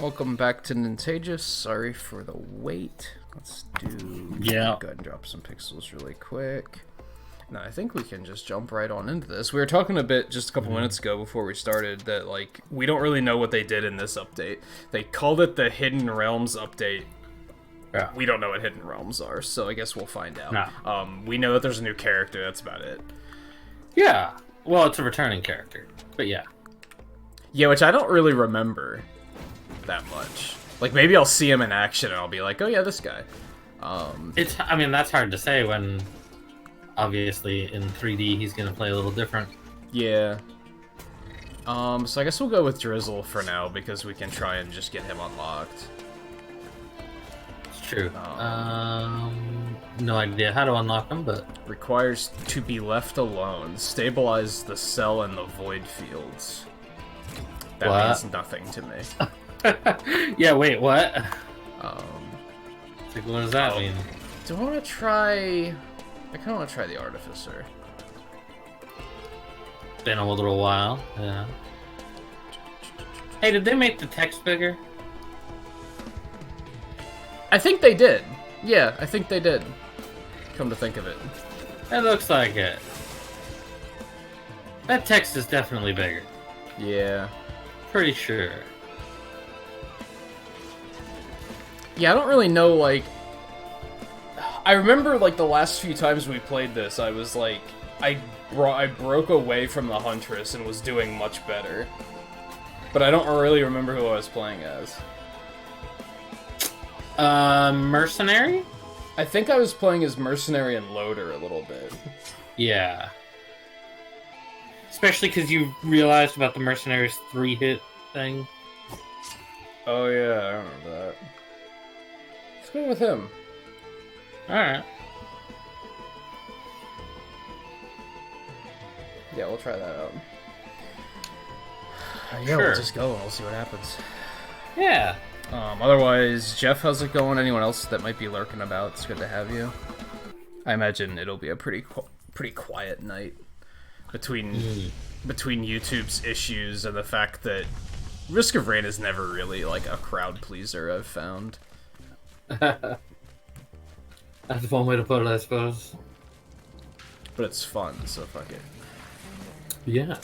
Welcome back to Nintagious. Sorry for the wait. Let's do... Yeah. Go ahead and drop some pixels really quick. Now, I think we can just jump right on into this. We were talking a bit just a couple minutes ago before we started that, like, we don't really know what they did in this update. They called it the Hidden Realms update. Yeah. We don't know what Hidden Realms are, so I guess we'll find out. No. We know that there's a new character, that's about it. Yeah. Well, it's a returning character, but yeah. Yeah, which I don't really remember that much. Like, maybe I'll see him in action and I'll be like, oh yeah, this guy. I mean, that's hard to say when, obviously, in 3D he's going to play a little different. Yeah. So I guess we'll go with Drizzle for now, because we can try and just get him unlocked. It's true. No idea how to unlock him, but... Requires to be left alone. Stabilize the cell and the void fields. That means nothing to me. Yeah, wait, what? Um, Like, what does that mean? Do I want to try... I kind of want to try the Artificer. Been a little while, yeah. Hey, did they make the text bigger? I think they did. Yeah, I think they did. Come to think of it. It looks like it. That text is definitely bigger. Yeah. Pretty sure. Yeah, I don't really know, like... I remember, like, the last few times we played this, I was like... I broke away from the Huntress and was doing much better. But I don't really remember who I was playing as. Mercenary? I think I was playing as Mercenary and Loader a little bit. Yeah. Especially because you realized about the Mercenaries 3-hit thing. Oh yeah, I remember that. Let's go with him. Alright. Yeah, we'll try that out. Yeah, Sure. we'll just go and we'll see what happens. Yeah. Otherwise, Jeff, how's it going? Anyone else that might be lurking about? It's good to have you. I imagine it'll be a pretty quiet night between YouTube's issues and the fact that Risk of Rain is never really like a crowd pleaser. I've found. That's one way to put it, I suppose. But it's fun, so fuck it. Yeah.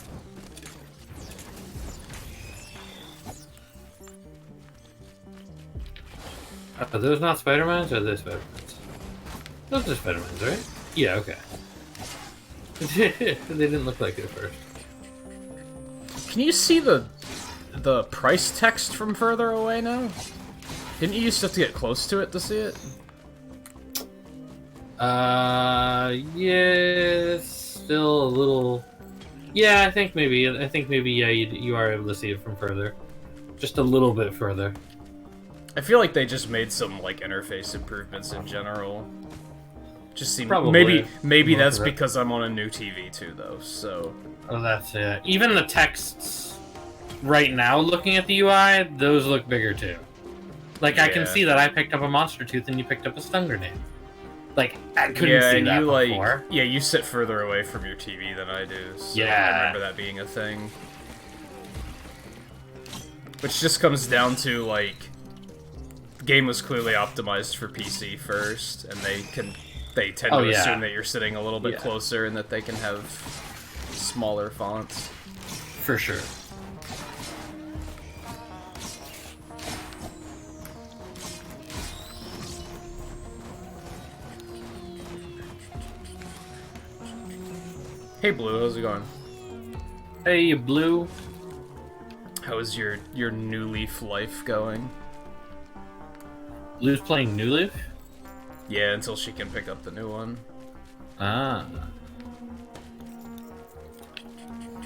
Are those not Spider-Mans, or are they Spider-Mans? Those are Spider-Mans, right? Yeah, okay. They didn't look like it at first. Can you see the price text from further away now? Didn't you used to have to get close to it to see it? Yeah, still a little... Yeah, I think maybe, yeah, you are able to see it from further. Just a little bit further. I feel like they just made some, like, interface improvements in general. Just seem... Probably. Maybe that's because I'm on a new TV, too, though, so... Oh, that's it. Even the texts right now, looking at the UI, those look bigger, too. Like, yeah. I can see that I picked up a Monster Tooth and you picked up a Stun Grenade. Like, I couldn't see that before. Like, yeah, you sit further away from your TV than I do, so yeah. I remember that being a thing. Which just comes down to, like... The game was clearly optimized for PC first, and they tend to assume that you're sitting a little bit closer and that they can have smaller fonts. For sure. Hey Blue, how's it going? Hey Blue. How is your New Leaf life going? Blue's playing New Leaf? Yeah, until she can pick up the new one. Ah.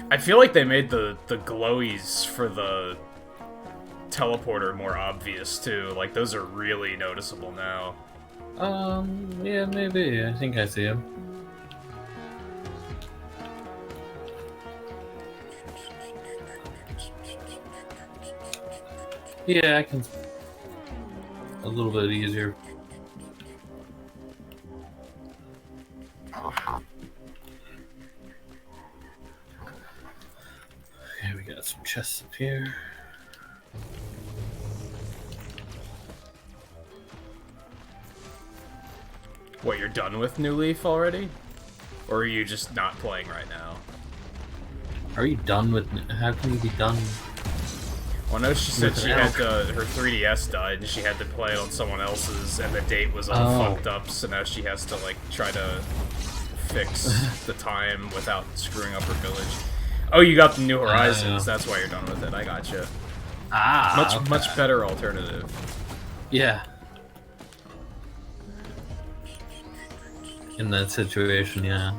I feel like they made the glowies for the teleporter more obvious too. Like, those are really noticeable now. Yeah, maybe. I think I see him. Yeah, I can... A little bit easier. Okay, we got some chests up here. What, you're done with New Leaf already? Or are you just not playing right now? Are you done with? How can you be done? Well, no, she said she had to, her 3DS died and she had to play it on someone else's, and the date was all fucked up, so now she has to, like, try to fix the time without screwing up her village. Oh, you got the New Horizons, that's why you're done with it, I gotcha. Ah, Much better alternative. Yeah. In that situation, yeah.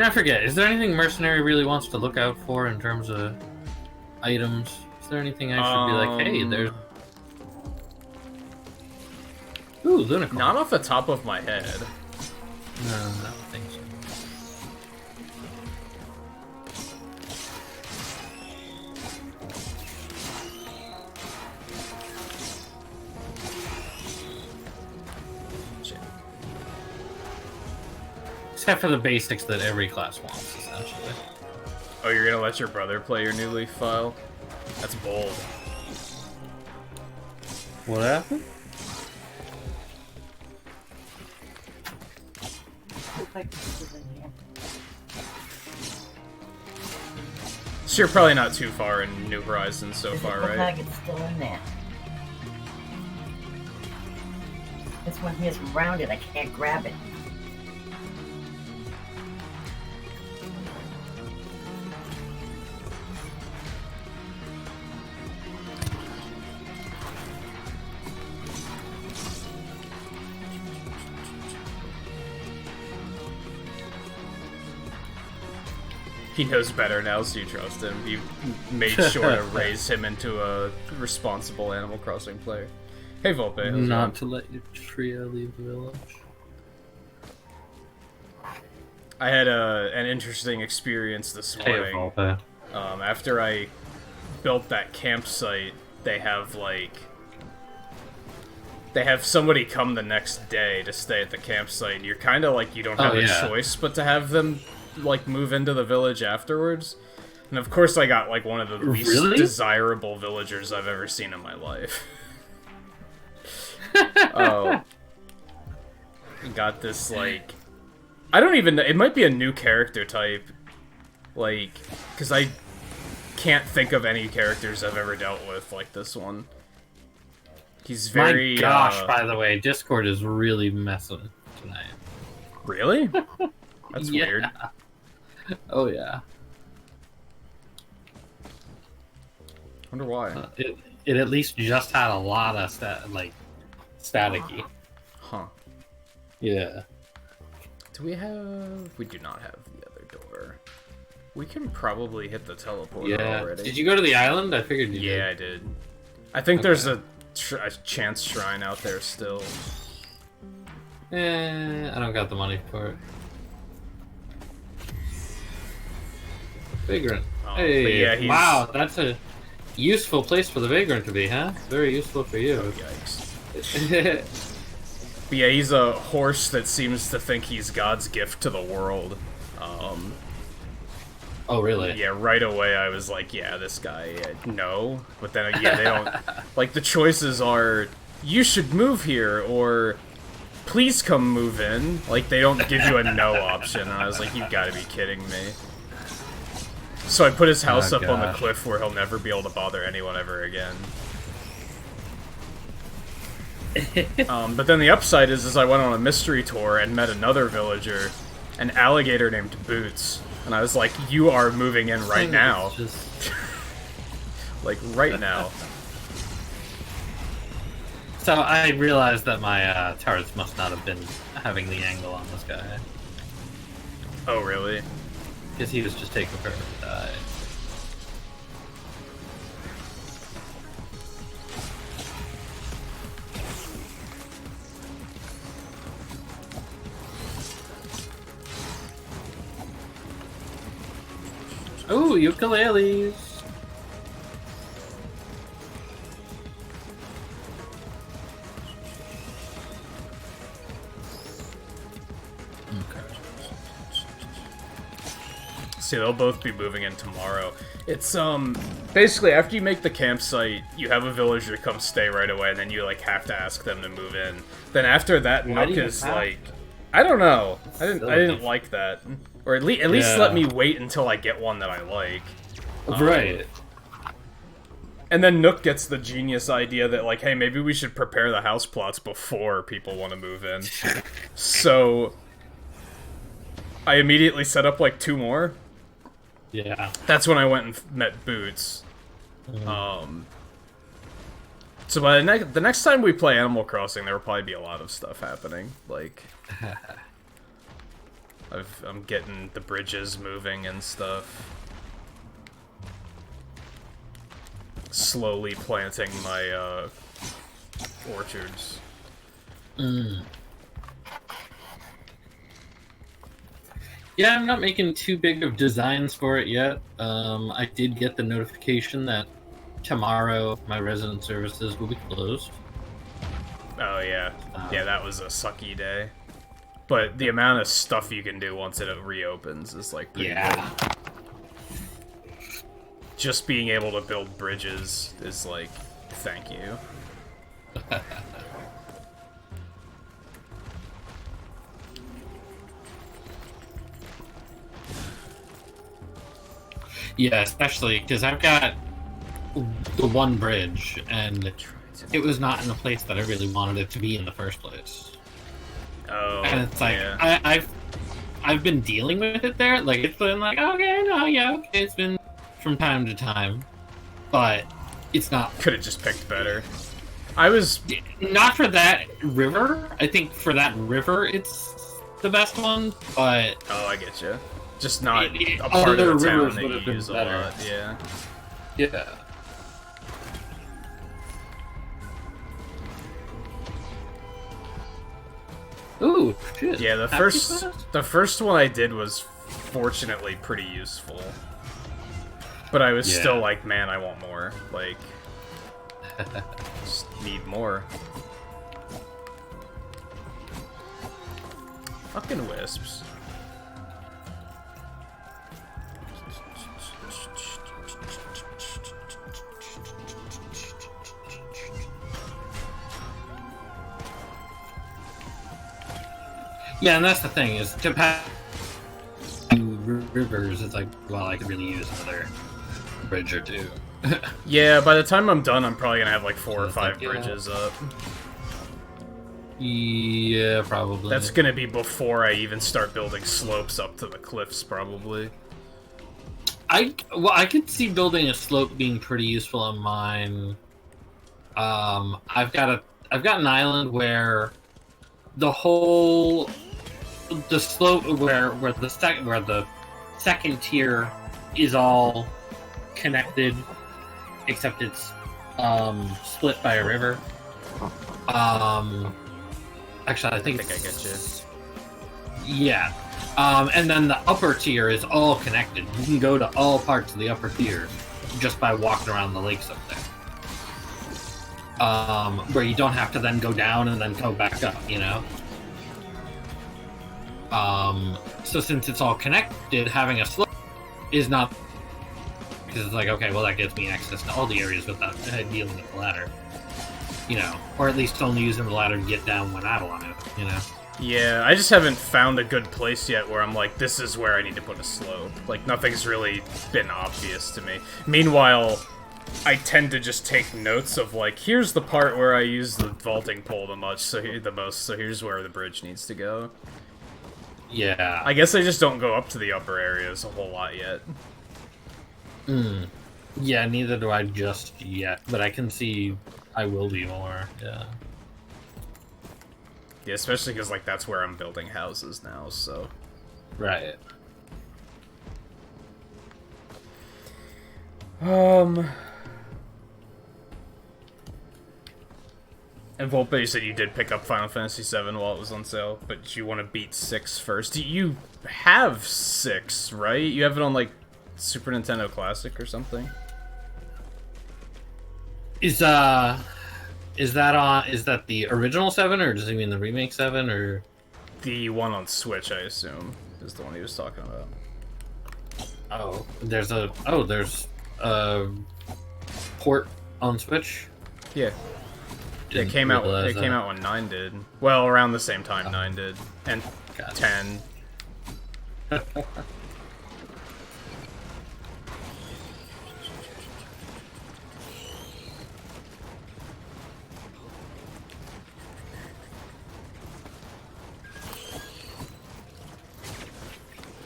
I forget, is there anything Mercenary really wants to look out for in terms of items? Is there anything I should be like, hey, there's... Ooh, Lunicorn. Not off the top of my head. No, I don't think so. Except for the basics that every class wants, essentially. Oh, you're gonna let your brother play your New Leaf file? That's bold. What happened? So you're probably not too far in New Horizons so far, right? The flag is still in there. This one here's rounded, I can't grab it. He knows better now, so you trust him. You made sure to raise him into a responsible Animal Crossing player. Hey, Volpe. how's it Not going? to let your trio leave the village. I had an interesting experience this morning. Volpe. After I built that campsite, they have somebody come the next day to stay at the campsite. You're kind of like, you don't have a choice but to have them like move into the village afterwards. And of course I got like one of the least desirable villagers I've ever seen in my life. Oh. Got this like, I don't even know, it might be a new character type. Like, because I can't think of any characters I've ever dealt with like this one. He's very... My gosh, by the way, Discord is really messing tonight. Really? That's weird. Oh, yeah. Wonder why. It at least just had a lot of staticky. Huh. Yeah. Do we have... We do not have the other door. We can probably hit the teleporter already. Did you go to the island? I figured you did. Yeah, I did. I think there's a chance shrine out there still. I don't got the money for it. Vagrant. Oh, hey, yeah, wow, that's a useful place for the Vagrant to be, huh? Very useful for you. Oh, yikes. But yeah, he's a horse that seems to think he's God's gift to the world. Oh, really? Yeah, right away I was like, yeah, this guy, no. But then, yeah, they don't... Like, the choices are, you should move here, or please come move in. Like, they don't give you a no option. And I was like, you've got to be kidding me. So I put his house up on the cliff where he'll never be able to bother anyone ever again. But then the upside is I went on a mystery tour and met another villager, an alligator named Boots. And I was like, you are moving in right now. Like, right now. So I realized that my turrets must not have been having the angle on this guy. Oh, really? Because he was just taking forever to die. Ooh, ukuleles! See, they'll both be moving in tomorrow. It's, basically, after you make the campsite, you have a villager come stay right away, and then you, like, have to ask them to move in. Then after that, Nook is, like... I don't know. I didn't like that. Or at least let me wait until I get one that I like. Right. And then Nook gets the genius idea that, like, hey, maybe we should prepare the house plots before people want to move in. So... I immediately set up, like, 2 more. Yeah. That's when I went and met Boots. So by the next time we play Animal Crossing, there will probably be a lot of stuff happening. Like, I'm getting the bridges moving and stuff. Slowly planting my orchards. Yeah, I'm not making too big of designs for it yet. I did get the notification that tomorrow my resident services will be closed. Oh yeah, yeah, that was a sucky day. But the amount of stuff you can do once it reopens is like pretty good. Just being able to build bridges is like, thank you. Yeah, especially because I've got the one bridge, and it was not in the place that I really wanted it to be in the first place. Oh, and it's like yeah. I've been dealing with it there. Like it's been like okay, no, yeah, okay, it's been from time to time, but it's not. Could have just picked better. I was not for that river. I think for that river, it's the best one. But oh, I get you. Just not a part of the town that you use a lot. Yeah. Yeah. Ooh, shit. Yeah, the first one I did was fortunately pretty useful. But I was still like, man, I want more. Like, just need more. Fucking wisps. Yeah, and that's the thing, is to pass rivers, it's like, well, I could really use another bridge or 2. Yeah, by the time I'm done, I'm probably gonna have like 4 or 5 bridges up. Yeah, probably. That's gonna be before I even start building slopes up to the cliffs, probably. I could see building a slope being pretty useful on mine. I've got an island where the slope where the second tier is all connected, except it's split by a river. Actually, I think I get you. Yeah. And then the upper tier is all connected. You can go to all parts of the upper tier just by walking around the lakes up there. Where you don't have to then go down and then go back up, you know? So since it's all connected, having a slope is not... Because it's like, okay, well that gives me access to all the areas without dealing with the ladder. You know, or at least only using the ladder to get down when I want to, you know? Yeah, I just haven't found a good place yet where I'm like, this is where I need to put a slope. Like, nothing's really been obvious to me. Meanwhile, I tend to just take notes of, like, here's the part where I use the vaulting pole the most, so here's where the bridge needs to go. Yeah. I guess I just don't go up to the upper areas a whole lot yet. Yeah, neither do I just yet, but I can see I will be more, yeah. Yeah, especially because, like, that's where I'm building houses now, so... Right. And Volpe, you said you did pick up Final Fantasy VII while it was on sale, but you want to beat 6 first. You have 6, right? You have it on, like, Super Nintendo Classic or something? Is that the original 7, or does he mean the remake 7, or... The one on Switch, I assume, is the one he was talking about. There's a port on Switch. Yeah. It Didn't came out. realize It came that. out when 9 did. Well, around the same time 9 did, and Got it. 10.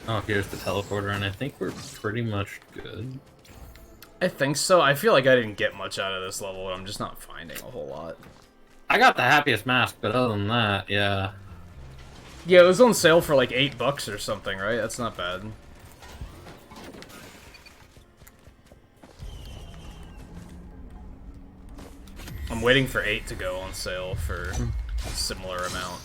Oh, here's the teleporter, and I think we're pretty much good. I think so. I feel like I didn't get much out of this level, and I'm just not finding a whole lot. I got the happiest mask, but other than that, yeah. Yeah, it was on sale for like $8 or something, right? That's not bad. I'm waiting for 8 to go on sale for a similar amount.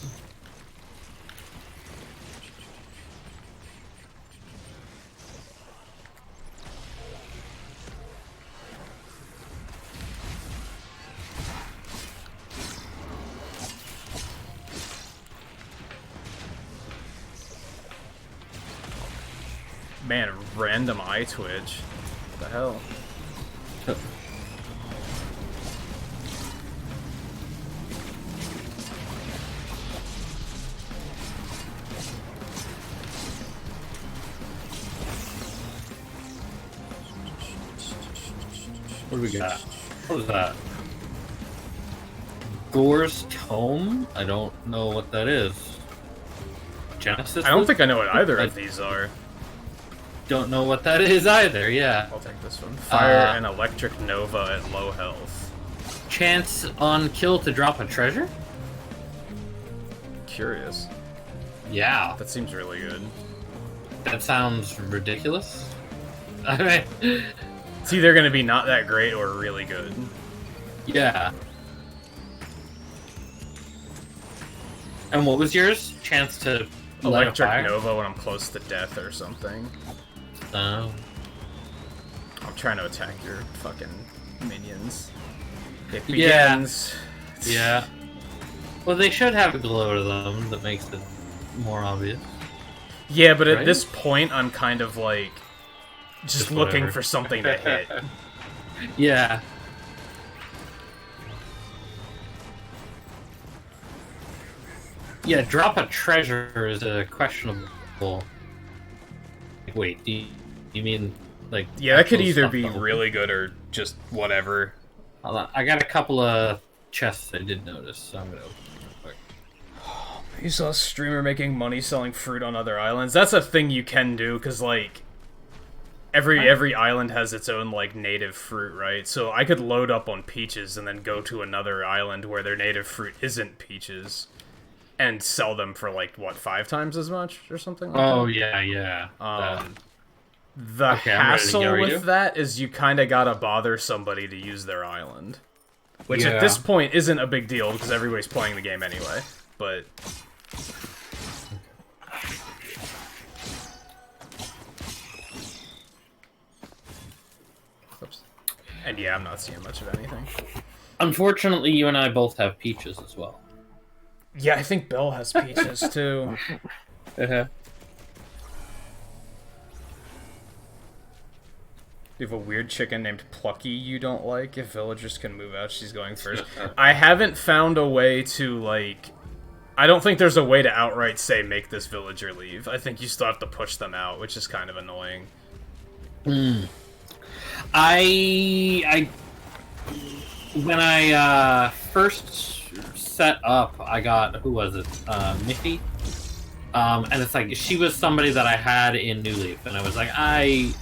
Man, random eye twitch. What the hell? What do we got? What is that? Gore's Tome? I don't know what that is. Genesis? I don't think I know what either of these are. Don't know what that is either, yeah. I'll take this one. Fire and Electric Nova at low health. Chance on kill to drop a treasure? Curious. Yeah. That seems really good. That sounds ridiculous. I mean, It's either going to be not that great or really good. yeah. And what was yours? Chance to light a Electric fire? Nova when I'm close to death or something. Oh. I'm trying to attack your fucking minions. It Yeah. begins. Yeah. Well, they should have a glow to them that makes it more obvious. Yeah, but at Right? this point, I'm kind of like just looking whatever. for something to hit. Yeah. Yeah, drop a treasure is a questionable. Wait, do you mean like? Yeah, that could actual either stuff be to open? really good or just whatever. Hold on, I got a couple of chests I did notice, so I'm gonna open them real quick. You saw a streamer making money selling fruit on other islands. That's a thing you can do, because, like, every island has its own, like, native fruit, right? So I could load up on peaches and then go to another island where their native fruit isn't peaches and sell them for, like, what, 5 times as much or something like Oh that? yeah, yeah. The Okay, I'm ready to hassle go. Are you? with that is you kind of gotta bother somebody to use their island. Which Yeah. at this point isn't a big deal because everybody's playing the game anyway. But oops. And yeah, I'm not seeing much of anything. Unfortunately, you and I both have peaches as well. Yeah, I think Bill has peaches too. You have a weird chicken named Plucky you don't like. If villagers can move out, she's going first. I haven't found a way to, like... I don't think there's a way to outright say, make this villager leave. I think you still have to push them out, which is kind of annoying. I when I first set up, I got, who was it? Miffy. And it's like she was somebody that I had in New Leaf, and I was like, I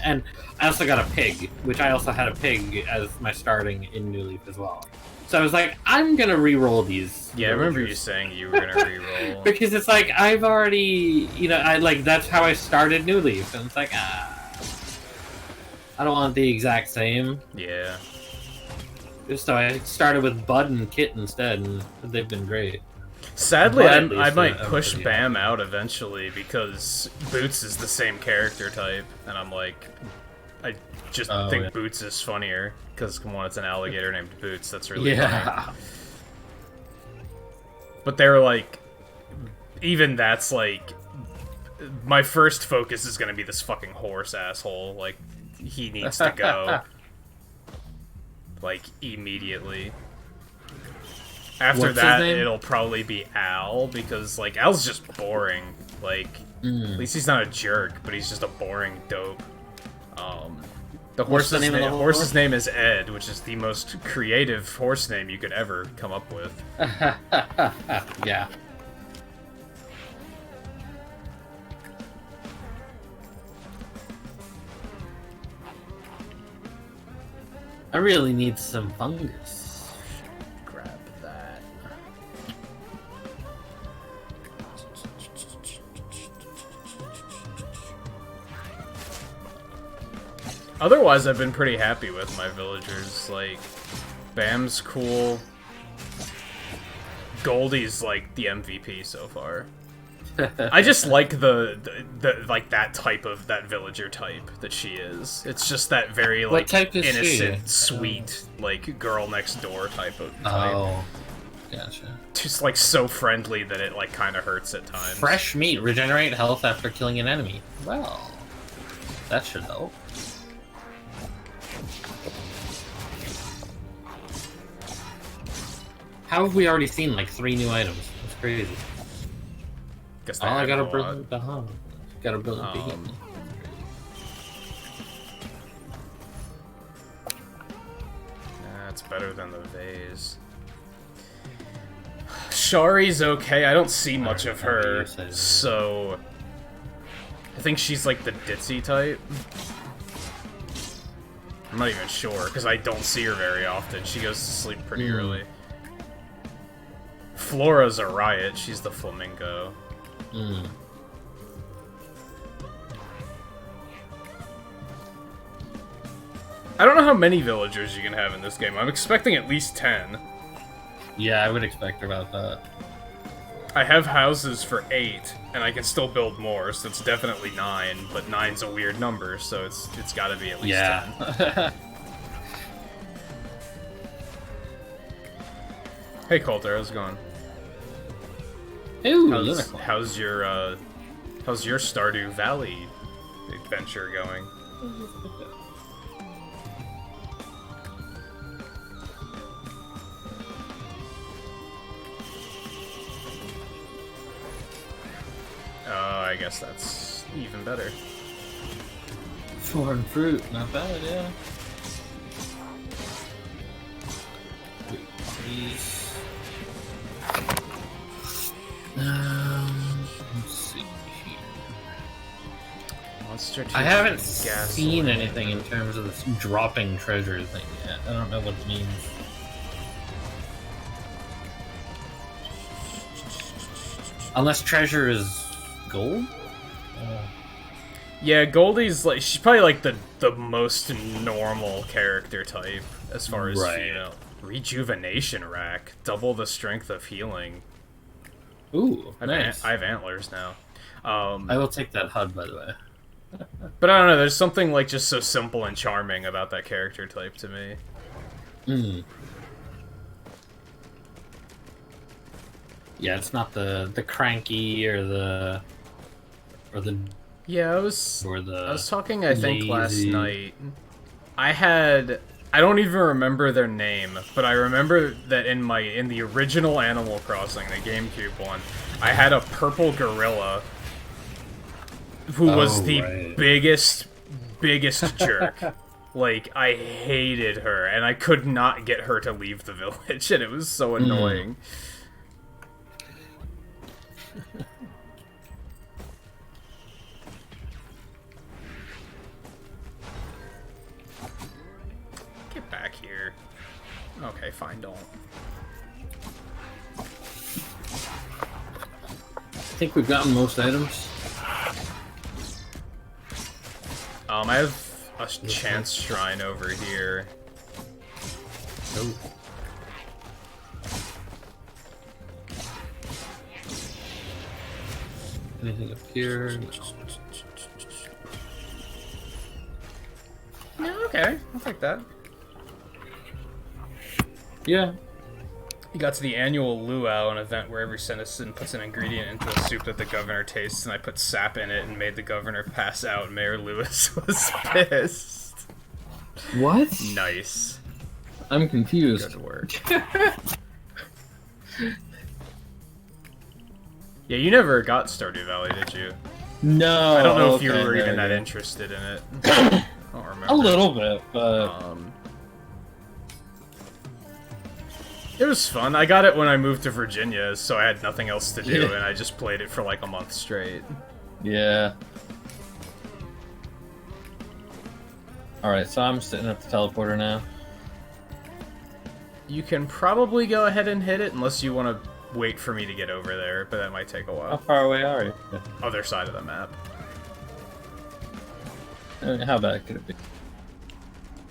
also got a pig, which I also had a pig as my starting in New Leaf as well. So I was like, I'm gonna re-roll these. Yeah, I remember you villagers. saying you were gonna re-roll. Because it's like I've already, I like that's how I started New Leaf, and it's like I don't want the exact same. Yeah. So I started with Bud and Kit instead, and they've been great. Sadly, But at I least, might I'm push pretty Bam out eventually because Boots is the same character type, and I'm like, I just think yeah. Boots is funnier because, come on, it's an alligator named Boots. That's really funny. Yeah. But they're like, even that's like, my first focus is gonna be this fucking horse asshole. Like, he needs to go. Like, immediately. After What's his that, name? it'll probably be Al, because, like, Al's just boring. Like, at least he's not a jerk, but he's just a boring dope. The What's the horse's, name of the horse's horse? name is Ed, which is the most creative horse name you could ever come up with. Yeah. I really need some fungus. Grab that. Otherwise, I've been pretty happy with my villagers. Like, Bam's cool. Goldie's like the MVP so far. I just like the like that type of that villager type that she is. It's just that very like What type is she? innocent, sweet, like girl next door type of type. Oh, gotcha. Just like so friendly that it like kind of hurts at times. Fresh meat. Regenerate health after killing an enemy. Well, that should help. How have we already seen like 3 new items? That's crazy. Guess Oh, they I have gotta a lot. build the hub. Gotta build a beacon. That's better than the vase. Shari's okay. I don't see much of her, so I think she's like the ditzy type. I'm not even sure because I don't see her very often. She goes to sleep pretty early. Flora's a riot. She's the flamingo. I don't know how many villagers you can have in this game. I'm expecting at least 10. Yeah, I would expect about that. I have houses for 8, and I can still build more, so it's definitely 9, but 9's a weird number, so it's gotta be at least 10. Yeah. Hey Coulter, how's it going? Ooh, How's unicorn. how's your Stardew Valley adventure going? I guess that's even better. Foreign fruit, not bad, yeah. Please. Let's see here. Monster I haven't gas seen anything in terms of this dropping treasure thing yet. I don't know what it means. Unless treasure is gold? Yeah, Goldie's like she's probably like the most normal character type as far as Right. you know. Rejuvenation rack, double the strength of healing. Ooh, I nice. have antlers now. I will take that HUD, by the way. But I don't know. There's something like just so simple and charming about that character type to me. Yeah, it's not the cranky or the Yeah, I was or talking I think last lazy. night. I don't even remember their name, but I remember that in the original Animal Crossing, the GameCube one, I had a purple gorilla who was the right. biggest jerk. Like, I hated her, and I could not get her to leave the village, and it was so annoying. Get back here. Okay, fine, don't. I think we've gotten most items. I have a chance shrine over here. Oh. Anything up here? Yeah, okay, I'll take that. Yeah. You got to the annual luau, an event where every citizen puts an ingredient into the soup that the governor tastes, and I put sap in it and made the governor pass out. Mayor Lewis was pissed. What? Nice. I'm confused. Good work. Yeah, you never got Stardew Valley, did you? No. I don't know if you okay, were there even we that go. interested in it. I don't remember. A little bit, but It was fun. I got it when I moved to Virginia, so I had nothing else to do, Yeah. and I just played it for like a month straight. yeah. Alright, so I'm sitting at the teleporter now. You can probably go ahead and hit it, unless you want to wait for me to get over there, but that might take a How while. far away are you? Other side of the map. How bad could it be?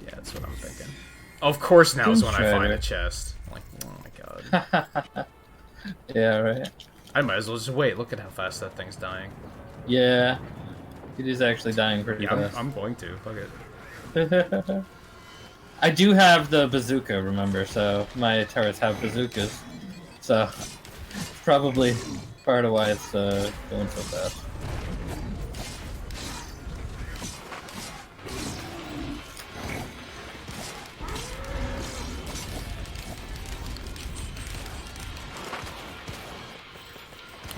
Yeah, that's what I'm thinking. Of course, now is when I find a Strider. chest. I'm like, oh my god. Yeah, right. I might as well just wait. Look at how fast that thing's dying. Yeah. It is actually dying pretty Yeah, fast. I'm going to. Fuck it. I do have the bazooka, remember, so my turrets have bazookas. So, probably part of why it's going so fast.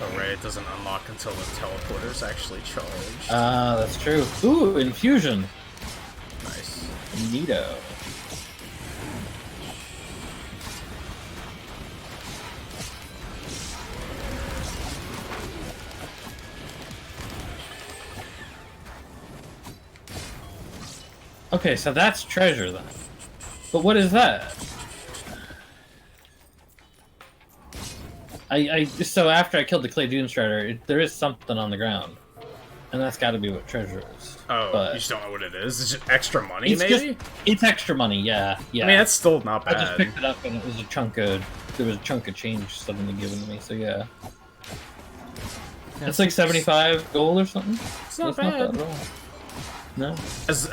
Oh, right, it doesn't unlock until the teleporter's actually charged. Ah, that's true. Ooh, infusion. Nice. Neato. Okay, so that's treasure then. But what is that? So after I killed the Clay Dune Strider, there is something on the ground. And that's gotta be what treasure is. Oh, But you just don't know what it is? It's just extra money, it's maybe? it's extra money, yeah. Yeah. I mean, that's still not I bad. just picked it up and it was a chunk of change suddenly given to me, so yeah. It's like 75 gold or something. It's not That's bad. not bad at all. No.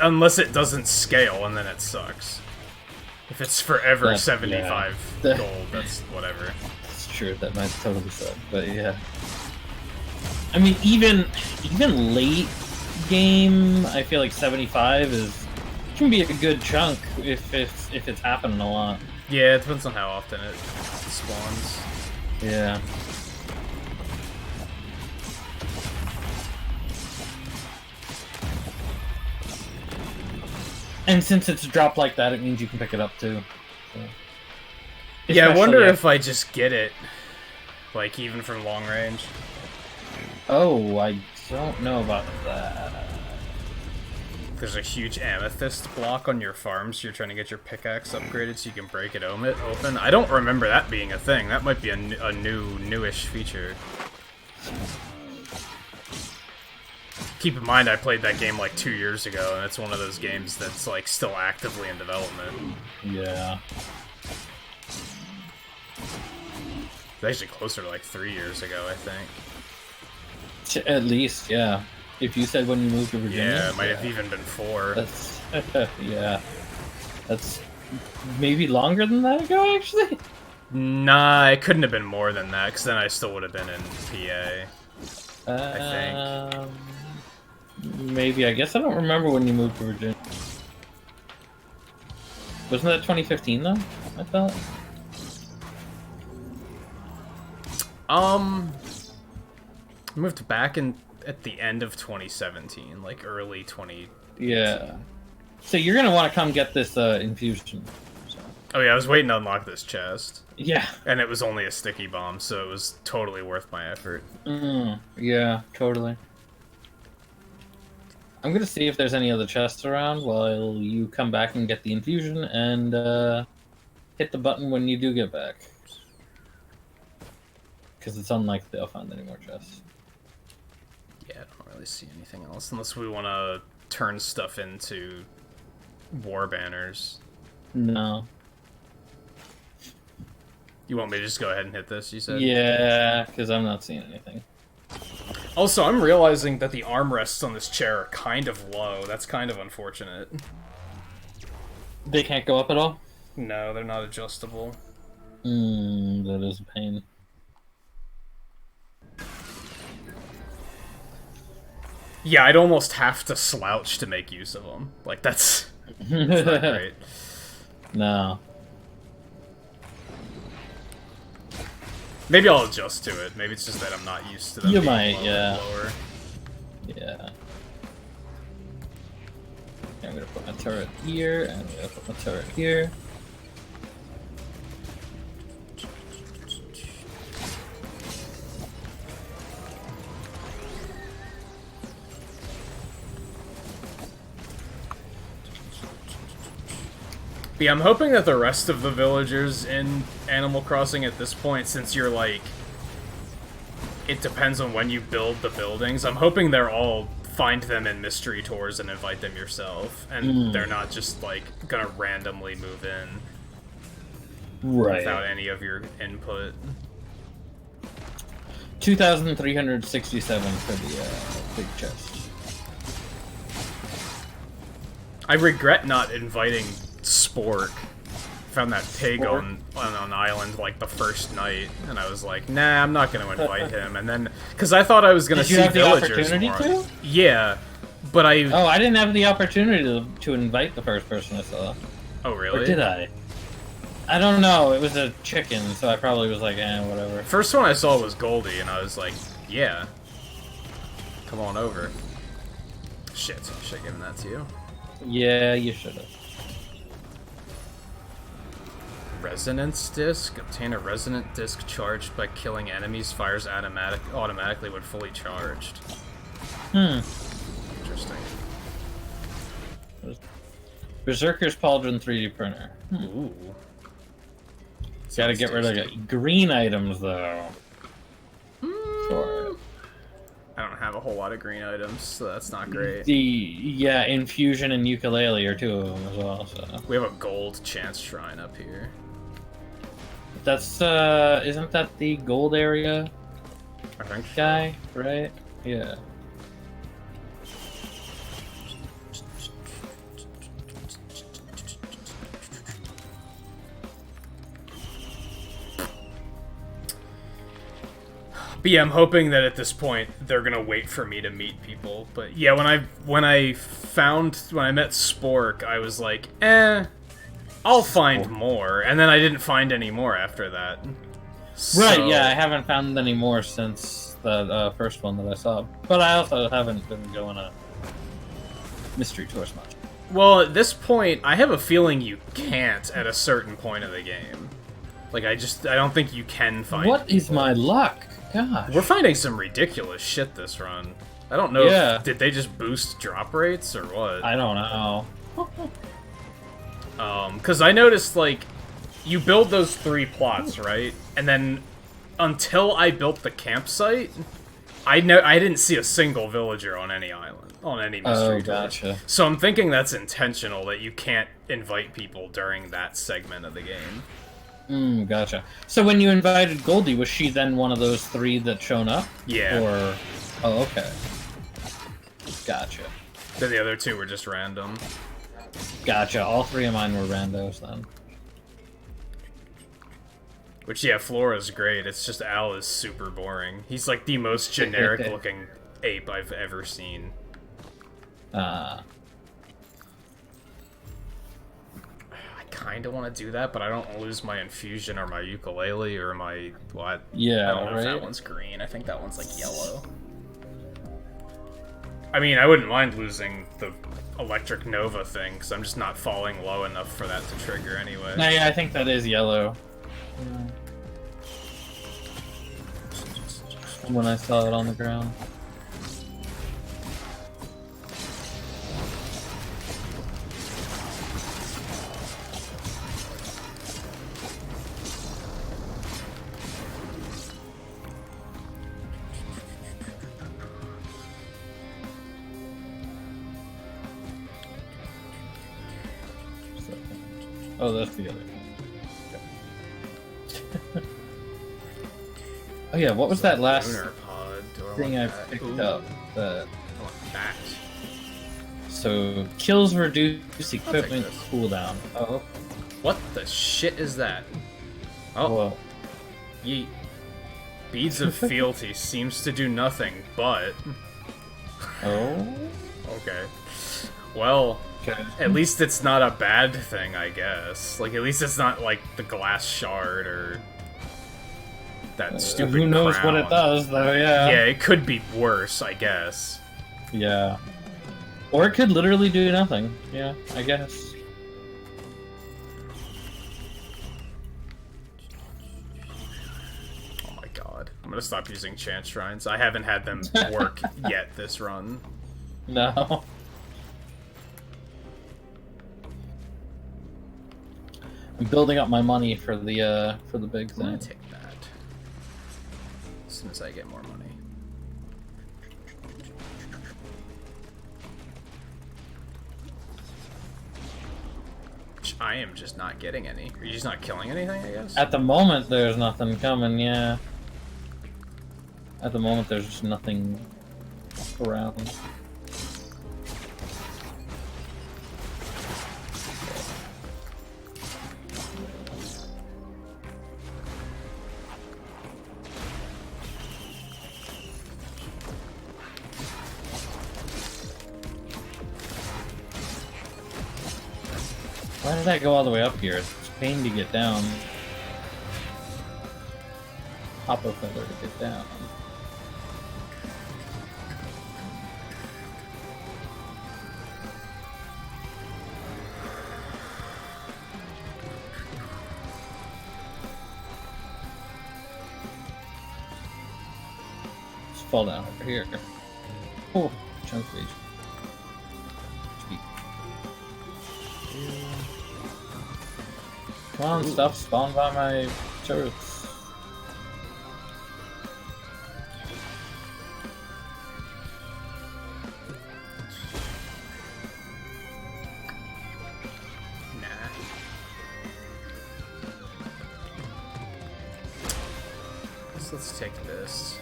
Unless it doesn't scale, and then it sucks. If it's forever That- 75 yeah. gold, that's whatever. It's true, that might totally suck, but yeah. I mean, even late game, I feel like 75 can be a good chunk if it's happening a lot. Yeah, it depends on how often it spawns. Yeah. And since it's dropped like that, it means you can pick it up too. So. Yeah, I wonder Especially if I just get it, like, even from long range. Oh, I don't know about that. There's a huge amethyst block on your farm, so you're trying to get your pickaxe upgraded so you can break it open. I don't remember that being a thing. That might be a newish feature. Keep in mind, I played that game like 2 years ago, and it's one of those games that's like still actively in development. Yeah. It's actually closer to like 3 years ago, I think. At least, yeah. If you said when you moved to Virginia. Yeah, it might have even been 4. That's yeah. That's maybe longer than that ago, actually. Nah, it couldn't have been more than that, because then I still would have been in PA. I think. Maybe. I guess I don't remember when you moved to Virginia. Wasn't that 2015 though? I thought. I moved back at the end of 2017, like early 20. Yeah. So you're gonna want to come get this infusion. So. Oh yeah, I was waiting to unlock this chest, Yeah. and it was only a sticky bomb, so it was totally worth my effort. Yeah, totally. I'm gonna see if there's any other chests around while you come back and get the infusion, and hit the button when you do get back. Because it's unlikely I'll find any more chests. Yeah, I don't really see anything else, unless we want to turn stuff into war banners. No. You want me to just go ahead and hit this, you said? Yeah, because I'm not seeing anything. Also, I'm realizing that the armrests on this chair are kind of low. That's kind of unfortunate. They can't go up at all? No, they're not adjustable. That is a pain. Yeah, I'd almost have to slouch to make use of them. Like, that's not great. No. Maybe I'll adjust to it. Maybe it's just that I'm not used to them You being might, lower yeah. and lower. Yeah. I'm gonna put my turret here, and I'm gonna put my turret here. But yeah, I'm hoping that the rest of the villagers in Animal Crossing at this point, since you're like... It depends on when you build the buildings, I'm hoping they're all find them in mystery tours and invite them yourself, and they're not just, like, gonna randomly move in Right. without any of your input. 2,367 for the big chest. I regret not inviting Spork. Found that pig on an island like the first night, and I was like, nah, I'm not gonna invite him. And then, because I thought I was gonna Did you see have the villagers opportunity more. to? Yeah, but I. Oh, I didn't have the opportunity to invite the first person I saw. Oh really? Or did I? I don't know. It was a chicken, so I probably was like, eh, whatever. First one I saw was Goldie, and I was like, yeah, come on over. Shit, I should have given that to you. Yeah, you should have. Resonance disc. Obtain a resonant disc charged by killing enemies. Fires automatically when fully charged. Interesting. Berserker's Pauldron 3D printer. Ooh. Gotta Sounds get rid tasty. of green items, though. Sure. I don't have a whole lot of green items, so that's not great. Yeah, Infusion and Ukulele are two of them as well, so. We have a gold chance shrine up here. That's, isn't that the gold area I think. guy, right? Yeah. But yeah, I'm hoping that at this point they're gonna wait for me to meet people. But yeah, when I met Spork, I was like, I'll find more, and then I didn't find any more after that. Right, So- yeah, I haven't found any more since the first one that I saw. But I also haven't been going on mystery tours much. Well, at this point, I have a feeling you can't at a certain point of the game. Like, I don't think you can find What is people. my luck? Gosh. We're finding some ridiculous shit this run. I don't know Yeah. if, did they just boost drop rates or what? I don't know. Because I noticed, like, you build those 3 plots, right? And then, until I built the campsite, I didn't see a single villager on any island, on any mystery Oh, tour. gotcha. So I'm thinking that's intentional, that you can't invite people during that segment of the game. Gotcha. So when you invited Goldie, was she then one of those 3 that shown up? Yeah. Or... Oh, okay. Gotcha. Then the other 2 were just random. Gotcha. All 3 of mine were randos then. Which, yeah, Flora's great. It's just Al is super boring. He's like the most generic-looking ape I've ever seen. Uh, I kind of want to do that, but I don't want to lose my infusion or my ukulele or my... What? Yeah, I don't know if that right? one's green. I think that one's, like, yellow. I mean, I wouldn't mind losing the Electric Nova thing, because I'm just not falling low enough for that to trigger anyway. no, yeah, I think that is yellow. When I saw it on the ground. Oh, that's the other one. Oh yeah, what was that last Lunar pod. Do I thing I want that? picked Ooh, up? The I want that. so kills reduce equipment this. cooldown. Oh, What the shit is that? Oh, Whoa. yeet. Beads of fealty seems to do nothing, but... Oh? Okay. Well, Okay. at least it's not a bad thing, I guess. Like, at least it's not like the glass shard or that stupid Who knows crown. what it does, though, yeah. Yeah, it could be worse, I guess. Yeah. Or it could literally do nothing. Yeah, I guess. Oh my god. I'm gonna stop using chant shrines. I haven't had them work yet this run. No. I'm building up my money for the big I'm gonna thing. take that. As soon as I get more money. Which I am just not getting any. Are you just not killing anything, I guess? At the moment, there's nothing coming, yeah. At the moment, there's just nothing around. Why did that go all the way up here? It's a pain to get down. Hopper feather to get down. Let's fall down over here. Oh, chunk of HP. Come on, stuff spawn by my turrets. Nah. Let's take this.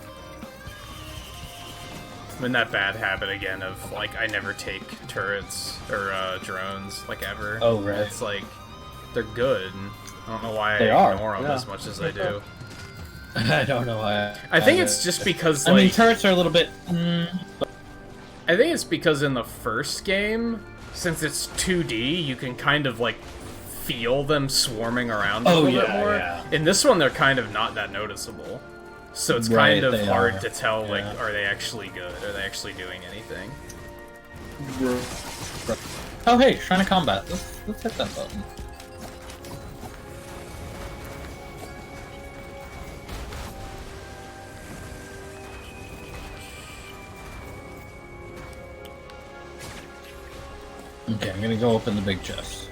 I'm in that bad habit again of, like, I never take turrets or drones, like, ever. Oh, right. It's like, they're good. I don't know why They I are, ignore them yeah. as much as I do. I don't know why. I think it's just because, I like... mean, turrets are a little bit. I think it's because in the first game, since it's 2D, you can kind of, like, feel them swarming around a little bit more. Yeah. In this one, they're kind of not that noticeable. So it's Right, kind of they hard are. to tell, like, Yeah. are they actually good? Are they actually doing anything? Oh, hey, Shrine of Combat. Let's hit that button. Okay, I'm gonna go open the big chest.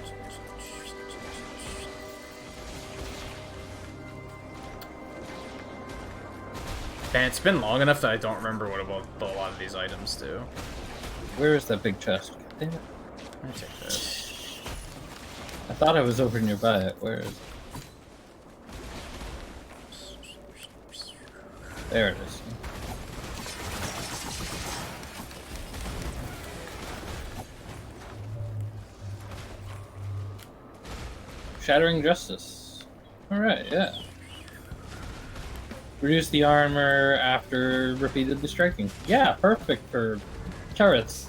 Man, it's been long enough that I don't remember what a lot of these items do. Where is that big chest? Damn it. Let me take this. I thought I was over nearby it. Where is it? There it is. Shattering Justice. Alright, yeah. Reduce the armor after repeatedly striking. Yeah, perfect for turrets.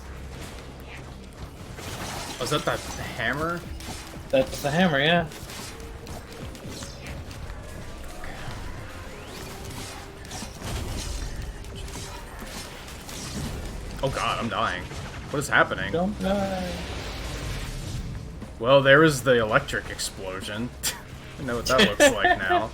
Was that the hammer? That's the hammer, yeah. Oh god, I'm dying. What is happening? Don't die. Well, there was the electric explosion. I know what that looks like now.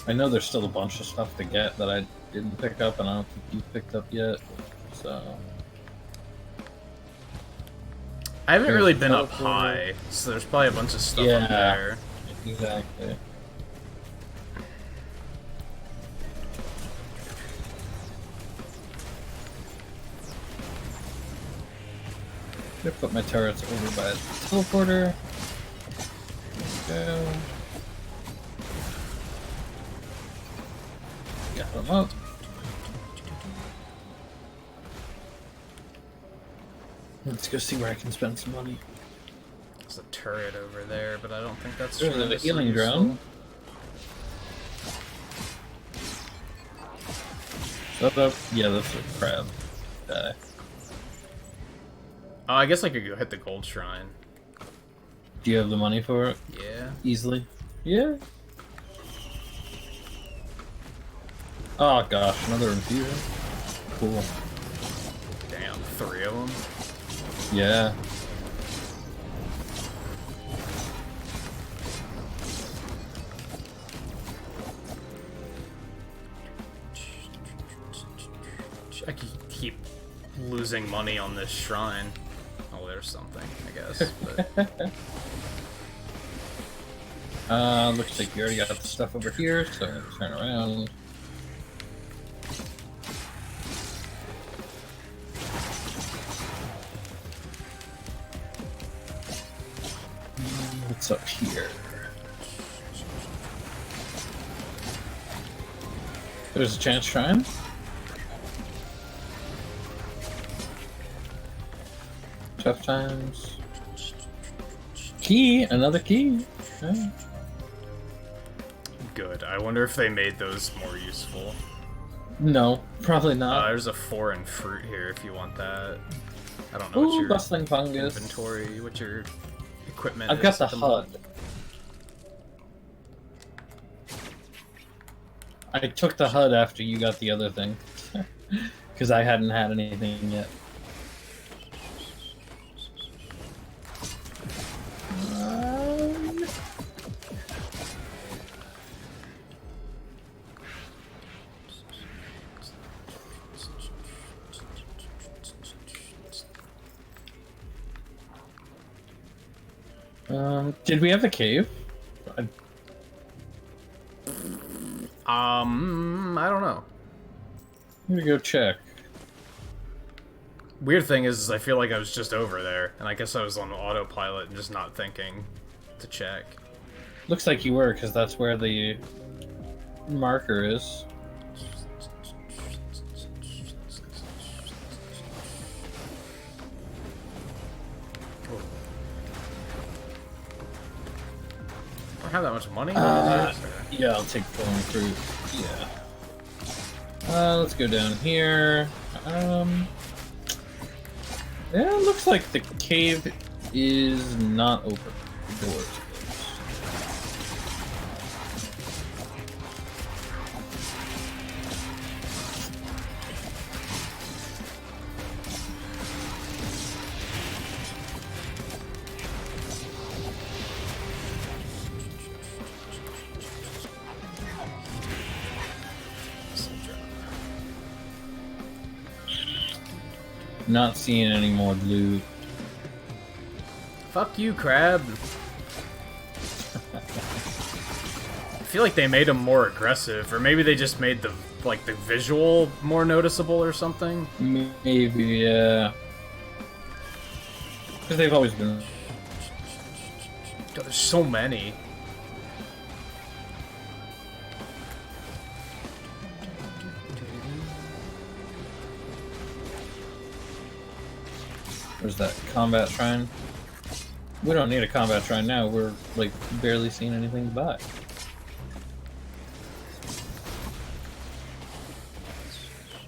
I know there's still a bunch of stuff to get that I didn't pick up and I don't think you picked up yet, so... I haven't Here's really the been up teleporter. high, so there's probably a bunch of stuff Yeah. up there. Exactly. I'm gonna put my turrets over by the teleporter. There we go. Got him up. Let's go see where I can spend some money. There's a turret over there, but I don't think that's There's a tremendously healing useful. drone. Up. Yeah, that's a crab. Die. Oh, I guess I could go hit the gold shrine. Do you have the money for it? Yeah. Easily? Yeah. Oh gosh, another infusion. Cool. Damn, 3 of them. Yeah. I could keep losing money on this shrine. Oh, there's something, I guess. But Looks like you already got the stuff over here, so I'm gonna turn around. What's up here? There's a chance shrine? Tough times. Key! Another key! Yeah. good. I wonder if they made those more useful. No, probably not. There's a foreign fruit here if you want that. I don't know Ooh, what your bustling fungus. inventory, what your equipment I've is got the at moment. HUD. I took the HUD after you got the other thing. Because I hadn't had anything yet. Did we have the cave? I don't know. I'm gonna go check. Weird thing is I feel like I was just over there, and I guess I was on autopilot and just not thinking to check. Looks like you were, because that's where the marker is. I don't have that much money. Yeah, I'll take flowing fruit. Yeah. Let's go down here. Yeah, it looks like the cave is not open. The door is closed. Not seeing any more loot. Fuck you, crab. I feel like they made them more aggressive, or maybe they just made the visual more noticeable or something. Maybe, yeah. Because they've always been. God, there's so many. Where's that combat shrine? We don't need a combat shrine now. We're like barely seeing anything to buy.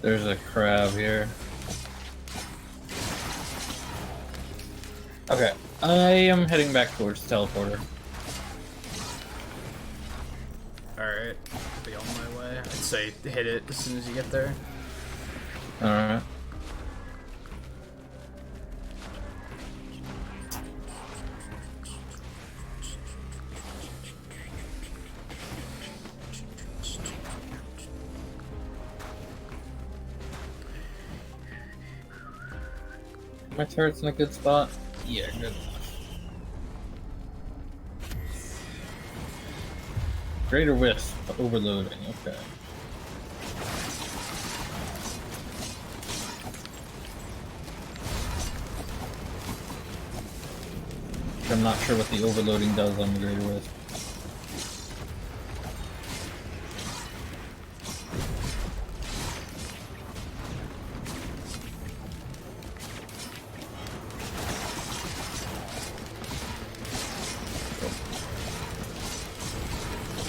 There's a crab here. Okay, I am heading back towards the teleporter. Alright, be on my way. I'd say hit it as soon as you get there. Alright. My turret's in a good spot? Yeah, good enough. Greater Wisp, overloading, okay. I'm not sure what the overloading does on the Greater Wisp.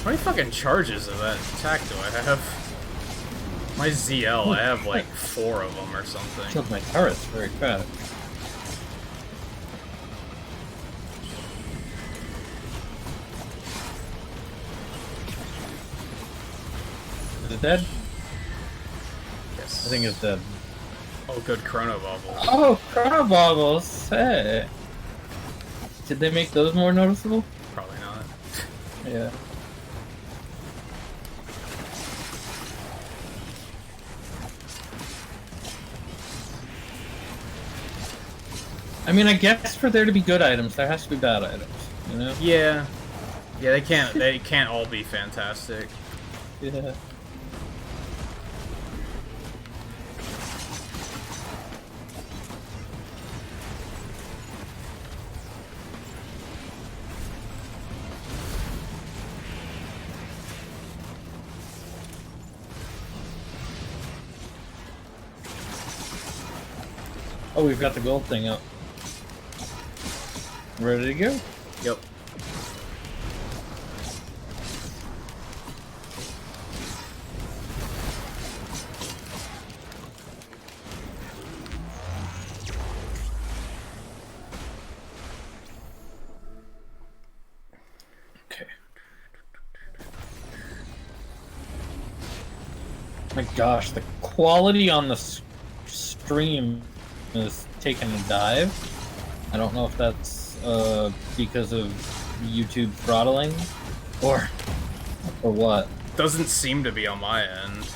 How many fucking charges of that attack do I have? My ZL, I have like 4 of them or something. Killed my turrets very fast. Is it dead? Yes. I think it's dead. Oh, good Chrono Bubble. Oh, Chrono Boggles! Hey! Did they make those more noticeable? Probably not. Yeah. I mean, I guess for there to be good items, there has to be bad items, you know? Yeah. Yeah, they can't all be fantastic. Yeah. Oh, we've got the gold thing up. Ready to go? Yep. Okay. My gosh, the quality on the stream is taking a dive. I don't know if that's because of YouTube throttling or what. Doesn't seem to be on my end.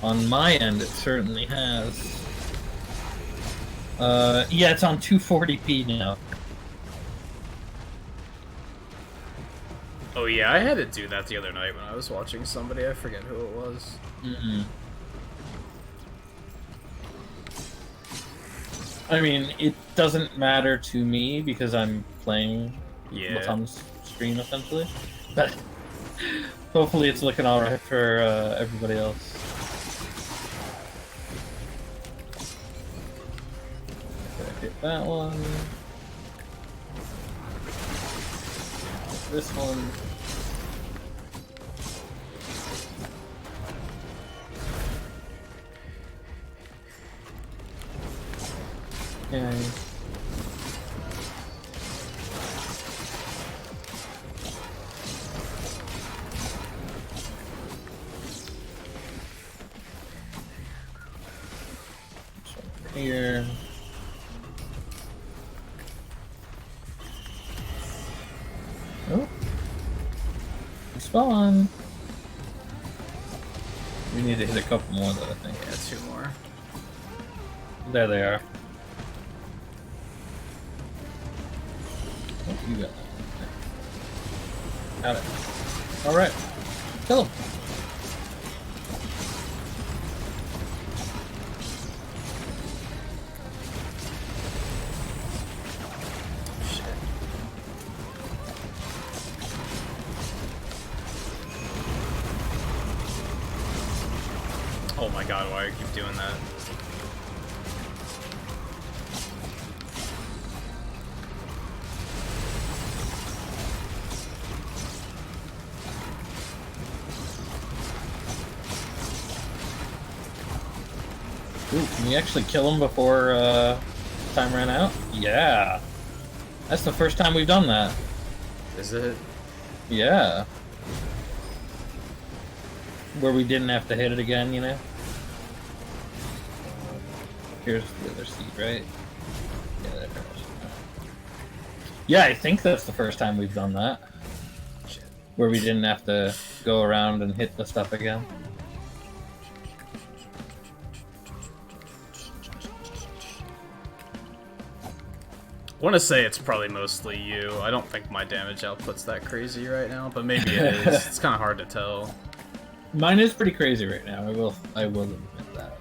On my end, it certainly has. Yeah, it's on 240p now. Oh yeah, I had to do that the other night when I was watching somebody. I forget who it was. I mean, it doesn't matter to me because I'm playing what's on the screen essentially. But hopefully it's looking alright for everybody else. Okay, hit that one. This one. Okay. Here. Oh. Spawn. We need to hit a couple more though, I think. Yeah, 2 more. There they are. Oh, you got that. Got it. Alright. Kill him. Oh my god, why do I keep doing that? Ooh, can we actually kill him before time ran out? Yeah. That's the first time we've done that. Is it? Yeah. Where we didn't have to hit it again, you know? Here's the other seat, right? Yeah, there it goes. Yeah, I think that's the first time we've done that. Shit. Where we didn't have to go around and hit the stuff again. I want to say it's probably mostly you. I don't think my damage output's that crazy right now, but maybe it is. It's kind of hard to tell. Mine is pretty crazy right now. I will admit that.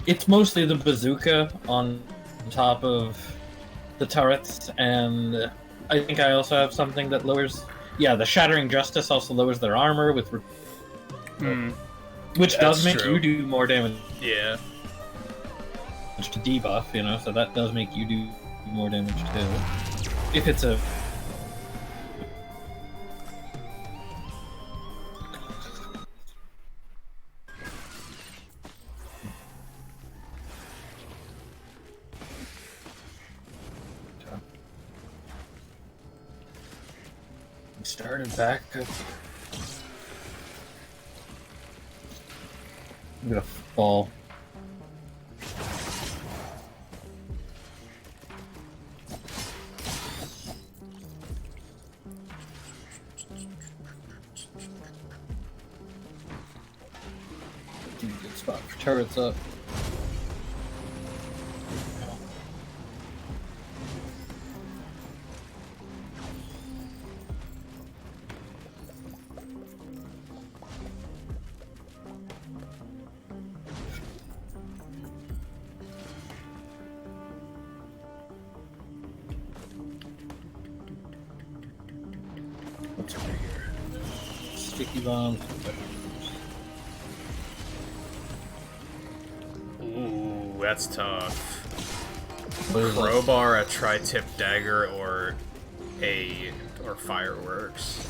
It's mostly the bazooka on top of the turrets, and I think I also have something that lowers. Yeah, the Shattering Justice also lowers their armor with, which does make you do more damage. Yeah. To debuff, you know, so that does make you do more damage too. If it's a started back up here. I'm gonna fall. Good spot for turrets up. What's over here? Sticky bombs. Ooh, that's tough. What is it? Crowbar, a tri-tip dagger, or fireworks.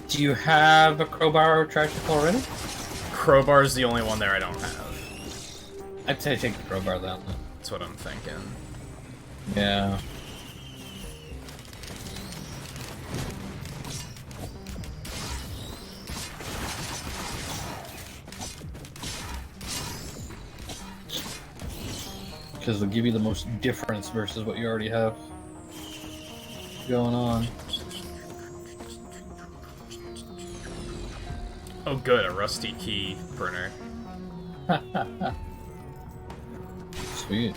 Do you have a crowbar or tri-tip already? Crowbar's the only one there I don't have. I'd say take the crowbar then. That's what I'm thinking. Yeah. Because they'll give you the most difference versus what you already have going on. Oh good, a rusty key printer. Sweet.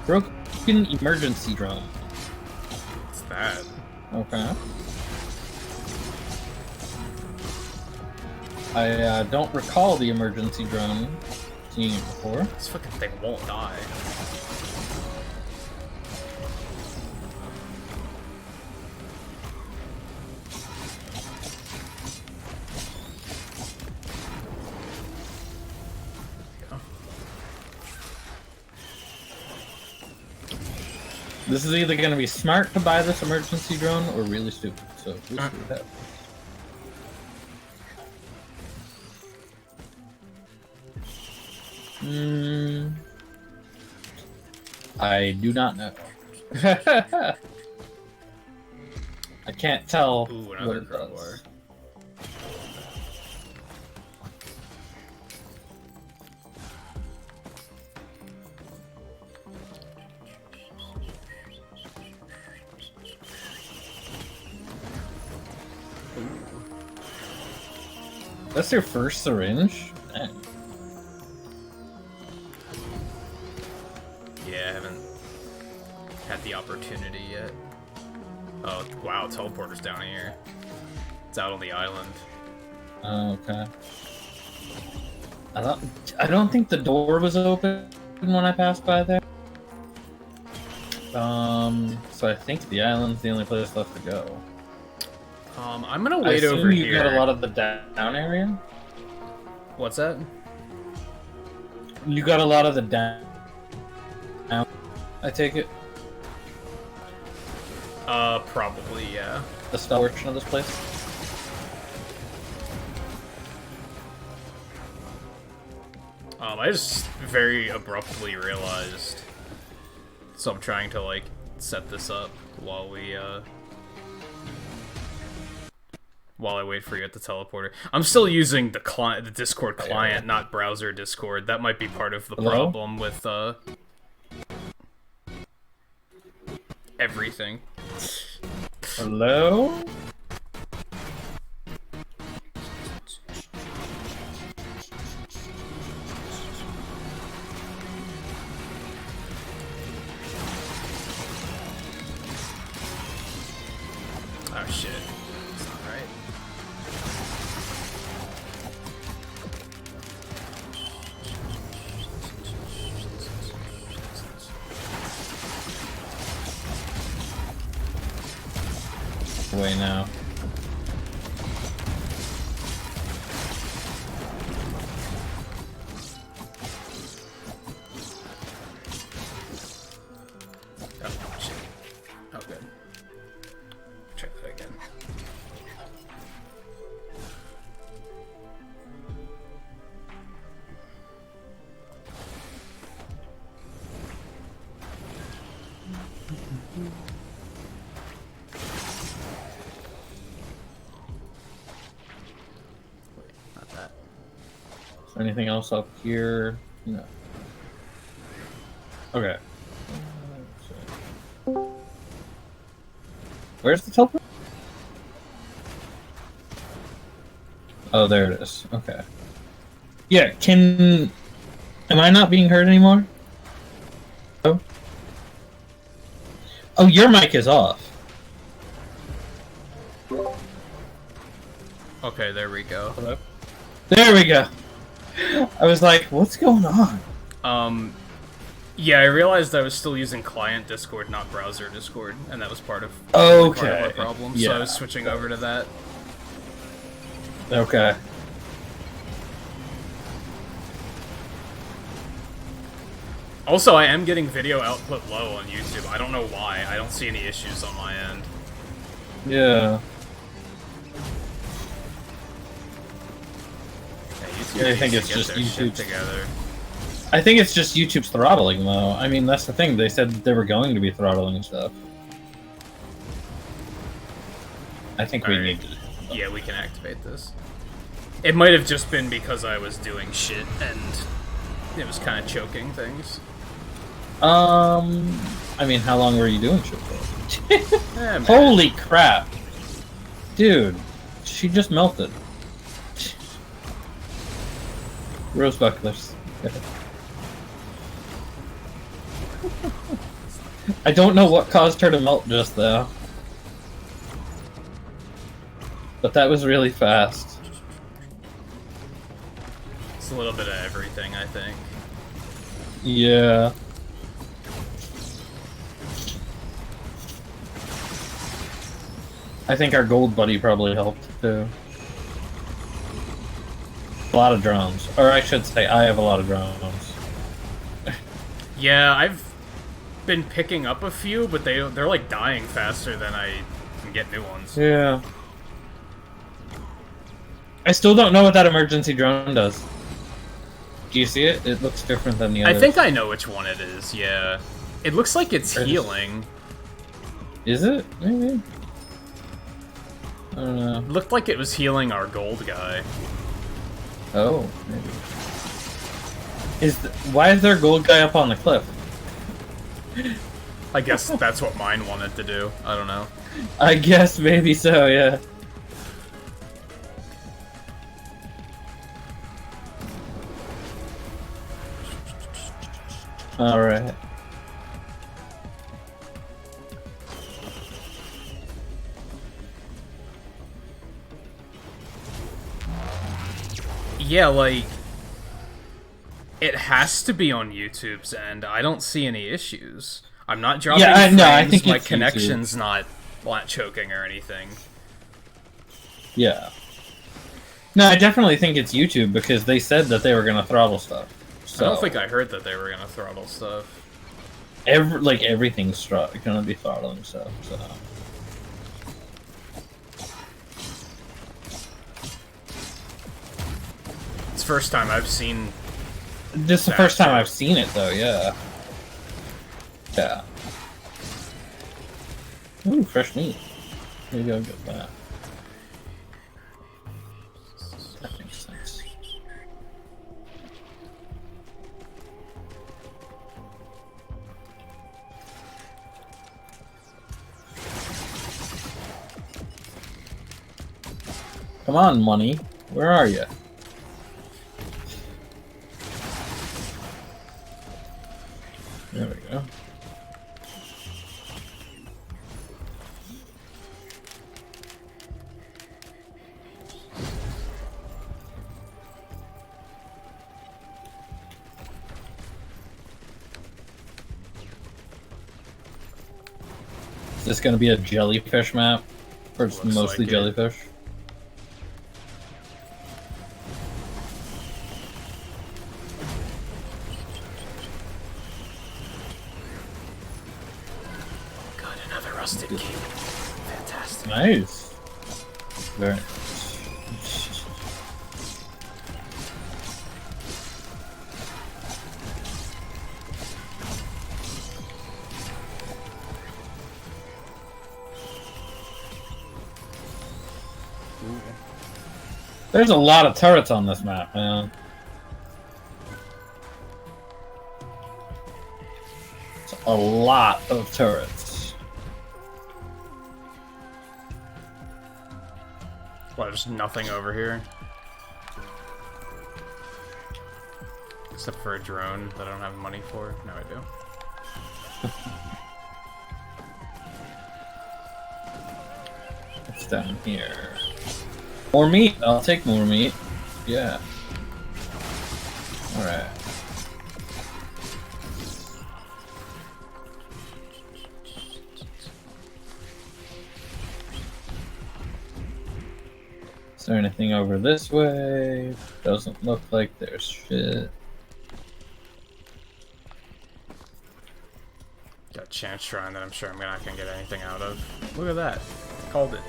Broken emergency drone. What's that? Okay. I don't recall the emergency drone seeing it before. This fucking thing won't die. This is either going to be smart to buy this emergency drone or really stupid, so we'll see what happens. I do not know. I can't tell Ooh, what another it crowbar. does. That's your first syringe? Man. Yeah, I haven't had the opportunity yet. Oh, wow, teleporter's down here. It's out on the island. Oh, okay. I don't think the door was open when I passed by there. So I think the island's the only place left to go. I'm gonna I wait assume over you here. got a lot of the down area? What's that? You got a lot of the down. I take it. Probably, yeah. The stealth portion of this place. I just very abruptly realized. So I'm trying to, like, set this up while I wait for you at the teleporter. I'm still using the client, the Discord client, not browser Discord. That might be part of the Hello? problem with, everything. Hello? Oh shit. That's not right. Away now. Oh shit. Oh good. Anything else up here? No. Okay. Where's the teleport? Oh, there it is. Okay. Yeah, am I not being heard anymore? Oh. Oh, your mic is off. Okay, there we go. Hello? There we go. I was like, what's going on? Yeah, I realized I was still using client Discord, not browser Discord, and that was part of Okay. our problem. Yeah. So I was switching over to that. Okay. Also, I am getting video output low on YouTube. I don't know why. I don't see any issues on my end. Yeah. Yeah, I think needs it's to get just their shit YouTube's together. I think it's just YouTube's throttling, though. I mean, that's the thing. They said that they were going to be throttling stuff. I think we Alright. need to... Yeah, we can activate this. It might have just been because I was doing shit and it was kind of choking things. I mean, how long were you doing shit for? Man. Holy crap! Dude, she just melted. Rose bucklers. I don't know what caused her to melt just though. But that was really fast. It's a little bit of everything, I think. Yeah. I think our gold buddy probably helped too. A lot of drones. Or I should say, I have a lot of drones. Yeah, I've been picking up a few, but they're like dying faster than I can get new ones. Yeah. I still don't know what that emergency drone does. Do you see it? It looks different than the others. I think I know which one it is, yeah. It looks like it's Or just- healing. Is it? Maybe? I don't know. It looked like it was healing our gold guy. Oh, maybe. Why is there a gold guy up on the cliff? I guess that's what mine wanted to do. I don't know. I guess maybe so, yeah. Alright. Yeah, like, it has to be on YouTube's end. I don't see any issues. I'm not dropping frames. no, I think my it's connection's not choking or anything. Yeah. No, I definitely think it's YouTube because they said that they were gonna throttle stuff. So I don't think I heard that they were gonna throttle stuff. everything's gonna be throttling stuff. So It's the first time I've seen. this is the first time I've seen it, though. Yeah. Yeah. Ooh, fresh meat. Maybe I'll get that. That makes sense. Come on, money. Where are you? There we go. Is this going to be a jellyfish map? Or it's Looks mostly like it. jellyfish? God, another rusted key. Fantastic. Nice. Very nice. There's a lot of turrets on this map, man. a lot of turrets. Well, there's nothing over here. Except for a drone that I don't have money for. No, I do. It's down here. More meat. I'll take more meat. Yeah. Alright. Is there anything over this way? Doesn't look like there's shit. Got a chance shrine that I'm sure I'm not gonna get anything out of. Look at that. Called it.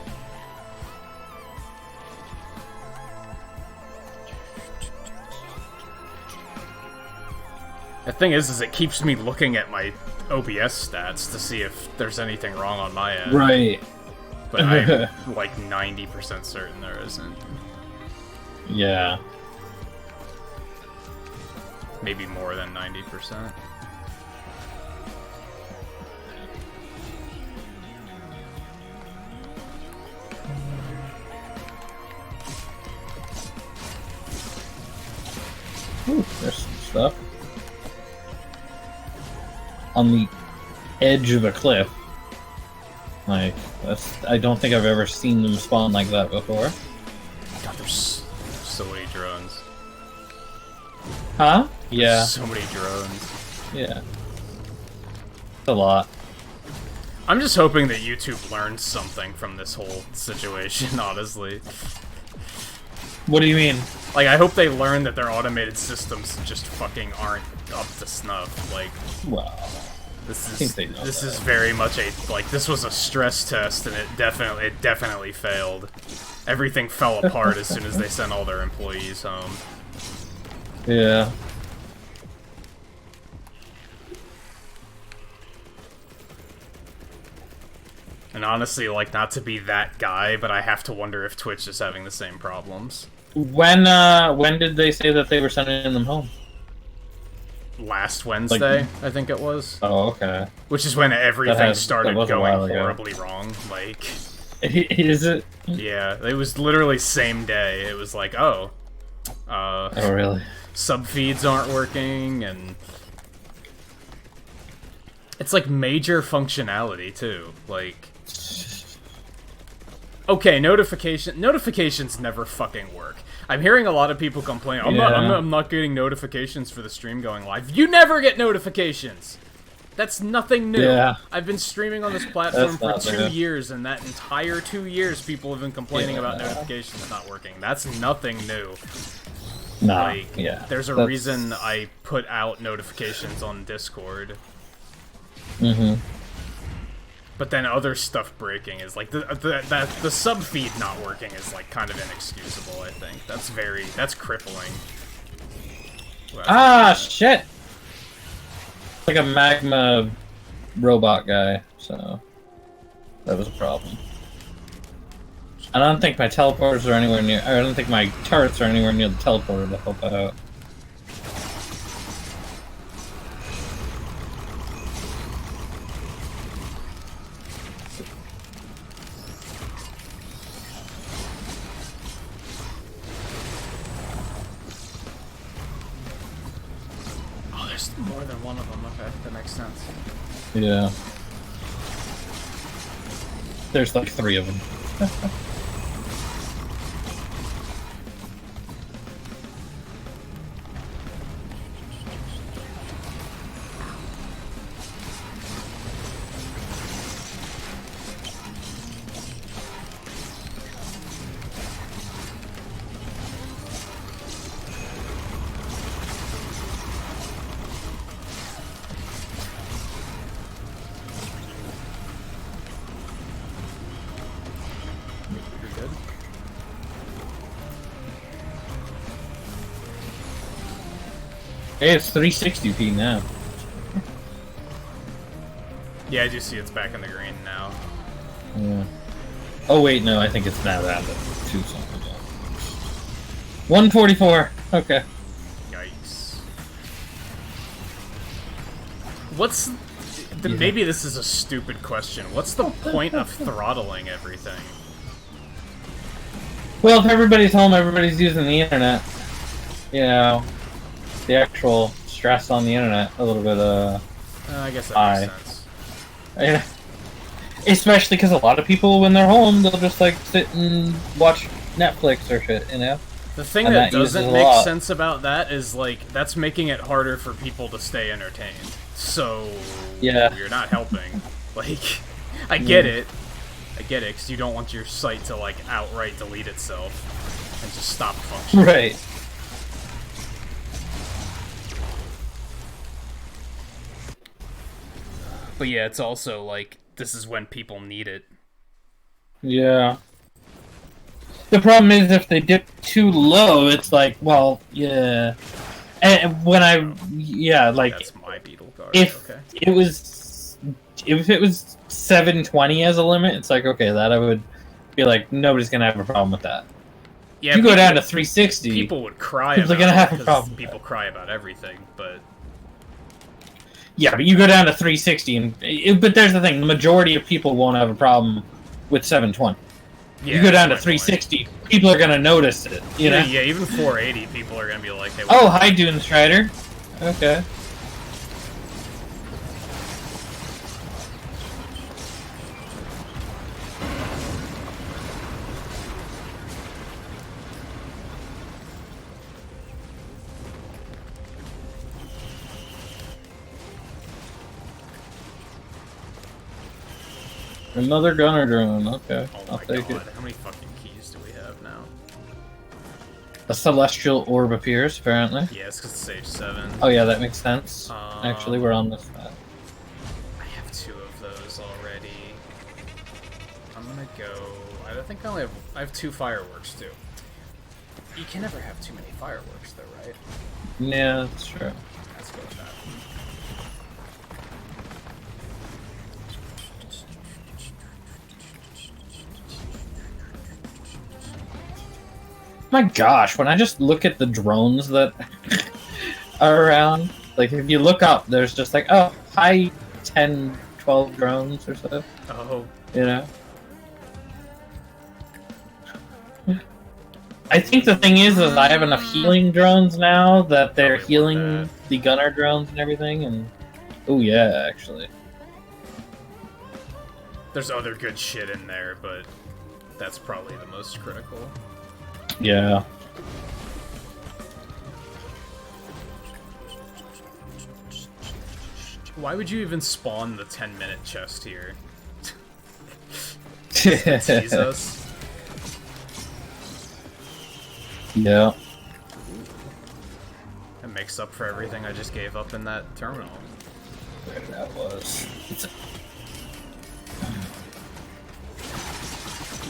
The thing is it keeps me looking at my OBS stats to see if there's anything wrong on my end. Right. But I'm like 90% certain there isn't. Yeah. Maybe more than 90%. Ooh, there's some stuff. On the edge of a cliff. Like, I don't think I've ever seen them spawn like that before. God, there's so many drones. Huh? Yeah. So many drones. Yeah. It's a lot. I'm just hoping that YouTube learns something from this whole situation, honestly. What do you mean? Like, I hope they learn that their automated systems just fucking aren't up to snuff. Like, Well, this think they know is very much a, like, this was a stress test, and it definitely failed. Everything fell apart as soon as they sent all their employees home. yeah. And honestly, like, not to be that guy, but I have to wonder if Twitch is having the same problems. When did they say that they were sending them home? Last Wednesday, I think it was. Oh, okay. Which is when everything that started was a going while ago. horribly wrong. Like, Is it? yeah, it was literally same day. It was like, oh, Oh, really? sub feeds aren't working, and it's like major functionality too. Like, okay, notifications never fucking work. I'm hearing a lot of people complain. I'm not getting notifications for the stream going live. You never get notifications. That's nothing new. Yeah. I've been streaming on this platform That's for not 2 new. years, and that entire 2 years, people have been complaining Yeah. about notifications not working. That's nothing new. Nah. Like, Yeah. there's a That's- reason I put out notifications on Discord. Mm-hmm. But then other stuff breaking is like the sub feed not working is like kind of inexcusable. I think that's crippling. Well, Ah, shit! Like a magma robot guy, so that was a problem. I don't think my teleporters are anywhere near. I don't think my turrets are anywhere near the teleporter to help out. oh, there's more than one of them. Okay, that makes sense. Yeah. There's like 3 of them. You're good. Hey, it's 360p now. Yeah, I do see it's back in the green now. Yeah. Oh wait, no, I think it's now that, but 2 something. 144. Okay. Yikes. What's maybe this is a stupid question. What's the point of throttling everything? Well, if everybody's home, everybody's using the internet. You know, the actual stress on the internet a little bit, I guess that high. makes sense. Yeah. Especially because a lot of people, when they're home, they'll just like sit and watch Netflix or shit, you know? The thing And that that uses doesn't a make lot. sense about that is, like, that's making it harder for people to stay entertained. So, Yeah. you're not helping. Like, I get it, because you don't want your site to, like, outright delete itself and just stop functioning. Right. But yeah, it's also, like, this is when people need it. Yeah. The problem is if they dip too low, it's like, well, yeah. And when like That's my beetle card, if okay. it was 720 as a limit, it's like, okay, that I would be like, nobody's gonna have a problem with that. Yeah, If you go down to 360, people would cry people are about gonna it have a because problem with people cry about everything, but yeah, but you go down to 360, and but there's the thing: the majority of people won't have a problem with 720. yeah, You go down to that's my point. 360, people are gonna notice it. You know? Yeah, even 480, people are gonna be like, hey, Oh, hi, Dune Strider. Okay. Another gunner drone. Okay, oh I'll my take god, it. how many fucking keys do we have now? A celestial orb appears, apparently. Yeah, it's because it's stage 7. Oh yeah, that makes sense. Actually, we're on this side. I have 2 of those already. I'm gonna go... I think I only have... I have 2 fireworks, too. You can never have too many fireworks, though, right? Yeah, that's true. Let's go with that. My gosh, when I just look at the drones that are around, like if you look up, there's just like, oh, hi, 10, 12 drones or so, Oh, you know? I think the thing is I have enough healing drones now that they're Probably want healing that. the gunner drones and everything, and oh yeah, actually. there's other good shit in there, but that's probably the most critical. Yeah. Why would you even spawn the 10-minute chest here? Tease us? Yeah. It makes up for everything I just gave up in that terminal. There that was.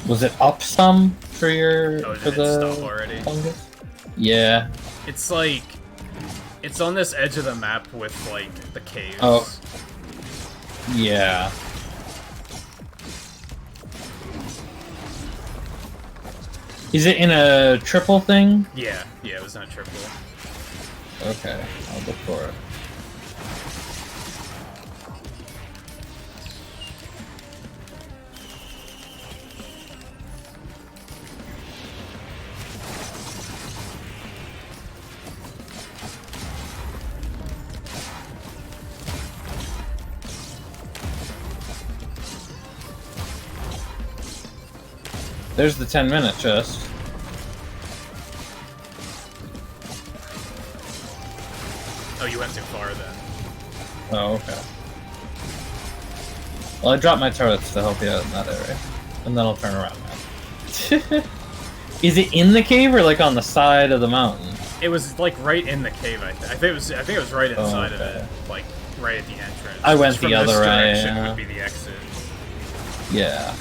Was it up some for your Oh, for did it stop the already? fungus? Yeah. It's like... It's on this edge of the map with, like, the caves. Oh. Yeah. Is it in a triple thing? Yeah, it was in a triple. Okay, I'll look for it. There's the 10-minute chest. Oh, you went too far then. Oh, okay. Well, I dropped my turrets to help you out in that area. And then I'll turn around now. Is it in the cave or like on the side of the mountain? It was like right in the cave. I think it was. I think it was right inside of okay. it, like right at the entrance. I went From the this other way, direction yeah. would be the exit. Yeah.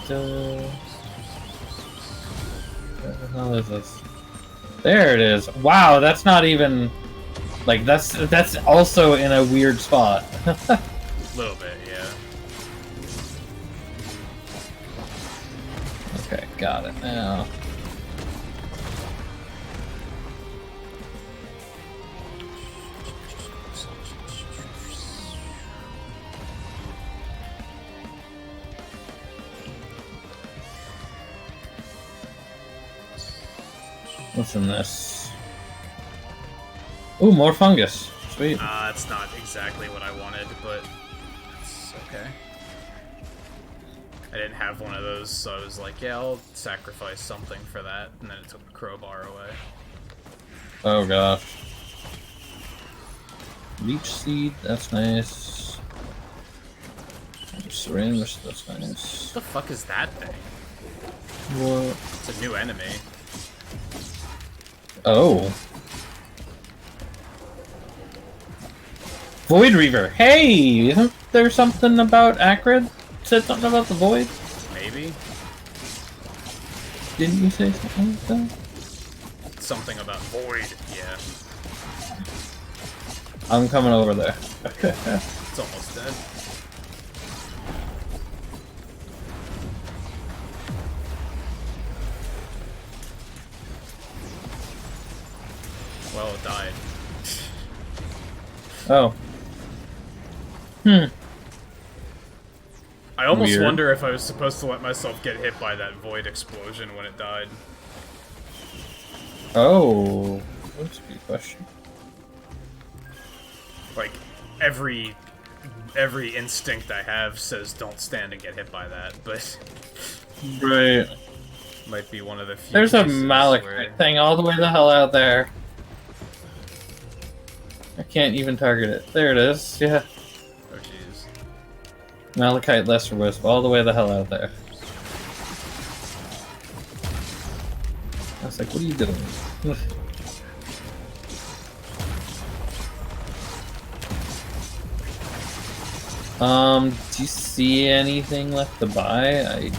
Where the hell is this? There it is. Wow, that's not even like that's also in a weird spot. A little bit, yeah. Okay, got it now. What's in this? Ooh, more fungus. Sweet. It's not exactly what I wanted, but it's okay. I didn't have one of those, so I was like, yeah, I'll sacrifice something for that, and then it took the crowbar away. Oh gosh. Leech seed, that's nice. Syringe, that's nice. What the fuck is that thing? What? It's a new enemy. Oh. Void Reaver. Hey! Isn't there something about Acrid? Said something about the Void? Maybe? Didn't you say something like that? Something about void, yeah. I'm coming over there. It's almost dead. Well, it died. Oh. Hmm. I almost Weird. wonder if I was supposed to let myself get hit by that void explosion when it died. Oh. That's a good question. Like, every instinct I have says don't stand and get hit by that, but Right. might be one of the few There's a cases malachite where- thing all the way the hell out there. I can't even target it. There it is. Yeah. Oh jeez. Malachite Lesser Wisp all the way the hell out there. I was like, what are you doing? Do you see anything left to buy?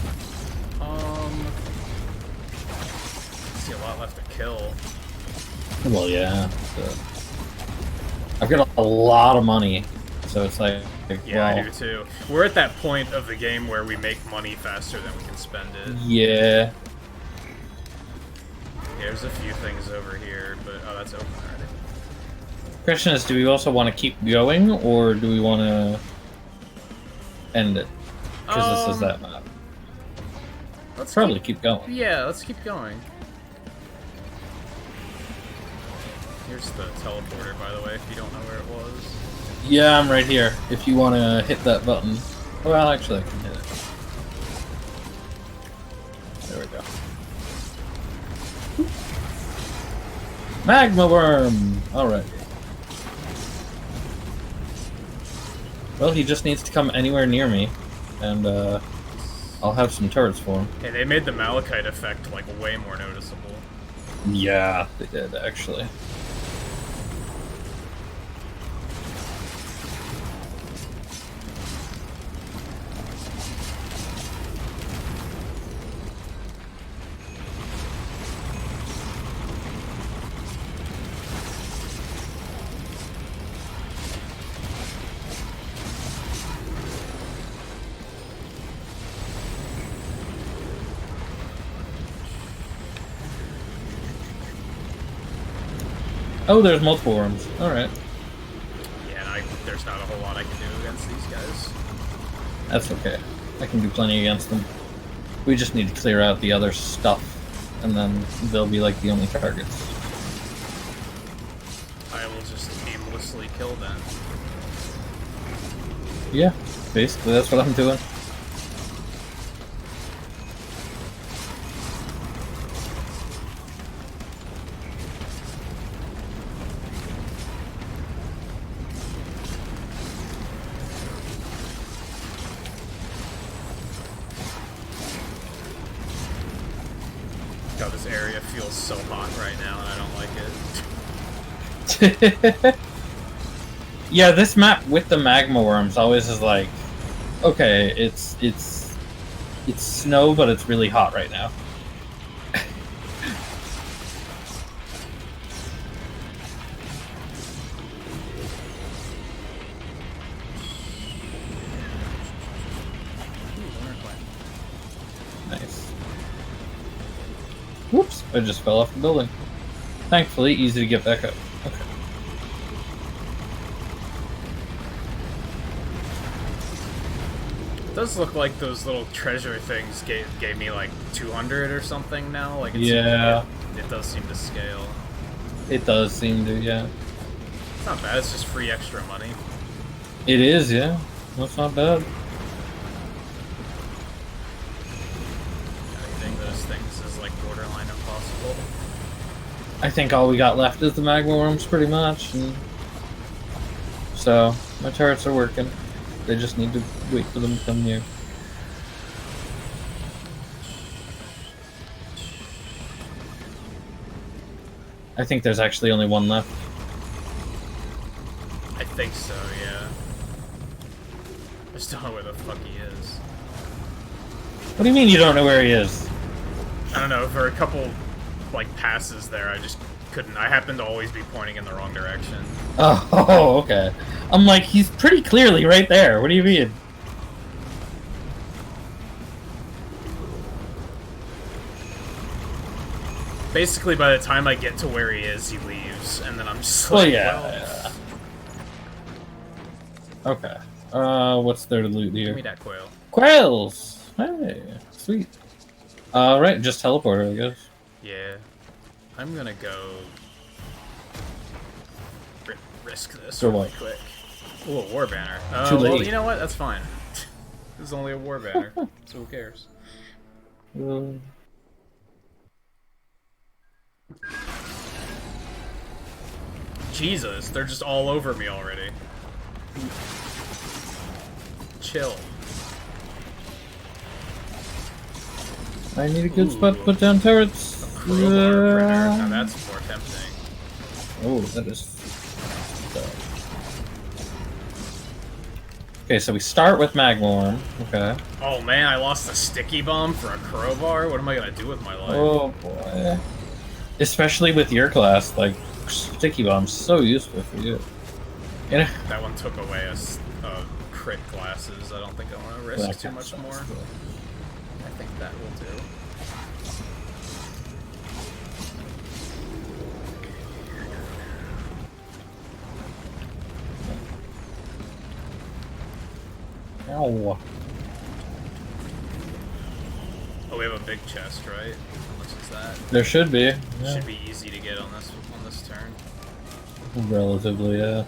See a lot left to kill. Well, yeah. But I've got a lot of money, so it's like, Yeah, well, I do too. We're at that point of the game where we make money faster than we can spend it. yeah. There's a few things over here, but oh, that's open already. Question is, do we also want to keep going, or do we want to end it? Because this is that map. Let's Probably keep going. Yeah, let's keep going. Here's the teleporter, by the way, if you don't know where it was. Yeah, I'm right here. If you want to hit that button. Well, actually, I can hit it. There we go. Magma worm! Alright. Well, he just needs to come anywhere near me, and I'll have some turrets for him. Hey, they made the malachite effect, like, way more noticeable. Yeah, they did, actually. Oh, there's multiple worms. Alright. Yeah, and there's not a whole lot I can do against these guys. That's okay. I can do plenty against them. We just need to clear out the other stuff, and then they'll be like the only targets. I will just aimlessly kill them. Yeah, basically that's what I'm doing. God, this area feels so hot right now, and I don't like it. Yeah, this map with the magma worms always is like, okay, it's snow, but it's really hot right now. Nice. Whoops, I just fell off the building. Thankfully, easy to get back up. Okay. What does look like those little treasure things gave me like 200 or something now. Like Yeah. it does seem to scale. It does seem to, yeah. It's not bad. It's just free extra money. It is, yeah. That's not bad. Anything those things is like borderline impossible. I think all we got left is the magma worms, pretty much. And so my turrets are working. They just need to wait for them to come near. I think there's actually only one left. I think so, yeah. I just don't know where the fuck he is. What do you mean you don't know where he is? I don't know, for a couple, like, passes there, I just couldn't. I happened to always be pointing in the wrong direction. Oh, okay. I'm like, he's pretty clearly right there. What do you mean? Basically, by the time I get to where he is, he leaves, and then I'm just Well, like, yeah. Okay. What's there to loot give here? me that quail. Quails! Hey, sweet. Right, just teleporter, I guess. Yeah. I'm gonna go... risk this For really what? quick. Ooh, a war banner. Too Well, late. you know what? That's fine. This is only a war banner, so who cares? Jesus, they're just all over me already. Chill. I need a good spot to put down turrets. Crowbar printer. Now that's more tempting. Oh, that is. Okay, so we start with Magmorm. Okay. Oh man, I lost a sticky bomb for a crowbar? What am I gonna do with my life? Oh boy. Especially with your class, like, sticky bomb's so useful for you. You know? That one took away a crit glasses. I don't think I want to risk too much more. I think that will do. Ow. Oh, we have a big chest, right? How much is that? There should be. Yeah. Should be easy to get on this turn. Relatively, yeah.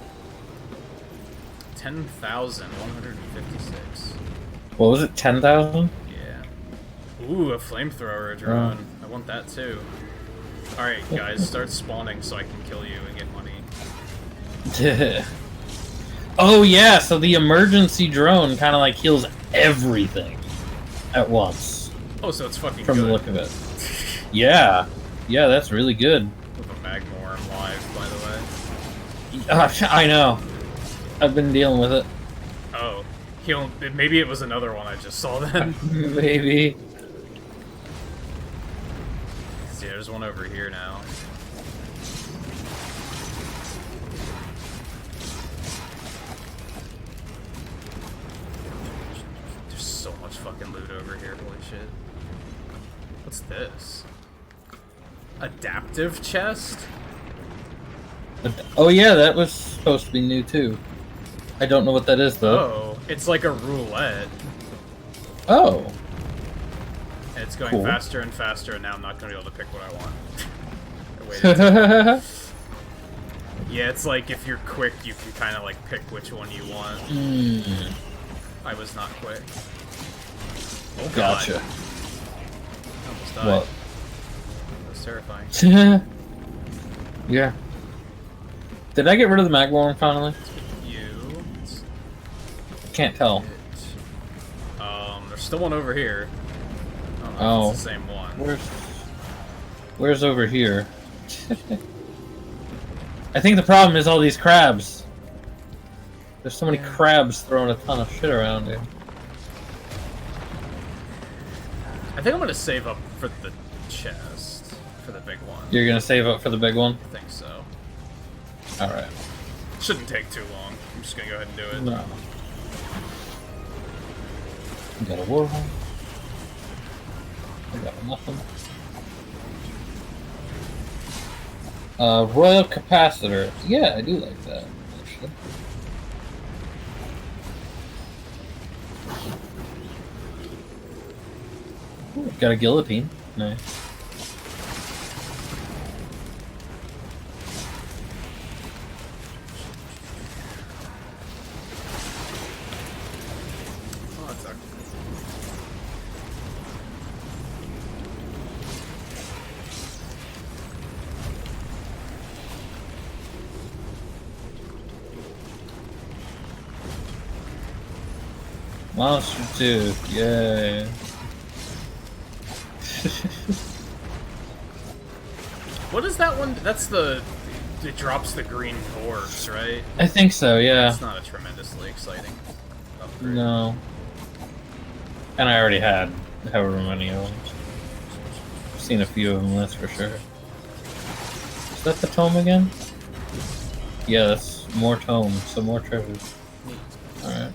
10,156. What was it, 10,000? Yeah. Ooh, a flamethrower drone. I want that too. Alright, guys, start spawning so I can kill you and get money. Oh yeah, so the emergency drone kind of like heals everything at once. Oh, so it's fucking From good. the look of it. Yeah. Yeah, that's really good. With a Magmorm live, by the way. I know. I've been dealing with it. Oh. Maybe it was another one I just saw then. Maybe. See, there's one over here now. There's so much fucking loot over here, holy shit. What's this? Adaptive chest? Oh yeah, that was supposed to be new too. I don't know what that is though. Oh, it's like a roulette. Oh. And it's going Cool. faster and faster, and now I'm not going to be able to pick what I want. I waited. Yeah, it's like if you're quick, you can kind of like pick which one you want. I was not quick. Oh god. Gotcha. I almost died. What? That was terrifying. Yeah. Did I get rid of the Magmorm finally? You. Can't tell. There's still one over here. I don't know Oh. if it's the same one. Where's over here? I think the problem is all these crabs. There's so many crabs throwing a ton of shit around here. I think I'm gonna save up for the chest. For the big one. You're gonna save up for the big one? I think so. Alright. Shouldn't take too long. I'm just gonna go ahead and do it. No. We got a warhorn. I got nothing. Royal capacitor. Yeah, I do like that, actually. Got a guillotine. Nice. Oh, that sucked. Monster Tooth, yay. What is that one? That's the... It drops the green orbs, right? I think so, yeah. It's not a tremendously exciting upgrade. No. And I already had however many of them. I've seen a few of them, that's for sure. Is that the tome again? Yeah, that's more tomes, so more treasures. Alright.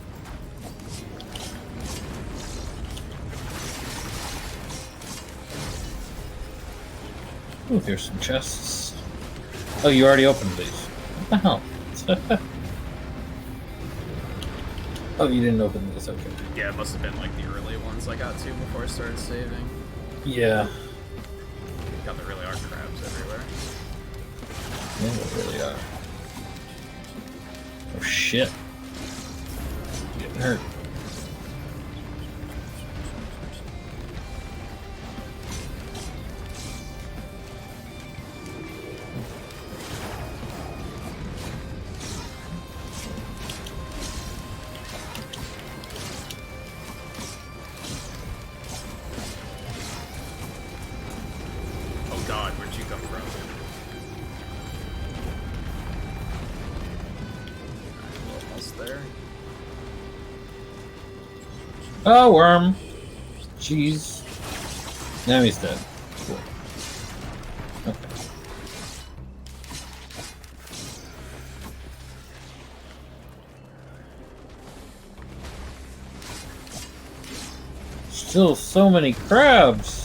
Ooh, here's some chests. Oh, you already opened these. What the hell? Oh, you didn't open these, okay. Yeah, it must have been like the early ones I got to before I started saving. Yeah. God, there really are crabs everywhere. Yeah, they really are. Oh shit. Getting hurt. Oh god, where'd you come from? Alright, almost there. Oh, worm. Jeez. Now he's dead. Cool. Okay. Still so many crabs.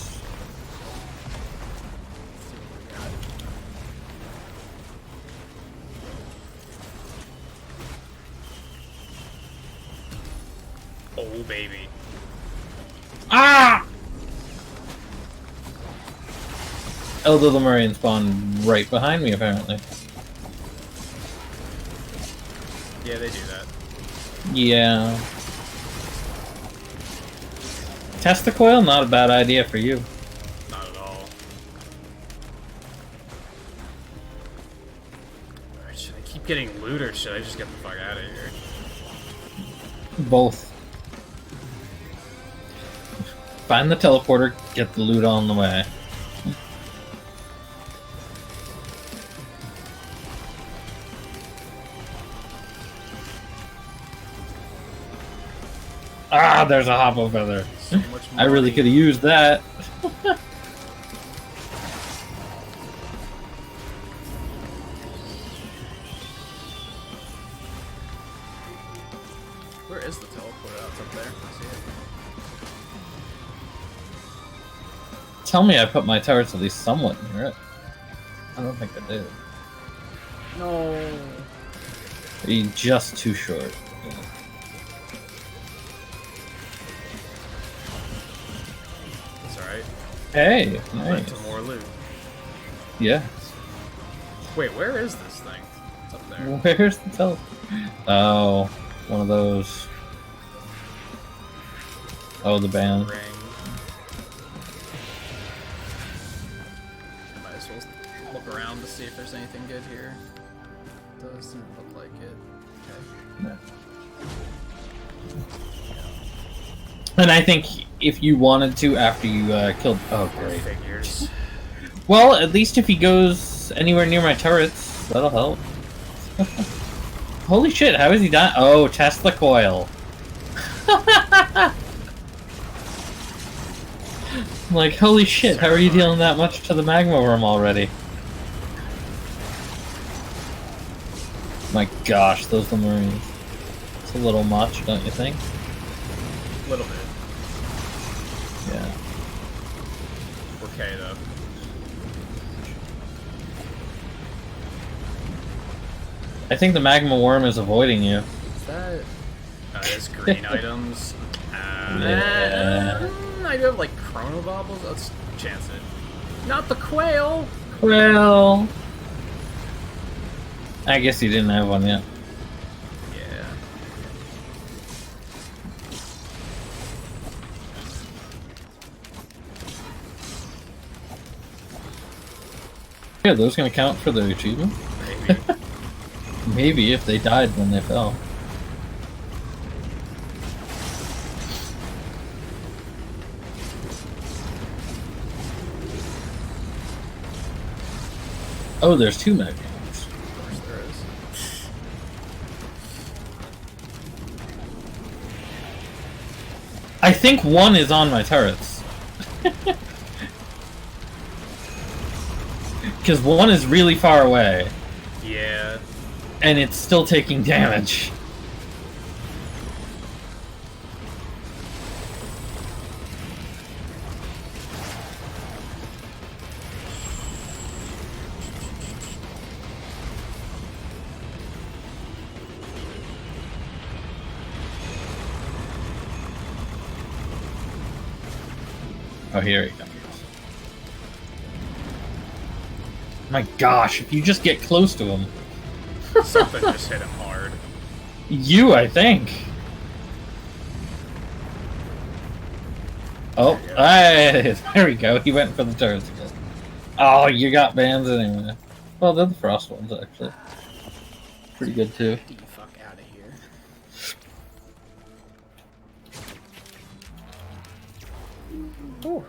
Oh baby. Ah! Elder the Marine spawned right behind me, apparently. Yeah, they do that. Yeah. Test the coil? Not a bad idea for you. Not at all. Alright, should I keep getting loot or should I just get the fuck out of here? Both. Find the teleporter, get the loot on the way. Ah, there's a hoppo feather. So much I really money. could have used that. Where is the teleporter? Oh, it's up there. I see it. Tell me I put my turrets at least somewhat near it. I don't think I did. No. Are you just too short? It's alright. Hey, Led to nice. more loot. Yeah. Wait, where is this thing? It's up there. Where's the tele? Oh, one of those. Oh, the band. Ring. Might as well look around to see if there's anything good here. Doesn't look like it. Okay. And I think if you wanted to, after you killed, oh great. Figures. Well, at least if he goes anywhere near my turrets, that'll help. Holy shit! How is he dying? Oh, test the coil. Like, holy shit! How are you dealing that much to the magma worm already? My gosh, those Marines. It's a little much, don't you think? A little bit. Yeah. We're okay though. I think the magma worm is avoiding you. Is that? It's green items. Yeah. I do have like chrono baubles. Let's chance it. Not the quail. Well, I guess he didn't have one yet. Yeah. Yeah, those gonna count for the achievement? Maybe. Maybe if they died when they fell. Oh, there's 2 magnums. Of course there is. I think one is on my turrets. Because one is really far away, Yeah. and it's still taking damage. Oh, here he comes. My gosh, if you just get close to him. Something just hit him hard. You, I think. Oh, hey, there we go. He went for the turrets again. Oh, you got bans anyway. Well, they're the frost ones, actually. Pretty good, too. Get the fuck out of here. Ooh.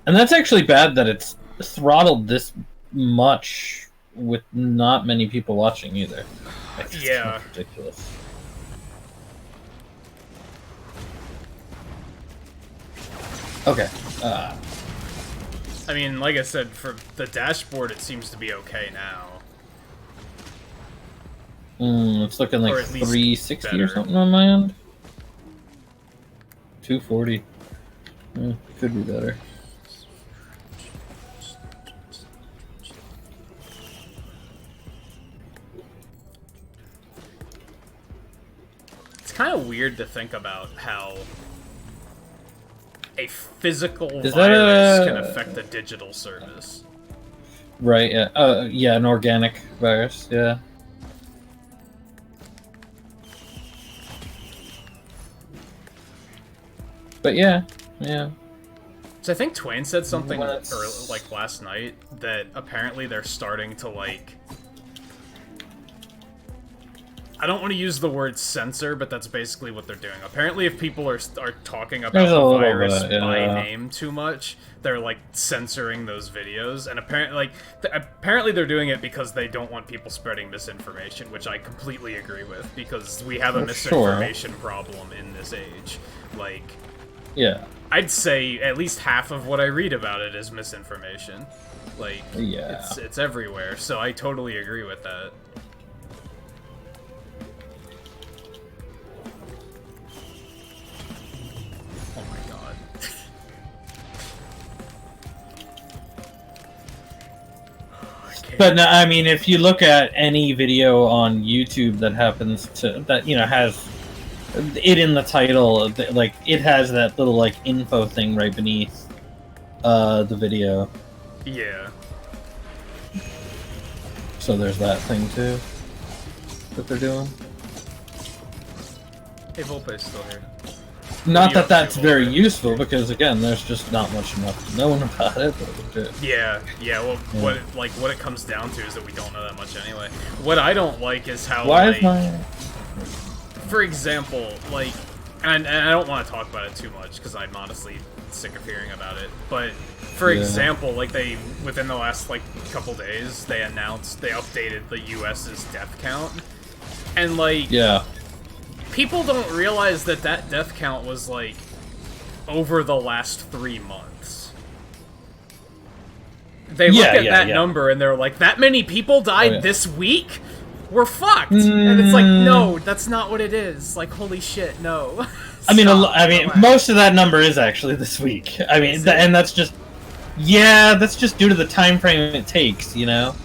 And that's actually bad that it's throttled this much with not many people watching either. Like, that's Yeah. kind of ridiculous. Okay. I mean, like I said, for the dashboard, it seems to be okay now. It's looking like Or at least 360 or better. something on my end. 240. Could be better. It's kind of weird to think about how a physical Is that virus a- can affect a digital service. Right, yeah. Yeah, an organic virus, yeah. But yeah. So I think Twain said something Let's- like last night that apparently they're starting to like. I don't want to use the word censor, but that's basically what they're doing. Apparently, if people are talking about There's a the little virus bit, by yeah. name too much, they're like censoring those videos. And apparently they're doing it because they don't want people spreading misinformation, which I completely agree with because we have a For sure. misinformation problem in this age. Like, Yeah. I'd say at least half of what I read about it is misinformation. Like, Yeah. it's everywhere. So I totally agree with that. Oh my god. But no, I mean, if you look at any video on YouTube that happens to has it in the title, like it has that little like info thing right beneath the video. Yeah. So there's that thing too that they're doing. Hey, Volpe's still here. Not you that up that's to, very Volpe? useful because again, there's just not much enough known about it. But Yeah, well, what it comes down to is that we don't know that much anyway. What I don't like is how, why like, is my for example, like, and I don't want to talk about it too much because I'm honestly sick of hearing about it. But for Yeah. example, like within the last like couple days, they updated the U.S.'s death count, and like yeah. people don't realize that death count was like over the last 3 months. They look at that number and they're like, that many people died this week? We're fucked. And it's like, no, that's not what it is. Like, holy shit, no. I mean, Relax. most of that number is actually this week. I mean, and that's just that's just due to the time frame it takes, you know.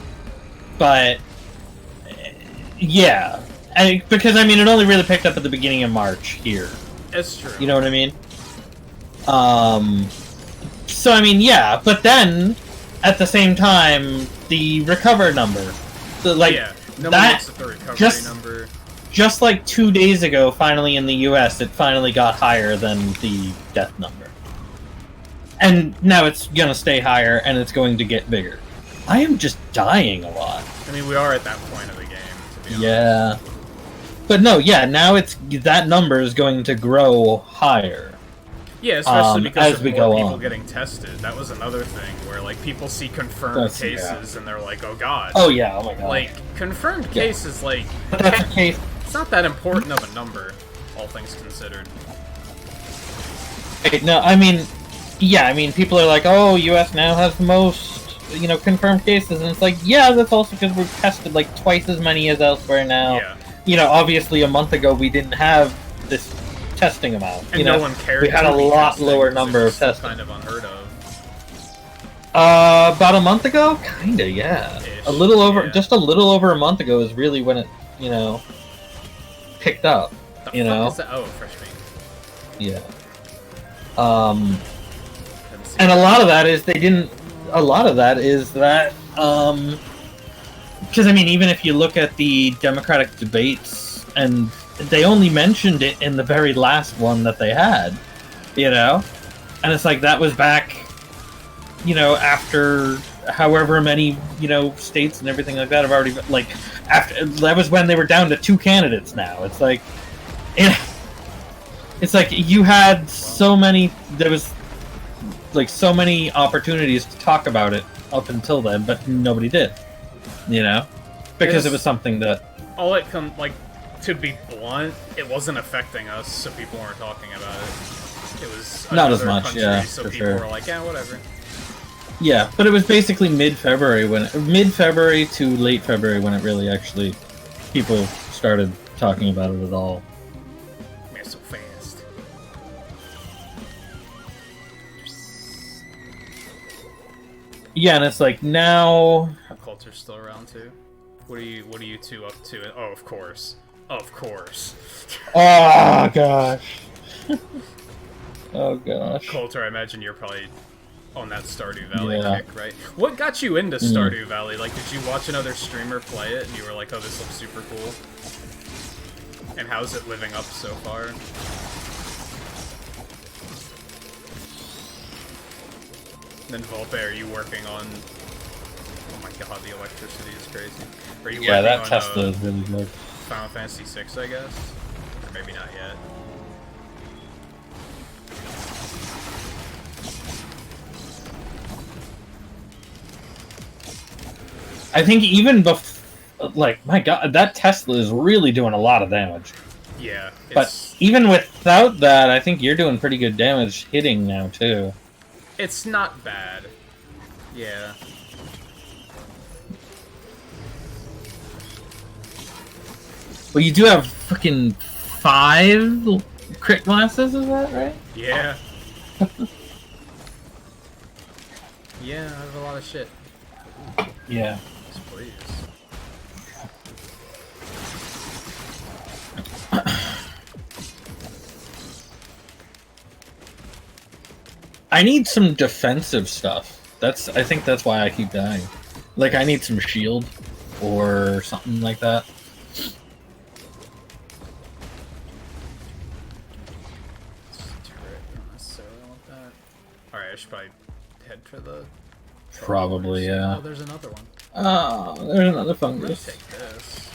But yeah, because I mean, it only really picked up at the beginning of March here. It's true. You know what I mean? So I mean, yeah, but then at the same time, the recover number, Yeah, no one that looks at the recovery number. just like 2 days ago, finally in the U.S., it finally got higher than the death number, and now it's gonna stay higher, and it's going to get bigger. I am just dying a lot. I mean, we are at that point of the game, to be honest. Yeah, but no, yeah, now that number is going to grow higher. Yeah, especially because as of we more go people on. getting tested. That was another thing where like people see confirmed Yeah. cases and they're like, "Oh God." Oh yeah, oh my god. Like confirmed Yeah. cases, like But that's the case. it's not that important of a number, all things considered. No, I mean, yeah, I mean, people are like, oh, U.S. now has the most, confirmed cases, and it's like, yeah, that's also because we've tested like twice as many as elsewhere now. Yeah. Obviously a month ago we didn't have this testing amount. And no one cared. We had a to be lot testing, lower 'cause number it of was still testing. kind of unheard of. About a month ago, kinda, yeah. Ish, A little over, yeah. just a little over a month ago is really when it, picked up. The You fuck know? is that? Oh, fresh meat. Yeah. Didn't see And a that. lot of that is that because I mean, even if you look at the Democratic debates, and they only mentioned it in the very last one that they had, and it's like that was back, after however many states and everything like that have already after that was when they were down to 2 candidates. Now it's like, it's like you had so many. There was like so many opportunities to talk about it up until then, but nobody did. Because it was something that All it to be blunt, it wasn't affecting us, so people weren't talking about it. It was Not as another much, country, yeah, so for people sure. were like, yeah, whatever. yeah, but it was basically mid-February to late February when it really actually people started talking about it at all. Man, so fast. Yeah, and it's like now. Culture's still around too. What are you two up to? Oh, of course. Of course. Oh gosh. Oh gosh. Coulter, I imagine you're probably on that Stardew Valley Yeah. kick, right? What got you into Stardew Valley? Like, did you watch another streamer play it and you were like, oh, this looks super cool? And how's it living up so far? Then Volpe, are you working on... Oh my god, the electricity is crazy. Are you Yeah, working that on, Tesla is really good. Final Fantasy VI, I guess? Or maybe not yet. I think even my god, that Tesla is really doing a lot of damage. Yeah, But even without that, I think you're doing pretty good damage hitting now too. it's not bad. Yeah. Well, you do have freaking 5 crit glasses, is that right? Yeah. Yeah, I have a lot of shit. Yeah. Yes, please. I need some defensive stuff. I think that's why I keep dying. Like, I need some shield or something like that. Turret, don't necessarily want that. Alright, I should probably head for the... Probably, yeah. Oh, there's another one. Oh, there's another I'm gonna fungus. take this.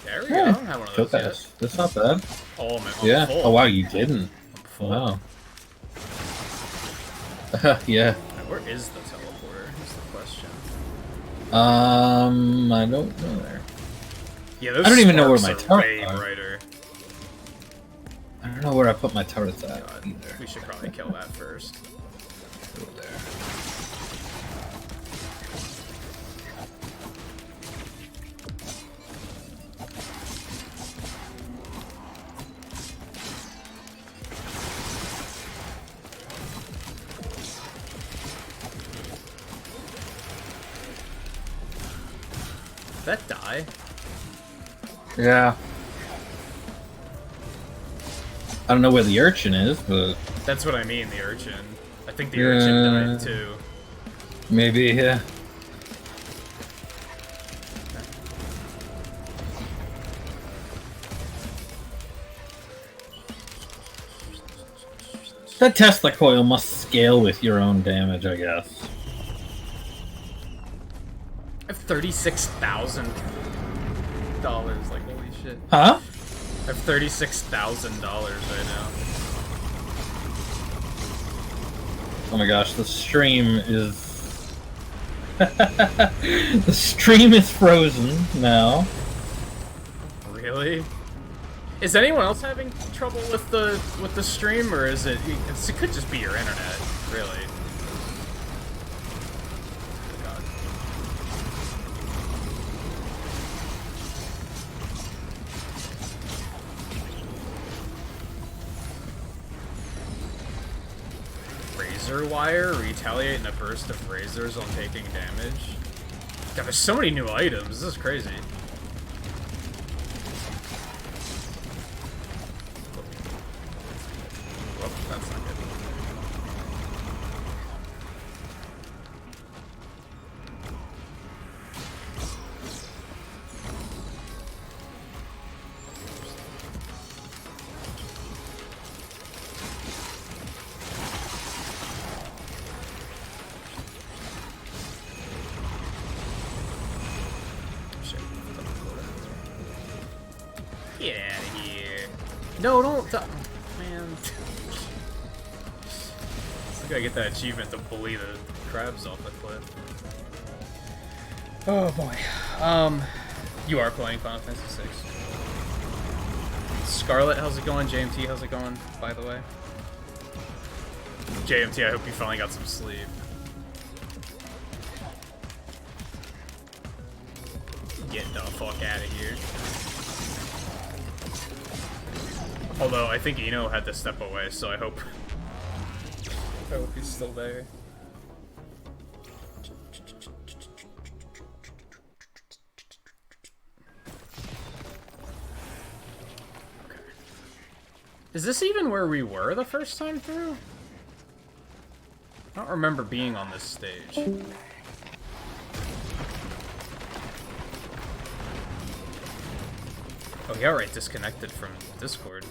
There we go. Yeah, I don't have one of took those that. yet. That's not bad. Oh, man. Yeah. Full. Oh wow, you didn't. I'm full. Wow. Yeah. Where is the teleporter? Is the question. I don't know there. Yeah, those I don't even know where sparks my are turret way are. brighter. I don't know where I put my turrets at God, either. we should probably kill that first. Go there. Did that die? Yeah. I don't know where the urchin is, but That's what I mean, the urchin. I think the urchin died too. maybe, yeah. That Tesla coil must scale with your own damage, I guess. I have $36,000. Like, holy shit. Huh? I have $36,000 right now. Oh my gosh, the stream is... the stream is frozen now. Really? Is anyone else having trouble with the stream, or is it? It could just be your internet, really. God. Razor wire, retaliate in a burst of razors on taking damage. God, there's so many new items. This is crazy. Well, that's not good. Shit. Get out of here. No, don't. Man. I gotta get that achievement to bully the crabs off the cliff. Oh boy. You are playing Final Fantasy VI. Scarlet, how's it going? JMT, how's it going, by the way? JMT, I hope you finally got some sleep. Get the fuck out of here. Although, I think Eno had to step away, so I hope he's still there. Okay. Is this even where we were the first time through? I don't remember being on this stage. Oh, yeah, right, disconnected from Discord.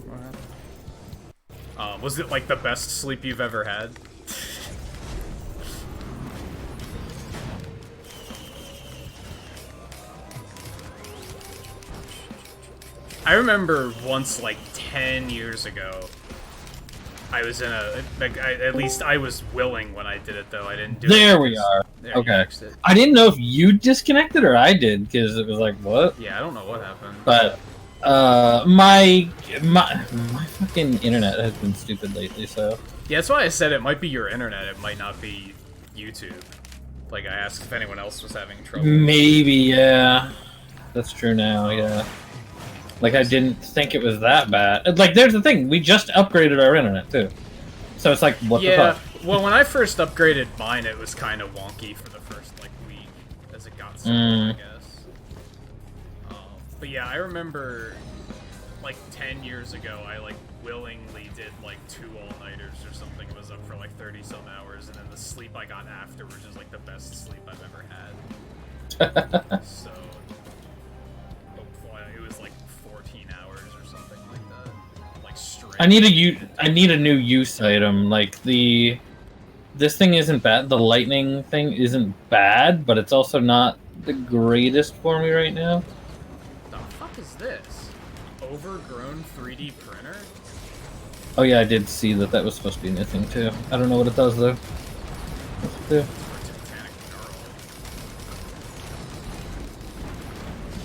What happened? Was it like the best sleep you've ever had? I remember once, like 10 years ago, I was in a, like, at least I was willing when I did it, though. I didn't do it. There we are. There, Okay. I didn't know if you disconnected or I did, because it was like, what? Yeah, I don't know what happened. But, my fucking internet has been stupid lately, so... Yeah, that's why I said it might be your internet, it might not be YouTube. Like, I asked if anyone else was having trouble. Maybe, yeah. That's true now, yeah. Like, I didn't think it was that bad. Like, there's the thing, we just upgraded our internet, too. So it's like, what the fuck? Well, when I first upgraded mine, it was kind of wonky for the first, like, week, as it got started, I guess. But yeah, I remember, like, 10 years ago, I, like, willingly did, like, 2 all-nighters or something. It was up for, like, 30-some hours, and then the sleep I got afterwards is, like, the best sleep I've ever had. So... it was, like, 14 hours or something like that. Like, straight. I need a new use item. Like, this thing isn't bad. The lightning thing isn't bad, but it's also not the greatest for me right now. The fuck is this? Overgrown 3D printer? Oh yeah, I did see that that was supposed to be a new thing too. I don't know what it does though. What's it do?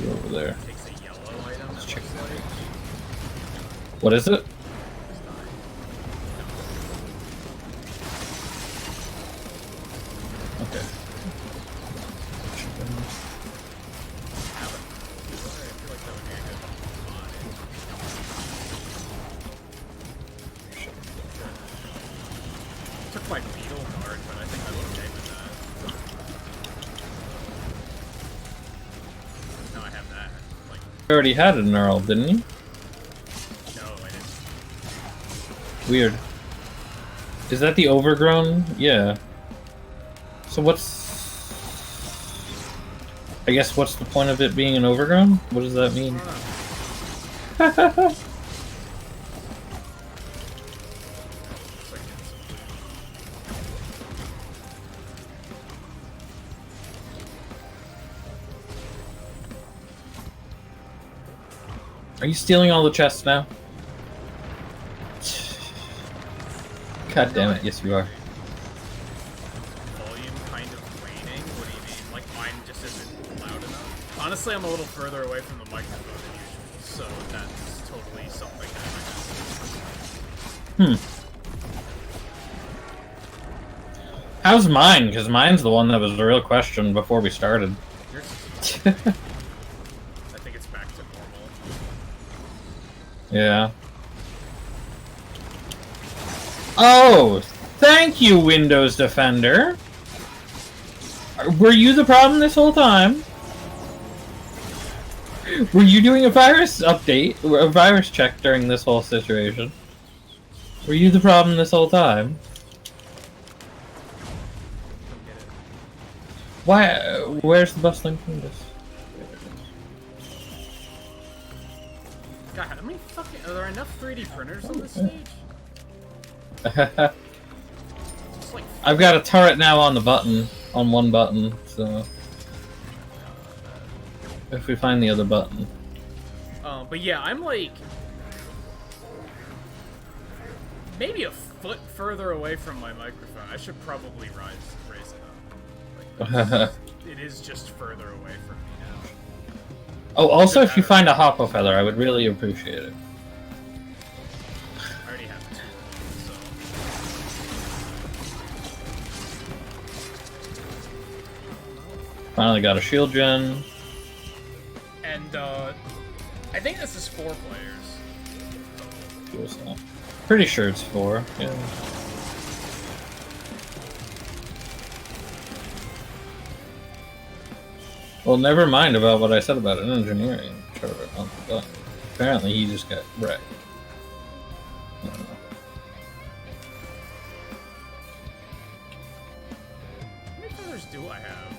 You're over there. Takes a yellow item. Let's check that out. What is it? Okay. Took my beetle card, but I think I'm okay with that. No, I have that. Like, You already had an Earl, didn't you? Weird. Is that the overgrown? Yeah. So what's... I guess what's the point of it being an overgrown? What does that mean? Are you stealing all the chests now? God damn it, yes you are. Volume kind of waning? What do you mean? Like mine just isn't loud enough? Honestly, I'm a little further away from the microphone than usual, so that's totally something that might happen. How's mine? Because mine's the one that was the real question before we started. Yours is I think it's back to normal. Yeah. Oh, thank you, Windows Defender. Were you the problem this whole time? Were you doing a virus update, a virus check during this whole situation? Were you the problem this whole time? Why? Where's the bus link from this? God, how many fucking... Are there enough 3D printers on this stage? Just like... I've got a turret now on the button, on one button, so... If we find the other button. But yeah, I'm like... maybe a foot further away from my microphone. I should probably raise it up. Like, it is just further away from me now. Oh, also, if you find a Hoppo feather, I would really appreciate it. I already have 2 of them, so... Finally got a shield gen. And, I think this is 4 players. Pretty sure it's 4. Yeah. Well, never mind about what I said about an engineering turret on the button. Apparently, he just got wrecked. I don't know. How many feathers do I have?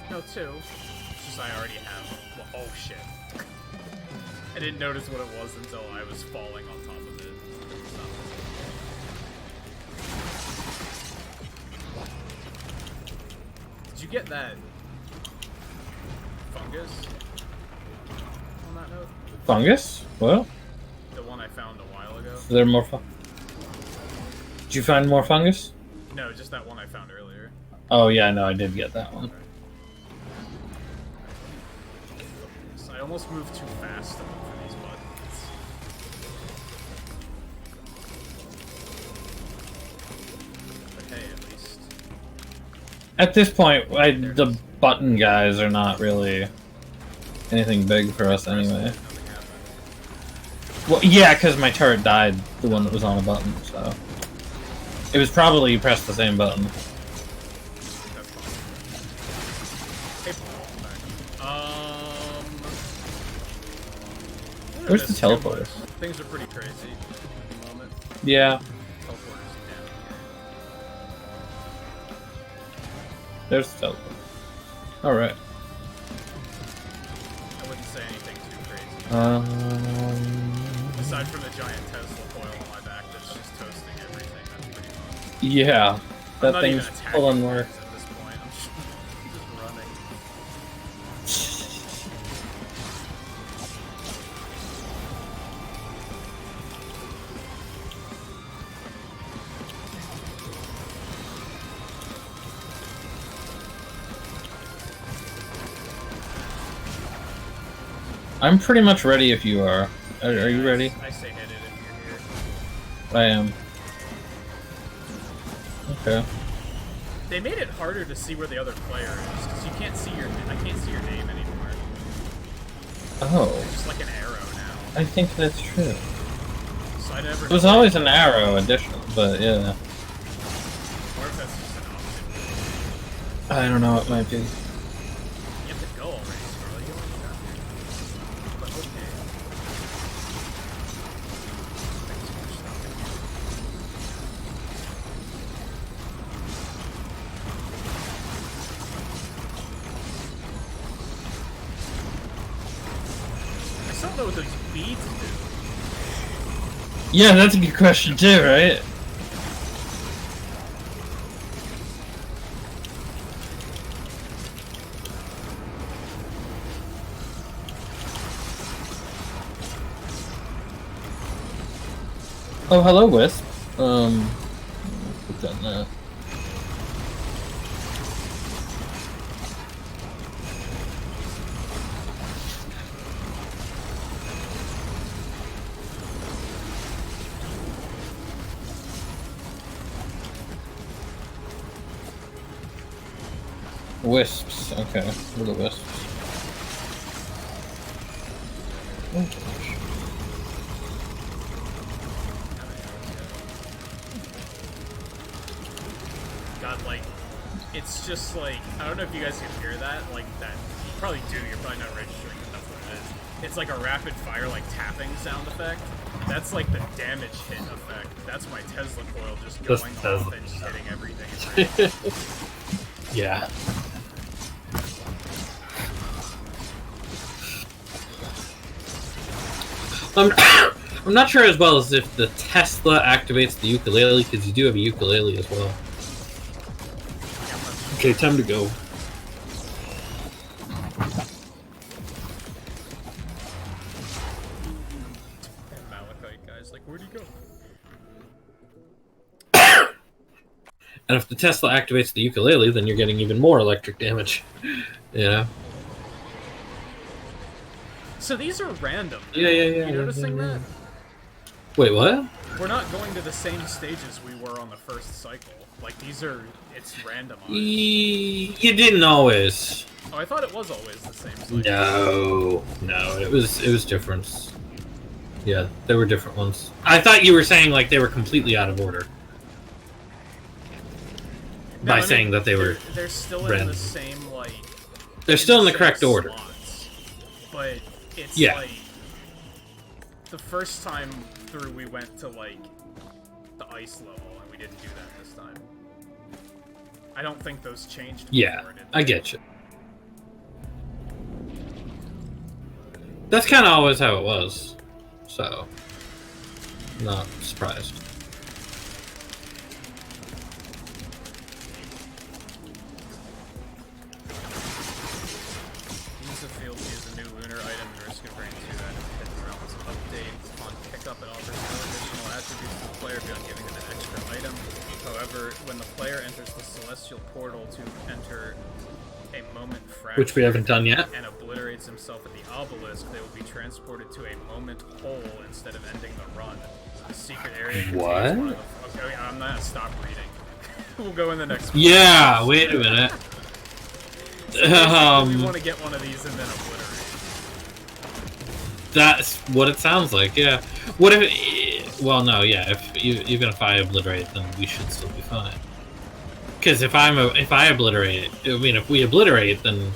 No, 2. It's just I already have... Well, oh, shit. I didn't notice what it was until I was falling on top of it. So. Did you get that fungus on that note? Fungus? What? The one I found a while ago? Is there more Did you find more fungus? No, just that one I found earlier. Oh, yeah, no, I did get that one. So I almost moved too fast to look for these buttons. But hey, at least. At this point, the button guys are not really anything big for us anyway. Nothing happened. Well, yeah, because my turret died, the one that was on a button, so... It was probably you pressed the same button. That's fine. Hey, Where's the this teleporter? Things are pretty crazy at the moment. Yeah, Teleporter's down. there's the teleporter. Alright. I wouldn't say anything too crazy. Aside from the giant Tesla coil on my back that's just toasting everything, that's pretty fun. Yeah, I'm that not even thing's attacking pulling work. things at this point. I'm just running. I'm pretty much ready if you are. Are you ready? I say hit it if you're here. I am. Okay. They made it harder to see where the other player is because you can't see your. I can't see your name anymore. Oh, It's just like an arrow now. I think that's true. So I never. It was always an arrow addition, but yeah. Or if that's just an option. I don't know, it might be. You have to go already, Scarlet. You already got here. But okay. what those beads do. Yeah, that's a good question too, right? Oh, hello, Wisp. Put that in that. Wisps. Okay, what are the wisps? God, like, it's just like, I don't know if you guys can hear that, like that. You probably do. You're probably not registering that that's what it is. It's like a rapid fire, like tapping sound effect. That's like the damage hit effect. That's my Tesla coil just going off and just hitting everything. Yeah. I'm not sure as well as if the Tesla activates the ukulele, because you do have a ukulele as well. Okay, time to go. And Malachite guys, like, where'd he go? And if the Tesla activates the ukulele, then you're getting even more electric damage. Yeah. So these are random. Yeah. You noticing that? Wait, what? We're not going to the same stages we were on the first cycle. Like, these are... It's randomized. You didn't always. Oh, I thought it was always the same cycle. No, it was different. Yeah, there were different ones. I thought you were saying like they were completely out of order. No, By saying that they were they're still random. in the same, like... They're still in the same correct order. slots. But it's Yeah. like... The first time through we went to, like, the ice level, and we didn't do that this time. I don't think those changed Yeah, before, did they? I get you. That's kind of always how it was. So, not surprised. Use of field is a new lunar item in Risk of Rain 2 that is hidden realms update. Upon pickup, it offers no additional attributes to the player beyond giving them an extra item. However, when the player enters the celestial portal to enter a moment fracture, Which we haven't done yet. and obliterates himself at the obelisk, they will be transported to a moment hole instead of ending the run. The secret area contains What? one of the... Okay, I'm gonna stop reading. We'll go in the next one. Yeah, wait a minute. So basically, we want to get one of these and then obliterate. That's what it sounds like. Yeah. What if? Well, no. Yeah. Even if I obliterate, then we should still be fine. Because if I obliterate, I mean, if we obliterate, then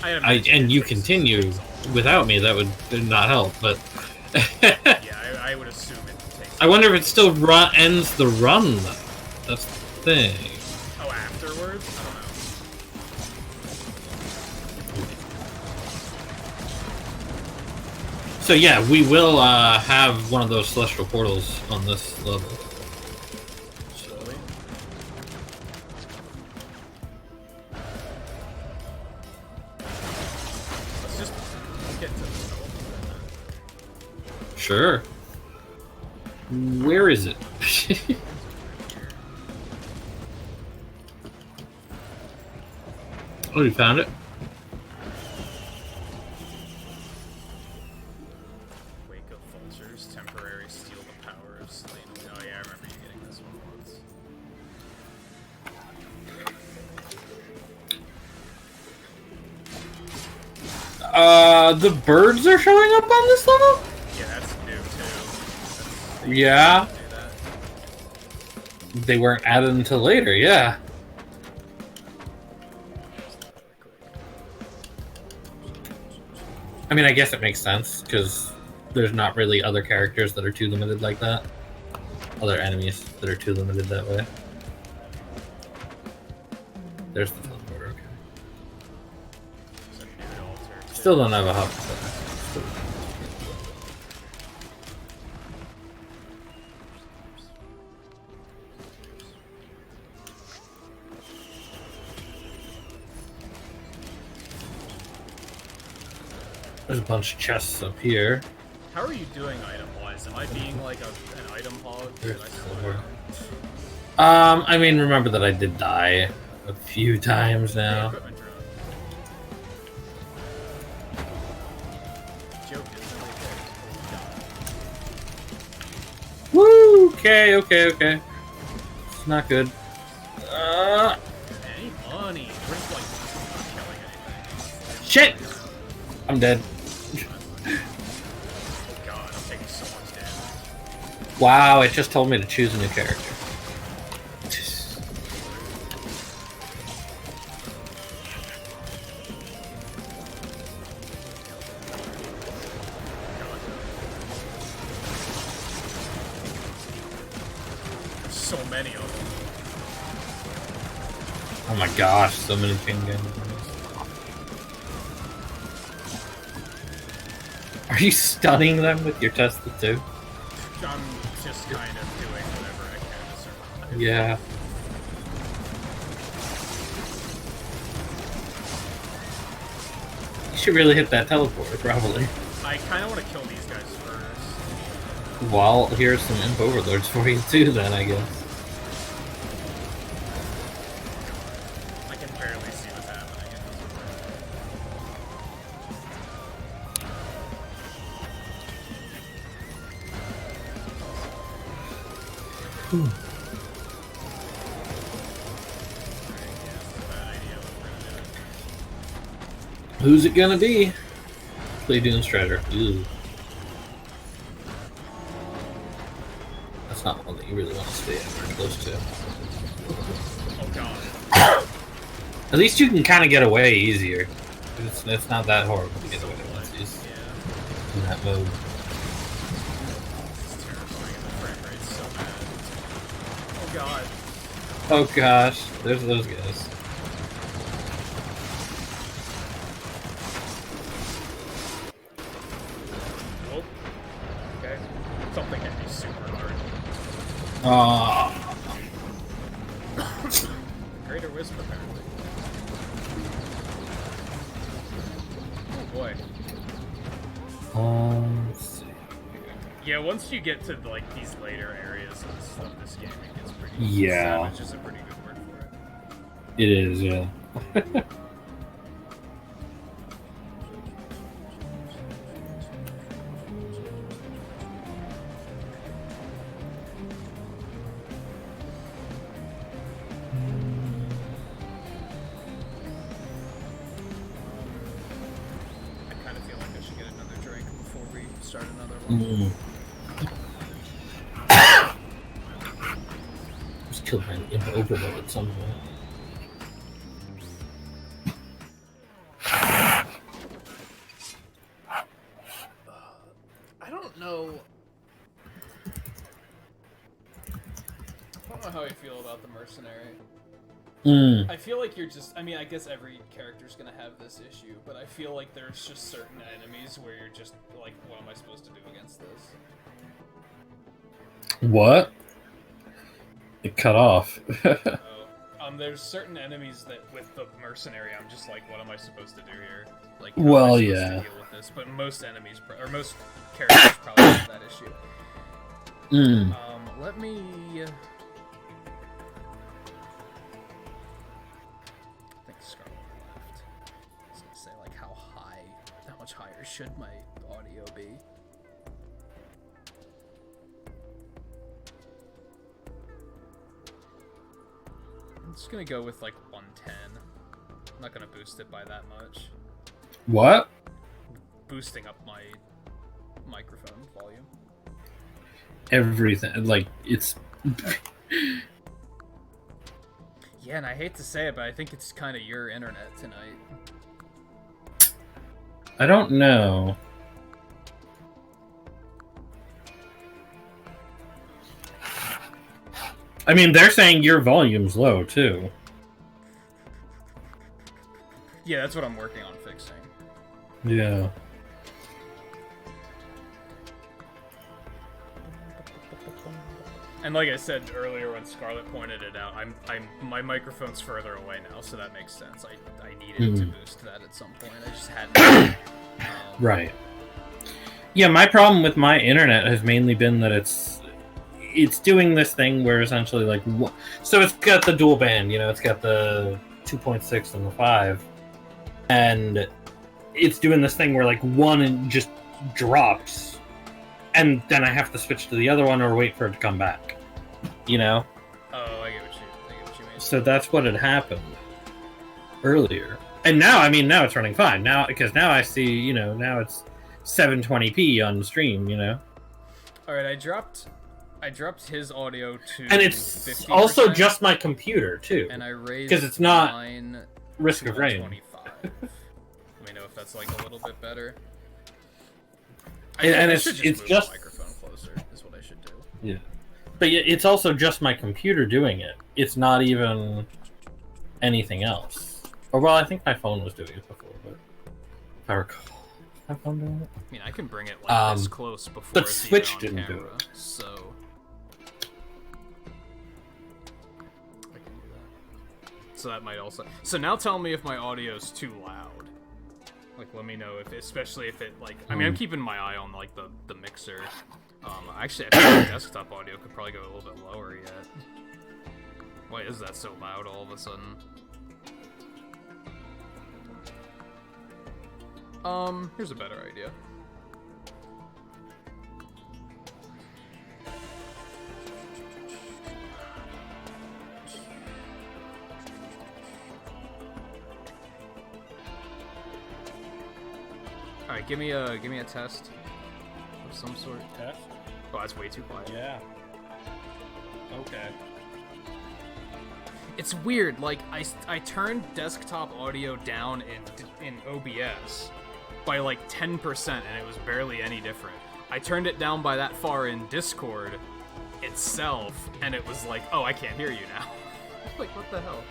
and you continue without me, that would not help. But Yeah, I would assume it takes... I wonder if it still ends the run, though. That's the thing. Oh, afterwards? I don't know. So yeah, we will have one of those celestial portals on this level. Slowly. Let's just get to the middle. Sure. Where is it? Oh, you found it? Wake of vultures, temporary steal the power of slain. Oh yeah, I remember you getting this one once. The birds are showing up on this level? Yeah, that's new too. Yeah. Do that. They weren't added until later, yeah. I mean, I guess it makes sense, because there's not really other characters that are too limited like that. Other enemies that are too limited that way. There's the teleporter, okay. It's a new altar too. Still don't have a hub. There's a bunch of chests up here. How are you doing item-wise? Am I being like an item hog? Did I slow down? I mean, remember that I did die a few times Hey, now. equipment drone. Joke is really good. Woo! Okay. It's not good. Any money? We're just like not killing anything. Shit! I'm dead. Oh god, I'm taking so much damage. Wow, it just told me to choose a new character. There's so many of them. Oh my gosh, so many ping guns. Are you stunning them with your Tesla too? I'm just kind of doing whatever I can to survive. Yeah. You should really hit that teleporter, probably. I kind of want to kill these guys first. Well, here's some imp overlords for you too, then, I guess. I can barely see what's happening. Who's it gonna be? Play Doom Strider. Ooh. That's not one that you really want to stay very close to. Oh god. At least you can kind of get away easier. It's not that horrible to get away once he's Yeah. in that mode. It's terrifying and the frame rate's so bad. Oh god. Oh gosh, there's those guys. Nope. Okay. Something hit me super hard. Oh. Greater Wisp, apparently. Oh boy. Let's see. Yeah, once you get to like these later areas of this game, it gets pretty. Yeah. Savage is a pretty good word for it. It is, yeah. I kind of feel like I should get another drink before we start another one. Just killed my imp overlord at some point. I don't know. I don't know how I feel about the mercenary. I feel like you're just. I mean, I guess every character's gonna have this issue, but I feel like there's just certain enemies where you're just like, what am I supposed to do against this? What? It cut off. There's certain enemies that with the mercenary, I'm just like, what am I supposed to do here? Like, Well, am I supposed yeah. to deal with this? But most enemies, or most characters, probably have that issue. Let me. I think Scarlet left. I was gonna say, like, how much higher should my audio be? I'm just gonna go with like 110. I'm not gonna boost it by that much. What? Boosting up my microphone volume. Everything. Like, it's... Yeah, and I hate to say it, but I think it's kind of your internet tonight. I don't know. I mean, they're saying your volume's low, too. Yeah, that's what I'm working on fixing. Yeah. And like I said earlier when Scarlett pointed it out, my microphone's further away now, so that makes sense. I needed to boost that at some point. I just hadn't. Right. Yeah, my problem with my internet has mainly been that it's doing this thing where essentially like so it's got the dual band, you know, it's got the 2.6 and the 5, and it's doing this thing where like one just drops, and then I have to switch to the other one or wait for it to come back. You know? Oh, I get what you mean. So that's what had happened earlier. And now, I mean, now it's running fine. Now, because now I see, you know, now it's 720p on stream, you know? Alright, I dropped his audio to And it's 50%, also just my computer, too. and I raised 'cause it's not mine Risk to of rain. 125. Let me know if that's like a little bit better. And I it's should it's move just the microphone closer is what I should do. yeah, but it's also just my computer doing it. It's not even anything else. Or well, I think my phone was doing it before, but if I recall, my phone doing it. I mean, I can bring it like this close before but it's Switch even on didn't do camera, it. so I can do that. So that might also. So now tell me if my audio's too loud. Like, let me know if, especially if it like. I mean, I'm keeping my eye on like the mixer. Actually, I think the desktop audio could probably go a little bit lower yet. Why is that so loud all of a sudden? Here's a better idea. All right, give me a test of some sort. Test? Oh, that's way too quiet. Yeah. Okay. It's weird. Like I turned desktop audio down in OBS by like 10%, and it was barely any different. I turned it down by that far in Discord itself, and it was like, oh, I can't hear you now. Like, what the hell?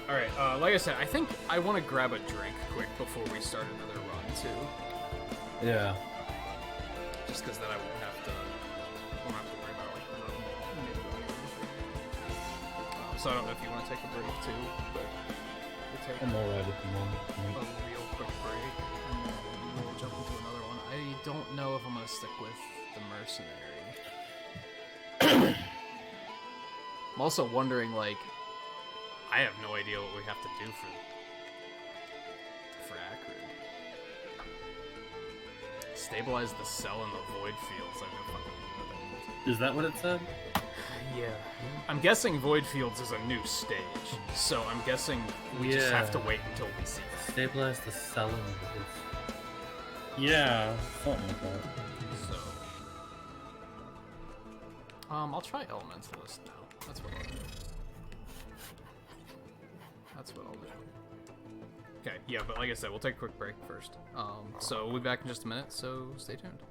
Alright, like I said, I think I want to grab a drink quick before we start another run, too. Yeah. Just because then I won't have to worry about, like, the mid-run. So I don't know if you want to take a break, too, but we'll take I'm alright at the moment. a real quick break, and then we'll jump into another one. I don't know if I'm going to stick with the Mercenary. I'm also wondering, like, I have no idea what we have to do for Acrid. Stabilize the cell in the void fields. I have no fucking idea what that means. Is that what it said? Yeah. I'm guessing void fields is a new stage, so I'm guessing we just have to wait until we see that. Stabilize the cell in the Yeah, something like that. So, I'll try Elementalist now. That's what I'll do. Okay, yeah, but like I said, we'll take a quick break first. So we'll be back in just a minute, so stay tuned.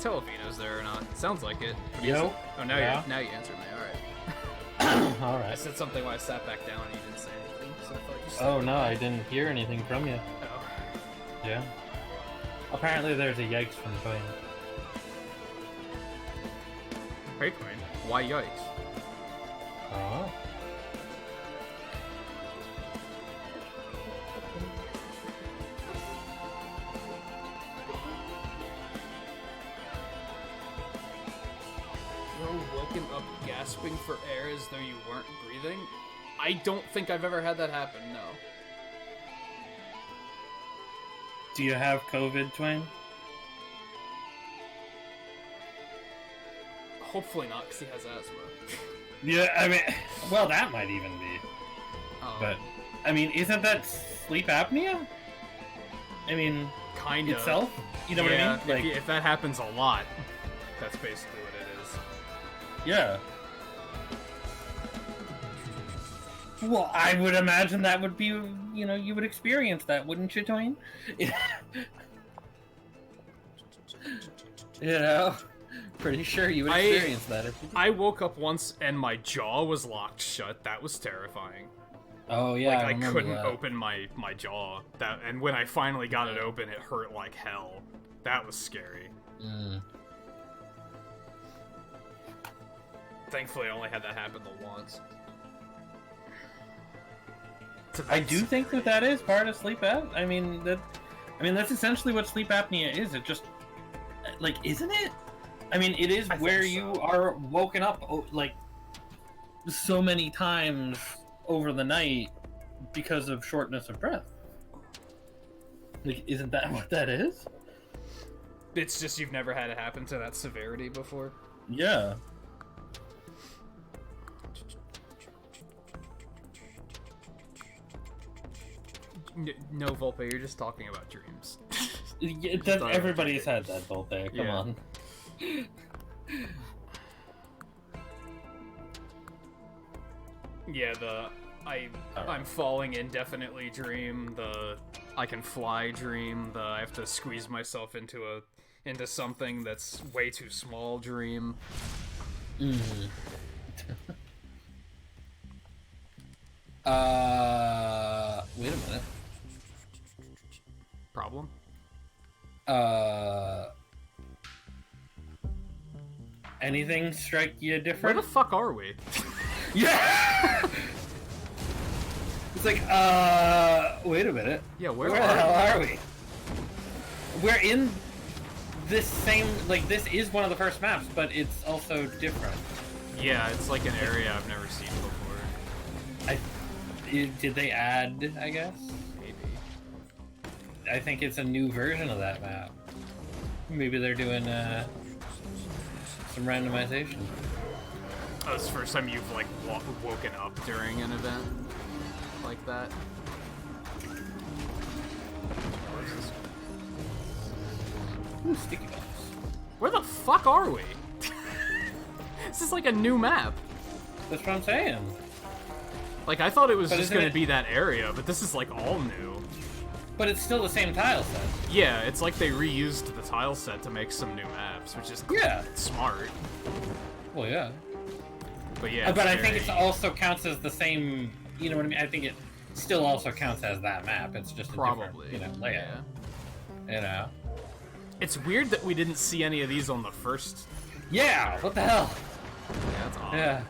can't tell if Eno's there or not. Sounds like it. But Yo. Oh, now Yeah. now you answered me. All right. All I right. said something when I sat back down and you didn't say anything, so I thought you said. Oh no, I didn't hear anything from you. Oh. Yeah. Apparently, there's a yikes from Twain. Hey, Queen. Why yikes? Oh. You're woken up gasping for air as though you weren't breathing? I don't think I've ever had that happen, no. Do you have COVID, Twain? Hopefully not, because he has asthma. Yeah, I mean, well, that might even be. But, I mean, isn't that sleep apnea? I mean, kind of. itself? You know yeah, what I mean? Like, if that happens a lot, that's basically what it is. yeah. Well, I would imagine that would be, you know, you would experience that, wouldn't you, Twain? You know? Pretty sure you would experience that if you did. I woke up once and my jaw was locked shut. That was terrifying. Oh, yeah, Like, I couldn't that. open my jaw. And when I finally got it open, it hurt like hell. That was scary. Mm. Thankfully, I only had that happen the once. So I do think that is part of sleep apnea. I mean, that's essentially what sleep apnea is. It just, like, isn't it? I mean, it is where you are woken up, like, so many times over the night because of shortness of breath. Like, isn't that what that is? It's just you've never had it happen to that severity before. Yeah. No, Volpe, you're just talking about dreams. Everybody's had that bolt there. Come Yeah. on. Yeah, I'm falling indefinitely dream, the I can fly dream, the I have to squeeze myself into something that's way too small dream. Mm. Wait a minute. Problem? Anything strike you Where different? the fuck are we? Yeah! It's like, wait a minute. Yeah, Where where the are hell are we? We're in this same, like, this is one of the first maps, but it's also different. we? Yeah, it's like an area I've never seen before. Did they add, I guess? Maybe. I think it's a new version of that map. Maybe they're doing, some randomization. Oh, it's the first time you've, like, woken up during an event like that. Ooh, sticky bombs. Where the fuck are we? This is like a new map. That's what I'm saying. Like, I thought it was But just isn't gonna it- be that area, but this is, like, all new. But it's still the same tile set. Yeah, it's like they reused the tile set to make some new maps, which is Yeah. smart. Well, yeah. But yeah, But I it's think it very- also counts as the same. You know what I mean? I think it still also counts as that map. It's just a probably, different, layout. yeah. You know. It's weird that we didn't see any of these on the first. Yeah. What the hell? Yeah, that's odd. Yeah.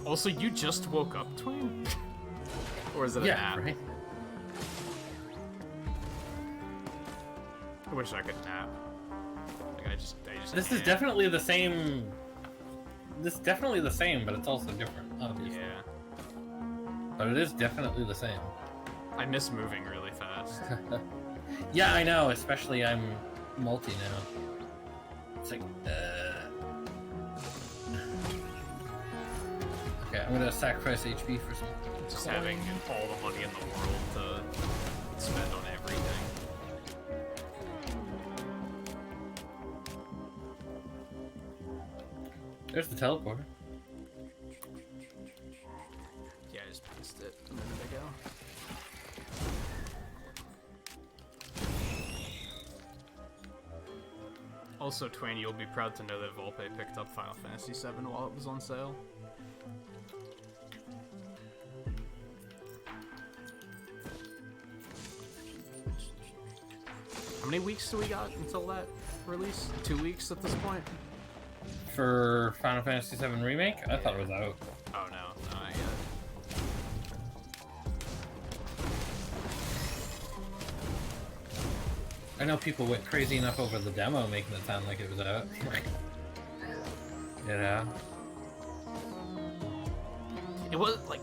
Also, you just woke up, Twain? Or is it a Yeah. nap? Right. I wish I could nap. Like, I just This is can't. definitely the same. This is definitely the same, but it's also different, obviously. Yeah. But it is definitely the same. I miss moving really fast. Yeah, I know. Especially I'm multi now. It's like. Okay, I'm gonna sacrifice HP for some. Just having all the money in the world to spend on everything. There's the teleporter. just pieced it a minute ago. Also, Twain, you'll be proud to know that Volpe picked up Final Fantasy VII while it was on sale. How many weeks do we got until that release? 2 weeks at this point? For Final Fantasy VII Remake? I thought it was out. Oh no, not yet. I know people went crazy enough over the demo, making it sound like it was out. You know? It was like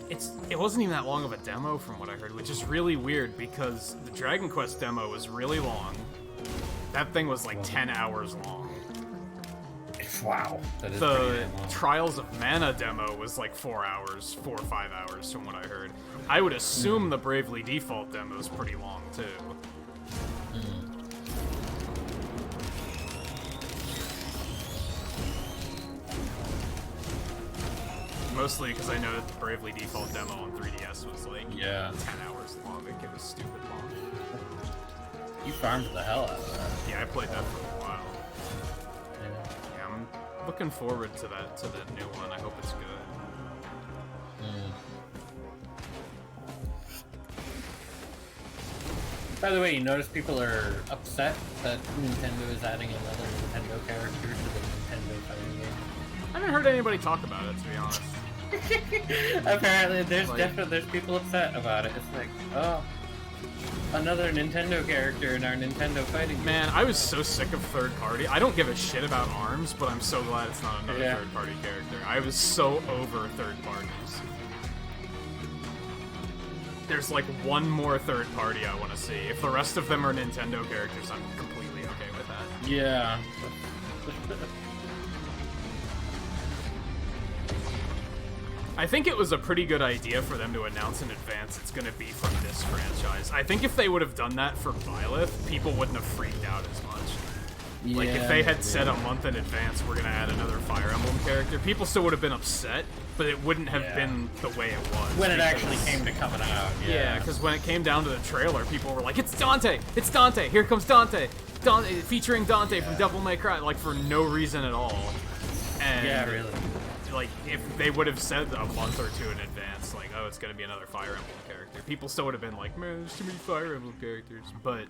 it wasn't even that long of a demo from what I heard, which is really weird because the Dragon Quest demo was really long. That thing was like 10 hours long. Wow. That is pretty The damn long. Trials of Mana demo was like 4 hours, 4 or 5 hours from what I heard. I would assume the Bravely Default demo is pretty long too. Mostly because I know that the Bravely Default demo on 3DS was like 10 hours long. Like it was stupid long. You farmed the hell out of that. Yeah, I played that for a while. Yeah, I'm looking forward to that new one. I hope it's good. By the way, you notice people are upset that Nintendo is adding another Nintendo character to the Nintendo fighting game? I haven't heard anybody talk about it, to be honest. Apparently, there's Like- there's people upset about it. It's like, oh, another Nintendo character in our Nintendo fighting game. Man, I was so sick of third party. I don't give a shit about ARMS, but I'm so glad it's not another Yeah. third party character. I was so over third parties. There's like one more third party I want to see. If the rest of them are Nintendo characters, I'm completely okay with that. Yeah. I think it was a pretty good idea for them to announce in advance it's going to be from this franchise. I think if they would have done that for Byleth, people wouldn't have freaked out as much. Like, if they had said a month in advance, we're going to add another Fire Emblem character, people still would have been upset, but it wouldn't have been the way it was. When it because- actually came to coming out. Yeah, because when it came down to the trailer, people were like, it's Dante! It's Dante! Here comes Dante! Dante featuring Dante from Devil May Cry, like, for no reason at all. And Yeah, really. like, if they would have said a month or two in advance, like, oh, it's gonna be another Fire Emblem character, people still would have been like, man, there's too many Fire Emblem characters. But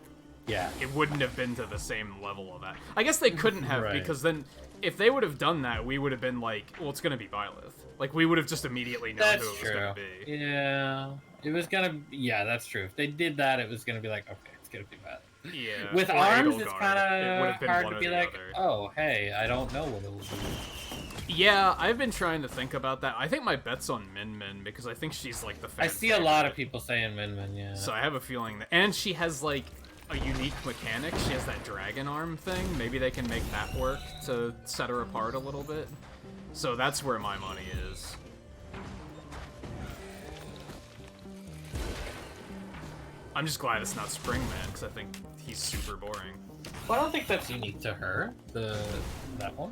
Yeah. it wouldn't have been to the same level of that. I guess they couldn't have, Right. because then, if they would have done that, we would have been like, well, it's gonna be Byleth. Like, we would have just immediately known That's who it was true. gonna be. Yeah. It was gonna. Yeah, that's true. If they did that, it was gonna be like, okay, it's gonna be bad. Yeah. With or ARMS, Edelgard. it's It kind would of have been hard one to or be the like, other. oh, hey, I don't know what it will be. Yeah, I've been trying to think about that. I think my bet's on Min Min because I think she's like the fan I see a lot of favorite. people saying Min Min, yeah. So I have a feeling that, and she has like a unique mechanic. She has that dragon arm thing. Maybe they can make that work to set her apart a little bit. So that's where my money is. I'm just glad it's not Springman because I think he's super boring. Well, I don't think that's unique to her. That one.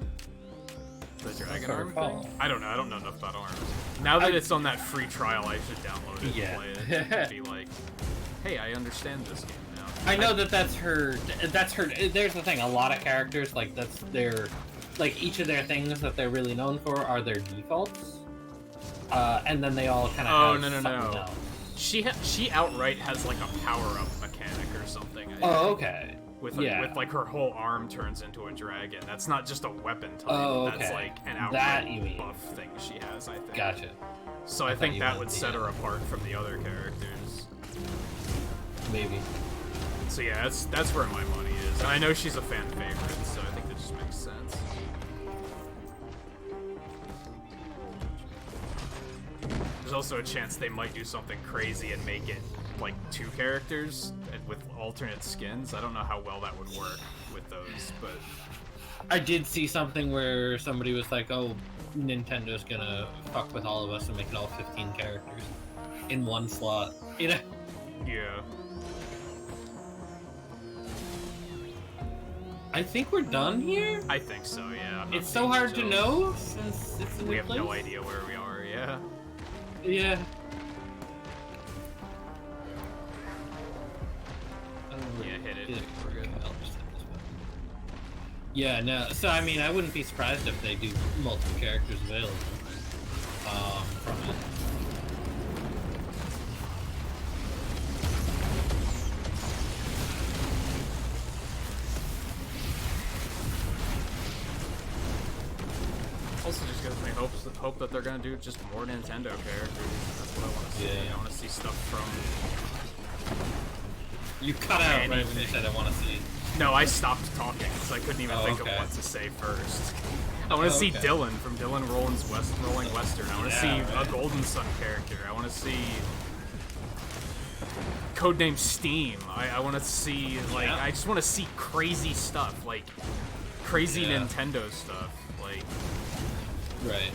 The dragon I arm recall. thing? I don't know. I don't know enough about arms. Now that it's on that free trial, I should download it Yeah. and play it. And be like, hey, I understand this game now. I know that's her. That's her. There's the thing. A lot of characters, like, that's their. Like, each of their things that they're really known for are their defaults. And then they all kind of Oh, have no. something else. She outright has like a power-up mechanic or something. I think. Oh, okay. With yeah. like her whole arm turns into a dragon. That's not just a weapon type. Oh, That's okay. like an That outright you mean. buff thing she has, I think. Gotcha. So I thought think you that meant would the, set her apart from the other characters. Maybe. So yeah, that's where my money is. And I know she's a fan favorite, so I think that just makes sense. There's also a chance they might do something crazy and make it like 2 characters and with alternate skins. I don't know how well that would work with those, but I did see something where somebody was like, oh, Nintendo's gonna fuck with all of us and make it all 15 characters in one slot. You know? yeah. I think we're done here? I think so, yeah. I'm not It's so seeing hard to so. know since it's a new We have place. no idea where we are, yeah. Yeah. Yeah, no. So I mean, I wouldn't be surprised if they do multiple characters available from it. Also, just gives me hope that they're gonna do just more Nintendo characters. That's what I want to see. Yeah. I want to see stuff from. You cut out right when you said I want to see. No, I stopped talking because I couldn't even think of okay. what to say first. I want to see Dylan from Dylan Rolling Western. I want to see a Golden Sun character. I want to see Codename Steam. I want to see I just want to see crazy stuff, like crazy Nintendo stuff. Like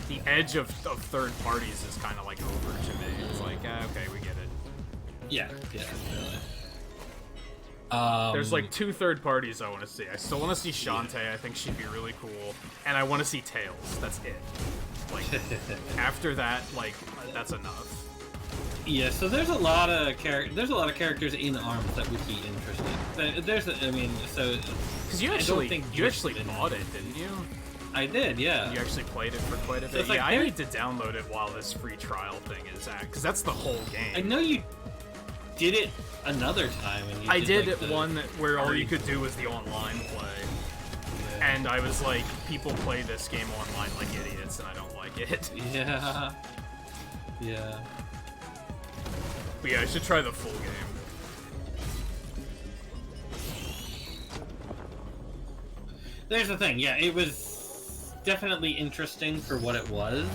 the edge of third parties is kind of like over to me. It's like okay, we get it. Yeah, really. There's like 2 third parties I want to see. I still want to see Shantae. I think she'd be really cool, and I want to see Tails. That's it. Like after that, like that's enough. Yeah. So there's a lot of characters in ARMS that would be interesting. Because you actually bought it, didn't you? I did, yeah. You actually played it for quite a bit. Like, I need to download it while this free trial thing is at, because that's the whole game. I know you did it another time. And I did it one where all you could do was the online play. Yeah. And I was like, people play this game online like idiots, and I don't like it. Yeah. Yeah. But yeah, I should try the full game. There's the thing, yeah, it was definitely interesting for what it was.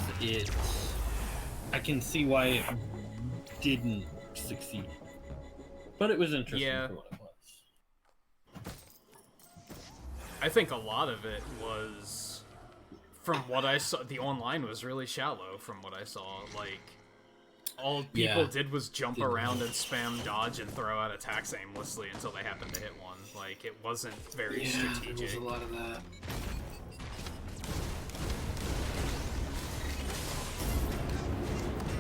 I can see why it didn't succeed. But it was interesting for what it was. I think a lot of it was, from what I saw, the online was really shallow from what I saw. Like, all people did was jump around and spam dodge and throw out attacks aimlessly until they happened to hit one. Like, it wasn't very strategic. There was a lot of that.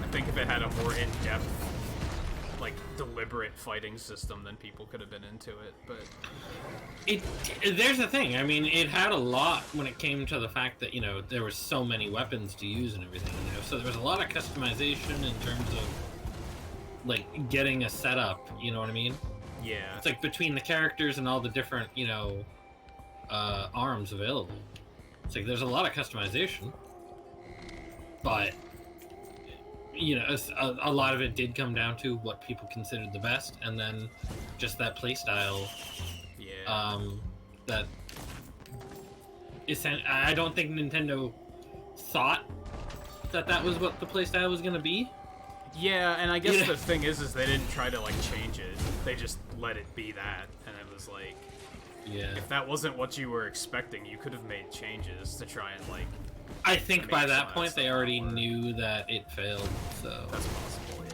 I think if it had a more in-depth, like, deliberate fighting system, then people could have been into it, but... There's the thing, I mean, it had a lot when it came to the fact that, you know, there were so many weapons to use and everything, you know, so there was a lot of customization in terms of, like, getting a setup, you know what I mean? Yeah. It's like between the characters and all the different, you know, arms available. It's like there's a lot of customization, but... You know, a lot of it did come down to what people considered the best, and then just that playstyle. Yeah. That I don't think Nintendo thought that was what the playstyle was gonna be. Yeah, and I guess the thing is they didn't try to like change it. They just let it be that, and it was like, if that wasn't what you were expecting, you could have made changes to try and like. I think by that point they already knew that it failed, so... That's possible,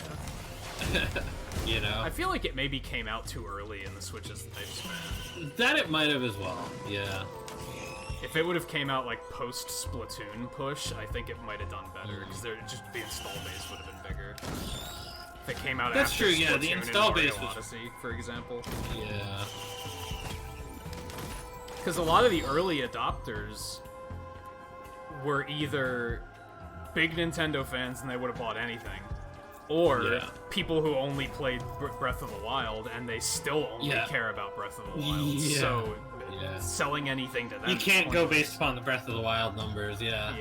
yeah. You know? I feel like it maybe came out too early in the Switch's lifespan. That it might have as well, yeah. If it would have came out like post-Splatoon push, I think it might have done better, because just the install base would have been bigger. If it came out after Splatoon, yeah, the install and Mario base was... Odyssey, for example. Yeah. Because a lot of the early adopters were either big Nintendo fans and they would have bought anything, or people who only played Breath of the Wild and they still only care about Breath of the Wild. So selling anything to them, you can't go based upon the Breath of the Wild numbers. Yeah.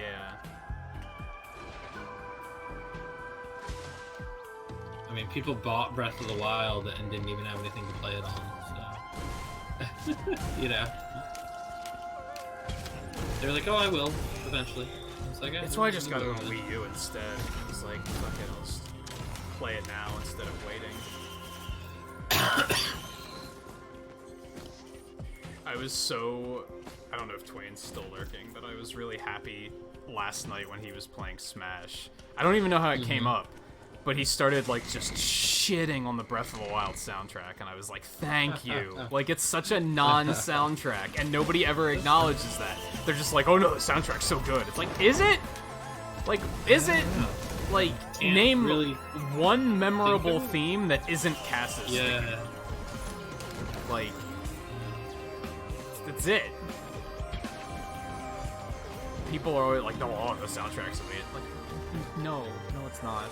I mean, people bought Breath of the Wild and didn't even have anything to play it on. So you know. They're like, oh, I will, eventually. It's like, that's why I just got it on Wii U instead. I was like, fuck it, I'll just play it now instead of waiting. I was so... I don't know if Twain's still lurking, but I was really happy last night when he was playing Smash. I don't even know how it came up, but he started, like, just shitting on the Breath of the Wild soundtrack, and I was like, thank you. Like, it's such a non-soundtrack, and nobody ever acknowledges that. They're just like, oh no, the soundtrack's so good. It's like, is it? Like, is it? Like, name one memorable theme that isn't Cass's theme. Like, that's it. people are always like, no, all of the soundtracks of it. Like, no, it's not.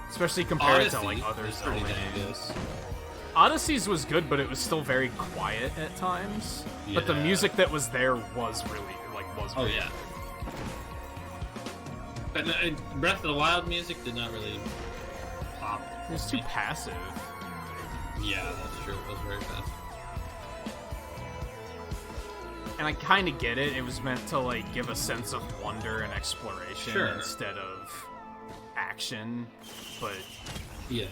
Especially compared to like other Zelda games. Odyssey's was good, but it was still very quiet at times. Yeah. But the music that was there was really Oh yeah. But Breath of the Wild music did not really pop. It was too passive. Yeah, that's true. It was very passive. And I kind of get it. It was meant to like give a sense of wonder and exploration instead of action. But yeah,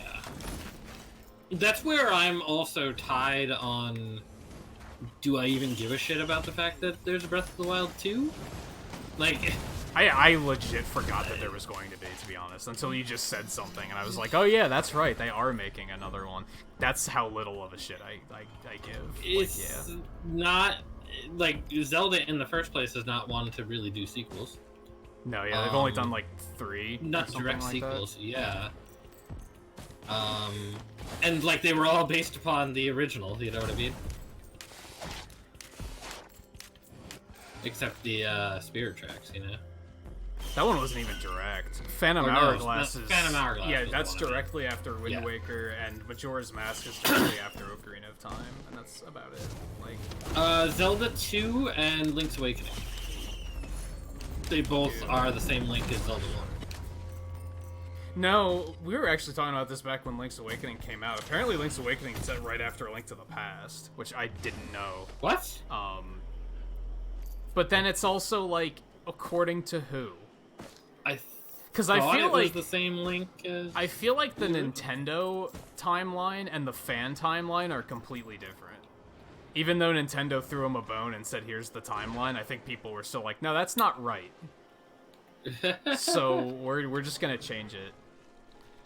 that's where I'm also tied on. Do I even give a shit about the fact that there's a Breath of the Wild 2? Like, I legit forgot that there was going to be honest, until you just said something, and I was like, oh yeah, that's right, they are making another one. That's how little of a shit I give. It's not, like, Zelda in the first place has not wanted to really do sequels. No, yeah, they've only done, like, 3. Not direct like sequels, yeah. And, like, they were all based upon the original, you know what I mean? Except the Spirit tracks, you know? That one wasn't even direct. Phantom Hourglass is... Phantom Hourglass. Yeah, that's directly after Wind Waker, and Majora's Mask is directly after Ocarina of Time, and that's about it. Like, Zelda 2 and Link's Awakening. They both are the same Link as Zelda 1. No, we were actually talking about this back when Link's Awakening came out. Apparently Link's Awakening is set right after A Link to the Past, which I didn't know. What? But then it's also, like, according to who? Because I feel like the same Link as... I feel like the Nintendo timeline and the fan timeline are completely different. Even though Nintendo threw them a bone and said, here's the timeline, I think people were still like, no, that's not right. So we're just gonna change it.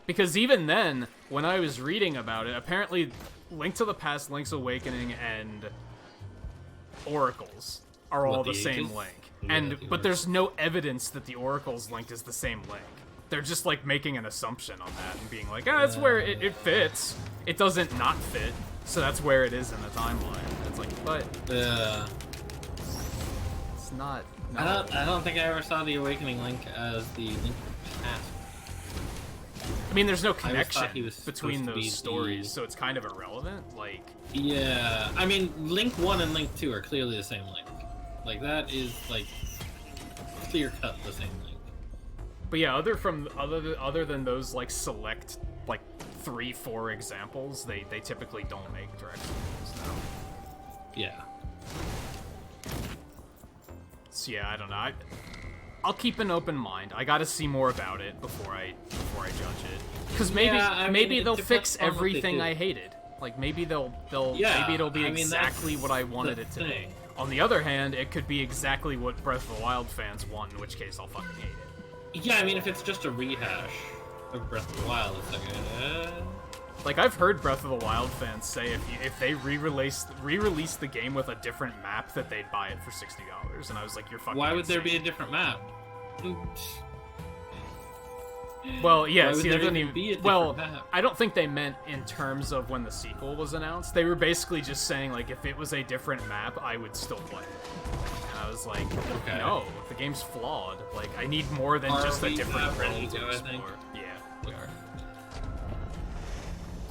Because even then, when I was reading about it, apparently Link to the Past, Link's Awakening, and Oracles are all the same Link. But there's no evidence that the Oracle's Link is the same Link. They're just, like, making an assumption on that and being like, that's where it fits. It doesn't not fit, so that's where it is in the timeline. It's like, but... It's not... No. I don't think I ever saw the Awakening Link as the Link Past. I mean, there's no connection between those stories, so it's kind of irrelevant, like... Yeah, I mean, Link 1 and Link 2 are clearly the same Link. Like, that is, like, clear-cut the same Link. But yeah, other than those, like, select, like, 3-4 examples, they typically don't make direct sequels now. Yeah. So yeah, I don't know. I'll keep an open mind. I gotta see more about it before I judge it. Because maybe they'll fix everything I hated. Like maybe maybe it'll be exactly what I wanted it to be. On the other hand, it could be exactly what Breath of the Wild fans want, in which case I'll fucking hate it. Yeah, I mean, if it's just a rehash of Breath of the Wild, it's like, Like, I've heard Breath of the Wild fans say if they re-release the game with a different map, that they'd buy it for $60, and I was like, you're fucking Why would insane. there be a different map? Well, yeah, see, there doesn't even be a even... different Well, map? I don't think they meant in terms of when the sequel was announced. They were basically just saying, like, if it was a different map, I would still play it. And I was like, okay. No, the game's flawed. Like, I need more than just a different world to explore. Yeah, we are.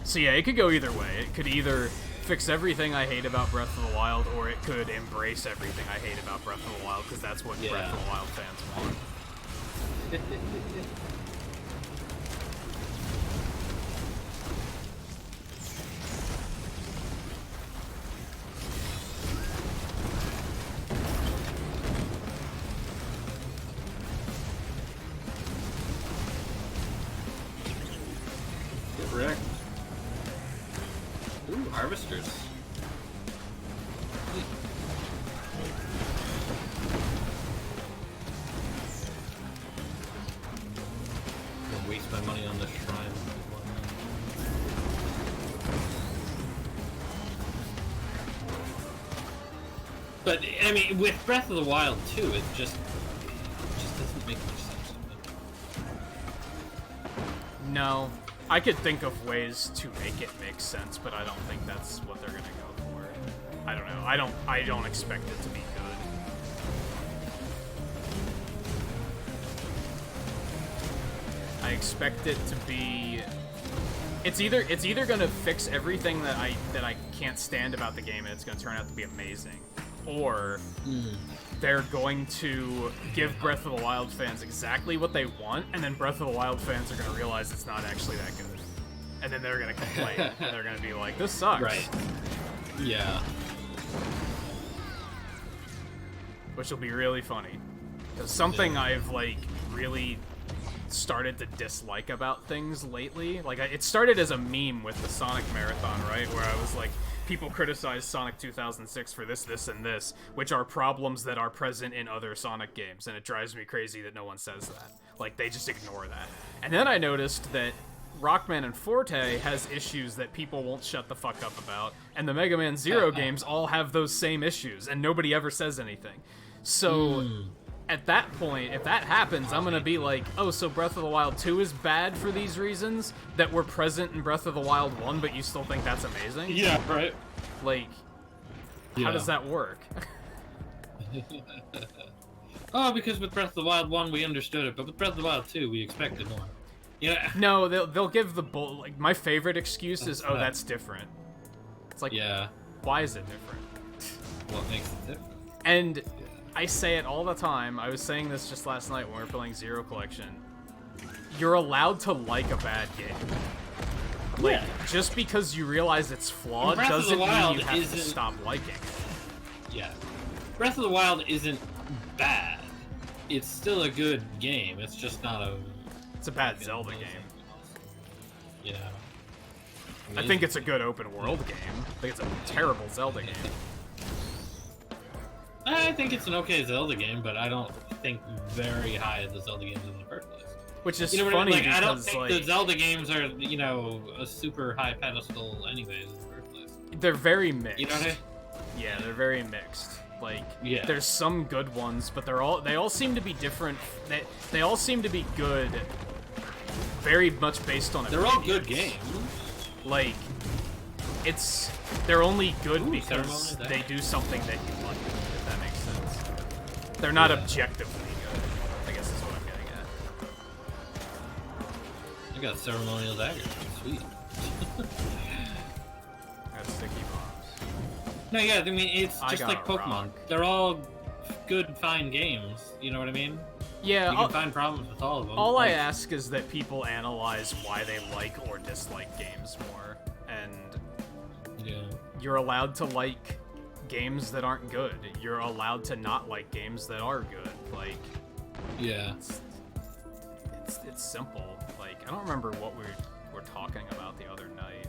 So yeah, it could go either way. It could either fix everything I hate about Breath of the Wild, or it could embrace everything I hate about Breath of the Wild, because that's what Breath of the Wild fans want. Correct. Ooh, harvesters. I'm gonna waste my money on the shrine. But I mean, with Breath of the Wild too, it just doesn't make much sense to me. No. I could think of ways to make it make sense, but I don't think that's what they're gonna go for. I don't know. I don't expect it to be good. I expect it to be. It's either gonna fix everything that I can't stand about the game, and it's gonna turn out to be amazing, or they're going to give Breath of the Wild fans exactly what they want, and then Breath of the Wild fans are gonna realize it's not actually that good, and then they're gonna complain, and they're gonna be like, "This sucks." Right. Yeah. Which will be really funny. Because something I've, like, really started to dislike about things lately, like, it started as a meme with the Sonic Marathon, right? Where I was like, people criticize Sonic 2006 for this, this, and this, which are problems that are present in other Sonic games, and it drives me crazy that no one says that. Like, they just ignore that. And then I noticed that Rockman and Forte has issues that people won't shut the fuck up about, and the Mega Man Zero games all have those same issues, and nobody ever says anything. So, at that point, if that happens, I'm gonna be like, oh, so Breath of the Wild 2 is bad for these reasons that were present in Breath of the Wild 1, but you still think that's amazing? Yeah, right. Like, how does that work? Oh, because with Breath of the Wild 1, we understood it, but with Breath of the Wild 2, we expected more. Yeah. No, they'll give the bull. Like, my favorite excuse is, oh, that's different. It's like, why is it different? What makes it different? And I say it all the time. I was saying this just last night when we were playing Zero Collection. You're allowed to like a bad game. Like, just because you realize it's flawed doesn't mean you have to stop liking it. Yeah. Breath of the Wild isn't bad. It's still a good game. It's just not a... It's a bad Zelda game. Yeah. I think it's a good open world game. I think it's a terrible Zelda game. I think it's an okay Zelda game, but I don't think very high of the Zelda games in the first place. Which is funny funny because, I don't think the Zelda games are, a super high pedestal anyways in the first place. They're very mixed. You know what I mean? Yeah, they're very mixed. Like, yeah. There's some good ones, but they all seem to be different. They all seem to be good, very much based on opinions. They're all good games. Like, they're only good because they do something that you like, if that makes sense. They're not objectively good, I guess is what I'm getting at. I got ceremonial dagger. Sweet. Got sticky bombs. No, yeah, I mean, it's just like Pokemon. Rock. They're all good, fine games. You know what I mean? Yeah, you can find problems with all of them. All I ask is that people analyze why they like or dislike games more, and you're allowed to like games that aren't good. You're allowed to not like games that are good. Like, it's simple. Like, I don't remember what we were talking about the other night.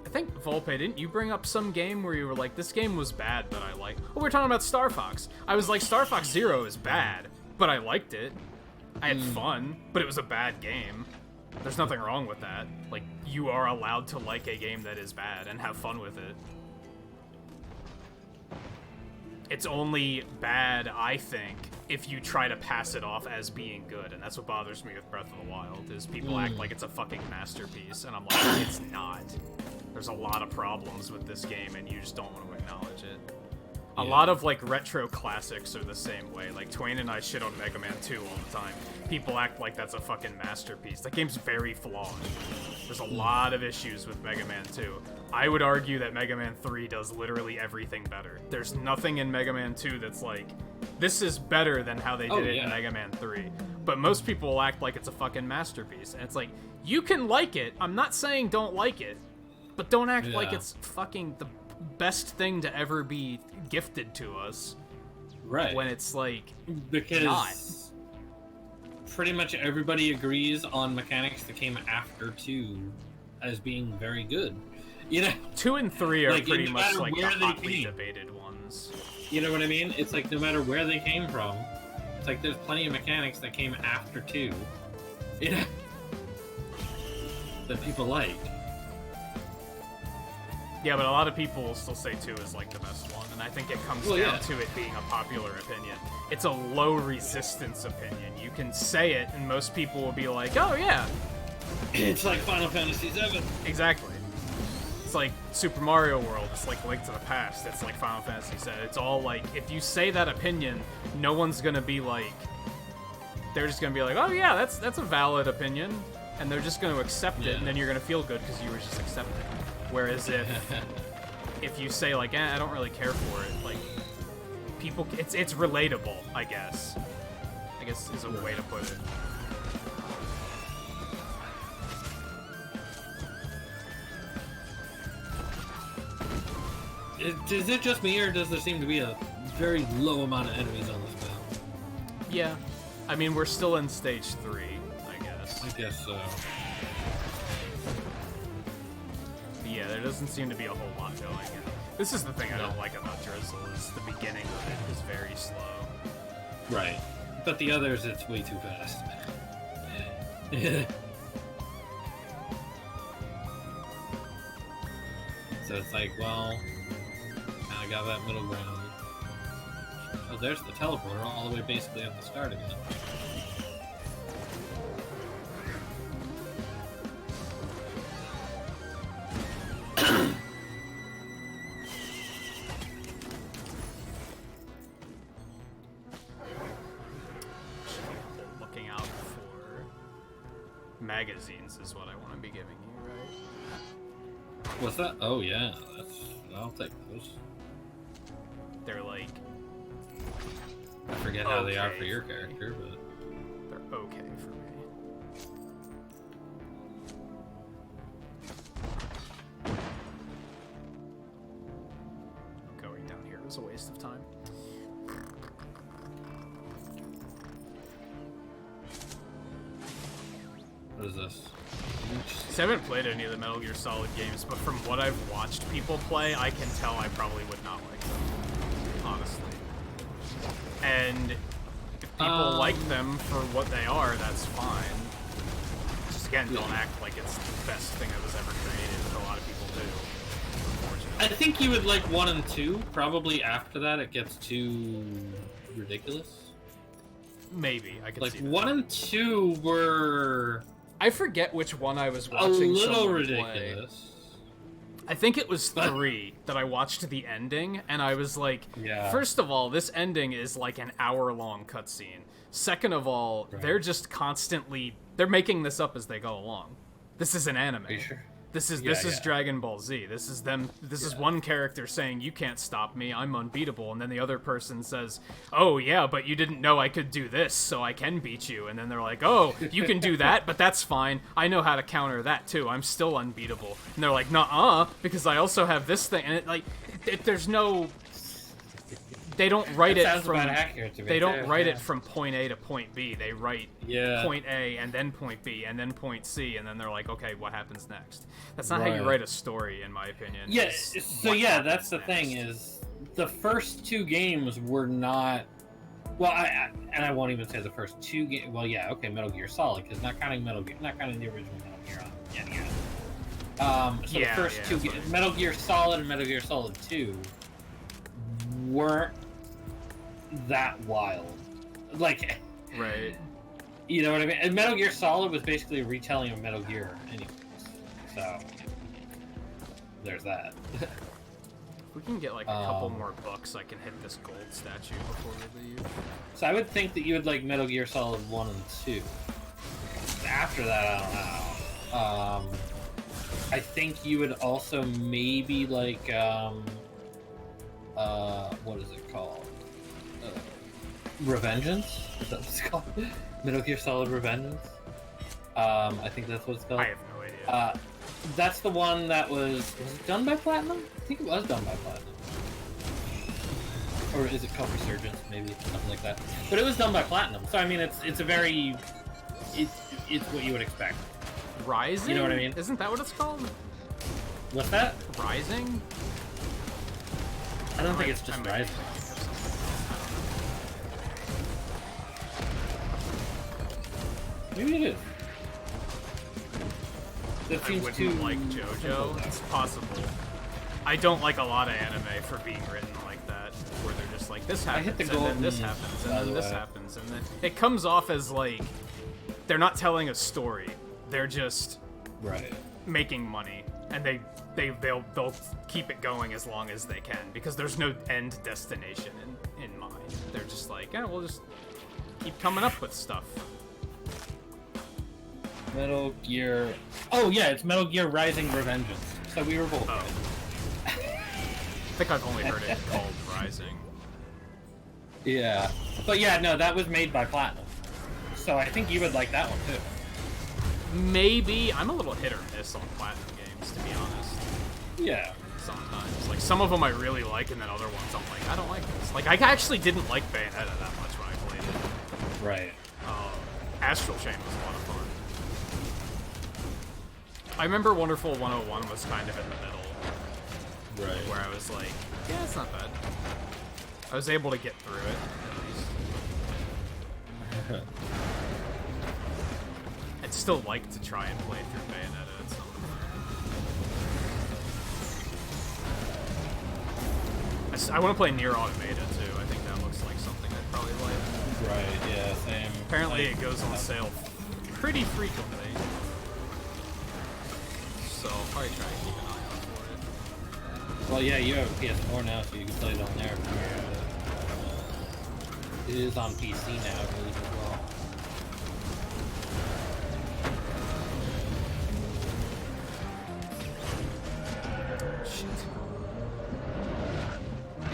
I think, Volpe, didn't you bring up some game where you were like, this game was bad, but I like... Oh, we were talking about Star Fox. I was like, Star Fox Zero is bad, but I liked it. I had fun, but it was a bad game. There's nothing wrong with that. Like, you are allowed to like a game that is bad and have fun with it. It's only bad, I think, if you try to pass it off as being good, and that's what bothers me with Breath of the Wild, is people act like it's a fucking masterpiece, and I'm like, it's not. There's a lot of problems with this game, and you just don't want to acknowledge it. A lot of, like, retro classics are the same way. Like, Twain and I shit on Mega Man 2 all the time. People act like that's a fucking masterpiece. That game's very flawed. There's a lot of issues with Mega Man 2. I would argue that Mega Man 3 does literally everything better. There's nothing in Mega Man 2 that's like, this is better than how they did it in Mega Man 3. But most people act like it's a fucking masterpiece. And it's like, you can like it. I'm not saying don't like it. But don't act like it's fucking the best thing to ever be gifted to us. Right. When it's like, because not. Pretty much everybody agrees on mechanics that came after 2 as being very good. You know? 2 and 3 are like, pretty much like the hotly came. debated ones. You know what I mean? It's like no matter where they came from, it's like there's plenty of mechanics that came after 2. You know? That people like. Yeah, but a lot of people will still say 2 is like the best one, and I think it comes down to it being a popular opinion. It's a low resistance opinion. You can say it, and most people will be like, oh yeah. It's like Final Fantasy VII. Exactly. It's like Super Mario World. It's like Link to the Past. It's like Final Fantasy VII. It's all like, if you say that opinion, no one's gonna be like, they're just gonna be like, oh yeah, that's a valid opinion, and they're just gonna accept it, and then you're gonna feel good because you were just accepting it. Whereas if you say like, I don't really care for it, like people, it's relatable, I guess. I guess is a way to put it. Is it just me, or does there seem to be a very low amount of enemies on this map? Yeah. I mean, we're still in stage 3, I guess. I guess so. But yeah, there doesn't seem to be a whole lot going on. This is the thing I don't like about Drizzle, is the beginning of it is very slow. Right. But the others, it's way too fast. So it's like, well, I got that middle ground. Oh, there's the teleporter all the way basically at the start again. Looking out for magazines is what I want to be giving you, right? What's that? Oh yeah, I'll take those. They're like, I forget how they are Okay for your for me. character, but they're okay for me. Going down here was a waste of time. what is this? So I haven't played any of the Metal Gear Solid games, but from what I've watched people play, I can tell I probably would not like them, honestly. And if people like them for what they are, that's fine. Just again, don't act like it's the best thing that was ever created, but a lot of people do, I unfortunately. think you would like 1 and 2. Probably after that, it gets too ridiculous. Maybe, I could Like see that. 1 and 2 were I forget which one I was a watching little someone play. ridiculous. I think it was 3 that I watched the ending, and I was like, Yeah. first of all, this ending is like an hour-long cutscene. Second of all, Right. they're just constantly... They're making this up as they go along. This is an anime. Are you sure? This is Yeah, is yeah. Dragon Ball Z. This is them. This is one character saying, "You can't stop me. I'm unbeatable," and then the other person says, "Oh yeah, but you didn't know I could do this, so I can beat you." And then they're like, "Oh, you can do that, but that's fine. I know how to counter that too. I'm still unbeatable." And they're like, "Nuh-uh, because I also have this thing." And there's no. They don't write it Sounds from. about accurate to me. They don't too, write yeah. it from point A to point B. They write Yeah. point A and then point B and then point C, and then they're like, okay, what happens next? That's not how you Right. write a story, in my opinion. Yeah, It's so what yeah, that's happens the thing next. is the first 2 games were not. Well, I won't even say the first 2 games. Well, yeah, okay, Metal Gear Solid, because not counting Metal Gear, not counting the original Metal Gear. So Yeah, the first yeah, 2 that's what I games, mean. Metal Gear Solid and Metal Gear Solid 2, weren't that wild. Like, Right. you know what I mean? And Metal Gear Solid was basically a retelling of Metal Gear, anyways. So there's that. If we can get like a couple Um, more bucks, I can hit this gold statue before we leave. So I would think that you would like Metal Gear Solid 1 and 2. After that, I don't know. I think you would also maybe like, what is it called? Revengeance? Is that what it's called? Metal Gear Solid Revengeance? I think that's what it's called. I have no idea. That's the one that was it done by Platinum? I think it was done by Platinum. Or is it called Resurgence? Maybe something like that. But it was done by Platinum, so I mean, it's a very, it's what you would expect. Rising? you know what I mean? Isn't that what it's called? What's that? Rising? I don't think it's just I'm Rising. Maybe it is. That I seems wouldn't too like JoJo. It's possible. I don't like a lot of anime for being written like that, where they're just like, this I happens, hit the and then this golden, happens, by and then the this way. happens, and then it comes off as like they're not telling a story. They're just right. making money, and they'll keep it going as long as they can because there's no end destination in mind. They're just like, yeah, we'll just keep coming up with stuff. Metal Gear. Oh yeah, it's Metal Gear Rising Revengeance. So we were both. Oh. I think I've only heard it called Rising. Yeah, but yeah, no, that was made by Platinum. So I think you would like that one too. Maybe. I'm a little hit or miss on Platinum games, to be honest. Yeah. Sometimes. Like, some of them I really like, and then other ones I'm like, I don't like this. Like, I actually didn't like Bayonetta that much when I played it. Right. Astral Chain was a lot of fun. I remember Wonderful 101 was kind of in the middle. Right. Where I was like, yeah, it's not bad. I was able to get through it, at least. I'd still like to try and play through Bayonetta at some point. I want to play Nier Automata, too. I think that looks like something I'd probably like. Right, yeah, same. Apparently it goes on sale pretty frequently. So I'll probably try to keep an eye out for it. Well, yeah, you have a PS4 now, so you can play it on there. It is on PC now, I believe, as well. Shit.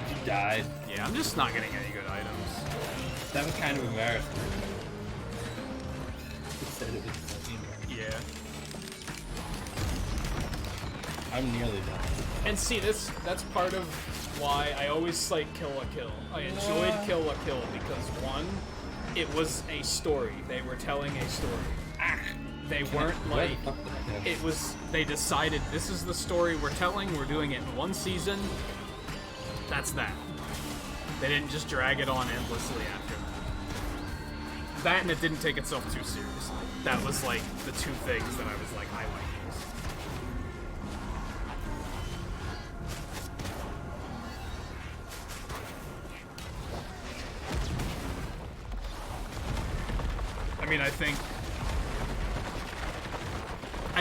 You died. Yeah, I'm just not getting any good items. That was kind of embarrassing. It said it was Yeah. I'm nearly done. And see, that's part of why I always cite Kill la Kill. I enjoyed Kill la Kill because, one, it was a story. They were telling a story. They weren't like... It was... They decided, this is the story we're telling, we're doing it in one season. That's that. They didn't just drag it on endlessly after that. That and it didn't take itself too seriously. That was like the two things that I was like, I like these. I mean, I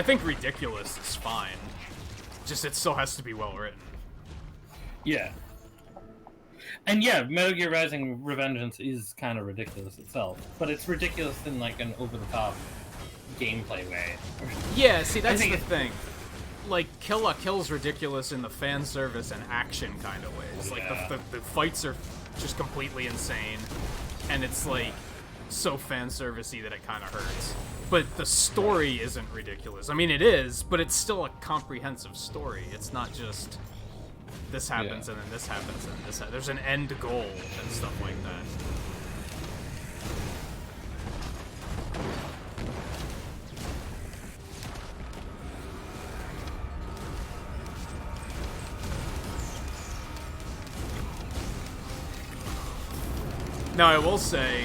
think ridiculous is fine. Just it still has to be well written. Yeah. And yeah, Metal Gear Rising Revengeance is kind of ridiculous itself, but it's ridiculous in like an over-the-top gameplay way. Yeah, see, that's think the thing. Like, Kill la Kill's ridiculous in the fan service and action kind of ways. Like, Yeah. the fights are just completely insane, and it's like so fan servicey that it kind of hurts. But the story isn't ridiculous. I mean, it is, but it's still a comprehensive story. It's not just this happens and then this happens and this. There's an end goal and stuff like that. Now, I will say,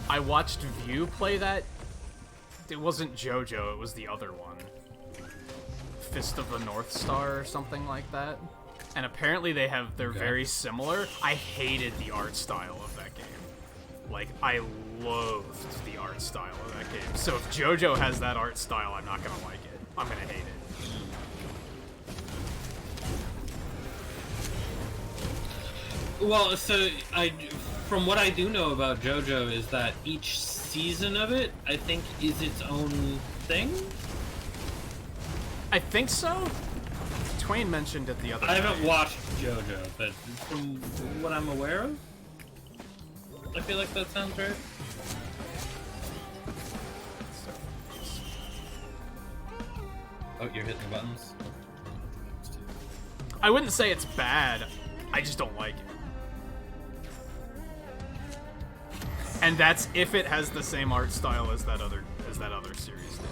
I watched View play that. It wasn't JoJo, it was the other one. Fist of the North Star or something like that. And apparently they're very similar. I hated the art style of that game. Like, I loathed the art style of that game. So if JoJo has that art style, I'm not gonna like it. I'm gonna hate it. Well, so from what I do know about JoJo is that each season of it, I think, is its own thing. I think so. Twain mentioned it the other I day. haven't watched JoJo, but from what I'm aware of, I feel like that sounds right. Oh, you're hitting the buttons. I wouldn't say it's bad. I just don't like it. And that's if it has the same art style as that other series did.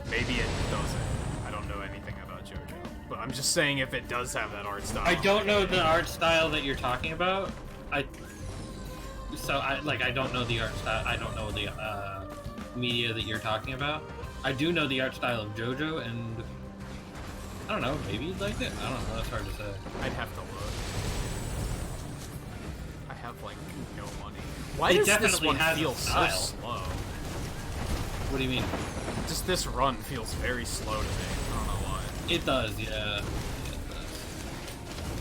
Maybe it doesn't. I don't know anything about JoJo, but I'm just saying if it does have that art style. I don't know the art style that you're talking about. I don't know the art style. I don't know the media that you're talking about. I do know the art style of JoJo, and I don't know. Maybe you'd like it. I don't know. That's hard to say. I'd have to look. I have like no money. Why It does this definitely one has a feel so style. slow? What do you mean? Just this run feels very slow to me. I don't know why. It does, yeah. Yeah, it does.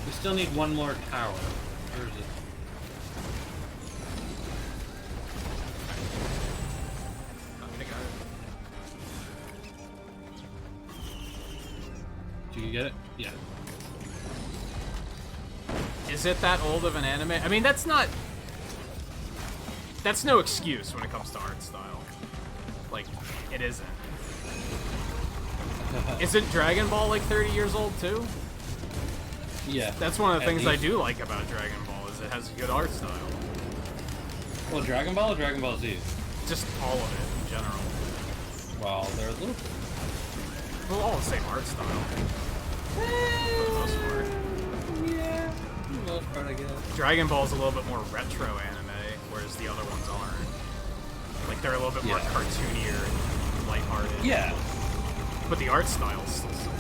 We still need one more tower. Where is it? get it? Yeah. Is it that old of an anime? I mean, that's not... That's no excuse when it comes to art style. Like, it isn't. Isn't Dragon Ball like 30 years old too? Yeah. That's one of the At things I least. do like about Dragon Ball, is it has a good art style. Well, Dragon Ball or Dragon Ball Z? Just all of it in general. Well, they're a little. Well, all the same art style. For the most part. Yeah. For the most part, I guess. Dragon Ball's a little bit more retro anime, whereas the other ones aren't. Like, they're a little bit more Yeah. cartoonier and lighthearted. Yeah. But the art style's still similar.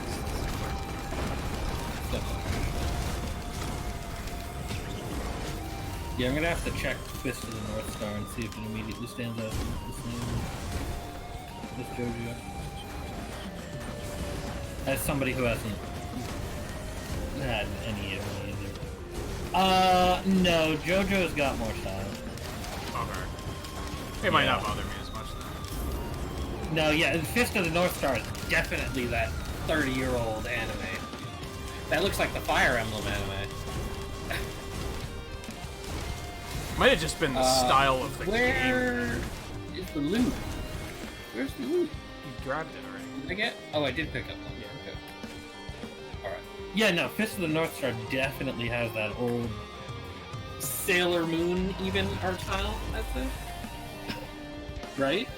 Yeah, I'm gonna have to check Fist of the North Star and see if it immediately stands out as the same as JoJo. As somebody who hasn't had any of them either. No, JoJo's got more style. Okay. It might Yeah. not bother me as much then. No, yeah, Fist of the North Star is definitely that 30-year-old anime. That looks like the Fire Emblem anime. Might have just been the style of the game. Where is the loot? Where's the loot? You grabbed it already. Did I get? Oh, I did pick up one. Yeah. Okay. Alright. Yeah, no, Fist of the North Star definitely has that old Sailor Moon even art style, I'd say. Right?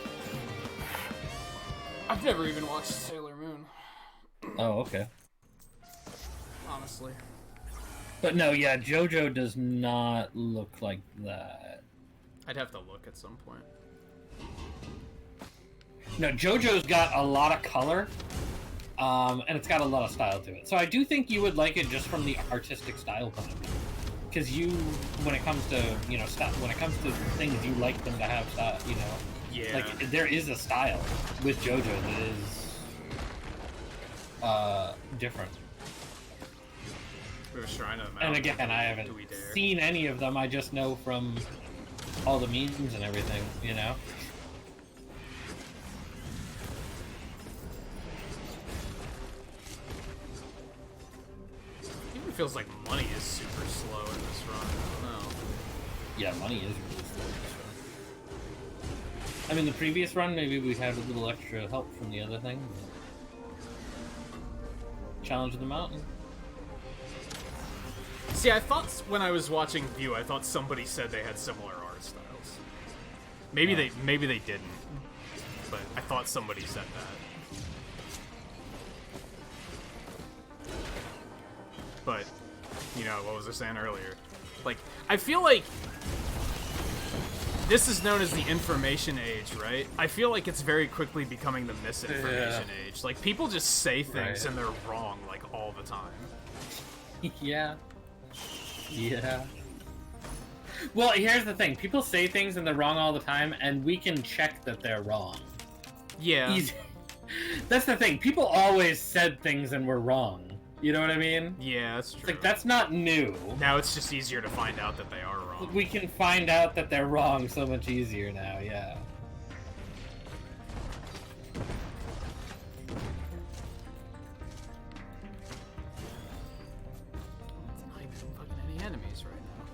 I've never even watched Sailor Moon, Oh, okay. honestly. But no, yeah, JoJo does not look like that. I'd have to look at some point. No, JoJo's got a lot of color, and it's got a lot of style to it. So I do think you would like it just from the artistic style point of view. Because you, when it comes to, you know, when it comes to things, you like them to have style, you know? Yeah. Like, there is a style with JoJo that is different. We were trying to And again, I haven't Do we dare? seen any of them. I just know from all the memes and everything, you know? It even feels like money is super slow in this run. I don't know. Yeah, money is really slow. I mean, the previous run, maybe we had a little extra help from the other thing. Challenge of the Mountain. See, I thought when I was watching View, I thought somebody said they had similar art styles. Maybe they didn't, but I thought somebody said that. But, you know, what was I saying earlier? Like, I feel like this is known as the information age, right? I feel like it's very quickly becoming the misinformation age. Like, people just say things Right. and they're wrong, like, all the time. Yeah. Yeah. Well, here's the thing. People say things and they're wrong all the time, and we can check that they're wrong. Yeah. Easy. That's the thing. People always said things and were wrong. You know what I mean? Yeah, that's true. It's like, that's not new. Now it's just easier to find out that they are wrong. We can find out that they're wrong so much easier now, yeah. It's not even fucking any enemies right now.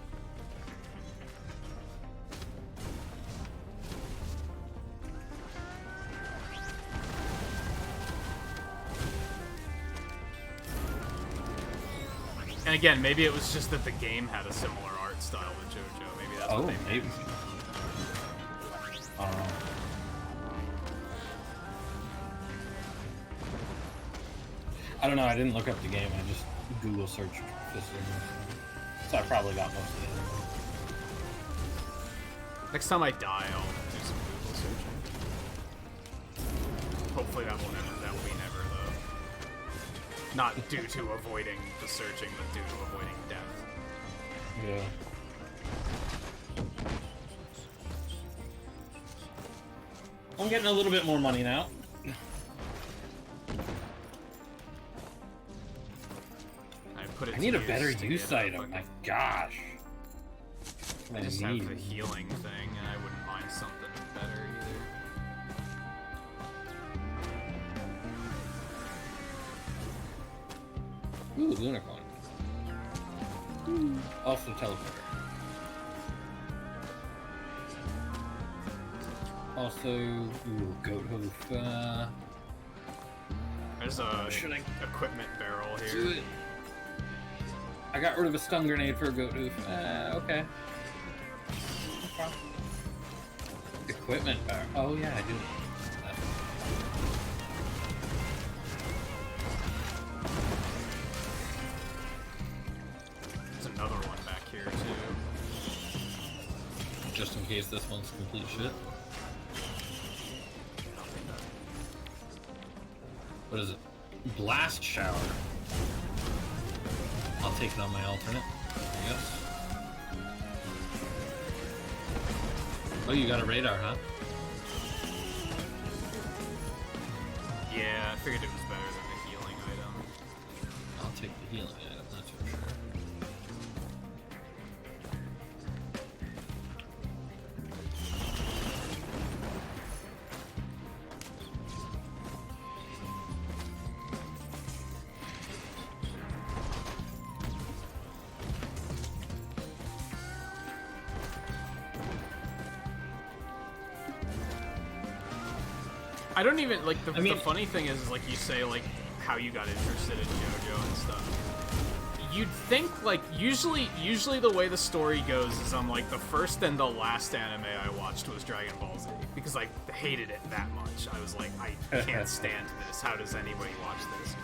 And again, maybe it was just that the game had a similar art style to JoJo. Maybe that's what they meant. maybe. I don't know, I didn't look up the game, I just Google searched this thing. So I probably got most of it. Next time I die, I'll do some Google searching. Hopefully that will be never, though. Not due to avoiding the searching, but due to avoiding death. Yeah. I'm getting a little bit more money now. I need a better use item, my gosh. I just have the healing thing, and I wouldn't mind something better either. Ooh, unicorn. Also teleporter. Also, ooh, goat hoof. There's a Should I equipment barrel do here. it? I got rid of a stun grenade for a goat hoof. Okay. Equipment barrel. Oh yeah, I do. There's another one back here too. Just in case this one's complete shit. What is it? Blast shower. I'll take it on my alternate. Yes. Oh, you got a radar, huh? Yeah, I figured it was better than the healing item. I'll take the healing item, that's for sure. I don't even like the mean- funny thing is like you say like how you got interested in JoJo and stuff. You'd think like usually the way the story goes is I'm like the first and the last anime I watched was Dragon Ball Z because I hated it that much. I was like I can't stand this. How does anybody watch this?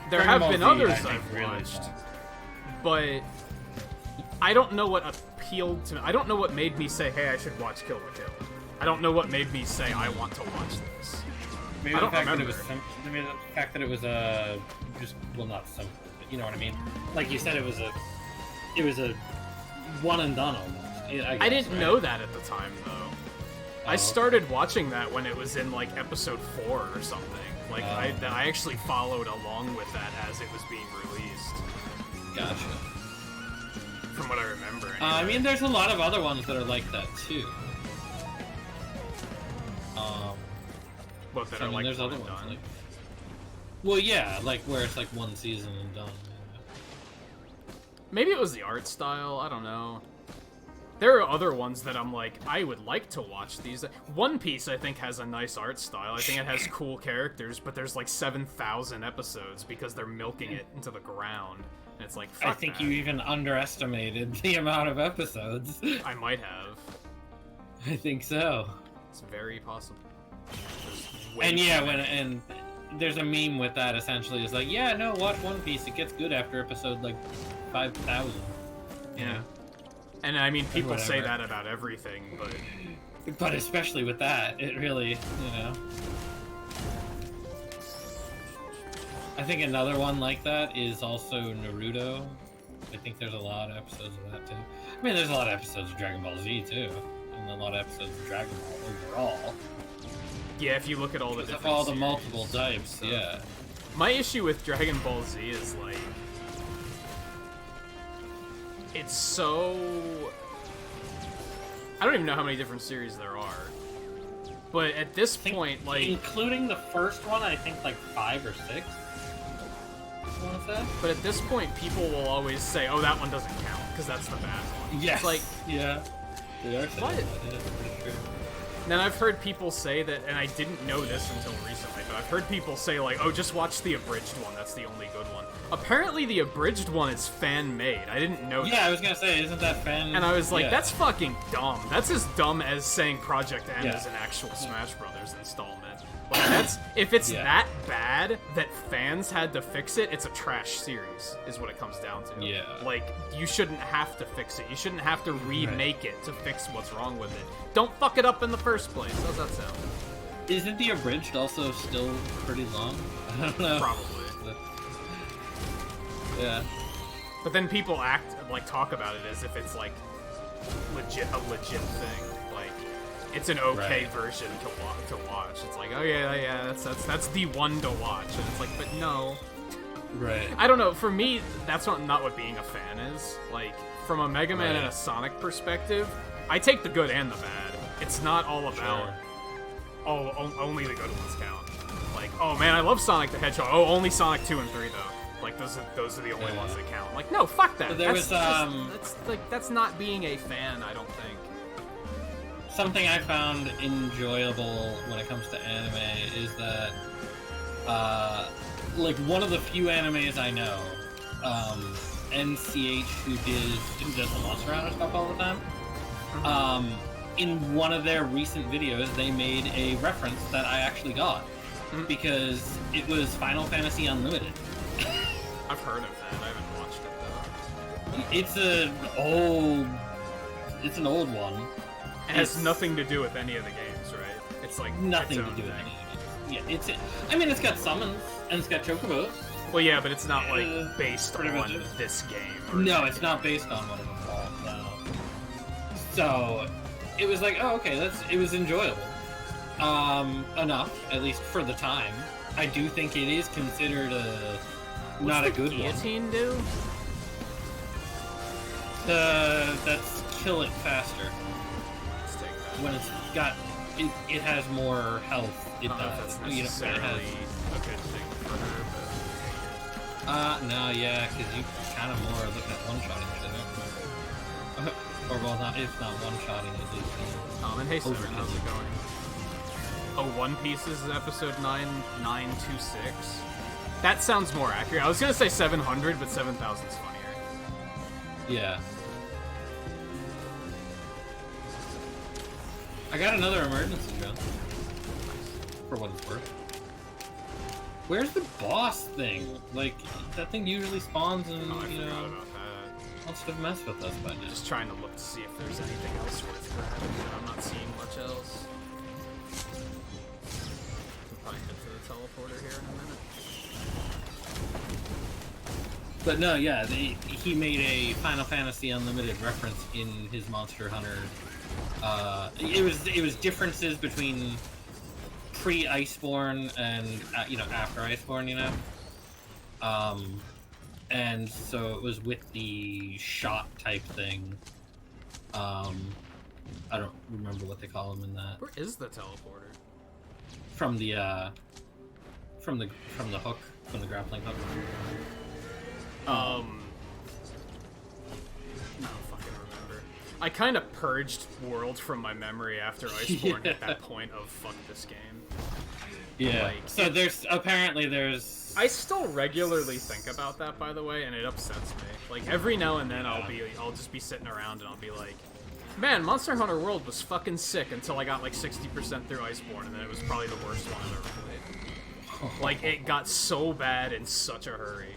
There Dragon have Ball been Z, others I think, I've really watched, sucks. but I don't know what appealed to me. I don't know what made me say, "Hey, I should watch Kill la Kill." I don't know what made me say I want to watch this. Maybe I the don't fact that it remember. was maybe the fact that it was just well not simple, but you know what I mean. Like you said, it was a one and done almost. I didn't know that at the time though. I started watching that when it was in like episode 4 or something. Like I actually followed along with that as it was being released. Gotcha. From what I remember. I anyway. mean, there's a lot of other ones that are like that too. But that I are mean, like there's one other and ones done. like. Well, yeah, like where it's like one season and done. Maybe it was the art style. I don't know. There are other ones that I'm like, I would like to watch these. One Piece, I think, has a nice art style. I think it has cool characters, but there's like 7,000 episodes because they're milking it into the ground. And it's like, fuck I think that. you even underestimated the amount of episodes. I might have. I think so. It's very possible. There's way And too yeah, many. there's a meme with that essentially. It's like, yeah, no, watch One Piece. It gets good after episode like 5,000. Yeah. And I mean, people say Whatever. that about everything, But especially with that, it really, you know. I think another one like that is also Naruto. I think there's a lot of episodes of that too. I mean, there's a lot of episodes of Dragon Ball Z too, and a lot of episodes of Dragon Ball overall. yeah, if you look at all the Because different of all the series multiple and types, stuff. yeah. My issue with Dragon Ball Z is like it's so I don't even know how many different series there are. But at this point, like including the first one, I think like 5 or 6. I want to say. but at this point people will always say, "Oh, that one doesn't count because that's the bad one." Yes. It's like yeah. They are saying What? that, yeah, pretty true. then I've heard people say that, and I didn't know this until recently, but I've heard people say like, "Oh, just watch the abridged one. That's the only good one." Apparently, the abridged one is fan-made. I didn't know Yeah, that. I was gonna say, isn't that fan? And I was like, yeah. that's fucking dumb. That's as dumb as saying Project M Yeah. is an actual Smash Brothers installment. Like, that's if it's Yeah. that bad that fans had to fix it, it's a trash series, is what it comes down to. Yeah. Like, you shouldn't have to fix it. You shouldn't have to remake it to fix what's wrong with it. Don't fuck it up in the first place. How's that sound? Isn't the abridged also still pretty long? I don't know. Probably. Yeah. But then people talk about it as if it's like a legit thing. Like it's an okay Right. version to watch. It's like, oh yeah, that's the one to watch. And it's like, but no. Right. I don't know. For me, that's not what being a fan is. Like from a Mega Man and Right. a Sonic perspective, I take the good and the bad. It's not all about only the good ones count. Like, oh man, I love Sonic the Hedgehog. Oh, only Sonic 2 and 3 though. Like those are the only ones that count. I'm like, no, fuck that. So there That's not being a fan. I don't think. Something I found enjoyable when it comes to anime is that, like, one of the few animes I know, NCH, who does the Monster Hunter stuff all the time, in one of their recent videos, they made a reference that I actually got, because it was Final Fantasy Unlimited. I've heard of that. I haven't watched it, though. It's an old one. It has nothing to do with any of the games, right? It's like nothing its to own do with thing. any of it. Yeah, I mean, it's got summons and it's got chocobos. Well, yeah, but it's not like based pretty much on it. this game. Or No, it's not based on one of them all. No. So it was like, oh, okay, it was enjoyable. Enough, at least for the time. I do think it is considered not a good one. Guillotine do? That's kill it faster. Let's take that. When it's got, it has more health. It I don't know if does. that's You know, necessarily it has. a good thing for her, No, yeah, because you kind of more are looking at one-shotting shit. Or, well, not if not one-shotting, at least. but... and hey, Severin, Overkill. how's it going? Oh, One Piece is episode 926? That sounds more accurate. I was gonna say 700, but 7,000's funnier. Yeah. I got another emergency gun. For what it's worth. Where's the boss thing? Like, that thing usually spawns and, Oh, I you forgot know, about that. wants to mess with us by now. Just trying to look to see if there's anything else worth grabbing, but I'm not seeing much else. We'll probably head to the teleporter here in a minute. But no, yeah, he made a Final Fantasy Unlimited reference in his Monster Hunter. It was differences between pre-Iceborne and after Iceborne, and so it was with the shot type thing. I don't remember what they call them in that. Where is the teleporter? From the hook, from the grappling hook. I don't fucking remember. I kind of purged World from my memory after Iceborne at that point of fuck this game. Yeah. Like, So there's I still regularly think about that, by the way, and it upsets me. Like every now and then, I'll just be sitting around and I'll be like, man, Monster Hunter World was fucking sick until I got like 60% through Iceborne, and then it was probably the worst one I've ever played. Like it got so bad in such a hurry.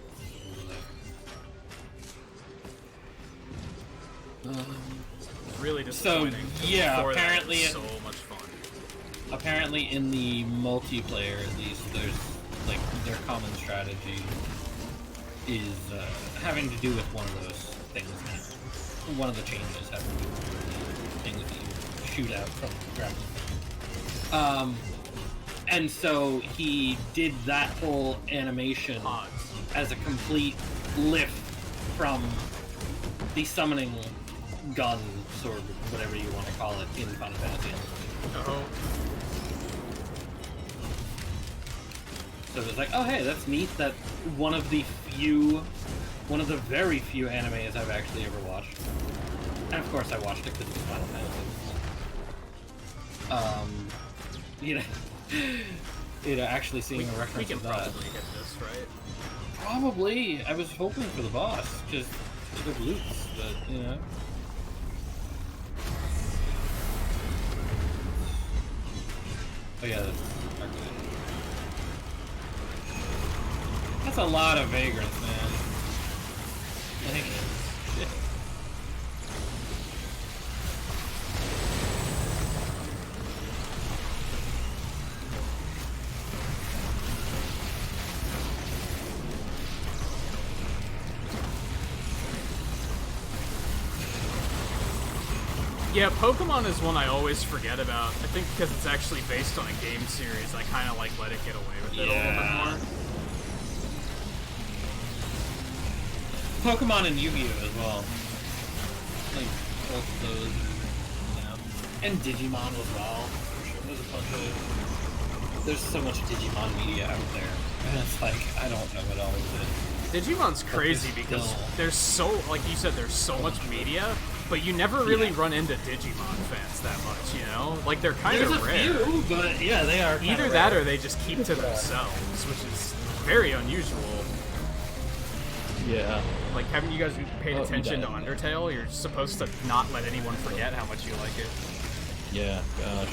Really disappointing. So, yeah, Before that, apparently it was so much fun. Apparently in the multiplayer, at least, there's, like, their common strategy is having to do with one of those things now. One of the changes having to do with the thing that you shoot out from grappling. And so he did that whole animation as a complete lift from the summoning gun, sword, whatever you want to call it, in Final Fantasy. So it was like, oh hey, that's neat. That one of the very few animes I've actually ever watched. And of course I watched it because it's Final Fantasy. Actually seeing a reference We can to that. probably hit this, right? Probably. I was hoping for the boss, just the loots, but Oh yeah, that's a lot of vagrants, man. Like, shit. Yeah, Pokemon is one I always forget about. I think because it's actually based on a game series, I kind of like let it get away with it a little bit more. Pokemon and Yu-Gi-Oh as well. Like both of those, and Digimon as well. There's a bunch of. There's so much Digimon media out there, and it's like I don't know what all of it is. Digimon's crazy because there's so, like you said, there's so much media, but you never really run into Digimon fans that much, you know? Like, they're kind of rare. There's a few, but yeah, they are Either that or they just keep to themselves, which is very unusual. Yeah. Like, haven't you guys paid attention to Undertale? You're supposed to not let anyone forget how much you like it. Yeah, gosh.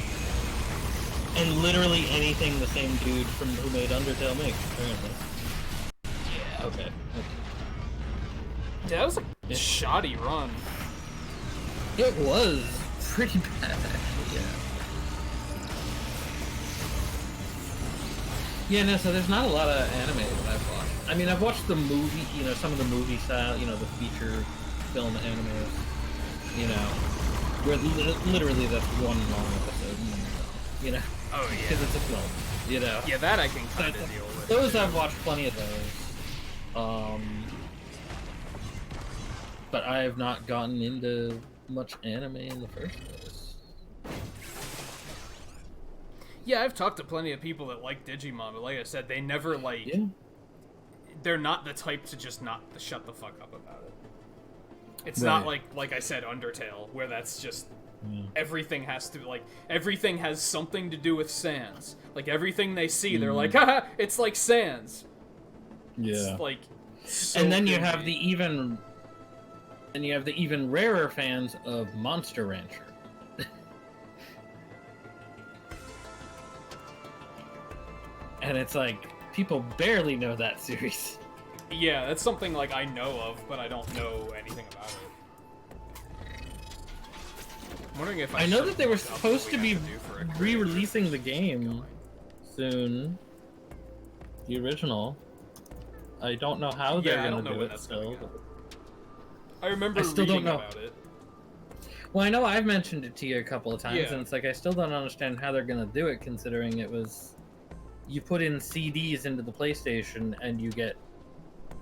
And literally anything the same dude from who made Undertale makes, apparently. Yeah, okay. Yeah, that was a shoddy run. It was pretty bad, actually, yeah. Yeah, no, so there's not a lot of anime that I've watched. I mean, I've watched the movie, you know, some of the movie style, you know, the feature film animes, you know, where literally that's one long episode, you know? Oh, yeah. Because it's a film, you know? Yeah, that I can kind of deal with. Those I've watched plenty of those. But I have not gotten into much anime in the first place. Yeah, I've talked to plenty of people that like Digimon, but like I said, they never, like... Yeah. They're not the type to just not shut the fuck up about it. It's Right. not like I said, Undertale, where that's just... Everything has to, like, everything has something to do with Sans. Like, everything they see, they're like, haha, it's like Sans. Yeah. It's, like, so and then you goofy. have the even rarer fans of Monster Rancher. And it's like people barely know that series. Yeah, that's something, like, I know of, but I don't know anything about it. I'm wondering if I know should that they were look up what supposed we to have be do for a creator re-releasing the creation game soon. The original. I don't know how they're Yeah, I don't gonna know do when it that's gonna still. go. I remember I still don't reading know. about it. Well, I know I've mentioned it to you a couple of times, Yeah. and it's like I still don't understand how they're gonna do it, considering it was you put in CDs into the PlayStation and you get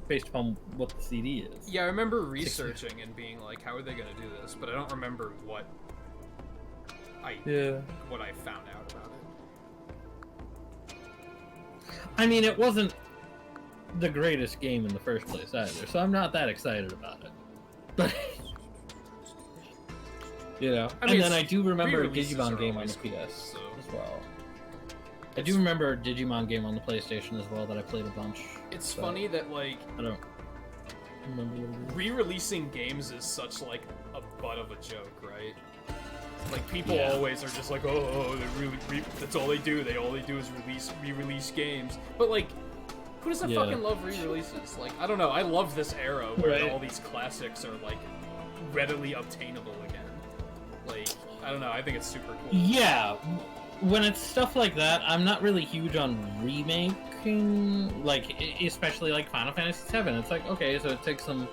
based upon what the CD is. Yeah, I remember researching and being like, how are they gonna do this? But I don't remember what I found out about it. I mean, it wasn't the greatest game in the first place either, so I'm not that excited about it. But you know, I mean, and then I do remember a re-releases Digimon are game on always the cool, PS so- as well. I do remember a Digimon game on the PlayStation as well that I played a bunch. It's so funny that, like, I don't remember what it is. re-releasing games is such, like, a butt of a joke, right? Like, people Yeah. always are just like, oh, that's all they do. All they do is re-release games. But, like, who doesn't Yeah. fucking love re-releases? Like, I don't know. I love this era where Right. all these classics are, like, readily obtainable again. Like, I don't know. I think it's super cool. Yeah, when it's stuff like that, I'm not really huge on remaking, like, especially like Final Fantasy VII. It's like, okay, so it takes them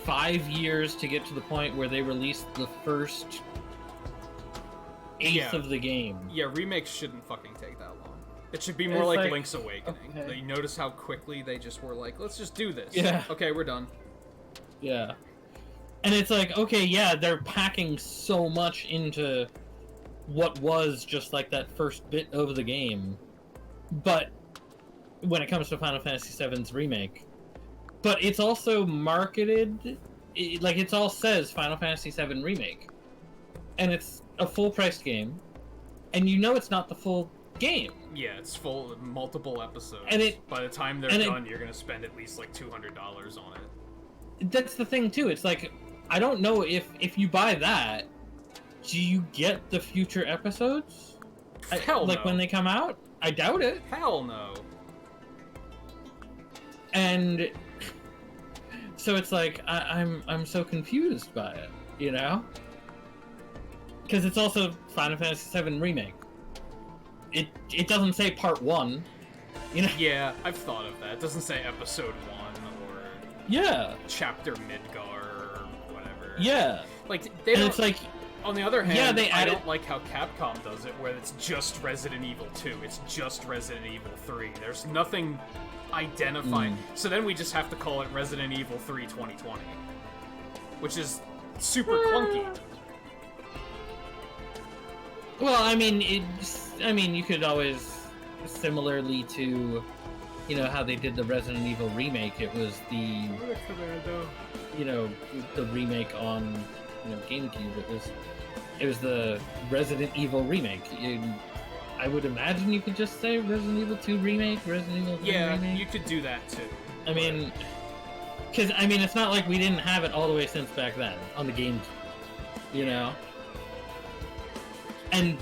5 years to get to the point where they released the first eighth Yeah. of the game. Yeah, remakes shouldn't fucking take that long. It should be more It's like, like, Link's Awakening. okay. You notice how quickly they just were like, let's just do this. Yeah. Okay, we're done. Yeah. And it's like, okay, yeah, they're packing so much into what was just like that first bit of the game. But when it comes to Final Fantasy VII's remake, but it's also marketed, like it all says Final Fantasy VII Remake. And it's a full-priced game, and you know it's not the full game. Yeah, it's full of multiple episodes. And it- by the time they're and it- done, you're gonna spend at least like $200 on it. That's the thing too. It's like, I don't know if you buy that, do you get the future episodes? Hell like no. when they come out? I doubt it. Hell no. And so it's like I'm so confused by it, you know? Because it's also Final Fantasy VII Remake. It doesn't say Part 1, you know? Yeah, I've thought of that. It doesn't say Episode 1 or Yeah, Chapter Midgar or whatever. yeah. Like, they And don't... it's like, On the other hand, Yeah, they I added- don't like how Capcom does it, where it's just Resident Evil 2, it's just Resident Evil 3. There's nothing identifying. So then we just have to call it Resident Evil 3 2020, which is super clunky. well, I mean, you could always, similarly to you know how they did the Resident Evil remake. It was the the remake on GameCube. It was the Resident Evil remake. I would imagine you could just say Resident Evil 2 remake, Resident Evil 3 remake. Yeah, you could do that too. I mean, because it's not like we didn't have it all the way since back then on the GameCube, you know. And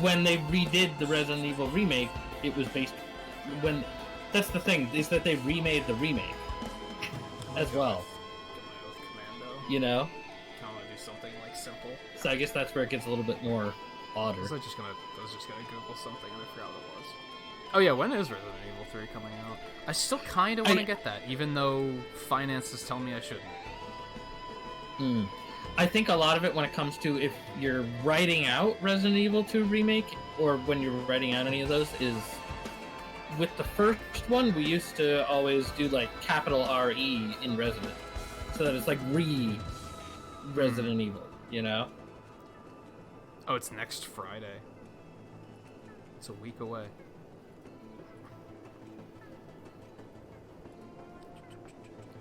when they redid the Resident Evil remake, it was based that's the thing, is that they remade the remake as well. Commando. You know? I want to do something like simple. So I guess that's where it gets a little bit more odder. I was just gonna Google something and I forgot what it was. Oh yeah, when is Resident Evil 3 coming out? I still kind of want to get that, even though finances tell me I shouldn't. I think a lot of it when it comes to if you're writing out Resident Evil 2 remake, or when you're writing out any of those, is with the first one we used to always do like capital RE in Resident, so that it's like Resident Evil, you know? Oh, it's next Friday. It's a week away.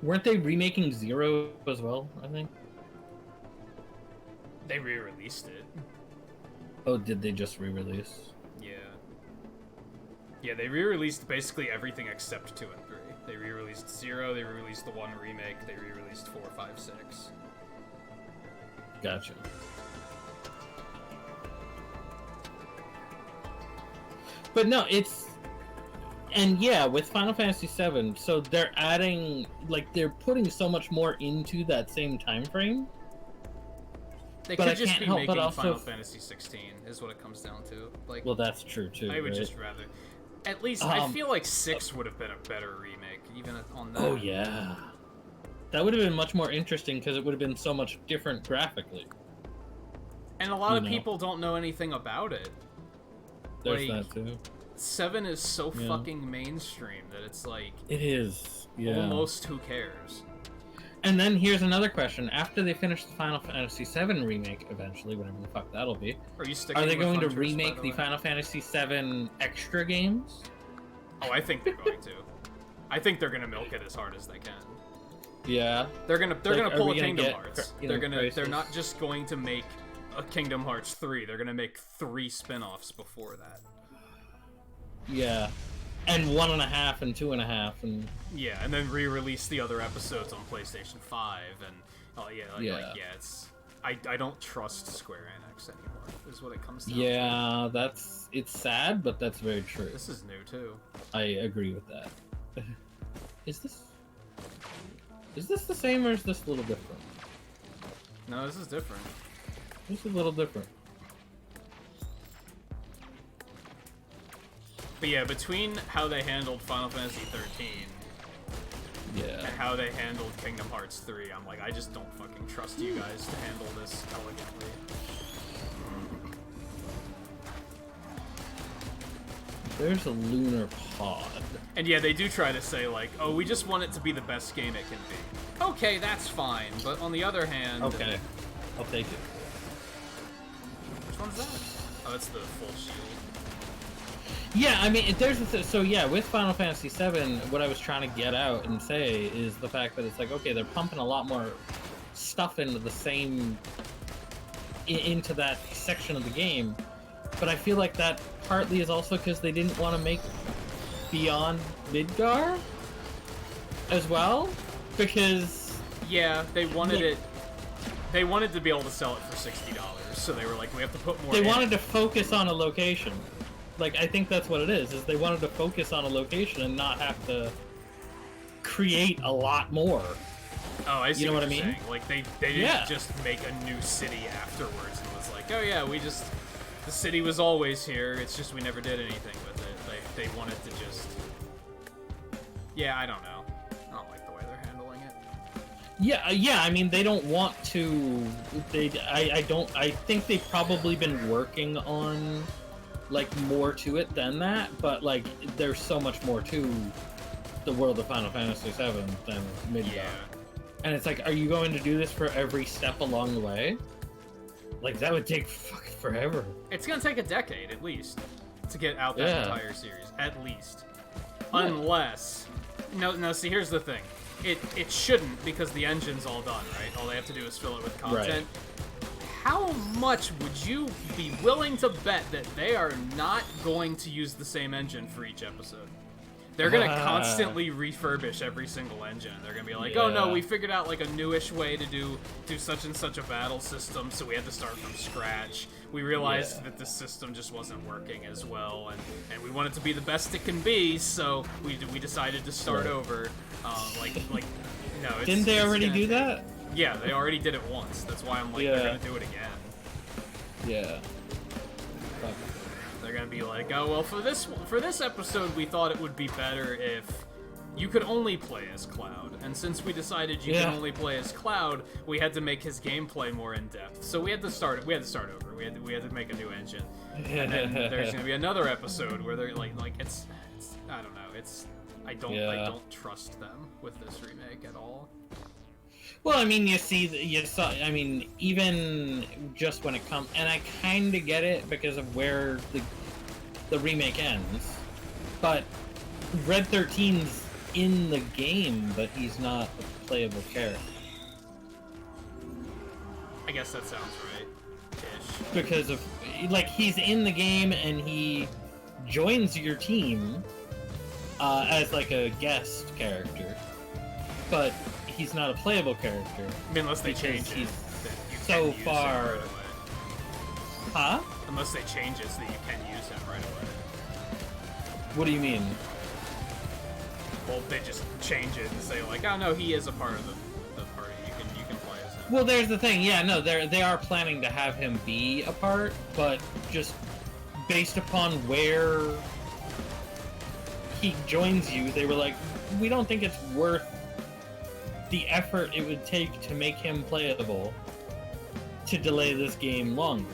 Weren't they remaking Zero as well, I think? They re-released it. Oh, did they just re-release? Yeah. Yeah, they re-released basically everything except 2 and 3. They re-released 0, they re-released the 1 remake, they re-released 4, 5, 6. Gotcha. But no, and yeah, with Final Fantasy VII, so they're adding, like, they're putting so much more into that same time frame. They but could I just can't be help making but also Final Fantasy 16, is what it comes down to. Like, well, that's true too. I would right? just rather. At least I feel like 6 would have been a better remake, even on that. Oh yeah, that would have been much more interesting because it would have been so much different graphically. And a lot of people don't know anything about it. There's like, that too. 7 is so fucking mainstream that it's like it is. Yeah. Almost who cares. And then here's another question: after they finish the Final Fantasy VII remake, eventually, whatever the fuck that'll be, are they going to remake the Final Fantasy VII extra games? Oh, I think they're going to. I think they're gonna milk it as hard as they can. Yeah. They're gonna pull a Kingdom Hearts. They're they're not just going to make a Kingdom Hearts 3. They're gonna make 3 spin-offs before that. Yeah. And 1.5 and 2.5 and yeah, and then re-release the other episodes on PlayStation 5 and it's I don't trust Square Enix anymore. Is what it comes down to. Yeah, it's sad, but that's very true. This is new too. I agree with that. Is this the same or is this a little different? No, this is different. This is a little different. But yeah, between how they handled Final Fantasy 13 and how they handled Kingdom Hearts 3, I'm like, I just don't fucking trust you guys to handle this elegantly. There's a lunar pod. And yeah, they do try to say like, oh, we just want it to be the best game it can be. Okay, that's fine, but on the other hand... Okay, I'll take it. Which one's that? Oh, that's the full shield. Yeah, I mean, so yeah, with Final Fantasy VII, what I was trying to get out and say is the fact that it's like, okay, they're pumping a lot more stuff into into that section of the game, but I feel like that partly is also because they didn't want to make Beyond Midgar as well, because yeah, they wanted it. They wanted to be able to sell it for $60, so they were like, we have to put more. They wanted to focus on a location. Like, I think that's what it is they wanted to focus on a location and not have to create a lot more. Oh, I see. You know what I mean? Saying. Like, they didn't just make a new city afterwards and was like, oh yeah, the city was always here, it's just we never did anything with it. They wanted to just... Yeah, I don't know. I don't like the way they're handling it. Yeah, I mean, they don't want to... I think they've probably been working on... like more to it than that, but like there's so much more to the world of Final Fantasy VII than Midgar. Yeah. And it's like, are you going to do this for every step along the way? Like that would take fucking forever. It's gonna take a decade at least to get out that entire series, at least. Unless, no. See, here's the thing. It shouldn't, because the engine's all done, right? All they have to do is fill it with content. How much would you be willing to bet that they are not going to use the same engine for each episode? They're gonna constantly refurbish every single engine. They're gonna be like, oh no, we figured out like a newish way to do such and such a battle system, so we had to start from scratch. We realized that this system just wasn't working as well, and we want it to be the best it can be, so we decided to start over. Didn't they already do that? Yeah, they already did it once. That's why I'm like, they're gonna do it again. Yeah. They're gonna be like, oh well, for this episode, we thought it would be better if you could only play as Cloud, and since we decided you can only play as Cloud, we had to make his gameplay more in depth. So we had to start over. We had to make a new engine, and then there's gonna be another episode where they're like it's I don't know. I don't trust them with this remake at all. Well, I mean, you saw. I mean, even just when it comes, and I kind of get it because of where the remake ends. But Red 13's in the game, but he's not a playable character. I guess that sounds right-ish. Because of he's in the game and he joins your team as like a guest character, but he's not a playable character. I mean, unless they change it. So far. Huh? Unless they change it so that you can use him right away. What do you mean? Well, they just change it and say like, oh no, he is a part of the party. You can play as him. Well, there's the thing. Yeah, no, they are planning to have him be a part, but just based upon where he joins you, they were like, we don't think it's worth the effort it would take to make him playable to delay this game longer.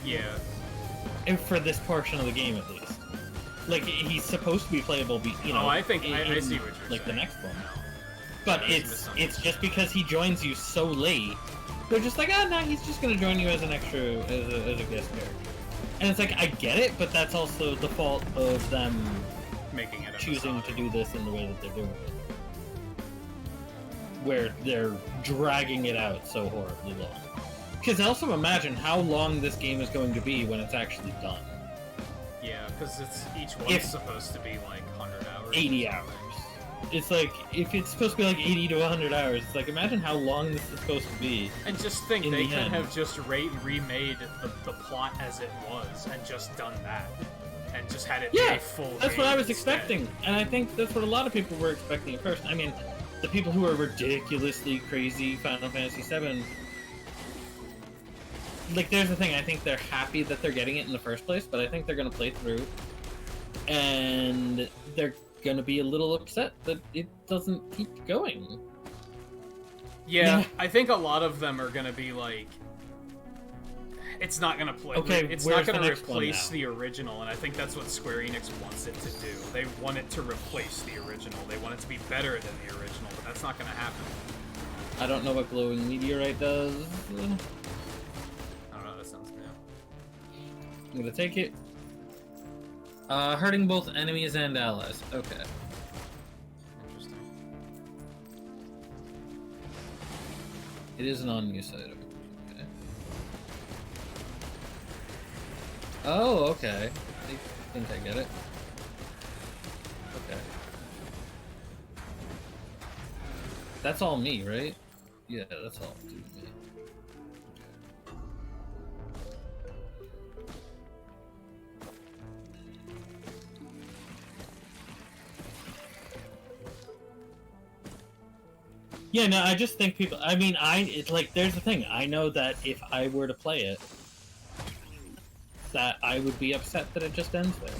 Yeah. And for this portion of the game, at least. Like, he's supposed to be playable, you know. Oh, I think I see what you're saying. Like the next one. But it's just because he joins you so late, they're just like, no, he's just gonna join you as an extra, as a guest character. And it's like, I get it, but that's also the fault of them making it choosing to do this in the way that they're doing it. Where they're dragging it out so horribly long. Because also imagine how long this game is going to be when it's actually done. Yeah, because each one's supposed to be like 100 hours. 80 hours. It's like, if it's supposed to be like 80 to 100 hours, it's like, imagine how long this is supposed to be. And just think, they could have just remade the plot as it was and just done that. And just had it be a full game. That's what I was expecting. And I think that's what a lot of people were expecting at first. I mean, the people who are ridiculously crazy Final Fantasy VII, like, there's the thing, I think they're happy that they're getting it in the first place, but I think they're going to play through, and they're going to be a little upset that it doesn't keep going. Yeah, I think a lot of them are going to be like, it's not going to play. Okay, it's not going to replace the original, and I think that's what Square Enix wants it to do. They want it to replace the original. They want it to be better than the original, but that's not going to happen. I don't know what Glowing Meteorite does. I don't know, that sounds new. I'm going to take it. Hurting both enemies and allies. Okay. Interesting. It is an on-use item. Oh, okay. I think I get it. Okay. That's all me, right? Yeah, that's all me. Yeah, no, I just think people, I mean, it's like, there's the thing, I know that if I were to play it, that I would be upset that it just ends there.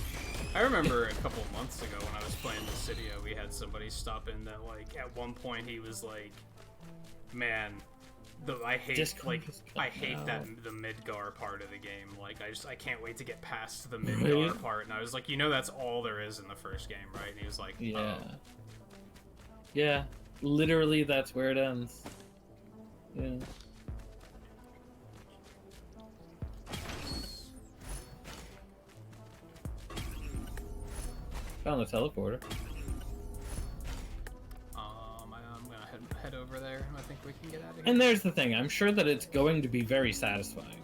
I remember a couple of months ago when I was playing Dissidia, we had somebody stop in that, like, at one point he was like, man, I hate that the Midgar part of the game. Like, I can't wait to get past the Midgar part. And I was like, that's all there is in the first game, right? And he was like, yeah. Yeah, literally that's where it ends. Yeah. Found the teleporter. I'm gonna head over there. I think we can get out of here. And there's the thing. I'm sure that it's going to be very satisfying.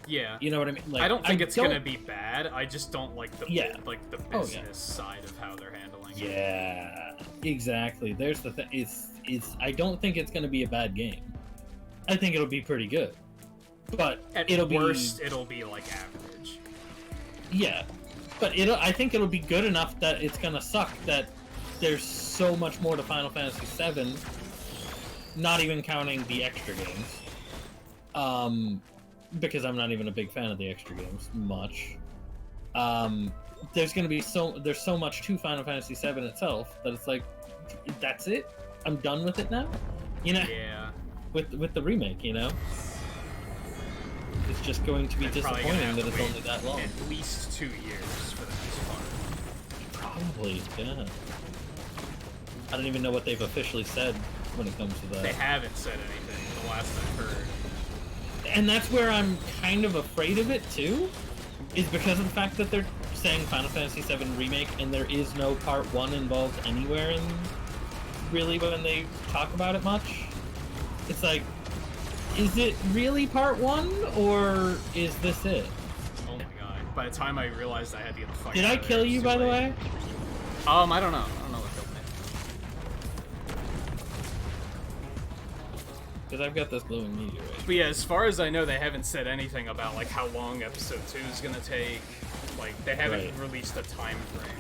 Yeah. You know what I mean? Like, I don't think it's gonna be bad. I just don't like the Yeah. like the Oh, business yeah. side of how they're handling it. Yeah, exactly. There's the thing. It's. I don't think it's gonna be a bad game. I think it'll be pretty good. But At it'll worst, it'll be like average. Yeah, but I think it'll be good enough that it's gonna suck that there's so much more to Final Fantasy VII, not even counting the extra games. Because I'm not even a big fan of the extra games much. There's gonna be there's so much to Final Fantasy VII itself that it's like, that's it. I'm done with it now. You know, Yeah. with the remake, you know. It's just going to be They're probably gonna disappointing have that to it's wait only that long. At least 2 years for the next part. Probably, yeah. I don't even know what they've officially said when it comes to that. They haven't said anything, the last I've heard. And that's where I'm kind of afraid of it too, is because of the fact that they're saying Final Fantasy VII Remake and there is no Part 1 involved anywhere in really when they talk about it much. It's like, is it really Part 1 or is this it? Oh my god. By the time I realized I had to get the fuck Did out I of kill there, you, it's by too the late. way? I don't know. I don't know what killed me. Because I've got this glowing meteor right. But yeah, as far as I know, they haven't said anything about like how long episode 2 is gonna take. Like, they haven't Right. released a time frame.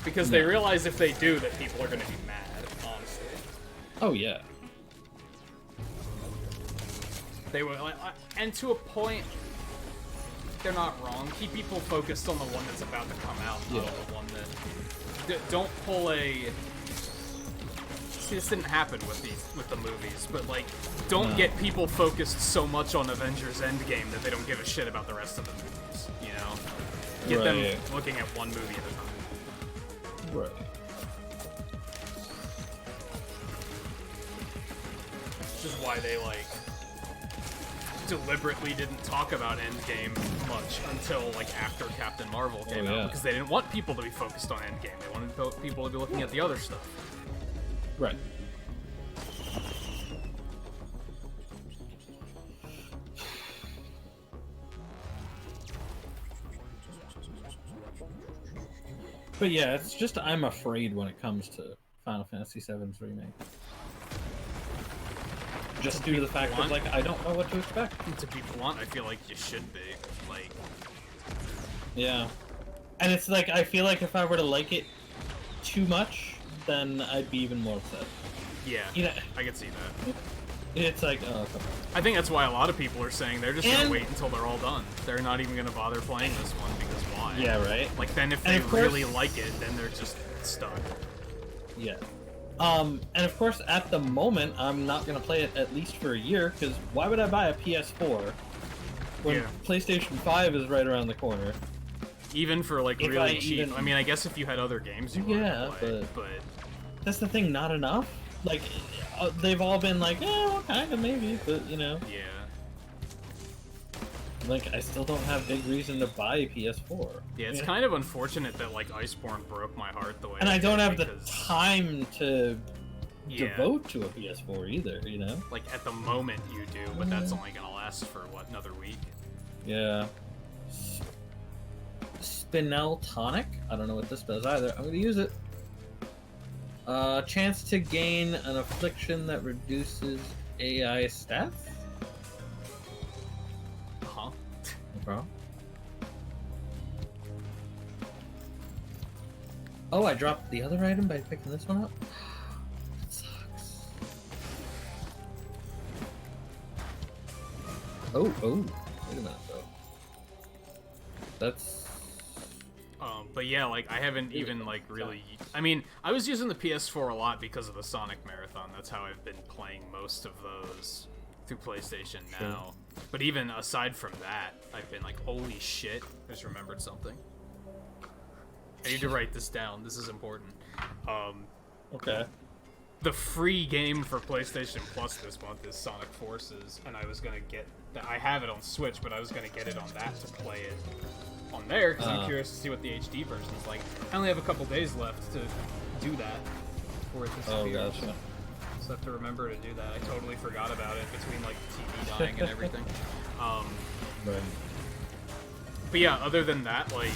Because they realize if they do that people are gonna be mad, honestly. Oh yeah. They were like, and to a point, they're not wrong. Keep people focused on the one that's about to come out, not Yeah. the one that. Don't pull a. See, this didn't happen with the movies, but like, don't get people focused so much on Avengers Endgame that they don't give a shit about the rest of the movies. You know, get them looking at one movie at a time. Right. Which is why they like deliberately didn't talk about Endgame much until like after Captain Marvel came out, because they didn't want people to be focused on Endgame. They wanted people to be looking at the other stuff. Right. But yeah, it's just I'm afraid when it comes to Final Fantasy VII's remake. Just due to the fact that, like, I don't know what to expect. To be blunt, I feel like you should be. Like, yeah. And it's like, I feel like if I were to like it too much, then I'd be even more upset. yeah, You know, I can see that. it's like, oh, come on. I think that's why a lot of people are saying they're just gonna And- wait until they're all done. They're not even gonna bother playing this one, because why? Yeah, right? Like, then if And they of course- really like it, then they're just stuck. Yeah. And of course, at the moment, I'm not going to play it at least for a year, because why would I buy a PS4 when Yeah. PlayStation 5 is right around the corner? Even for, like, If really I cheap. even- I mean, I guess if you had other games you Yeah, wanted to play, but... That's the thing, not enough? Like, they've all been like, well, kind of, maybe, but, you know. Yeah. Like, I still don't have big reason to buy a PS4. Yeah, it's You know? kind of unfortunate that, like, Iceborne broke my heart the way And it I don't did, have the because, time to Yeah. devote to a PS4 either, you know? like, at the moment you do, but that's only gonna last for, what, another week? Yeah. Spinel Tonic? I don't know what this does either. I'm gonna use it. Chance to gain an affliction that reduces AI stats? Huh? No problem. Oh, I dropped the other item by picking this one up? That sucks. Oh, wait a minute though. That's... But yeah, like, I haven't even, like, really... I mean, I was using the PS4 a lot because of the Sonic Marathon. That's how I've been playing most of those through PlayStation now. But even aside from that, I've been like, holy shit, I just remembered something. I need to write this down. This is important. Okay. The free game for PlayStation Plus this month is Sonic Forces, and I was gonna get... I have it on Switch, but I was gonna get it on that to play it. on there because I'm curious to see what the HD version's like. I only have a couple days left to do that before it disappears. Oh, gotcha. So I have to remember to do that. I totally forgot about it between like the TV dying and everything. Right. But yeah, other than that, like,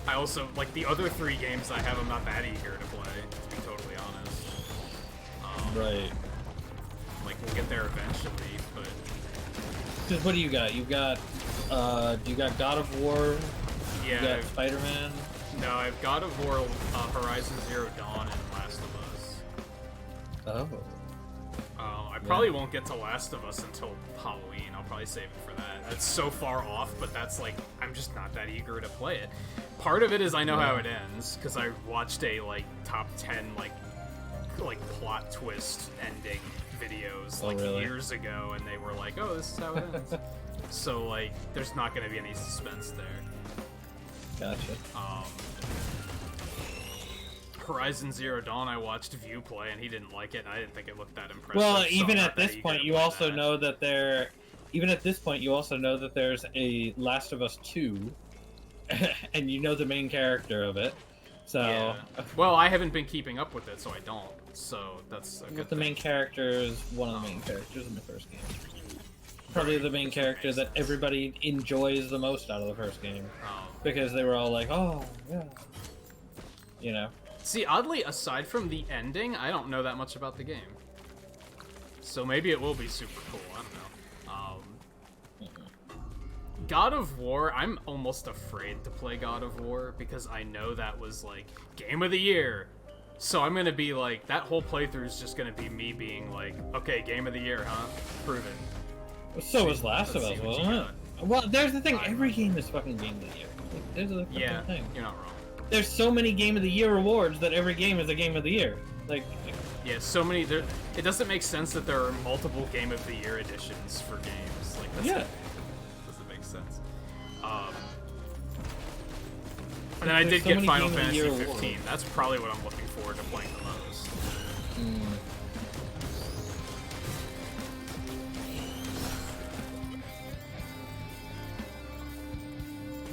I also, like, the other 3 games I have, I'm not that eager to play, to be totally honest. Right. Like, we'll get there eventually, but... Because what do you got? You got God of War? Yeah. You got Spider-Man? No, I've God of War, Horizon Zero Dawn, and Last of Us. Oh. I probably won't get to Last of Us until Halloween. I'll probably save it for that. That's so far off, but that's like, I'm just not that eager to play it. Part of it is I know how it ends, because I watched a, like, top 10, like plot twist ending videos, like, really? years ago, and they were like, oh, this is how it ends. So, like, there's not going to be any suspense there. Gotcha. Horizon Zero Dawn, I watched View play, and he didn't like it, and I didn't think it looked that impressive. Well, so even I'm at not that this eager point, to you play also that. know that there... Even at this point, you also know that there's a Last of Us 2, and you know the main character of it. So... Yeah. Well, I haven't been keeping up with it, so I don't. So that's a good The thing. main character is one of the main characters in the first game. Probably the main character that everybody enjoys the most out of the first game. Because they were all like, oh, yeah. You know? See, oddly, aside from the ending, I don't know that much about the game. So maybe it will be super cool, I don't know. God of War, I'm almost afraid to play God of War because I know that was, like, Game of the Year. So I'm gonna be like, that whole playthrough is just gonna be me being like, okay, Game of the Year, huh? Prove it. So was Last of Let's Us, see what wasn't you it? Well, there's the thing, every game is fucking Game of the Year. Like, there's a fucking thing. You're not wrong. There's so many Game of the Year awards that every game is a Game of the Year. Like, Yeah, so many. There, it doesn't make sense that there are multiple Game of the Year editions for games. Like, that's yeah. doesn't make sense. And then I There's did so get many Final Game of the Fantasy Year 15. awards. That's probably what I'm looking forward to playing the most.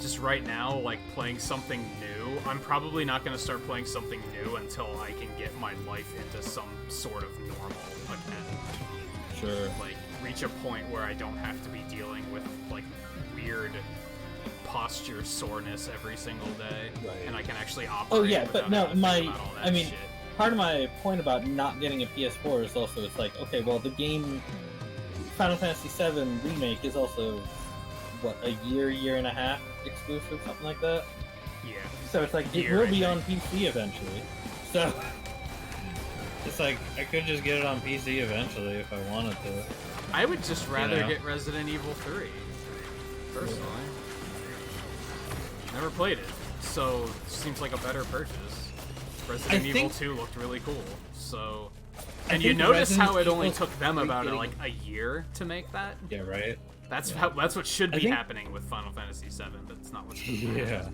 Just right now, like, playing something new, I'm probably not going to start playing something new until I can get my life into some sort of normal again. Sure. Like, reach a point where I don't have to be dealing with, like, weird posture soreness every single day, Right. and I can actually operate. Oh yeah, but without no, having to think about all that I mean, shit. part of my point about not getting a PS4 is also, it's like, okay, well, the game Final Fantasy VII Remake is also, what, a year and a half exclusive, something like that? Yeah. So it's like, it Year, will I be think. on PC eventually. So, it's like, I could just get it on PC eventually if I wanted to. I would just rather know? get Resident Evil 3, personally. Never played it, so it seems like a better purchase. Resident Evil 2 looked really cool, so... And you think notice how Resident it only Evil took them about, 3 like, a year to make that? Yeah, right? That's that's what should be think- happening with Final Fantasy VII, but it's not what's happening. Yeah.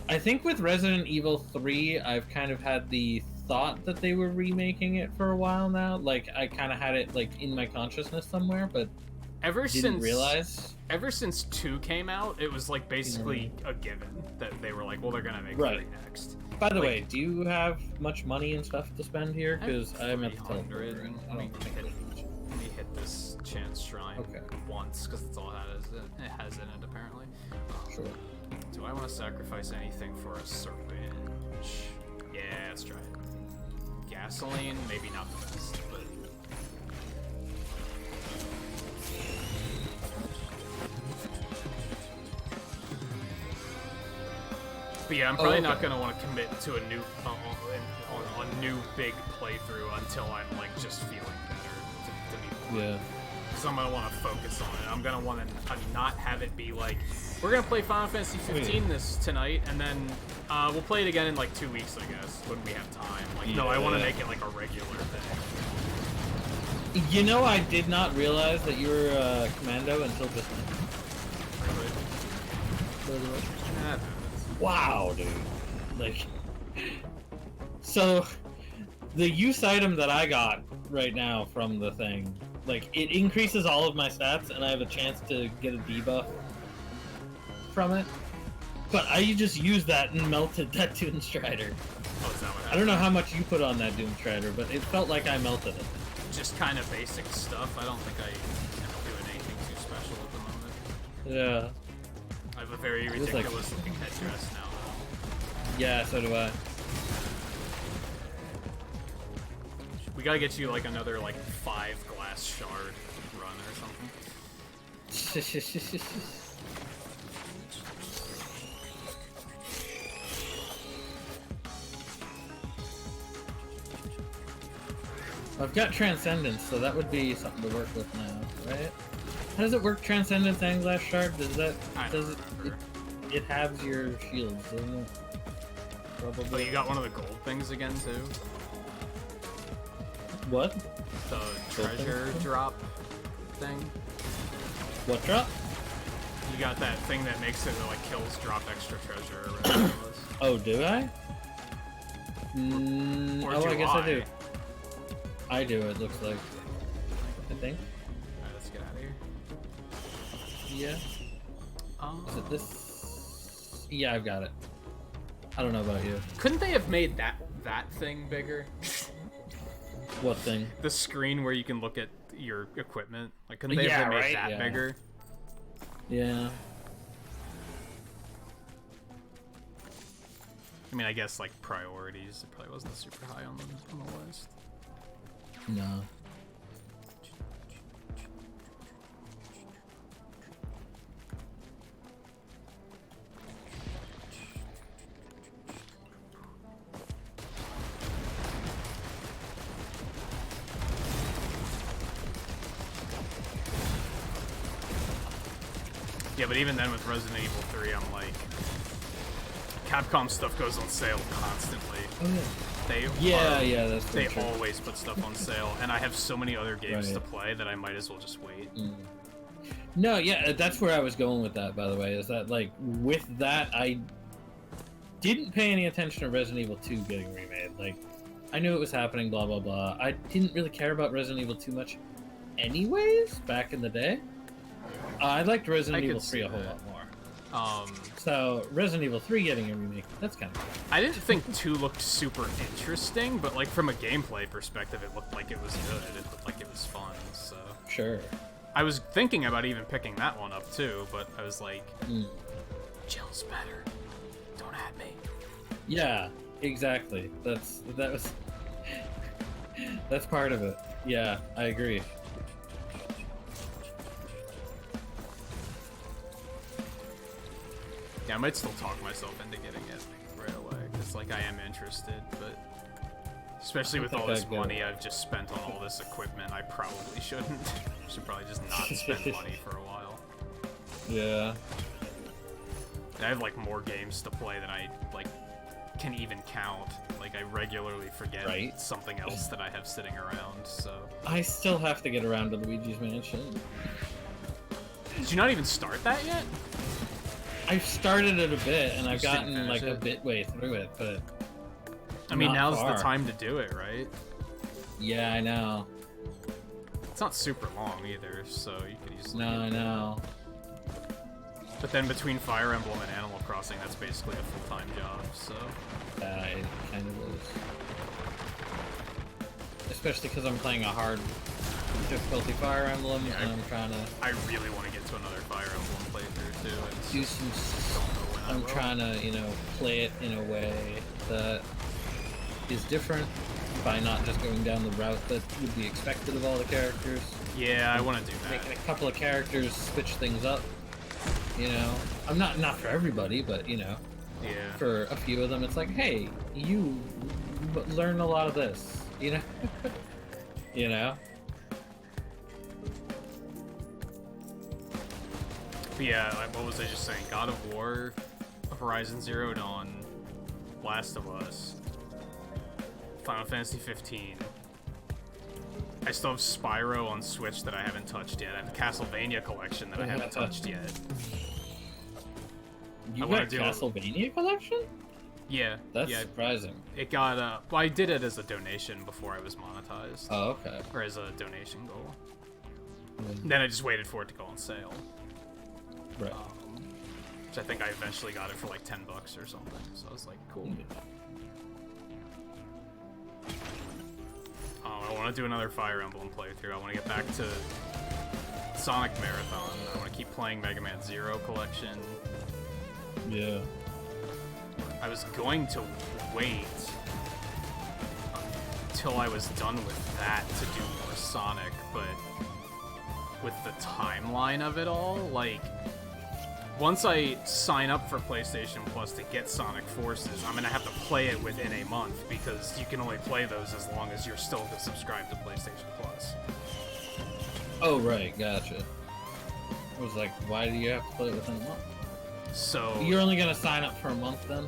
I think with Resident Evil 3, I've kind of had the thought that they were remaking it for a while now. Like, I kind of had it, like, in my consciousness somewhere, but didn't realize. Ever since 2 came out, it was, like, basically a given that they were like, well, they're gonna make 3 next. By the Like- way, do you have much money and stuff to spend here? Because I'm at the 300. teleport. Let me hit this chance shrine once, because that's all it has in it, apparently. Sure. Do I want to sacrifice anything for a syringe? Yeah, let's try it. Gasoline, maybe not the best, but... But yeah, I'm probably not going to want to commit to a new a new big playthrough until I'm like just feeling better, to be blunt. Yeah. Because I'm going to want to focus on it. I'm going to want to not have it be like, we're going to play Final Fantasy 15 tonight, and then we'll play it again in like 2 weeks, I guess, when we have time. Like, no, I want to make it like a regular thing. You know, I did not realize that you were a commando until just now. Really? Wow, dude. Like, so, the use item that I got right now from the thing, like, it increases all of my stats, and I have a chance to get a debuff from it. But I just used that and melted that Doom Strider. Oh, is that what happened? I don't know how much you put on that Doom Strider, but it felt like I melted it. Just kind of basic stuff. I don't think I am doing anything too special at the moment. Yeah. I have a very was like- ridiculous looking headdress now, though. Yeah, so do I. We gotta get you like another like 5 glass shard run or something. I've got Transcendence, so that would be something to work with now, right? How does it work, Transcendence and Glass Shard? Does that... I does don't remember. it halves your shields, doesn't it? Probably. Oh, you got one of the gold things again too? What? The treasure thing? drop thing? What drop? You got that thing that makes it that like kills drop extra treasure or whatever it was. Oh, do I? Or oh, do I guess I do. I do, it looks like. I think. Alright, let's get out of here. Yeah. Oh. Is it this? Yeah, I've got it. I don't know about you. Couldn't they have made that thing bigger? What thing? The screen where you can look at your equipment. Like, couldn't they Yeah, have made right? that Yeah. bigger? Yeah. I mean, I guess like priorities, it probably wasn't super high on the list. No. Yeah, but even then with Resident Evil 3, I'm like, Capcom stuff goes on sale constantly. Oh, They yeah. are- Yeah, that's They true. always put stuff on sale, and I have so many other games to Right. play that I might as well just wait. No, yeah, that's where I was going with that, by the way, is that, like, with that, I didn't pay any attention to Resident Evil 2 getting remade. Like, I knew it was happening, blah, blah, blah. I didn't really care about Resident Evil 2 much anyways, back in the day. I liked Resident I Evil could 3 a see whole that. lot more. Um, So, Resident Evil 3 getting a remake, that's kind of cool. I didn't think 2 looked super interesting, but like from a gameplay perspective, it looked like it was good. It looked like it was fun, so... Sure. I was thinking about even picking that one up too, but I was like, Mm. Jill's better. Don't at me. Yeah, exactly. That was... that's part of it. Yeah, I agree. Yeah, I might still talk myself into getting it like, right away, because like I am interested, but especially with all this money I've just spent on all this equipment, I probably shouldn't. Should probably just not spend money for a while. Yeah. I have like more games to play than I like can even count. Like I regularly forget Right. something else that I have sitting around. So I still have to get around to Luigi's Mansion. did you not even start that yet? I've started it a bit, and I've just didn't gotten like finish a it? bit way through it, but I mean, not now's far. the time to do it, right? Yeah, I know. It's not super long either, so you could easily. No, get I through know. it. But then between Fire Emblem and Animal Crossing, that's basically a full-time job. So It kind of is. Especially because I'm playing a hard difficulty Fire Emblem, Yeah, and I'm trying to I really want to get to another Fire Emblem playthrough too. And do some. don't know when I I'm will. trying to, play it in a way that is different by not just going down the route that would be expected of all the characters. Yeah, I want to do that. Making a couple of characters switch things up. I'm not for everybody, but Yeah. for a few of them, it's like, hey, you learn a lot of this, you know. But yeah, like, what was I just saying? God of War, Horizon Zero Dawn, Last of Us, Final Fantasy 15. I still have Spyro on Switch that I haven't touched yet. I have the Castlevania collection that I haven't touched yet. You I wanna got do- Castlevania collection? Yeah, That's yeah. surprising. It got well, I did it as a donation before I was monetized, Oh, okay. or as a donation goal. Then I just waited for it to go on sale. Right. Which I think I eventually got it for like $10 or something. So I was like, cool. Oh, I want to do another Fire Emblem playthrough. I want to get back to Sonic Marathon. I want to keep playing Mega Man Zero Collection. Yeah. I was going to wait until I was done with that to do more Sonic, but with the timeline of it all, like, once I sign up for PlayStation Plus to get Sonic Forces, I'm gonna have to play it within a month, because you can only play those as long as you're still subscribed to PlayStation Plus. Oh, right, gotcha. I was like, why do you have to play it within a month? So You're only gonna sign up for a month then?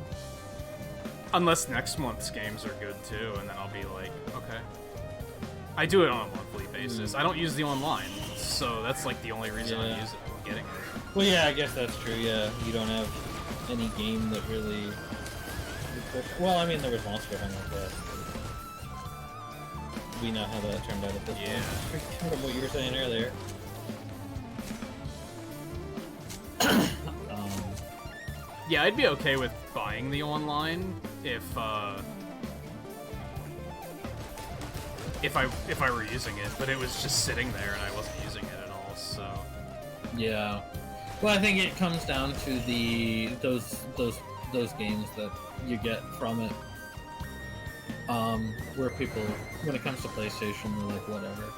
unless next month's games are good too, and then I'll be like, okay. I do it on a monthly basis. I don't use the online, so that's like the only reason I use it. I'm getting it. Well, yeah, I guess that's true, yeah. You don't have any game that really... Well, I mean, there was Monster Hunter, but... We know how that turned out at this point. Kind of what you were saying earlier. Yeah, I'd be okay with buying the online if I were using it, but it was just sitting there and I wasn't using it at all, so... Yeah. Well, I think it comes down to those games that you get from it. Where people, when it comes to PlayStation, they're like, whatever.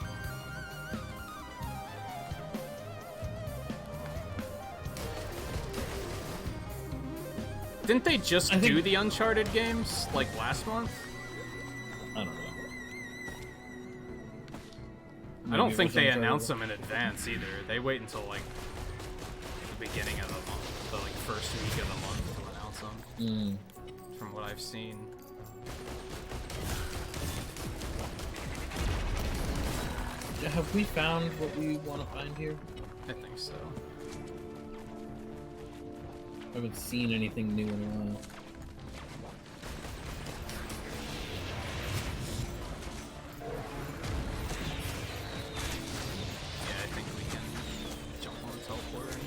Didn't they just do the Uncharted games, like, last month? I don't know. I don't think they announce them in advance, either. They wait until, like, the beginning of the month, the, like, first week of the month to announce them. From what I've seen. Have we found what we want to find here? I think so. I haven't seen anything new in a while. Yeah, I think we can jump on the teleporter.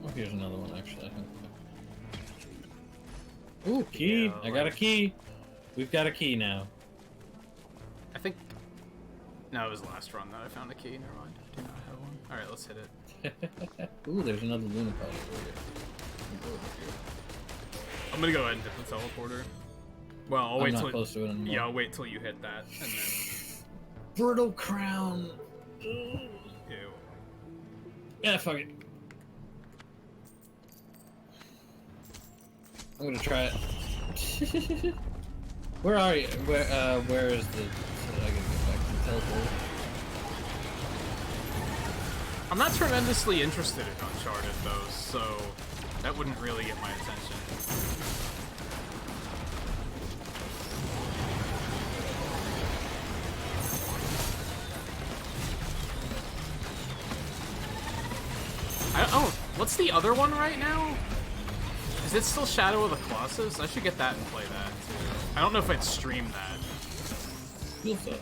Oh, here's another one, actually. Ooh, key! Yeah, I got a key! We've got a key now. I think... No, it was the last run that I found a key. Never mind. I do not have one. Alright, let's hit it. Ooh, there's another Luna Pod over here. I'm gonna go ahead and hit the teleporter. Well, I'll wait not till... close to it anymore. Yeah, I'll wait till you hit that, and then... Brittle Crown! Ew. Yeah, fuck it. I'm gonna try it. Where are you? Where is the... I gotta get back to the teleport. I'm not tremendously interested in Uncharted, though, so that wouldn't really get my attention. Oh, what's the other one right now? Is it still Shadow of the Colossus? I should get that and play that, too. I don't know if I'd stream that. Feel so.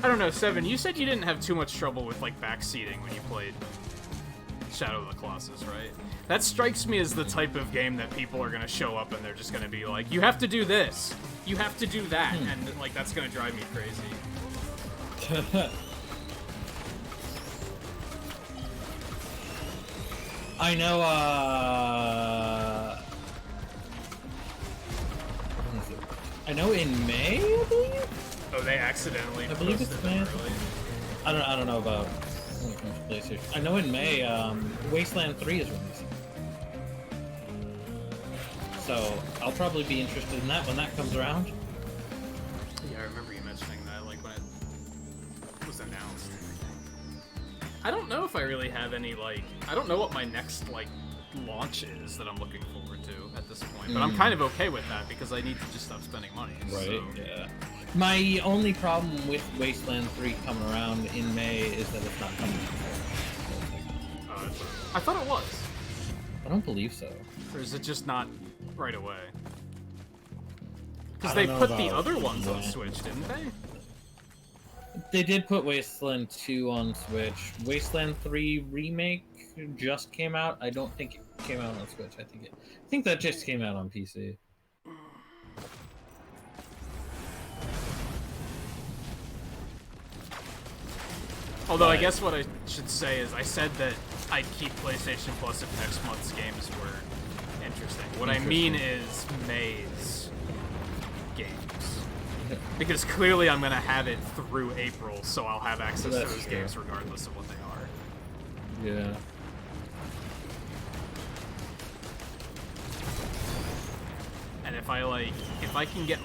I don't know, Seven, you said you didn't have too much trouble with, like, backseating when you played Shadow of the Colossus, right? That strikes me as the type of game that people are gonna show up and they're just gonna be like, you have to do this, you have to do that, and, like, that's gonna drive me crazy. I know, I know in May, I believe? Oh, they accidentally I believe posted it's them May. early. I don't know about when it comes to PlayStation. I know in May, Wasteland 3 is releasing. So, I'll probably be interested in that when that comes around. Yeah, I remember you mentioning that, like, when it was announced. I don't know if I really have any, like... I don't know what my next, like, launch is that I'm looking forward to at this point. But I'm kind of okay with that, because I need to just stop spending money. Right, so. yeah. My only problem with Wasteland 3 coming around in May is that it's not coming out. I thought it was. I don't believe so. Or is it just not right away? Because I they don't put know the about other ones on when. Switch, didn't they? They did put Wasteland 2 on Switch. Wasteland 3 Remake just came out. I don't think it came out on Switch. I think that just came out on PC. Although I guess what I should say is I said that I'd keep PlayStation Plus if next month's games were interesting. What I mean is May's games. Because clearly I'm going to have it through April, so I'll have access to those games regardless of what they are. Yeah. And if I can get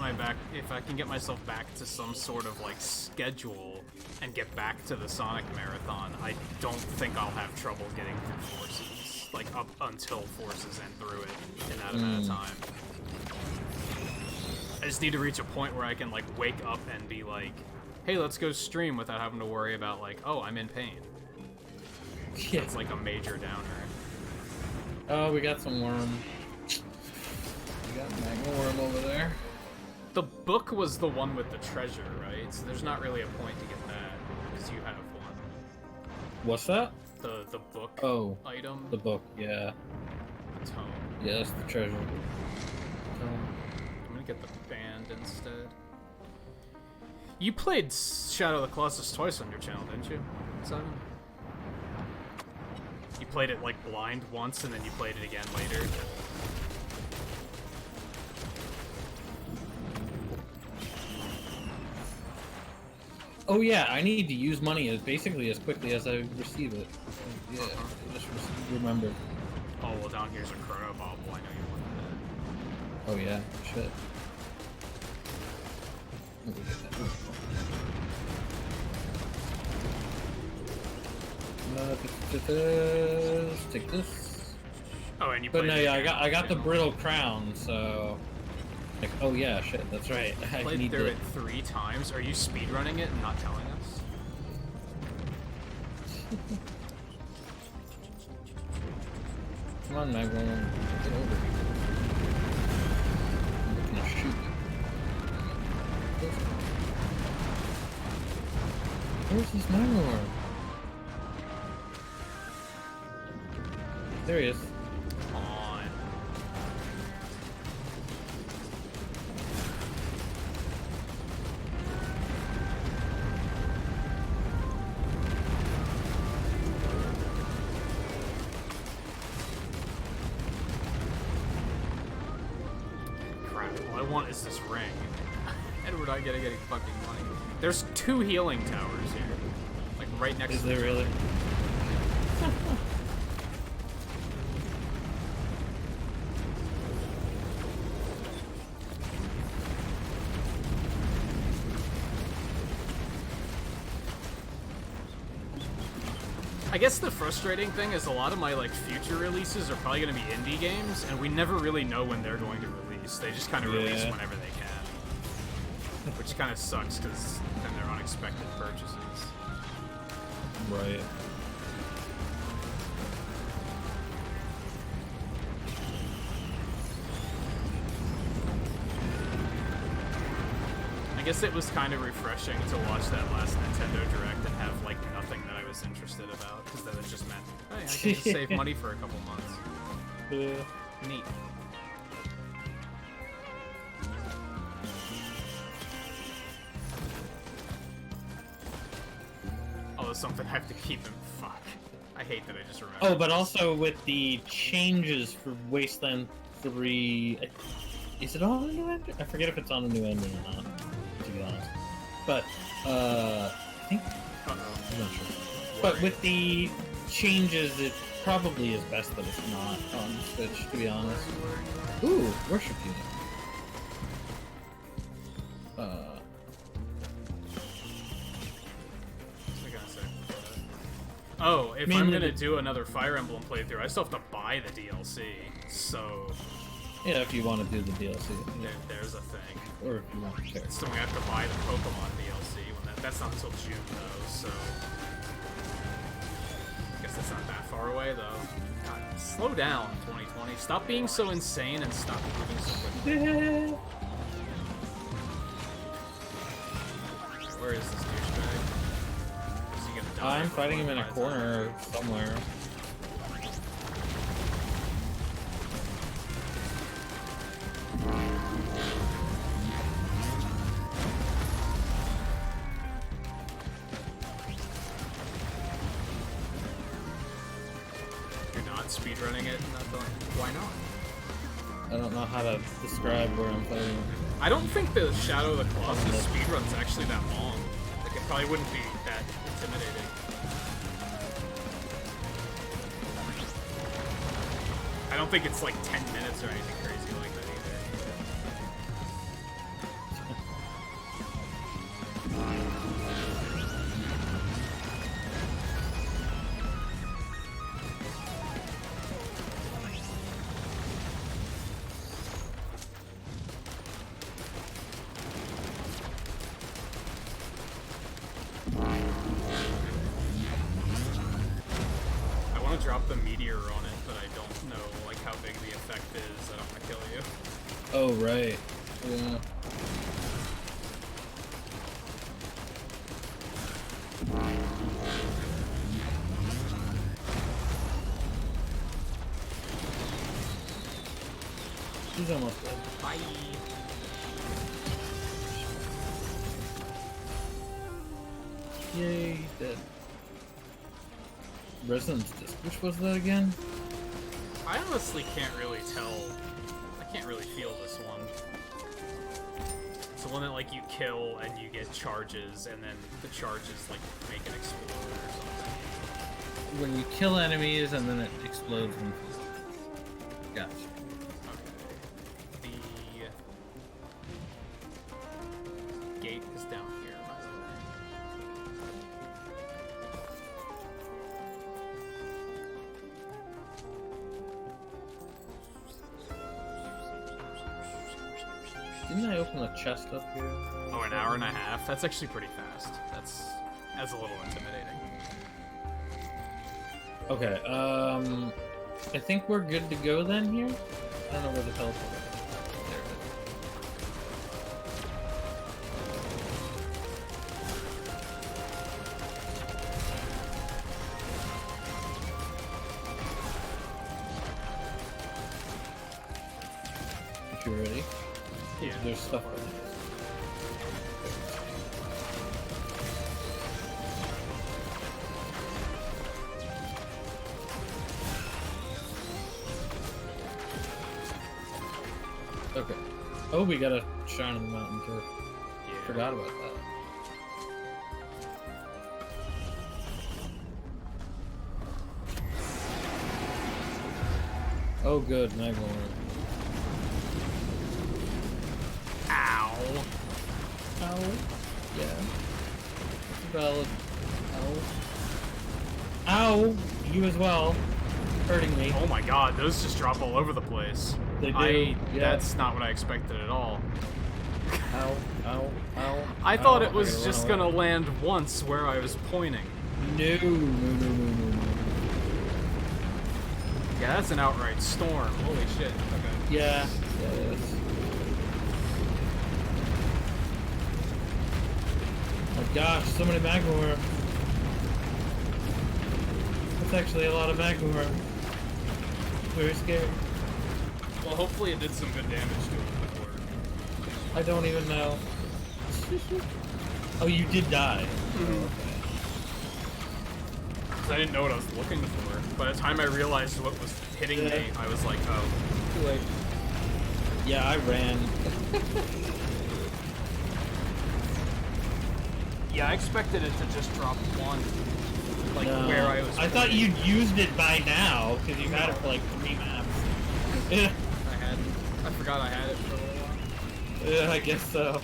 myself back to some sort of like schedule and get back to the Sonic Marathon, I don't think I'll have trouble getting through Forces, like up until Forces and through it in that amount of time. I just need to reach a point where I can like wake up and be like, hey, let's go stream without having to worry about like, oh, I'm in pain. Yeah. It's like a major downer. Oh, we got some worm. We got Magma Worm over there. The book was the one with the treasure, right? So there's not really a point to get that, because you have one. What's that? The book item? The book, yeah. The tome. Yeah, that's the treasure. I'm gonna get the band instead. You played Shadow of the Colossus twice on your channel, didn't you, Simon? You played it like blind once, and then you played it again later. Oh yeah, I need to use money as basically as quickly as I receive it. Yeah, I just remembered. Oh, well, down here's a Chrono Bobble. I know you wanted that. Oh yeah, shit. Let me get that. Let's take this. Oh, and you But played no, it yeah, again I got the too. brittle crown, so like, oh yeah, shit, that's right. I Played need through to. it 3 times. Are you speedrunning it and not telling us? Come on, Magma, get over here. I'm looking to shoot you. Where's this Magma Worm? There he is. Come on. Crap. All I want is this ring. And we're not getting any fucking money. There's 2 healing towers here. Like right next Is to there each really? other. I guess the frustrating thing is a lot of my like future releases are probably going to be indie games, and we never really know when they're going to release. They just kind of release whenever they can, which kind of sucks because then they're unexpected purchases. Right. I guess it was kind of refreshing to watch that last Nintendo Direct and have like nothing that I was interested about, because then it just meant, hey, I can just save money for a couple months. Neat. Oh, it's something I have to keep in. Fuck. I hate that I just remembered. Oh, but also with the changes for Wasteland 3, is it on a new engine? I forget if it's on a new engine or not, to be honest. But, I think, I'm not sure. But with the changes, it probably is best that it's not on Switch, to be honest. Ooh, worship unit. Oh, if I'm gonna do another Fire Emblem playthrough, I still have to buy the DLC, so... Yeah, if you want to do the DLC. There's a thing. Or if you want to share. So we have to buy the Pokemon DLC, when that's not until June, though, so... I guess that's not that far away, though. God, slow down, 2020. Stop being so insane and stop moving so quickly. Where is this douchebag? die. I'm for fighting him in a 45 corner somewhere. You're not speedrunning it? Why not? I don't know how to describe where I'm fighting. I don't think the Shadow of the Colossus speedrun's actually that long. Like, it probably wouldn't be that intimidating. I don't think it's like 10 minutes or anything crazy like that either. I want to drop the meteor on it, but I don't know like how big the effect is. I don't want to kill you. Oh, right. Yeah. He's almost dead. Bye. Yay, he's dead. Resonance disc. Which was that again? I honestly can't really tell. I can't really feel this one. It's the one that like you kill and you get charges, and then the charges like make it explode or something. When you kill enemies and then it explodes. Gotcha. Okay. The gate is down here, by the way. Didn't I open the chest up here? Oh, an hour and a half? That's actually pretty fast. That's a little intimidating. Okay, I think we're good to go then here? I don't know where the teleport is. There it is. If you're ready. Yeah. There's stuff on this. Okay. Oh, we got a shine on the mountain too. Yeah. Forgot about that. Oh, good, Magmore. Ow. Ow. Yeah. Valid. Ow. Ow! You as well. Hurting me. Oh my god, those just drop all over the place. They do, yeah. That's not what I expected at all. Ow. Ow. Ow. I thought Ow. it was I gotta just run gonna away. land once where I was pointing. No. No. Yeah, that's an outright storm. Holy shit. Okay. Yeah. Yeah, it is. Oh my gosh, so many Magmore. That's actually a lot of Magmore. Very scary. Well, hopefully it did some good damage to him before. I don't even know. Oh, you did die. Because I didn't know what I was looking for. By the time I realized what was hitting me, I was like, oh. Too late. Yeah, I ran. Yeah, I expected it to just drop one. Like, No. where I was I thought pointing. you'd used it by now, because you've had it for like 3 maps. Yeah, I hadn't. I forgot I had it for a little while. yeah, I guess so.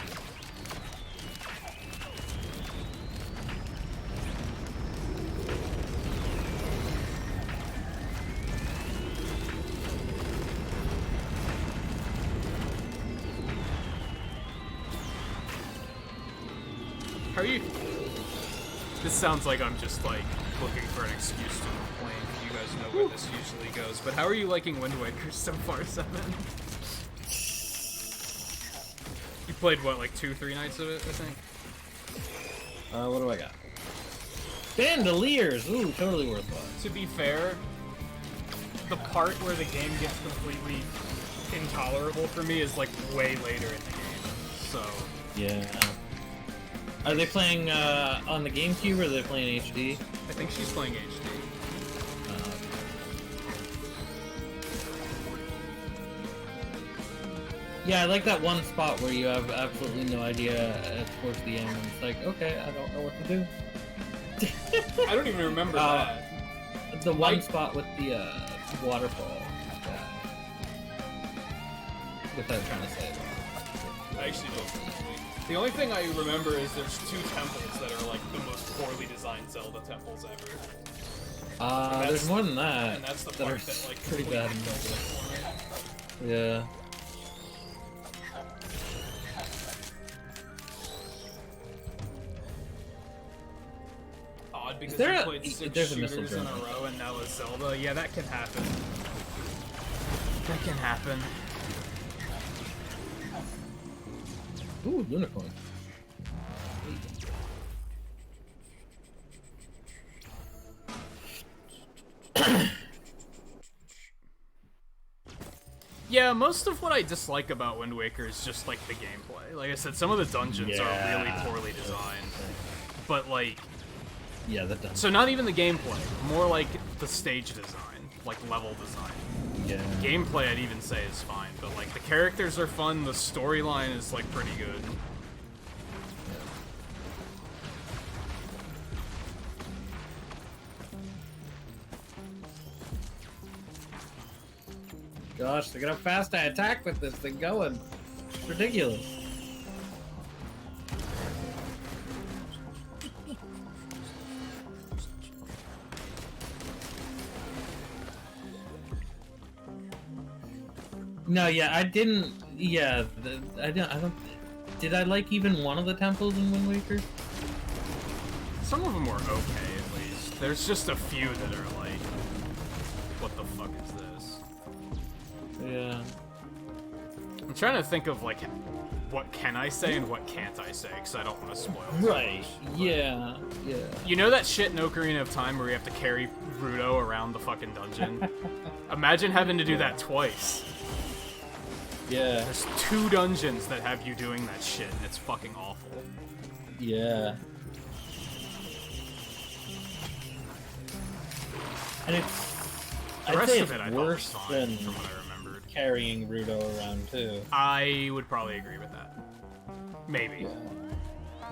How are you? This sounds like I'm just like looking for an excuse to complain. You guys know where this usually goes. But how are you liking Wind Waker so far, 7? You played what, like 2-3 nights of it, I think? What do I got? Bandoliers! Ooh, totally worthwhile. To be fair, the part where the game gets completely intolerable for me is like way later in the game. So Yeah. Are they playing on the GameCube or are they playing HD? I think she's playing HD. Yeah, I like that one spot where you have absolutely no idea towards the end, and it's like, okay, I don't know what to do. I don't even remember that. The one spot with the waterfall. Yeah. Without trying to say it. I actually don't. The only thing I remember is there's two temples that are like the most poorly designed Zelda temples ever. There's more than that. And that's the that part are that like pretty bad. kills it for me. Yeah. Odd because there you a- played 6 there's a missile shooters in a drone. row and now a Zelda. Yeah, that can happen. That can happen. Ooh, unicorn. Yeah, most of what I dislike about Wind Waker is just like the gameplay. Like I said, some of the dungeons are really poorly designed. But like, Yeah, that does. so not even the gameplay, more like the stage design, like level design. Yeah. Gameplay I'd even say is fine, but like the characters are fun, the storyline is like pretty good. Gosh, look at how fast I attack with this thing going. It's ridiculous. No, yeah, I didn't. Yeah, I don't. Did I like even one of the temples in Wind Waker? Some of them were okay, at least. There's just a few that are like, what the fuck is this? Yeah. I'm trying to think of like, what can I say and what can't I say, because I don't want to spoil too Right. much. Yeah. Yeah. You know that shit in Ocarina of Time where you have to carry Ruto around the fucking dungeon? Imagine having to do that twice. Yeah. There's 2 dungeons that have you doing that shit, and it's fucking awful. Yeah. And it's. The I'd rest say of it's it I thought was worse fine, than from what I remembered. carrying Ruto around too. I would probably agree with that. Maybe. Yeah.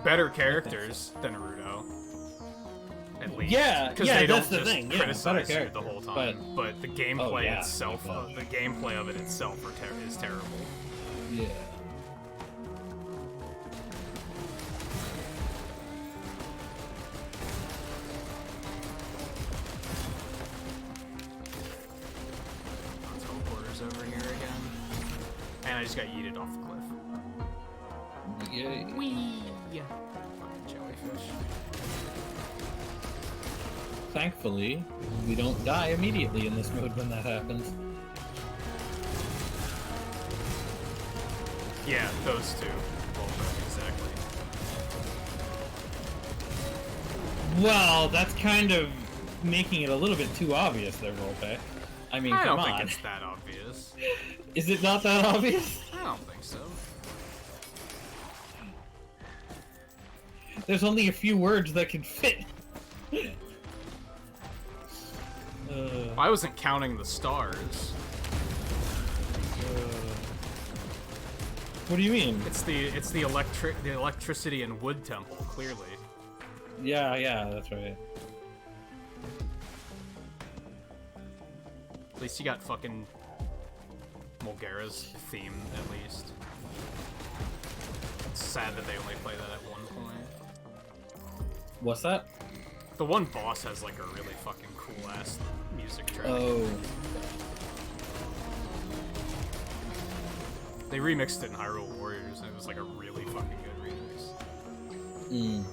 Better characters than Ruto. At least. Yeah, Because yeah, they don't that's the just thing. Yeah, criticize better you the whole characters, time. But the gameplay yeah, itself, yeah. the gameplay of it itself is terrible. Yeah. Teleporters over here again. And I just got yeeted off the cliff. Yeah. Whee! Fucking jellyfish. Thankfully, we don't die immediately in this mode when that happens. Yeah, those two. Both, exactly. Well, that's kind of making it a little bit too obvious there, Volpe. I mean, I come don't on. think it's that obvious. Is it not that obvious? I don't think so. There's only a few words that can fit. I wasn't counting the stars. What do you mean? It's the electricity and wood temple, clearly. Yeah, that's right. At least you got fucking Mulgara's theme, at least. It's sad that they only play that at one point. What's that? The one boss has like a really fucking cool ass music track. Oh. They remixed it in Hyrule Warriors, and it was like a really fucking good remix. Mm.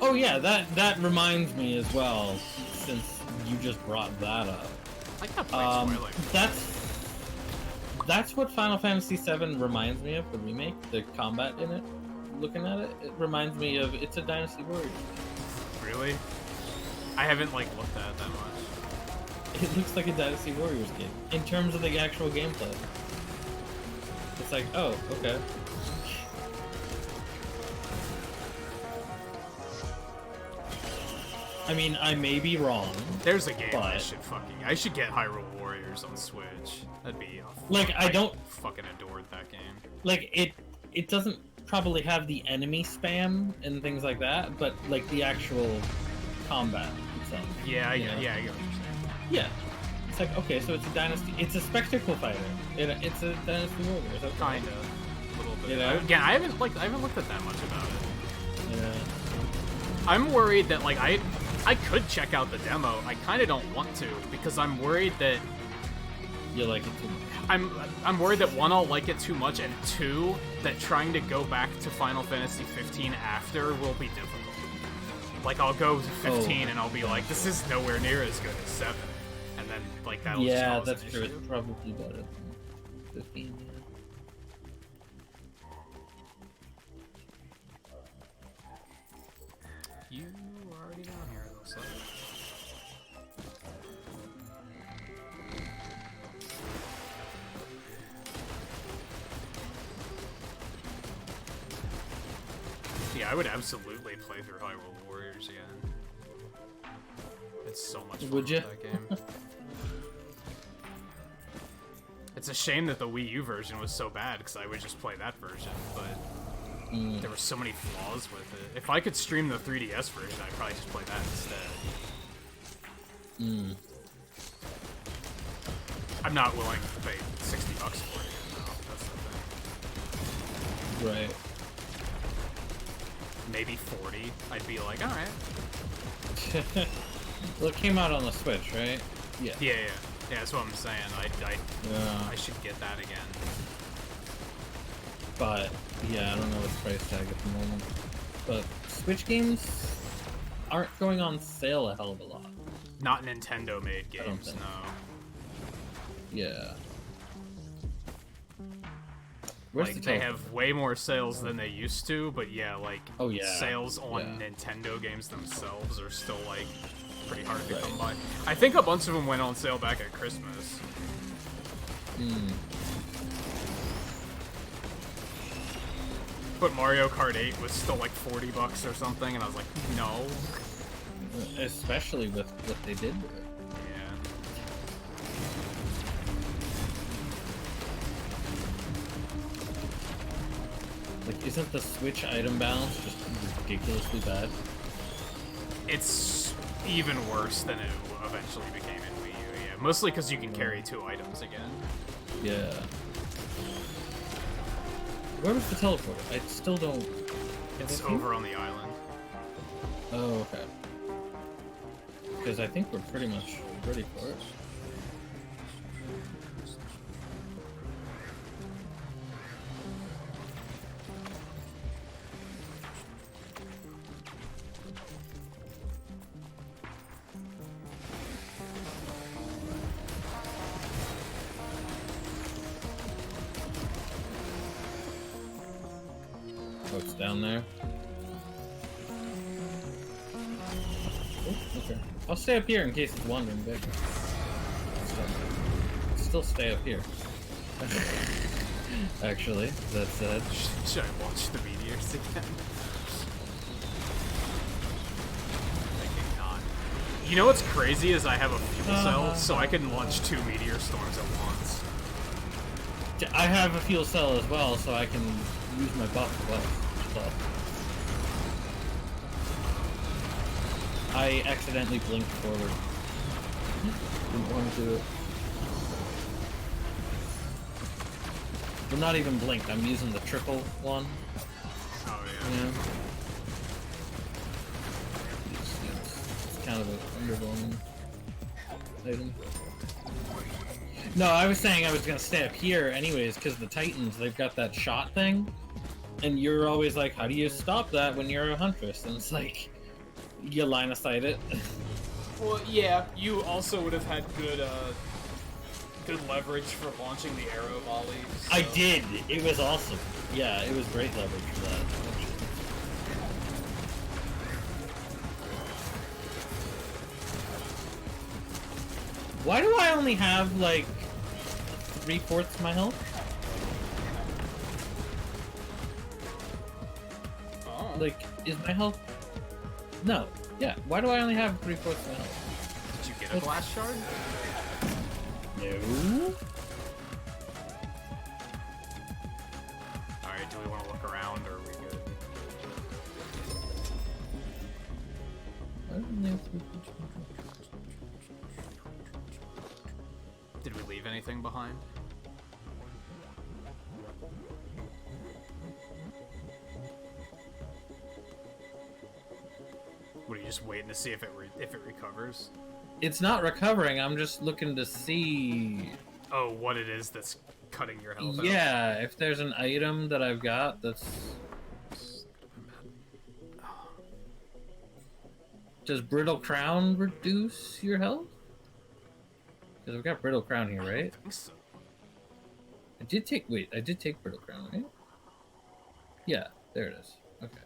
Oh yeah, that reminds me as well, since you just brought that up. I got played Twilight. That's what Final Fantasy VII reminds me of, the remake, the combat in it. looking at it, it reminds me of it's a Dynasty Warriors. Really? I haven't like looked at it that much. It looks like a Dynasty Warriors game in terms of the actual gameplay. It's like, oh, okay. I mean, I may be wrong. There's a game but... I should get Hyrule Warriors on Switch. That'd be like I don't fucking adored that game. Like it doesn't probably have the enemy spam and things like that, but like the actual combat itself. Yeah, I get what you're saying. Yeah. It's like, okay, so it's a dynasty. It's a spectacle fighter. It's a Dynasty Warriors. Okay. Kinda, a little bit. You know? Again, I haven't looked at that much about it. Yeah. I'm worried that like I could check out the demo. I kind of don't want to because I'm worried that You like it too much. I'm worried that one, I'll like it too much, and two, that trying to go back to Final Fantasy 15 after will be difficult. Like I'll go to 15 and I'll be like, this is nowhere near as good as 7, and then like that'll just cause that's an true. issue. It's probably better than 15. You are already down here, it looks like. Yeah, I would absolutely play through Hyrule Warriors again. It's so much fun Would ya? with that game. It's a shame that the Wii U version was so bad, because I would just play that version, but there were so many flaws with it. If I could stream the 3DS version, I'd probably just play that instead. I'm not willing to pay $60 for it, though. That's the thing. Right. Maybe 40. I'd be like, alright. Well, it came out on the Switch, right? Yeah. Yeah, that's what I'm saying. Yeah. I should get that again. But yeah, I don't know the price tag at the moment. But Switch games aren't going on sale a hell of a lot. Not Nintendo-made games, think. no. Yeah. Where's Like, the they telephone? have way more sales than they used to, but yeah, like, Oh, yeah. sales on Yeah. Nintendo games themselves are still, like, pretty hard to come by. I think a bunch of them went on sale back at Christmas. But Mario Kart 8 was still like $40 or something, and I was like, no. Especially with what they did with it. Yeah. Like, isn't the Switch item balance just ridiculously bad? It's even worse than it eventually became in Wii U, yeah. Mostly because you can carry 2 items again. Yeah. Where was the teleport? I still don't... It's over on the island. Oh, okay. Because I think we're pretty much ready for it. Oh, it's down there. Oh, okay. I'll stay up here in case it's wandering back. Still stay up here. Actually, that said. Should I watch the meteors again? Thinking not. You know what's crazy is I have a fuel cell, so I can launch 2 meteor storms at once. I have a fuel cell as well, so I can use my buff as well. So. I accidentally blinked forward. Didn't want to do it. Well, not even blinked. I'm using the triple one. Oh, yeah. Yeah. It's kind of an underwhelming item. No, I was saying I was gonna stay up here anyways, because the Titans, they've got that shot thing. And you're always like, how do you stop that when you're a Huntress? And it's like, you line of sight it. Well, yeah, you also would have had good leverage for launching the arrow volleys. So. I did. It was awesome. Yeah, it was great leverage for that. Actually. Why do I only have, like, 3/4 my health? Oh. Like, is my health... No. Yeah, why do I only have 3/4 my health? Did you get a blast shard? No. Alright, do we want to look around, or are we good? Why don't they have 3/4? Did we leave anything behind? What, are you just waiting to see if it recovers? It's not recovering, I'm just looking to see... Oh, what it is that's cutting your health out? Yeah, if there's an item that I've got that's... Does Brittle Crown reduce your health? Because I've got Brittle Crown here, right? I think so. I did take Brittle Crown, right? Yeah, there it is. Okay.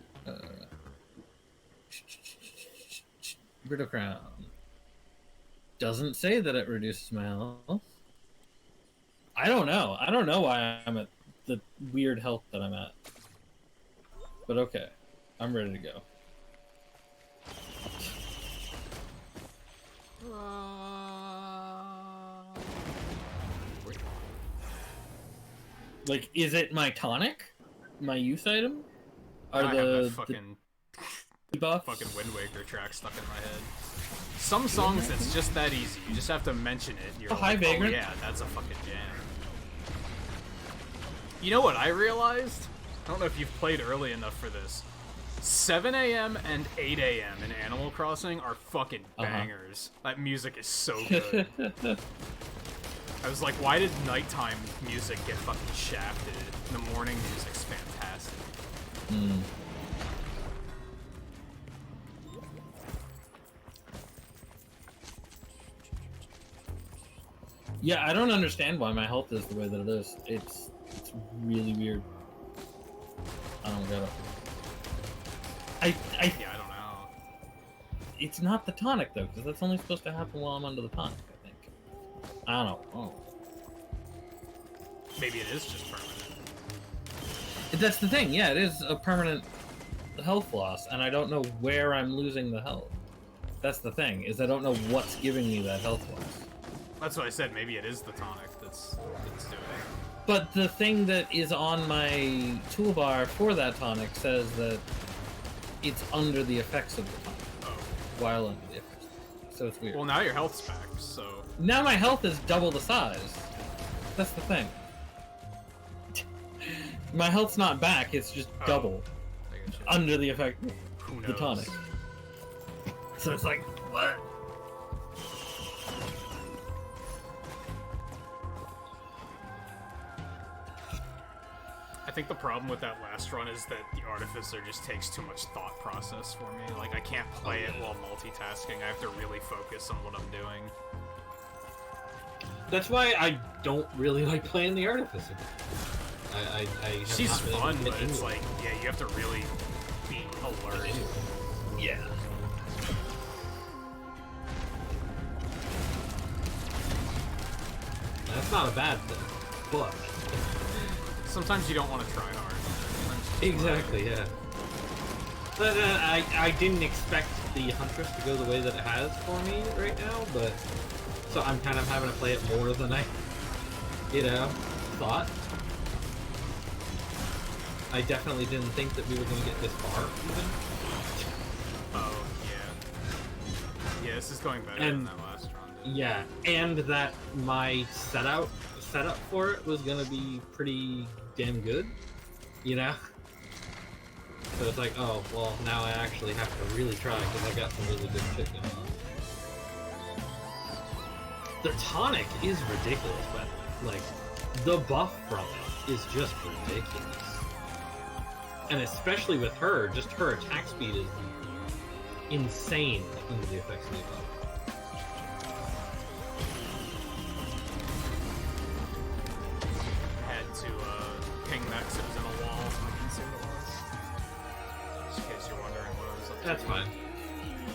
Brittle Crown. Doesn't say that it reduces my health. I don't know. I don't know why I'm at the weird health that I'm at. But okay. I'm ready to go. Like, is it my tonic? My use item? Are I have the that fucking buffs? fucking Wind Waker track stuck in my head. Some songs it's just that easy. You just have to mention it. And you're Hi, like, Vagrant. oh yeah, that's a fucking jam. You know what I realized? I don't know if you've played early enough for this. 7 a.m. and 8 a.m. in Animal Crossing are fucking bangers. That music is so good. I was like, why did nighttime music get fucking shafted? The morning music's fantastic. Hmm. Yeah, I don't understand why my health is the way that it is. It's really weird. I don't get it. Yeah, I don't know. It's not the tonic though, because that's only supposed to happen while I'm under the tonic, I think. I don't know. Maybe it is just permanent. That's the thing, yeah, it is a permanent health loss, and I don't know where I'm losing the health. That's the thing, is I don't know what's giving me that health loss. That's what I said. Maybe it is the tonic that's doing it. But the thing that is on my toolbar for that tonic says that it's under the effects of the tonic. Oh. While under the effects. So it's weird. Well, now your health's back, so... Now my health is double the size. That's the thing. My health's not back, it's just double. I get you. Under the effect Who of knows? the tonic. So it's like, what? I think the problem with that last run is that the Artificer just takes too much thought process for me. Like, I can't play it while multitasking. I have to really focus on what I'm doing. That's why I don't really like playing the Artificer. I have She's not been able fun, to but get it's into it. like, yeah, you have to really be alert. Yeah. That's not a bad thing, but Sometimes you don't want to try hard. exactly, yeah. But I didn't expect the Huntress to go the way that it has for me right now, but so I'm kind of having to play it more than I, thought. I definitely didn't think that we were going to get this far, even. Oh, yeah. Yeah, this is going better than that last run. Did. Yeah, and that my setup for it was going to be pretty damn good, So it's like, oh, well, now I actually have to really try because I got some really good shit going on. The tonic is ridiculous, but, like, the buff from it is just ridiculous. And especially with her, just her attack speed is insane under the effects of the buff. Had to ping that because it was in a wall so I couldn't see what it was. Just in case you're wondering what I was up to. That's fine.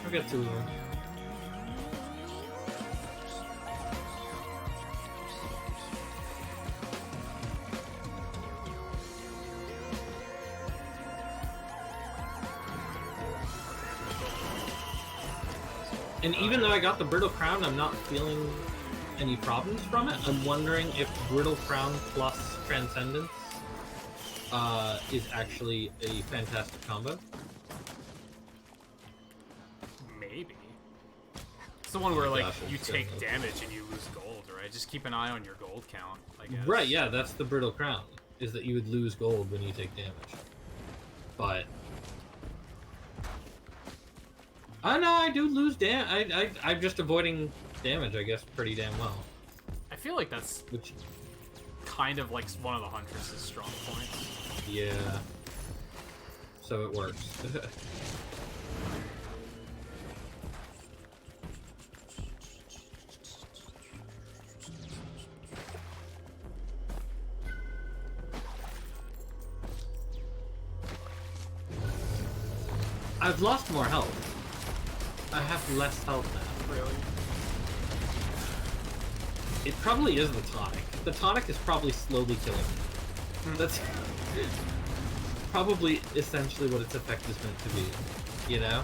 I've got two of them. And even though I got the Brittle Crown, I'm not feeling any problems from it. I'm wondering if Brittle Crown plus Transcendence is actually a fantastic combo. Maybe. It's the one where, like, gosh, you it's take so- damage and you lose gold, right? Just keep an eye on your gold count, I guess. Right, yeah, that's the Brittle Crown, is that you would lose gold when you take damage. But... Oh no, I do lose I'm just avoiding damage, I guess, pretty damn well. I feel like that's Which, kind of like one of the Huntress's strong points. yeah. So it works. I've lost more health. I have less health now. Really? It probably is the tonic. The tonic is probably slowly killing me. That's probably essentially what its effect is meant to be. You know?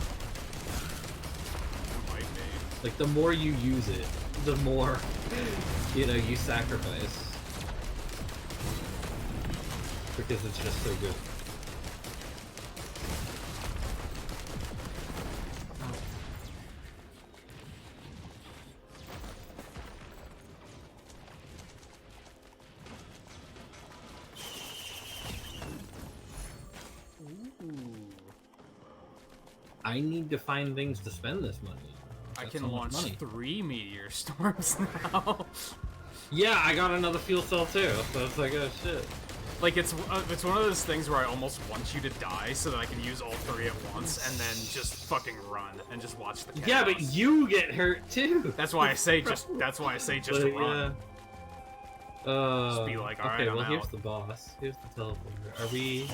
Might be. Like, the more you use it, the more, you know, you sacrifice. Because it's just so good. I need to find things to spend this money on. I That's can so much launch money. 3 meteor storms now. Yeah, I got another fuel cell too, so it's like, oh shit. Like, it's one of those things where I almost want you to die so that I can use all 3 at once and then just fucking run and just watch the chaos. Yeah, but you get hurt too. That's why I say just Like, run. Just be like, "Alright, okay, I'm well, here's out." the boss. Here's the teleporter. Are we?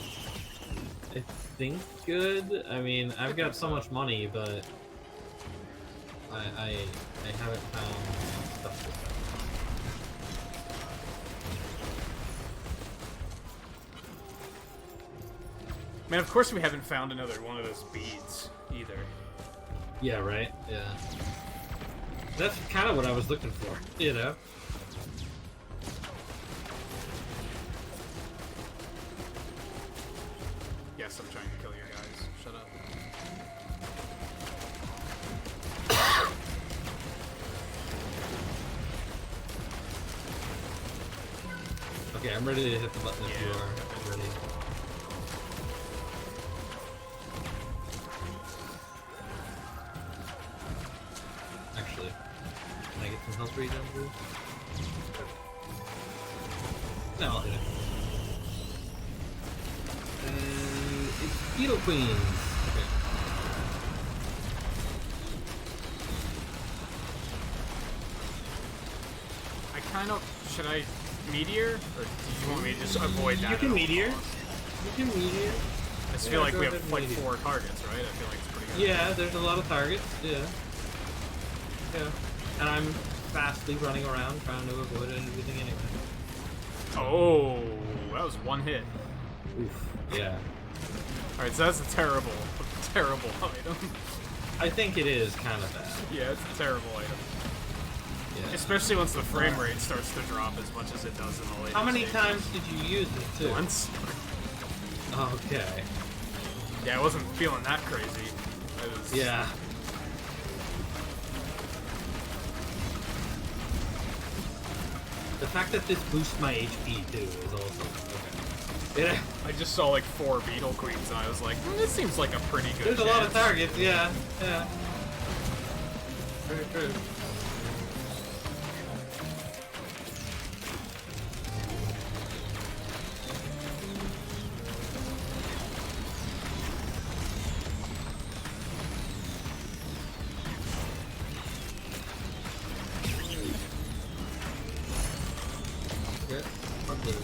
I think good. I mean, I've got so much money, but I haven't found stuff to spend. Man, of course we haven't found another one of those beads either. Yeah, right. Yeah. That's kind of what I was looking for, you know. Yes, I'm trying to kill you guys. Shut up. Okay, I'm ready to hit the button if Yeah. you are. I'm ready. Actually, can I get some health regen, please? No, I'll hit it. It's Beetle Queens. Okay. I kind of... Should I meteor? Or do you want me to just avoid that? You can at all meteor. costs? You can meteor. I just Yeah, feel like go we ahead have and like meteor. 4 targets, right? I feel like it's pretty good. Yeah, there's a lot of targets. Yeah. Yeah. And I'm fastly running around trying to avoid everything anyway. Oh, that was 1 hit. Oof. Yeah. Alright, so that's a terrible, terrible item. I think it is kind of bad. Yeah, it's a terrible item. Yeah. Especially once the frame rate starts to drop as much as it does in the later How many stages. times did you use it too? Once. Okay. Yeah, I wasn't feeling that crazy. I was... Yeah. The fact that this boosts my HP too is also okay. Yeah. I just saw like 4 beetle queens and I was like, this seems like a pretty good There's a lot of chance." targets. Yeah. Yeah. Very true. Yeah. Fuck those.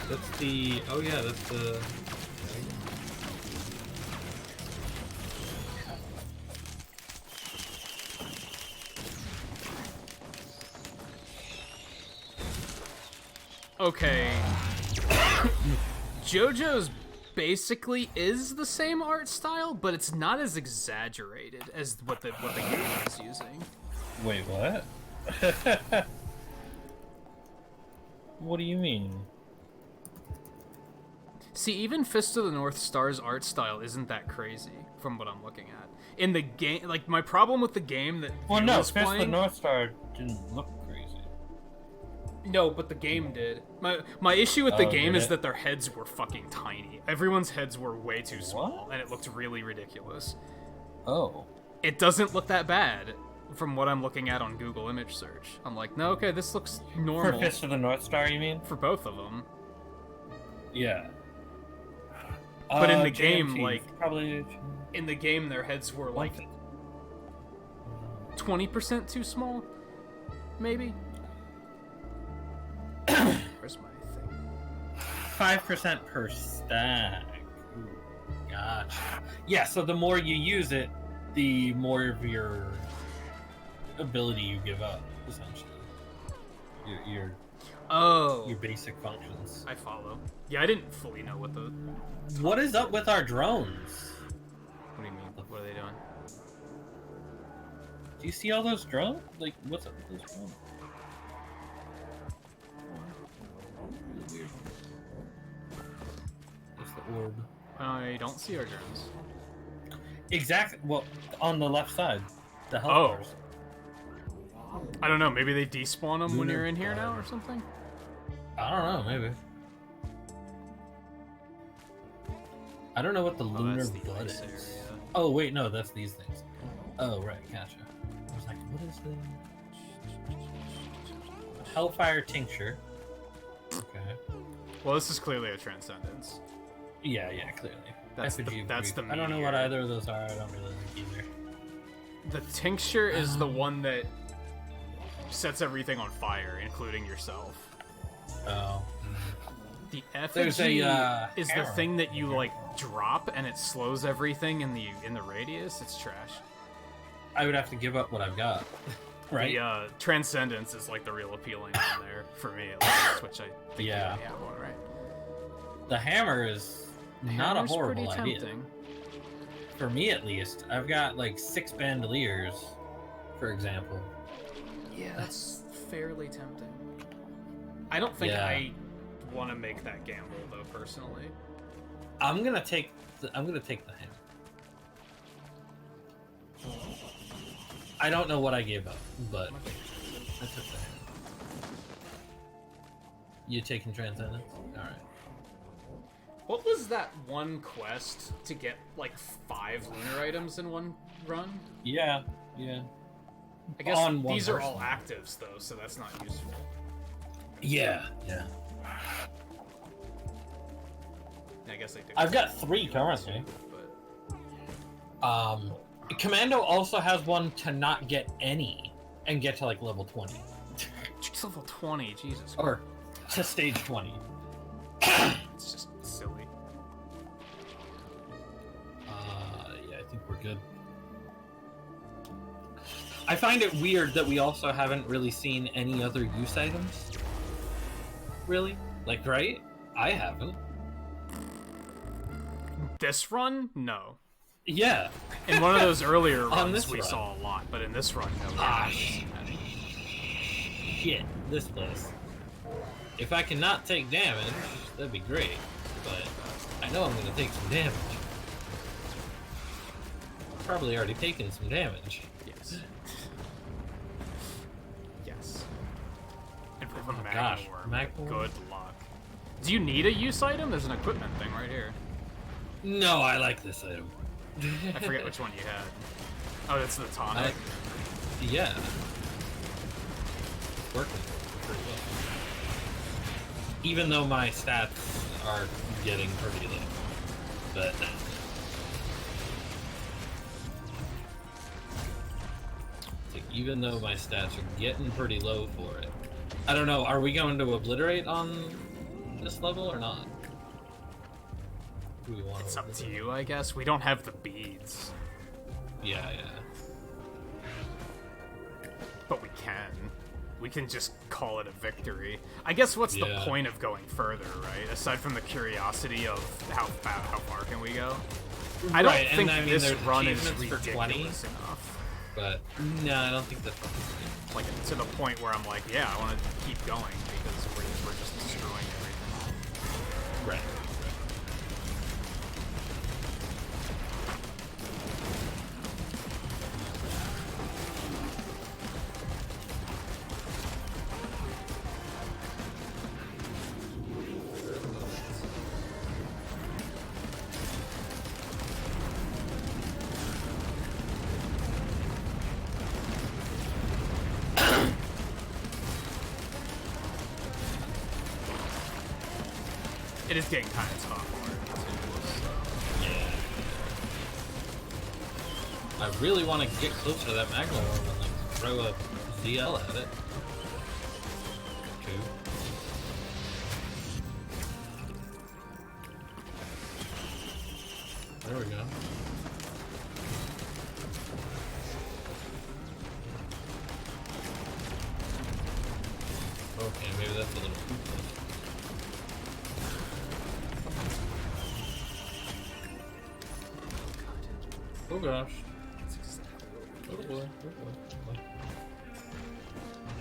That's the. Oh yeah, that's the. Okay. JoJo's basically is the same art style, but it's not as exaggerated as what the game is using. Wait, what? What do you mean? See, even Fist of the North Star's art style isn't that crazy from what I'm looking at. In the game, like, my problem with the game that Well, View no, was Fist of the playing, North Star didn't look crazy. No, but the game did. My issue with the Oh, game did is it? that their heads were fucking tiny. Everyone's heads were way too small, What? and it looked really ridiculous. Oh. It doesn't look that bad from what I'm looking at on Google image search. I'm like, no, okay, this looks For normal Fist of the North Star, you mean? for both of them. Yeah. But in the JMT, game, like, probably. in the game, their heads were like 20% too small, maybe. Where's my thing? 5% per stack. Ooh, gotcha. Yeah, so the more you use it, the more of your ability you give up, essentially. Your Oh, your basic functions. I follow. Yeah, I didn't fully know what the. What is up with our drones? What do you mean? What are they doing? Do you see all those drones? Like, what's up with those drones? What's the orb? I don't see our drones. Exactly. Well, on the left side, the health Oh. bars. I don't know. Maybe they despawn them when Lunar you're in here now fire. or something. I don't know. Maybe. I don't know what the Oh, lunar that's the blood ice is. area. Oh wait, no, that's these things. Oh right, gotcha. I was like, what is the Hellfire tincture? Okay. Well, this is clearly a transcendence. Yeah, clearly. That's the- Effigy of that's grief. the I don't know what meteor. either of those are. I don't really think either. The tincture is the one that sets everything on fire, including yourself. Oh. The There's a, effigy is the hammer thing that you over here. like drop and it slows everything in the radius. It's trash. I would have to give up what I've got. Right? The transcendence is like the real appealing one there for me, at least, which I think Yeah. you have one, right? The hammer is The not a hammer's horrible pretty idea. tempting. For me, at least. I've got like 6 bandoliers, for example. Yeah, that's fairly tempting. I don't think Yeah. I want to make that gamble though, personally. I'm gonna take the hammer. I don't know what I gave up, but I took the hammer. You taking transcendence? Alright. What was that one quest to get like 5 lunar items in one run? Yeah. I guess On one these are person. all actives though, so that's not useful. Yeah. I guess I do. I've got 3 currently. But Commando also has one to not get any and get to like level 20. it's level 20, Jesus. Or to stage 20. It's just silly. Yeah, I think we're good. I find it weird that we also haven't really seen any other use items. Really? Like, right? I haven't. This run? No. Yeah. In one of those earlier On runs, this we run. saw a lot, but in this run, no. we Ah, haven't seen any. Shit, this place. If I cannot take damage, that'd be great. But I know I'm gonna take some damage. Probably already taken some damage. Yes. Yes. And for Oh the gosh, Magworm, Magworm? good luck. Do you need a use item? There's an equipment thing right here. No, I like this item. I forget which one you had. Oh, that's the tonic. Yeah. It's working pretty well. Even though my stats are getting pretty low. But even though my stats are getting pretty low for it. I don't know, are we going to obliterate on this level or not? Do we want It's up to you, I guess. We don't have the beads, Yeah. but we can. We can just call it a victory. I guess what's the Yeah. point of going further, right? Aside from the curiosity of how far can we go? I don't Right, and think I mean, this there's run is achievements for 20. ridiculous enough. But no, I don't think that's Like to the point where I'm like, yeah, I want to keep going because we're just destroying everything. right. It is getting kind of tough. Yeah. I really want to get closer to that Magma Orb and like throw a ZL at it. Two. There we go. Okay, maybe that's a little too close. Oh gosh. Oh boy, oh boy, oh boy.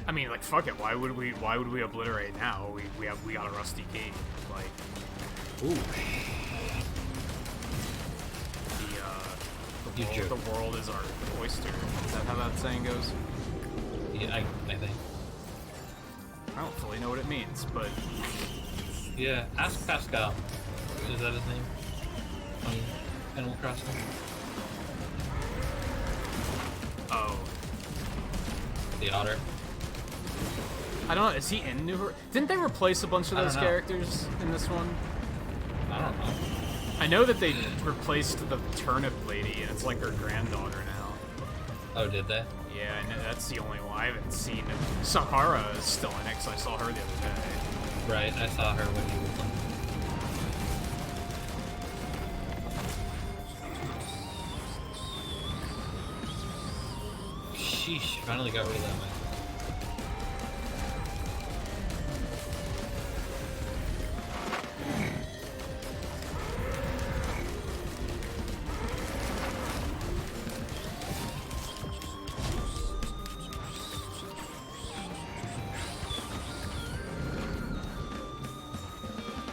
I mean, like, fuck it. Why would we obliterate now? We got a rusty key. Like, Ooh. the world is our oyster. Is that how that saying goes? Yeah, I think. I don't fully know what it means, but Yeah, ask Pascal. Is that his name? On Animal Crossing? oh, The otter. I don't know. Is he in New Horizons? Didn't they replace a bunch of I those don't know. characters in this one? I don't know. I know that they replaced the turnip lady, and it's like her granddaughter now. Oh, did they? Yeah, I know that's the only one I haven't seen. Sahara is still in it, 'cause I saw her the other day. Right, I saw her when you were playing. Sheesh, finally got rid of that one.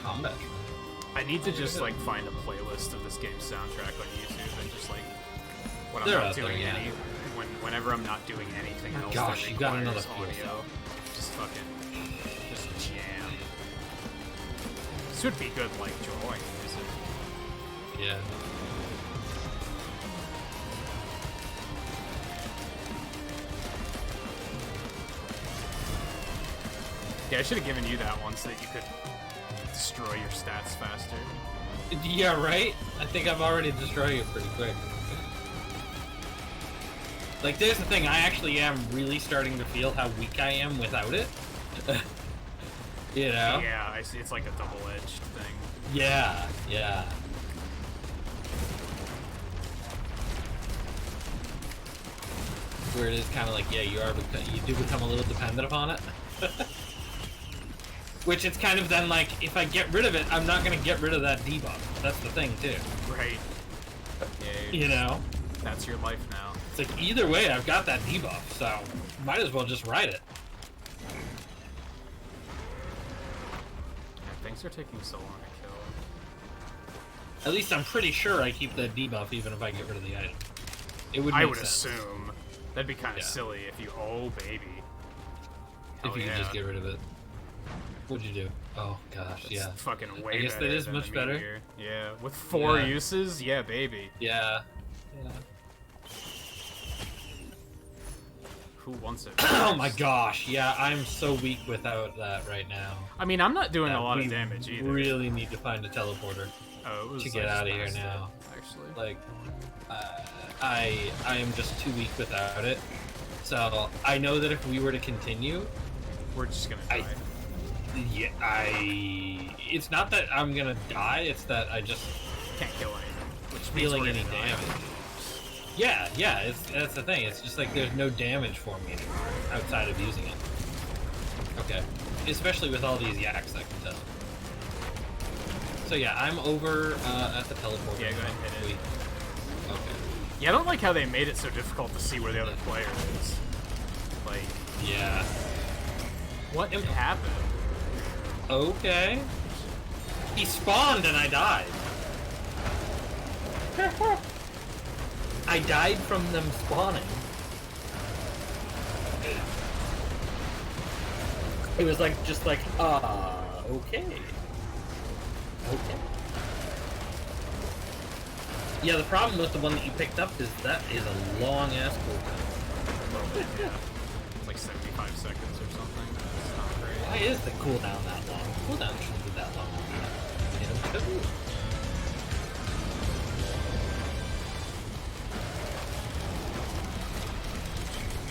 Combat. I need to just like find a playlist of this game's soundtrack on YouTube and just like when I'm They're not out there, doing yeah. whenever I'm not doing anything else gosh, that you got requires another fuel audio, just fucking just jam. This would be good like drawing music. Yeah. Yeah, I should have given you that one so that you could destroy your stats faster. Yeah, right? I think I'm already destroying it pretty quick. Like, there's the thing, I actually am really starting to feel how weak I am without it. You know? Yeah, I see. It's like a double-edged thing. Yeah, yeah. Where it is kind of like, yeah, you do become a little dependent upon it. Which it's kind of then like, if I get rid of it, I'm not going to get rid of that debuff. That's the thing, too. Right. Yeah, You know? that's your life now. It's like, either way, I've got that debuff, so might as well just ride it. Things are taking so long to kill. At least I'm pretty sure I keep that debuff even if I get rid of the item. It would make I would sense assume. That'd be kind of Yeah. silly if you... Oh, baby. if Hell you yeah. could just get rid of it. What'd you do? Oh gosh, That's yeah. fucking way I guess better that is than much the better. meteor. Yeah, with 4 Yeah. uses, yeah, baby. Yeah. Who wants it? Oh my gosh, yeah, I'm so weak without that right now. I mean, I'm not doing Yeah, a lot we of damage either. really need to find a teleporter Oh, it was to get I just out of here passed now. it, actually. Like, I am just too weak without it. So I know that if we were to continue, We're just gonna I- die. Yeah, it's not that I'm gonna die. It's that I just Can't kill anything. Which means feeling we're any gonna die. damage. Yeah. That's the thing. It's just like there's no damage for me anymore outside of using it. Okay, especially with all these yaks, I can tell. So yeah, I'm over at the teleport. Yeah, go ahead and hit it. Okay. Yeah, I don't like how they made it so difficult to see where the other player is. Like, Yeah. what happened? Okay. He spawned and I died. I died from them spawning. It was like, just like, okay. Okay. Yeah, the problem with the one that you picked up is that is a long-ass cooldown. Yeah. It's like 75 seconds or something. It's not great. Why is the cooldown that long? Cooldown shouldn't be that long. Hit him too.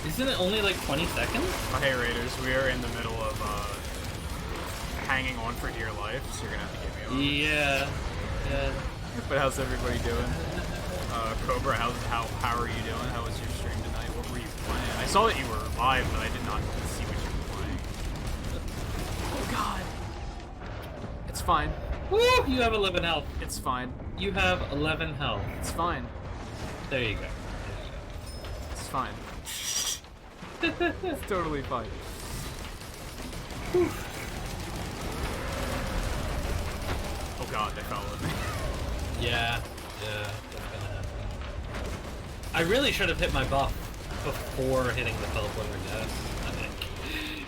Isn't it only like 20 seconds? Oh, hey Raiders, we are in the middle of hanging on for dear life, so you're gonna have to get me on. Yeah. Yeah. But how's everybody doing? Cobra, how are you doing? How was your stream tonight? What were you playing? I saw that you were live, but I did not see what you were playing. Oh god. It's fine. Woo! You have 11 health. It's fine. You have 11 health. It's fine. There you go. It's fine. It's totally fine. Oh god, they followed me. Yeah. Yeah. That's gonna happen. I really should have hit my buff before hitting the teleporter gas. I think.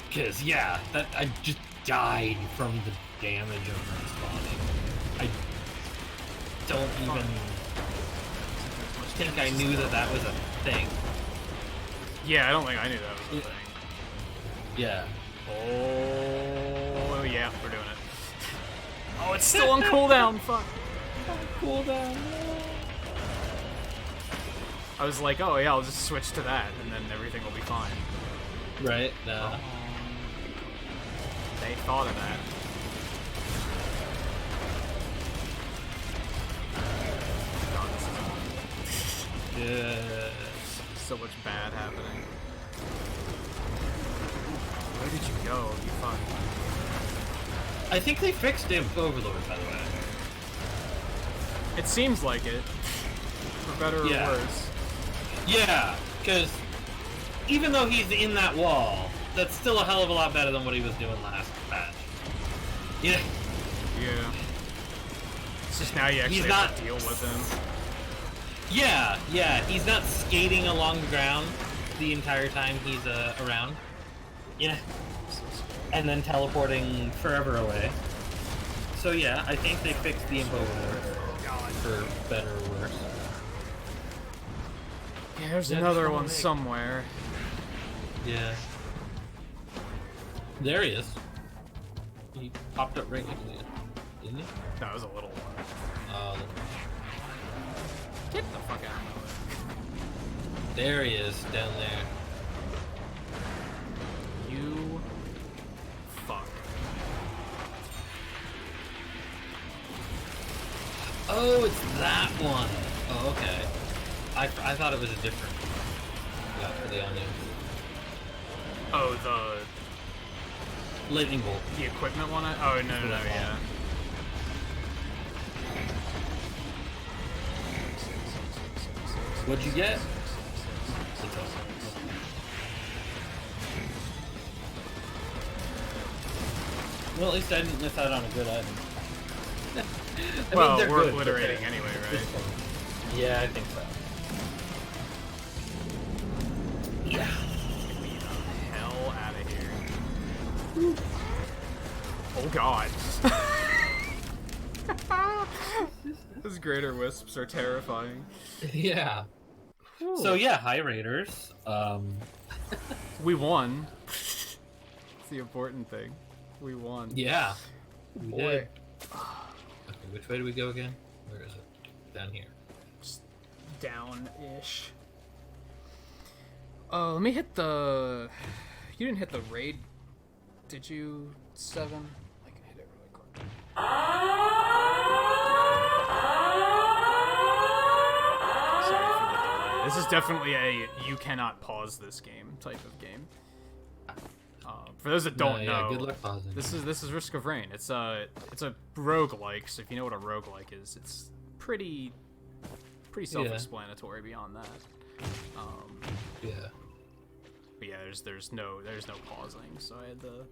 Because, yeah, that I just died from the damage of respawning. I don't even think I knew that that was a thing. Yeah, I don't think I knew that was a thing. Yeah. Oh, yeah, we're doing it. Oh, it's still on cooldown, fuck. Cooldown. I was like, oh yeah, I'll just switch to that, and then everything will be fine. Right? No. They thought of that. God, this is Yeah. so much bad happening. Where did you go, you fuck? I think they fixed Imp Overlord, by the way. It seems like it. For better or Yeah. worse. Yeah, because even though he's in that wall, that's still a hell of a lot better than what he was doing last patch. Yeah. Yeah. It's just now you actually He's have not- to deal with him. Yeah, he's not skating along the ground the entire time he's around. Yeah. And then teleporting forever away. So yeah, I think they fixed the Imp Overlord for better or worse. Yeah, there's Yeah, another just one wanna make- somewhere. Yeah. There he is. He popped up right next to you, didn't he? That was a little one. Get the fuck out of There he is, down there. here. You fuck. Oh, it's that one. Oh, okay. I thought it was a different. Yeah, for the onion. Oh, Lightning bolt. the equipment one? Oh, no, yeah. What'd you get? Well, at least I didn't miss out on a good item. I Well, they're we're good, but obliterating they're- anyway, this right? one. Yeah, I think so. Yeah. Get me the hell out of here. Oh god. Those greater wisps are terrifying. Yeah. So yeah, hi Raiders. We won. It's the important thing. We won. Yeah. We Boy. did. Okay, which way do we go again? Where is it? Down here. Just down-ish. Let me hit the... You didn't hit the raid Did you 7? I can hit it really quick. Sorry for the delay. This is definitely a you cannot pause this game type of game. For those that don't know, good luck pausing. this is Risk of Rain. It's a roguelike, so if you know what a roguelike is, it's pretty self-explanatory beyond that. Yeah. But yeah, there's no pausing, so I had to.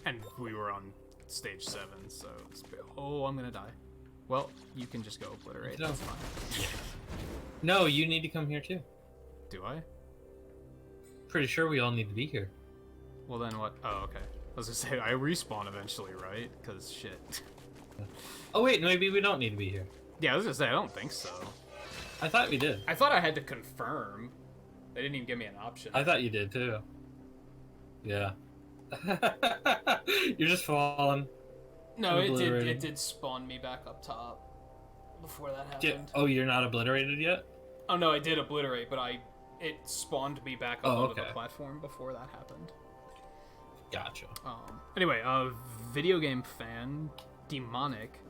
And we were on stage 7, so it's, oh, I'm gonna die. Well, you can just go obliterate. No. That's fine. No, you need to come here too. Do I? Pretty sure we all need to be here. Well then what? Oh, okay. I was gonna say I respawn eventually, right? Because shit. Oh wait, maybe we don't need to be here. Yeah, I was gonna say I don't think so. I thought we did. I thought I had to confirm. They didn't even give me an option. I thought you did too. Yeah. You're just falling. No, it did spawn me back up top before that happened. Oh, you're not obliterated yet? Oh no, I did obliterate, but it spawned me back up onto the platform before that happened. Gotcha. Anyway, video game fan, Demonic,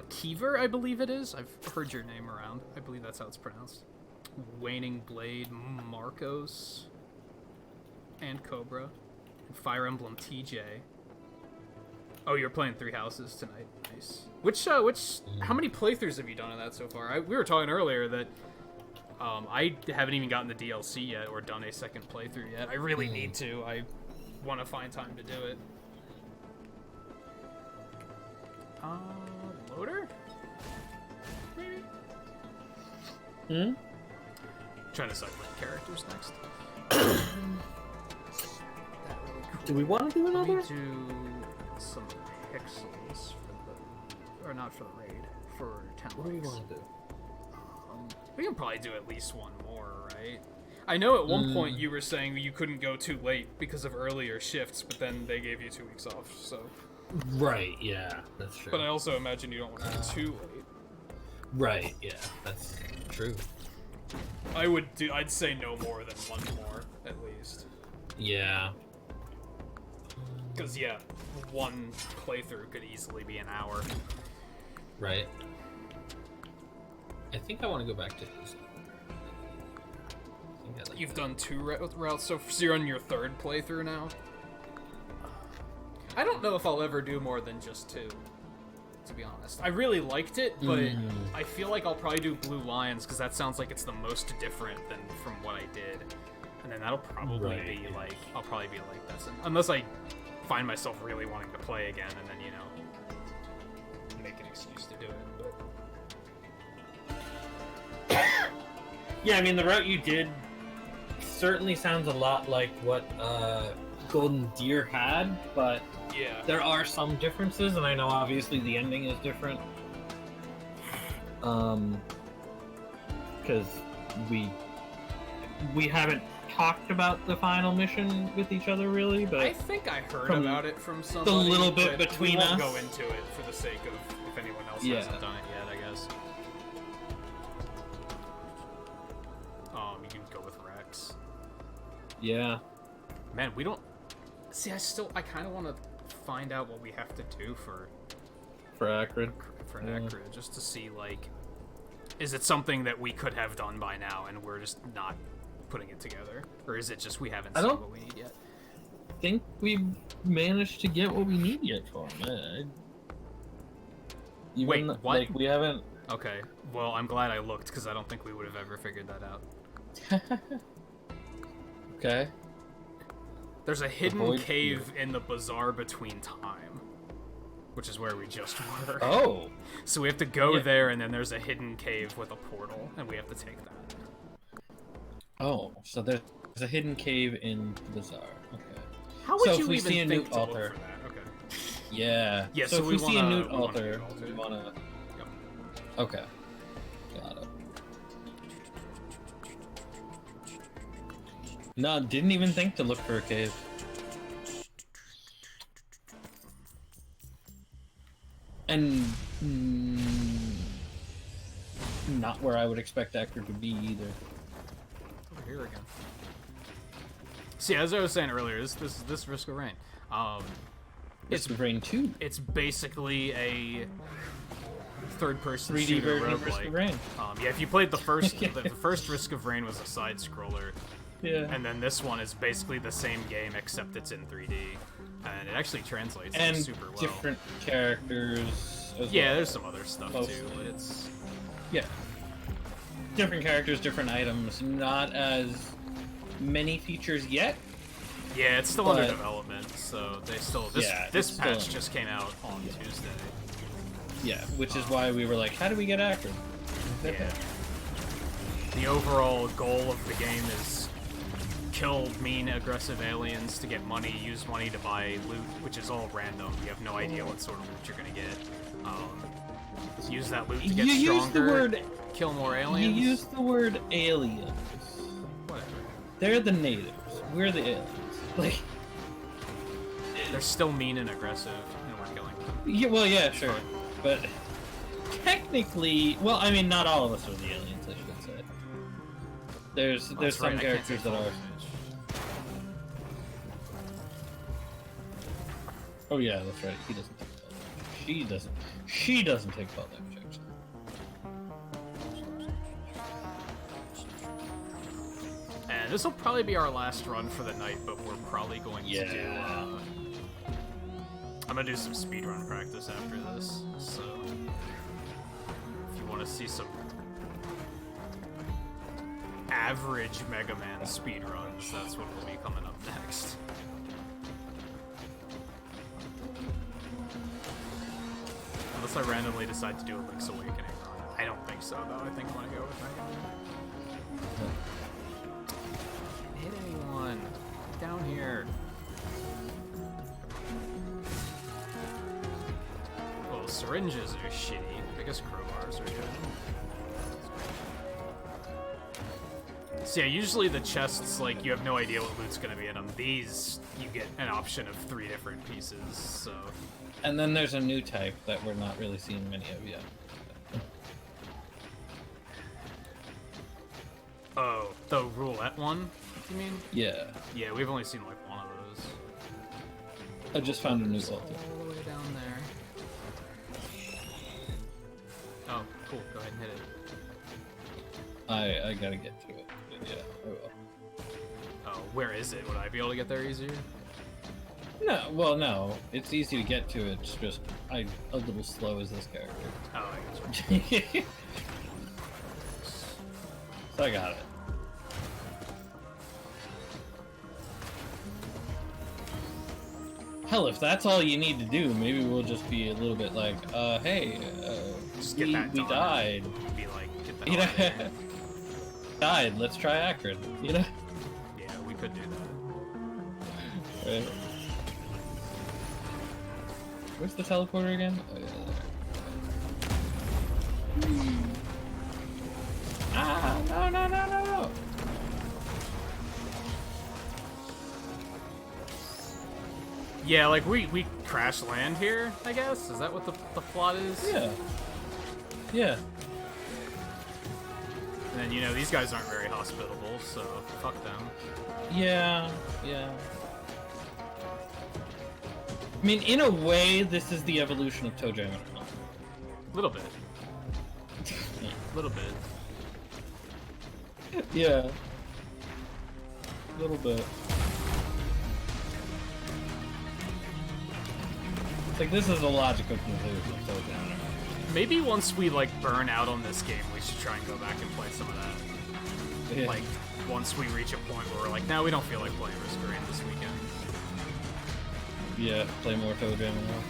Kiever, I believe it is. I've heard your name around. I believe that's how it's pronounced. Waning Blade, Marcos, and Cobra, and Fire Emblem TJ. Oh, you're playing Three Houses tonight. Nice. How many playthroughs have you done of that so far? We were talking earlier that I haven't even gotten the DLC yet or done a second playthrough yet. I really need to. I want to find time to do it. Loader? Maybe? Trying to select my characters next. Do we want to do Let me another? do some pixels for the... Or not for the raid. For Town What do we Lakes. want to do? We can probably do at least one more, right? I know at one point you were saying you couldn't go too late because of earlier shifts, but then they gave you 2 weeks off, so... Right, yeah, that's true. But I also imagine you don't want to go too late. Right, yeah, that's true. I'd say no more than one more, at least. Yeah. Because, yeah, one playthrough could easily be an hour. Right. I think I want to go back to his. You've done 2 routes, so you're on your 3rd playthrough now? I don't know if I'll ever do more than just 2, to be honest. I really liked it, but I feel like I'll probably do Blue Lions, because that sounds like it's the most different than from what I did. And then that'll probably be like, I'll probably be like, unless I find myself really wanting to play again, and then, you know, make an excuse to do it, but... Yeah, I mean, the route you did certainly sounds a lot like what Golden Deer had, but yeah, there are some differences, and I know obviously the ending is different. Because we haven't talked about the final mission with each other really, but I think I heard about it from somebody. The little bit but between we won't us. go into it for the sake of if anyone else hasn't done it yet, I guess. You can go with Rex. Yeah. Man, we don't... See, I kind of want to find out what we have to do for Acrid. Acrid, just to see, like... Is it something that we could have done by now and we're just not putting it together? Or is it just we haven't seen what we need yet? I think we've managed to get what we need yet for him. Wait, what? Like, we haven't... Okay, well, I'm glad I looked, because I don't think we would have ever figured that out. Okay. There's a hidden cave in the bazaar between time, which is where we just were. Oh! So we have to go there, and then there's a hidden cave with a portal, and we have to take that. Oh, so there's a hidden cave in the bazaar. Okay. How would So you if we even see a think new to altar- look for that? Okay. Yeah. Yeah, So, so if we we see a wanna- new we want a altar, new altar. we wanna... Yep. Okay. Got it. No, didn't even think to look for a cave. And... not where I would expect Acrid to be either. Over here again. See, as I was saying earlier, this Risk of Rain. Risk of Rain 2. It's basically a third-person 3D shooter version of Risk of roguelike. Rain. Yeah, if you played the first, the first Risk of Rain was a side-scroller, Yeah. and then this one is basically the same game except it's in 3D, and it actually translates And super well. different characters. As Yeah, well. there's some other stuff Mostly. too. But it's Yeah. Different characters, different items. Not as many features yet. yeah, it's still under But- development, so they still this Yeah, this it's patch still- just came out on Tuesday. Yeah, which is why we were like, how do we get Akron? Yeah. The overall goal of the game is kill mean, aggressive aliens to get money, use money to buy loot, which is all random. You have no idea what sort of loot you're gonna get. Use that loot to get You stronger, use the word. kill more You aliens. use the word aliens. Whatever. They're the natives. We're the aliens. Like, They're still mean and aggressive, and we're killing them. yeah, well, yeah, sure, but technically, well, I mean, not all of us are the aliens. I should say. There's That's some right, I can't characters take that full are. damage. Oh yeah, that's right. He doesn't take fall damage. She doesn't. She doesn't take fall damage. Actually. And this will probably be our last run for the night, but we're probably going to do. Yeah. I'm gonna do some speedrun practice after this, so if you want to see some average Mega Man speedruns, that's what will be coming up next. Unless I randomly decide to do a Link's Awakening run. I don't think so, though. I think I'm gonna go with Mega Man. Hit anyone. Down here. Well, syringes are shitty. I guess crowbars are good. So yeah, usually the chests, like, you have no idea what loot's gonna be in them. These, you get an option of 3 different pieces, so... And then there's a new type that we're not really seeing many of yet. Oh, the roulette one, you mean? Yeah, Yeah, we've only seen, like, one of those. I just found a new All altar. the way down there. Oh, cool. Go ahead and hit it. I gotta get to it. But yeah, I will. Oh, where is it? Would I be able to get there easier? No, well, no. It's easy to get to it. It's just I'm a little slow as this character. Oh, I got you. So I got it. Hell, if that's all you need to do, maybe we'll just be a little bit like, hey, Just get we, that we done. died. Be like, get the You hell know, out of here. died. Let's try Akron. You know. Yeah, we could do that. Right. Where's the teleporter again? Oh, yeah, there. Ah! No, no, no, no, no! Yeah, like, we crash land here, I guess? Is that what the plot is? Yeah. Yeah. And then, you know, these guys aren't very hospitable, so fuck them. Yeah. Yeah. I mean, in a way, this is the evolution of Toe Jam. Little bit. Little bit. Yeah. A little bit. Like, this is a logical conclusion of Toe Jam. Maybe once we, like, burn out on this game, we should try and go back and play some of that. Yeah. Like, once we reach a point where we're like, now we don't feel like playing Risk of Rain this weekend. Yeah, play more Toe Jam now.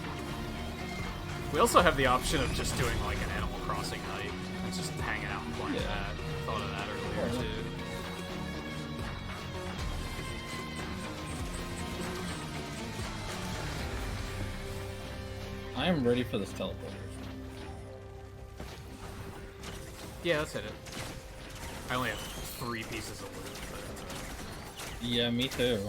We also have the option of just doing, like, an Animal Crossing night and just hanging out and playing Yeah. that. I thought of that earlier, Yeah. too. I am ready for this teleporter. Yeah, let's hit it. I only have 3 pieces of loot, but that's alright. Yeah, me too.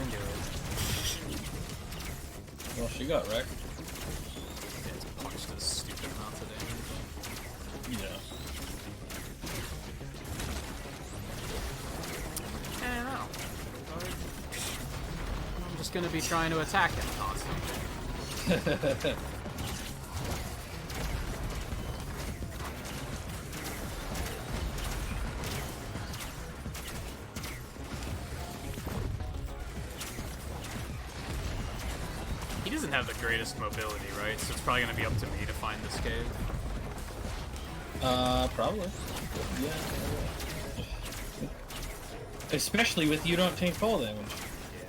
into it. Well, she got wrecked. Yeah, it's punched a stupid amount of damage. Yeah. I don't know. I'm just gonna be trying to attack him constantly. He doesn't have the greatest mobility, right? So it's probably gonna be up to me to find this cave. Probably. Yeah. Especially with you don't take fall damage. Yeah.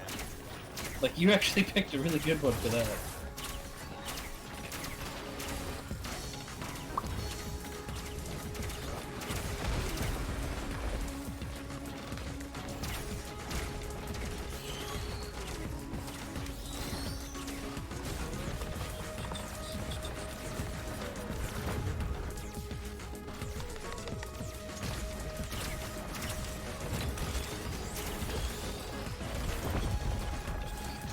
Like, you actually picked a really good one for that.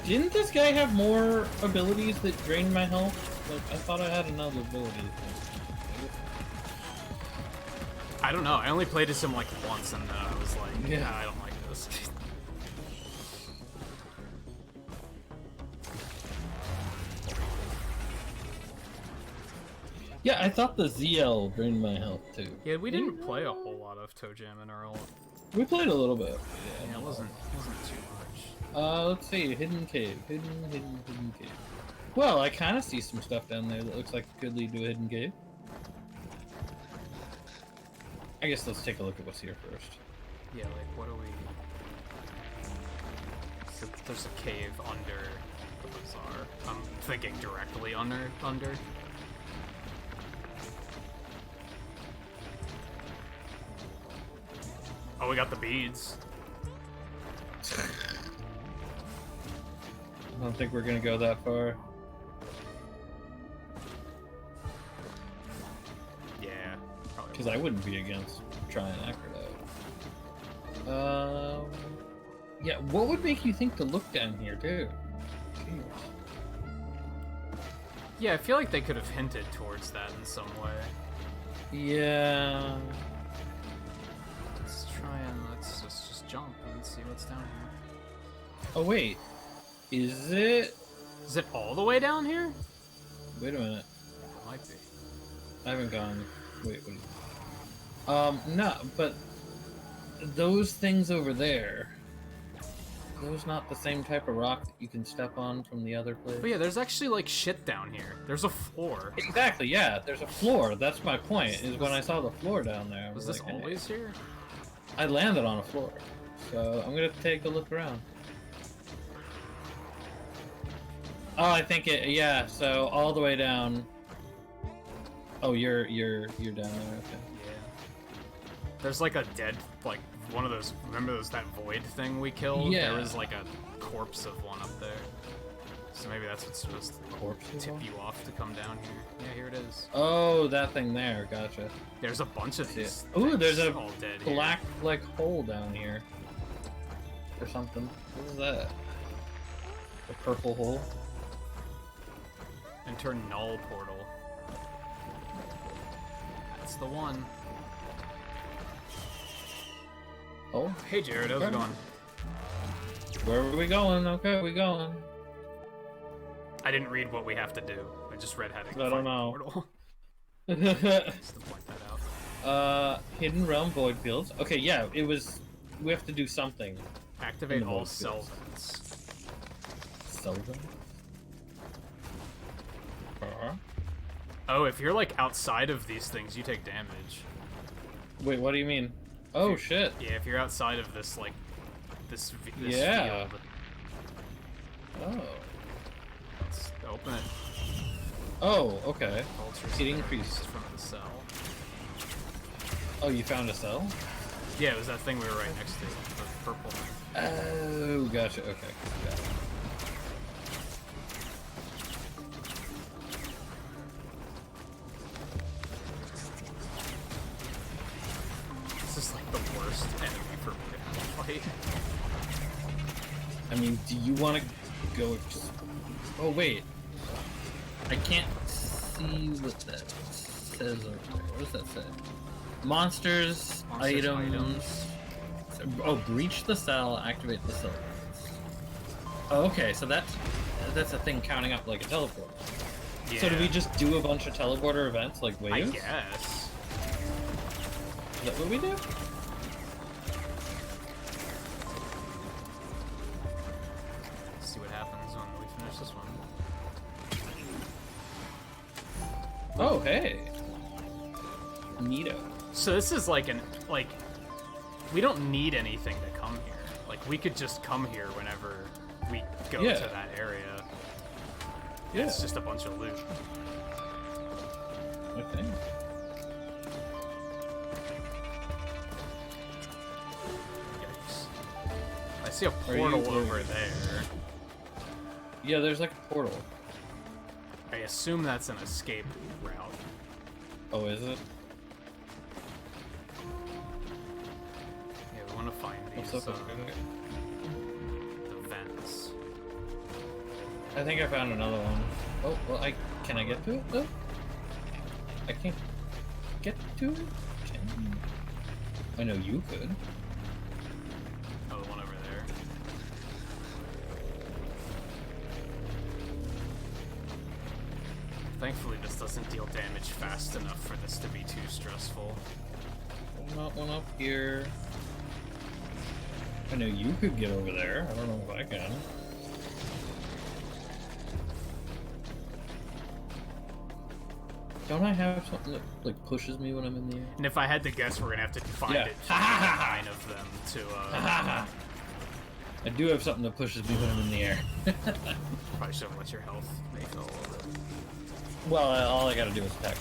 Didn't this guy have more abilities that drained my health? Like, I thought I had another ability. I don't know. I only played as him like once, and then I was like, Yeah. "Nah, I don't like this." Yeah, I thought the ZL drained my health too. Yeah, we didn't play a whole lot of Toe Jam in our old. We played a little bit. Yeah, it wasn't too much. Let's see, hidden cave, hidden cave. Well, I kind of see some stuff down there that looks like it could lead to a hidden cave. I guess let's take a look at what's here first. Yeah, like what do we? So there's a cave under the bazaar. I'm thinking directly under. Oh, we got the beads. I don't think we're gonna go that far. Yeah, probably. Because I wouldn't be against trying Acro out. Yeah, what would make you think to look down here, too? Jeez. Yeah, I feel like they could have hinted towards that in some way. Yeah. Let's just jump and see what's down here. Oh, wait. Is it? Is it all the way down here? Wait a minute. It might be. I haven't gone. Wait, what? No, but those things over there. Those not the same type of rock that you can step on from the other place? But yeah, there's actually like shit down here. There's a floor. Exactly, yeah. There's a floor. That's my point. Is when I saw the floor down there. I Was was this like, hey. always here? I landed on a floor, so I'm gonna take a look around. Oh, I think it. Yeah. So all the way down. Oh, you're down there. Okay. Yeah. There's like a dead, like one of those. Remember that void thing we killed? Yeah. There was like a corpse of one up there. So maybe that's what's supposed to Corpse. tip you off to come down here. Yeah, here it is. Oh, that thing there. Gotcha. There's a bunch of these. Ooh, there's a things all dead here. black like hole down here, or something. What is that? A purple hole. Enter null portal. That's the one. Oh, Hey Jared, how's it Okay. going? where are we going? Okay, we going. I didn't read what we have to do. I just read how to I find don't the know. portal. Just to point that out. Hidden realm void fields. Okay, yeah, it was. We have to do something. Activate In the all void cell fields. vents. Sell them. Oh, if you're like outside of these things, you take damage. Wait, what do you mean? Oh shit. Yeah, if you're outside of this, like, this Yeah. field. Oh. Let's open it. Oh, okay. Ultras It increased. from the cell. Oh, you found a cell? Yeah, it was that thing we were right next to, the purple thing. Oh, gotcha. Okay. Got it. This is like the worst enemy for me to have to fight. I mean, do you want to go? Oh wait, I can't see what that says over there. What does that say? Monsters, items. Oh, breach the cell, activate the cell. Oh, okay, so that's a thing counting up like a teleport. Yeah. So do we just do a bunch of teleporter events like waves? I guess. Is that what we do? See what happens when we finish this one. Oh, hey. Neato. So this is like we don't need anything to come here. Like we could just come here whenever we go Yeah. to that area. Yeah. It's just a bunch of loot. I think. Yikes. I see a Are you- portal over there. Yeah, there's like a portal. I assume that's an escape route. Oh, is it? Yeah, we want to find these What's up? the vents. I think I found another one. Oh, well, can I get to it though? I can't get to it? Can I know you could. Oh, the one over there. Thankfully, this doesn't deal damage fast enough for this to be too stressful. Not one up here. I know you could get over there. I don't know if I can. Don't I have something that like pushes me when I'm in the air? And if I had to guess, we're gonna have to find Yeah. it to 9 of them to I do have something that pushes me when I'm in the air. probably show them what your health make it a little bit. Well, all I gotta do is attack.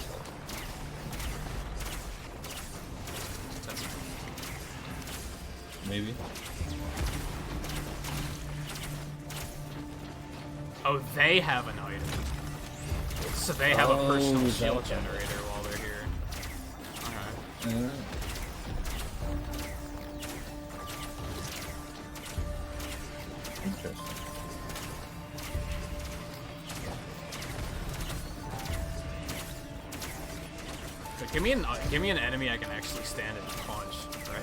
That's Maybe. Oh, they have an item. So they have a personal is that shield what that is? generator while they're here. Alright. Interesting. So give me an enemy I can actually stand and punch,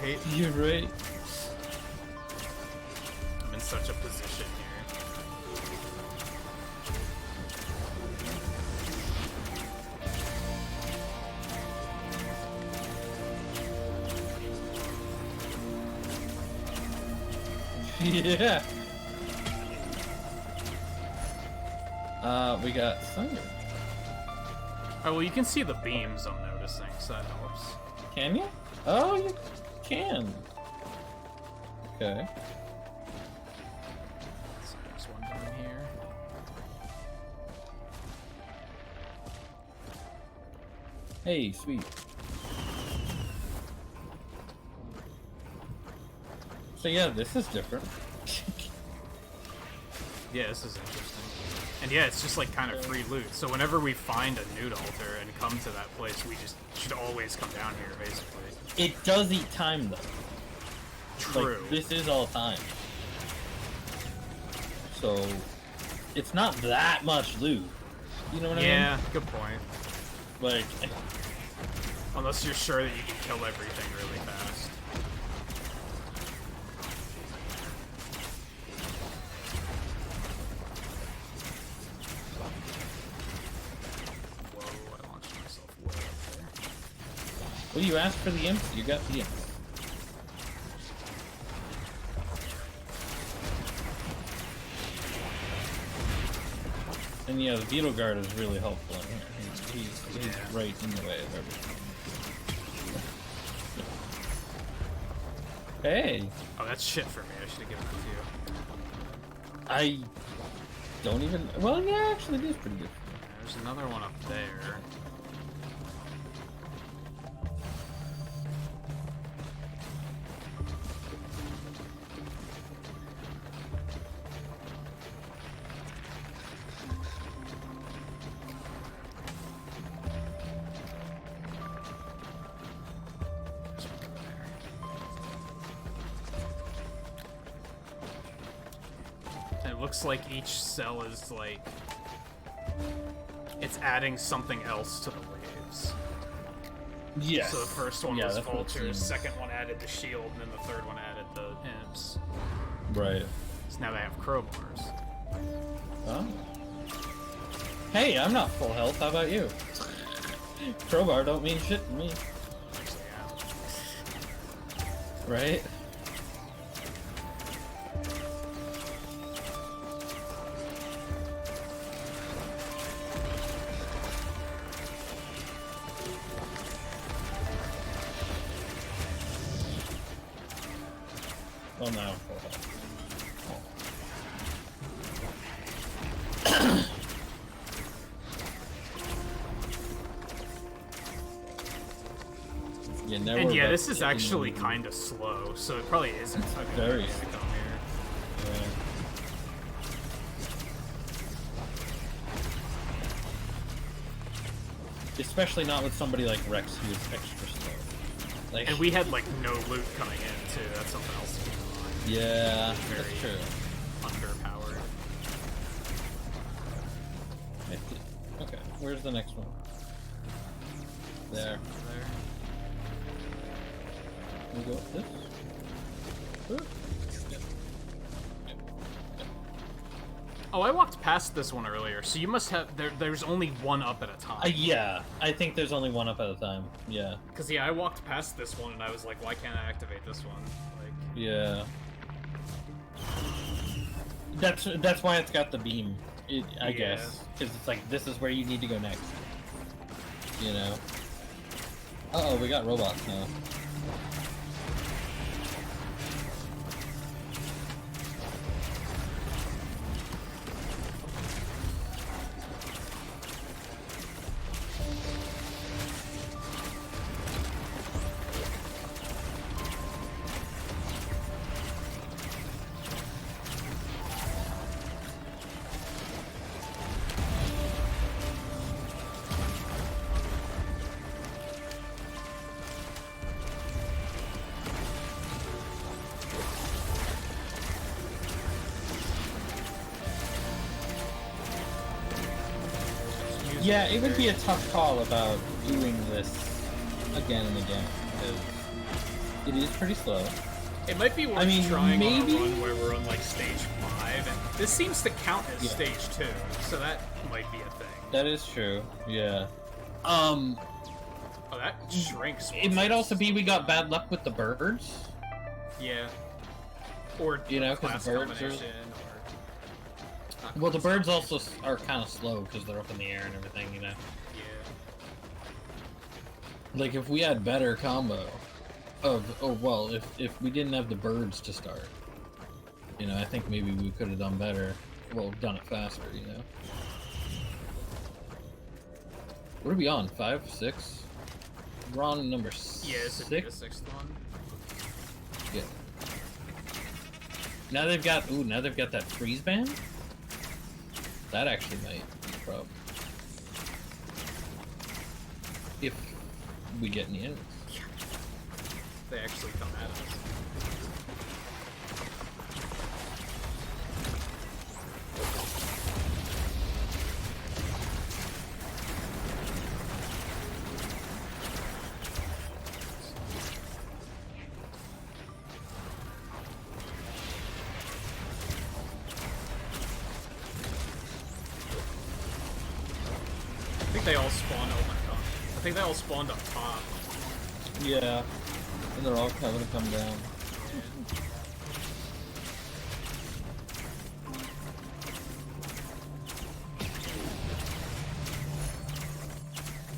right? You're right. I'm in such a position here. Yeah. We got thunder. Oh, well, you can see the beams I'm noticing, so that helps. Can you? Oh, you can. Okay. So there's one down here. Hey, sweet. So yeah, this is different. Yeah, this is interesting. And yeah, it's just like kind of free loot. So whenever we find a nude altar and come to that place, we just should always come down here, basically. It does eat time though. True. Like, this is all time. So it's not that much loot. You know what I mean? Yeah, good point. Like, Unless you're sure that you can kill everything really fast. Whoa, I launched myself way up there. well, you asked for the imps, you got the imps. And yeah, the beetle guard is really helpful in here. He's right in the way of everything. Hey, Oh, that's shit for me. I should have given it to you. I don't even. Well, yeah, actually, it is pretty good. There's another one up there. There's one over there. And it looks like each cell is like... It's adding something else to the waves. Yes. So the first one Yeah, was that's what it vultures, seems. second one added the shield, and then the third one added the imps. Right. So now they have crowbars. Oh. Hey, I'm not full health. How about you? Crowbar don't mean shit to me. Actually, yeah. Right? Well, now I'm full health. Yeah, now And we're yeah, about this to is get actually into- kind of slow, so it probably isn't a good Very idea to slow. come here. Yeah. Especially not with somebody like Rex who's extra slow. Like, And we had like no loot coming in too. That's something else to keep in mind. yeah, Very that's true. underpowered. Okay, where's the next one? There. There. We go with this. Ooh. Yep. Oh, I walked past this one earlier, so you must have. There's only one up at a time. Yeah, I think there's only one up at a time. Yeah. Because yeah, I walked past this one and I was like, why can't I activate this one? Like, Yeah. That's why it's got the beam. I guess because it's like this is where you need to go next. You know. Uh oh, we got robots now. Yeah, it would be a tough call about doing this again and again because it is pretty slow. it might be worth trying on a run where we're on like stage 5, and this seems to count as stage 2, so that might be a thing. That is true. Yeah. Oh, that shrinks. It might also be we got bad luck with the birds. Yeah. Or You know, 'cause class the birds are- combination, or... Well, the birds also are kind of slow because they're up in the air and everything. You know. Yeah. Like if we had better combo if we didn't have the birds to start, you know, I think maybe we could have done better. Well, done it faster, you know. What are we on? 5, 6? We're on number 6. Yeah, this would be the 6th one. Yeah. Now they've got that freeze band. That actually might be a problem. If we get any enemies. They actually come at us. I think they all spawned. Oh my god! I think they all spawned up top. Yeah. And they're all having to come down.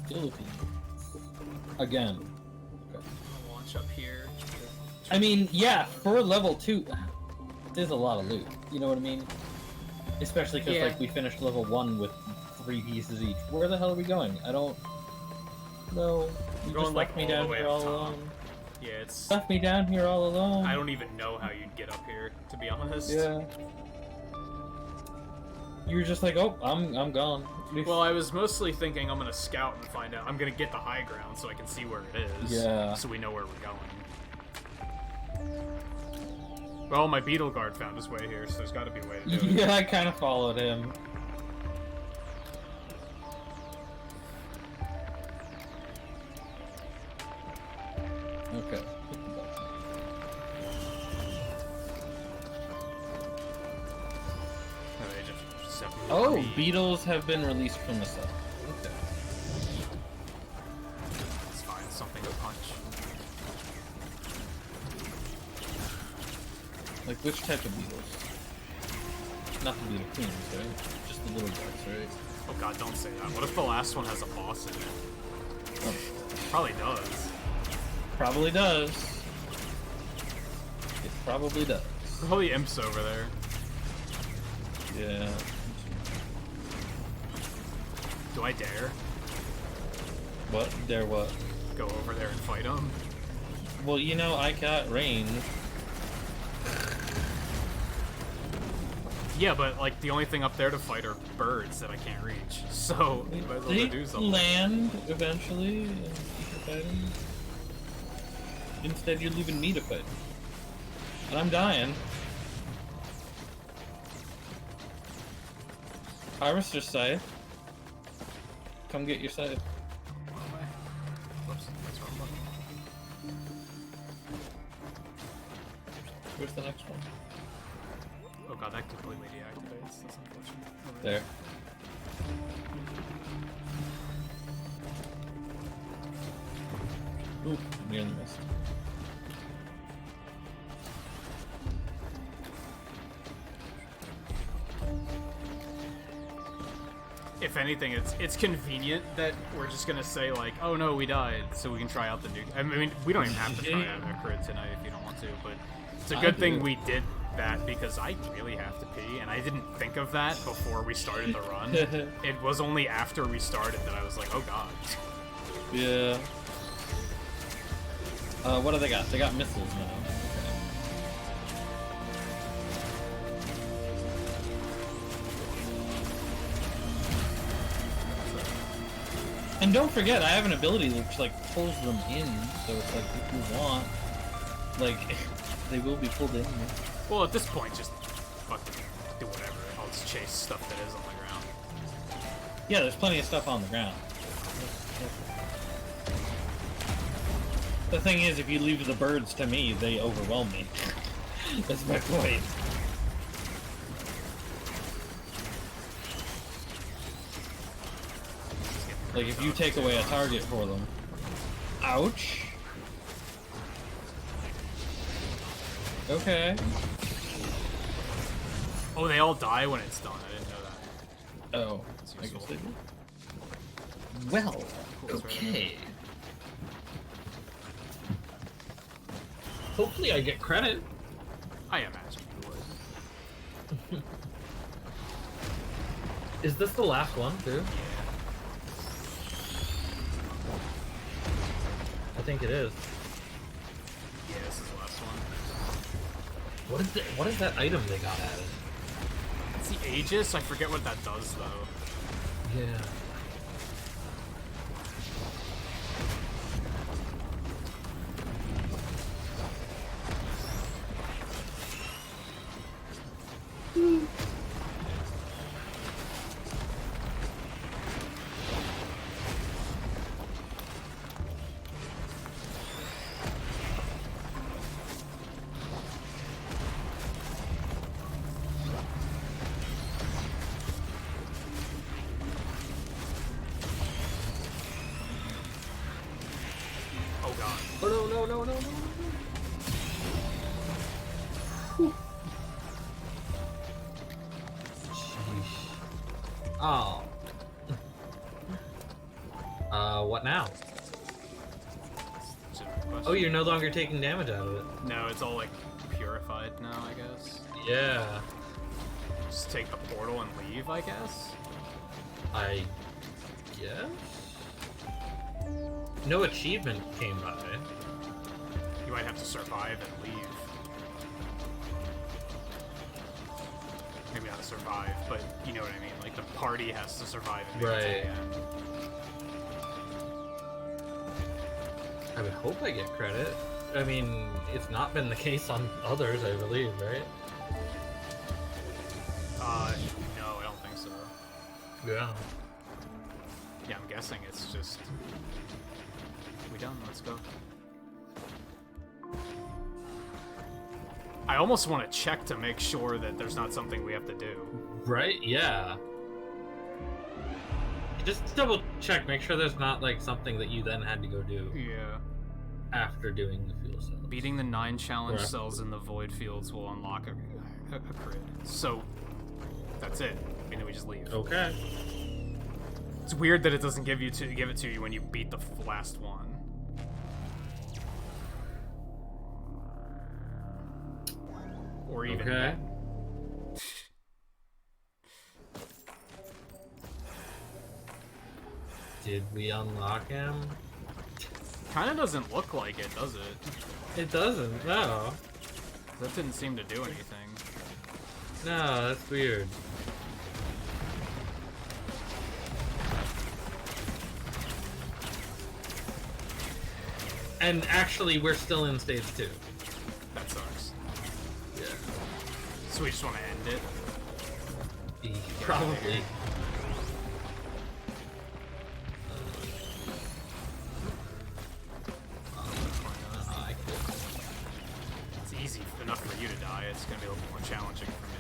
Philippines. Again. Okay. I'll launch up here. I mean, yeah, for level 2, there's a lot of loot. You know what I mean? Especially because, Yeah. like, we finished level 1 with 3 pieces each. Where the hell are we going? I don't know. You Going, just like, left me all the down way here up all top. alone. Yeah, it's. Left me down here all alone. I don't even know how you'd get up here, to be honest. Yeah. You were just like, oh, I'm gone. Well, I was mostly thinking I'm gonna scout and find out. I'm gonna get the high ground so I can see where it is. Yeah. So we know where we're going. Well, my beetle guard found his way here, so there's got to be a way to do it. Yeah, I kind of followed him. Okay. No, they just separate Oh, me. beetles have been released from the cell. Okay. Let's find something to punch. Like which type of beetles? Not the beetle queens, right? Just the little guys, right? Oh god, don't say that. What if the last one has a boss in it? Oh, Probably does. probably does. It probably does. Probably imps over there. Yeah. Do I dare What? There what? go over there and fight him? Well, you know, I got range. Yeah, but like the only thing up there to fight are birds that I can't reach. So you might as well They go do something. land eventually, and you can fight them. Instead, you're leaving me to fight. And I'm dying. Harvester scythe. Come get your scythe. Whoops, that's wrong button. Where's the next one? Oh god, that completely deactivates. That's unfortunate. There. Ooh, nearly missed. If anything, it's convenient that we're just gonna say like, oh no, we died, so we can try out the new. I mean, we don't even have to try out a crit tonight if you don't want to, but it's a good thing we did that because I really have to pee, and I didn't think of that before we started the run. It was only after we started that I was like, oh god. Yeah. What do they got? They got missiles now. And don't forget, I have an ability which like pulls them in, so it's like if you want, like they will be pulled in. Well, at this point, just fucking do whatever. I'll just chase stuff that is on the ground. Yeah, there's plenty of stuff on the ground. The thing is, if you leave the birds to me, they overwhelm me. That's my point. Like, if you take away a target for them. Ouch. Okay. Oh, they all die when it's done. I didn't know that. Oh, That's I guess useful. they do. Well, Cool, it's right okay. Hopefully, I get credit. I imagine you would. Is this the last one too? I think it is. Yeah, this is the last one. What is that item they got added? It's the Aegis. I forget what that does though. Yeah. Oh god. Oh no. Sheesh. Oh. What now? It's a good question. Oh, you're no longer taking damage out of it. No, it's all like purified now, I guess. Yeah. Just take the portal and leave, I guess. I guess? No achievement came by. You might have to survive and leave. Maybe not survive, but you know what I mean. Like the party has to survive and make it to Right. the end. I would hope I get credit. I mean, it's not been the case on others, I believe, right? No, I don't think so. Yeah. Yeah, I'm guessing it's just... We done, let's go. I almost want to check to make sure that there's not something we have to do. Right? Yeah. Just double check, make sure there's not like something that you then had to go do Yeah. after doing the fuel cells. Beating the 9 challenge Right. cells in the void fields will unlock a crit. So, that's it. And then we just leave. Okay. It's weird that it doesn't give it to you when you beat the last one. Or even Okay. that. Did we unlock him? Kinda doesn't look like it, does it? It doesn't, no. That didn't seem to do anything. No, that's weird. And actually, we're still in stage 2. That sucks. Yeah. So we just want to end it? Probably. It's easy enough for you to die. It's gonna be a little more challenging for me.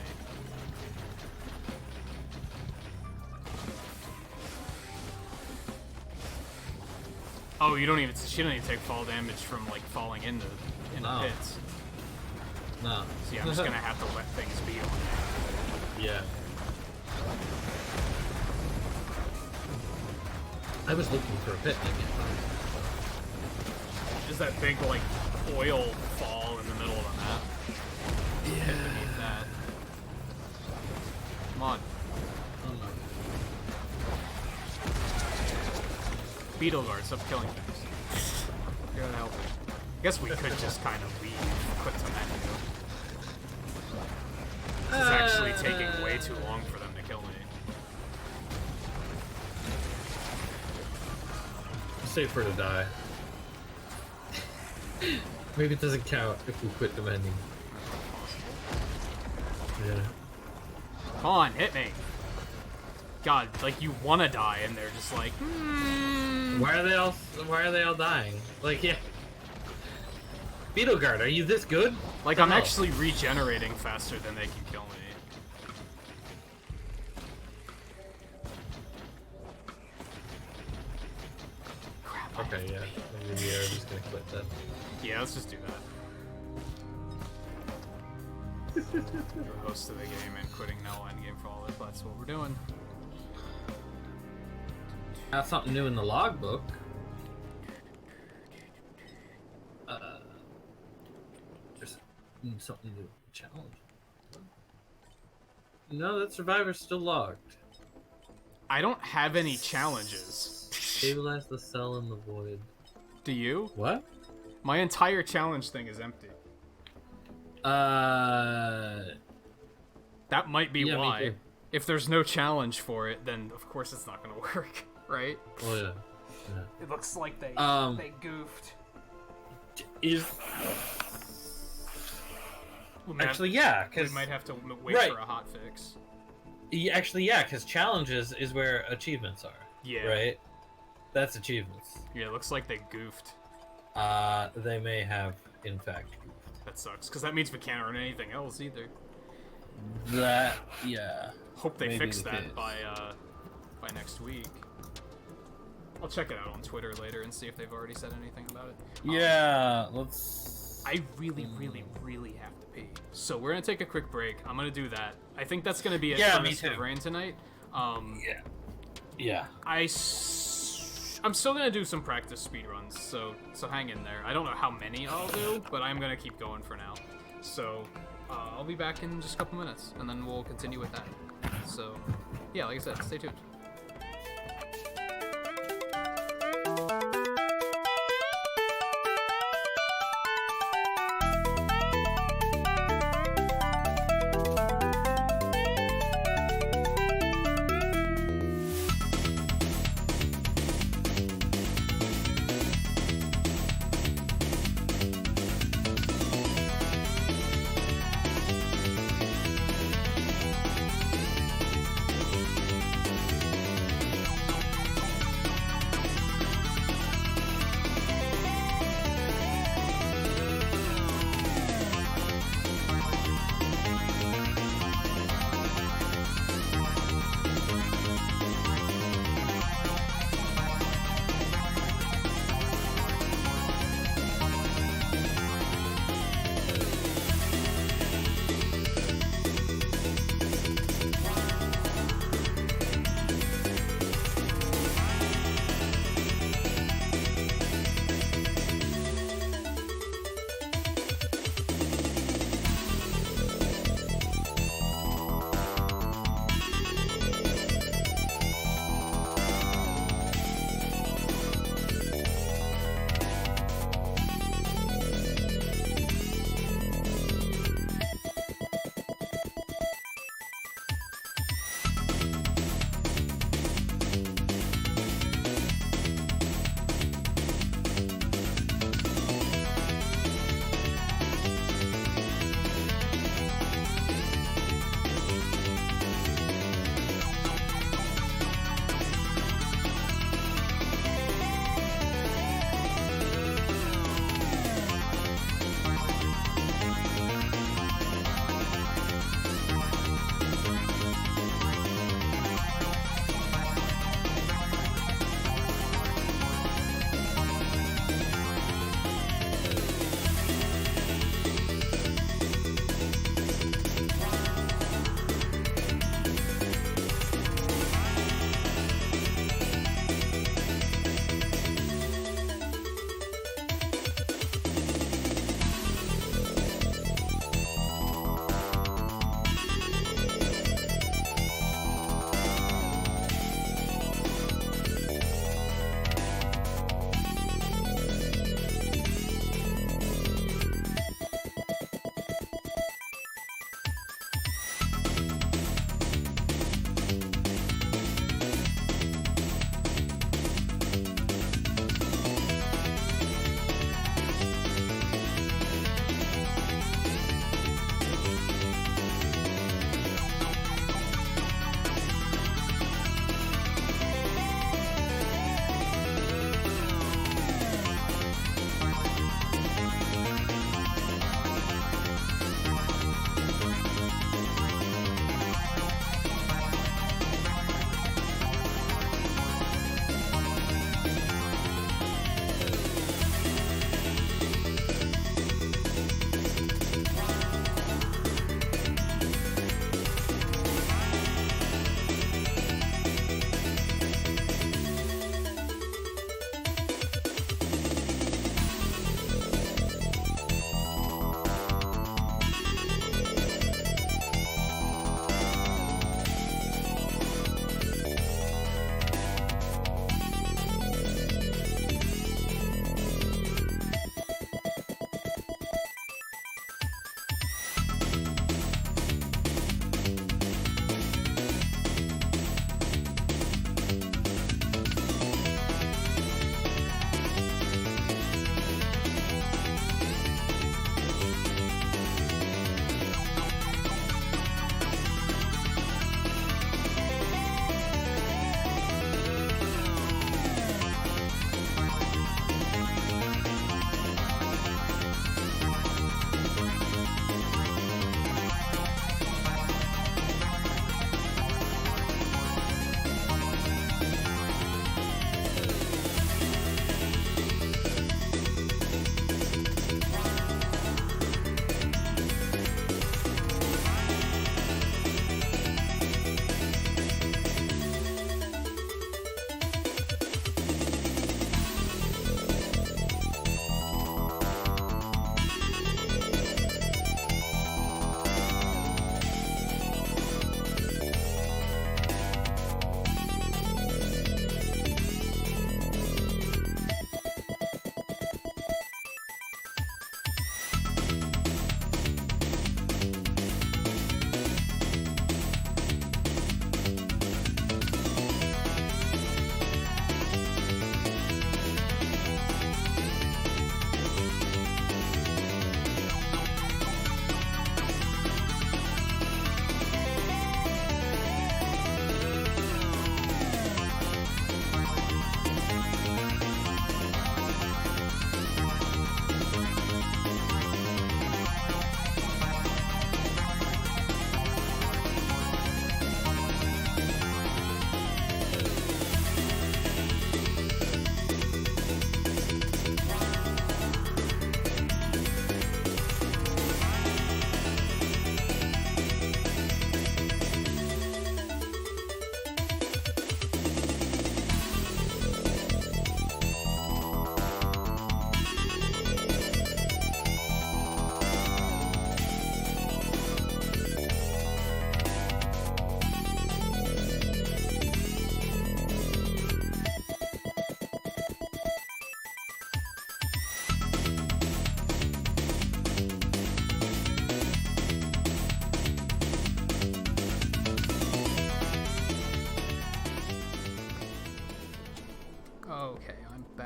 Oh, you don't even. She don't even take fall damage from like falling in the No. pits. No. So yeah, I'm just gonna have to let things be on there. Yeah. I was looking for a pit. I can't find it. There's that big like oil fall in the middle of the map. Yeah. Beneath that. Come on. Oh no. Beetle guard, stop killing things. You're gonna help me. I guess we could just kind of leave, quit the menu. This is actually taking way too long for them to kill me. Safer to die. Maybe it doesn't count if we quit the menu. Yeah. Come on, hit me. God, like you wanna die and they're just like, Why are they all dying? Like, yeah. Beetle Guard, are you this good? Like I'm actually regenerating faster than they can kill me. Okay, yeah. Maybe we are just gonna quit then. Yeah, let's just do that. You're host of the game and quitting now endgame for all that. That's what we're doing. Have something new in the logbook. Just something new. Challenge. No, that survivor's still logged. I don't have any challenges. Stabilize the cell in the void. Do you? What? My entire challenge thing is empty. Yeah, That might be me why. too. If there's no challenge for it, then of course it's not gonna work, right? Oh yeah. It looks like they goofed. Is actually yeah, We because might have to wait right. for a hot fix. actually yeah, because challenges is where achievements are. Yeah. Right. That's achievements. Yeah, it looks like they goofed. They may have in fact. That sucks, because that means we can't earn anything else either. That yeah. Hope they Maybe fix the that case. by next week. I'll check it out on Twitter later and see if they've already said anything about it. Yeah, let's. I really, really, really have to pee. So we're gonna take a quick break. I'm gonna do that. I think that's gonna be it Yeah, for me Mr. too. Brain tonight. Yeah. I'm still gonna do some practice speedruns, so hang in there. I don't know how many I'll do, but I'm gonna keep going for now. So I'll be back in just a couple minutes, and then we'll continue with that. So yeah, like I said, stay tuned.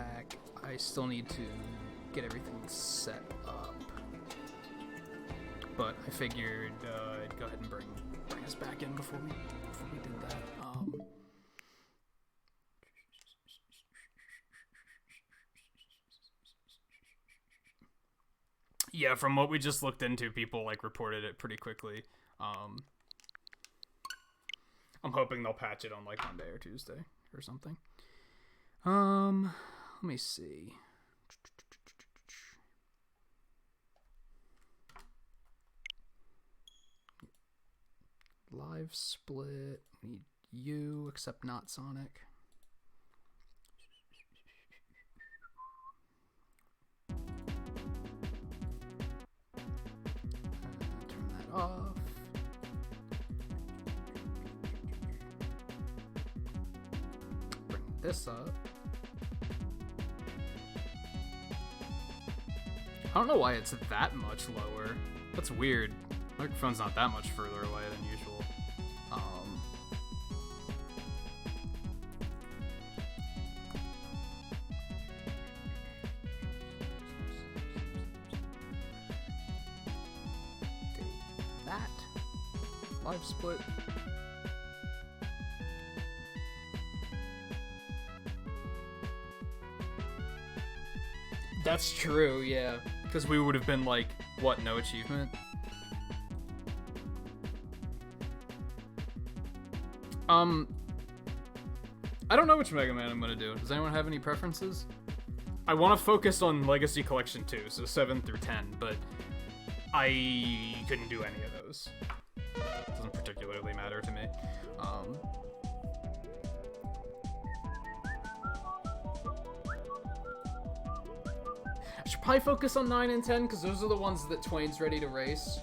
back. I still need to get everything set up. But I figured I'd go ahead and bring us back in before we did that. Yeah, from what we just looked into, people like reported it pretty quickly. I'm hoping they'll patch it on like Monday or Tuesday or something. Let me see. Live split. We need you, except not Sonic. Turn that off. Bring this up. I don't know why it's that much lower. That's weird. Microphone's not that much further away than usual. That live split. That's true, yeah. Because we would have been like, what, no achievement? I don't know which Mega Man I'm gonna do. Does anyone have any preferences? I want to focus on Legacy Collection 2, so 7 through 10, but I couldn't do any of those. Doesn't particularly matter to me. I should probably focus on 9 and 10, because those are the ones that Twain's ready to race.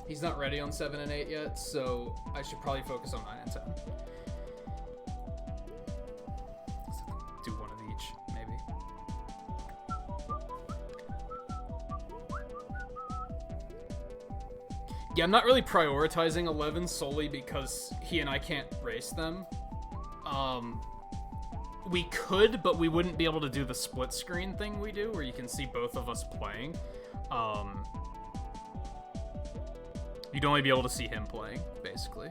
He's not ready on 7 and 8 yet, so I should probably focus on 9 and 10. Do one of each, maybe. Yeah, I'm not really prioritizing 11 solely because he and I can't race them. We could, but we wouldn't be able to do the split screen thing we do, where you can see both of us playing. You'd only be able to see him playing, basically.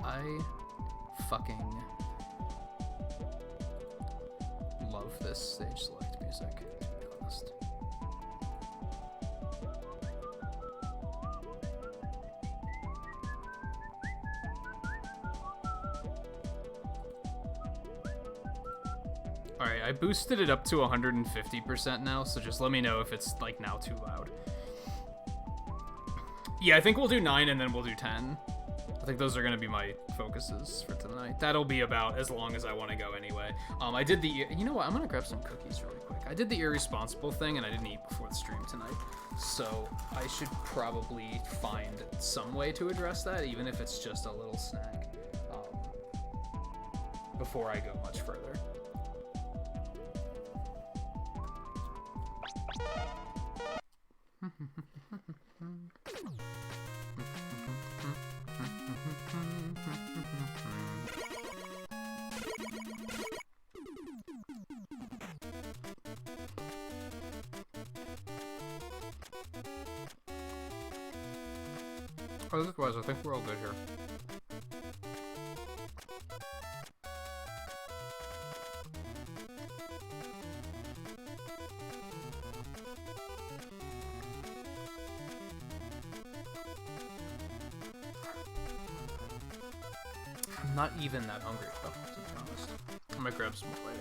I fucking love this stage select music, to be honest. Alright, I boosted it up to 150% now, so just let me know if it's, like, now too loud. Yeah, I think we'll do 9 and then we'll do 10. I think those are going to be my focuses for tonight. That'll be about as long as I want to go anyway. I did the... You know what? I'm going to grab some cookies really quick. I did the irresponsible thing, and I didn't eat before the stream tonight. So I should probably find some way to address that, even if it's just a little snack, before I go much further. Otherwise, I think we're all good here. I'm not even that hungry, though, to be honest. I might grab some more later.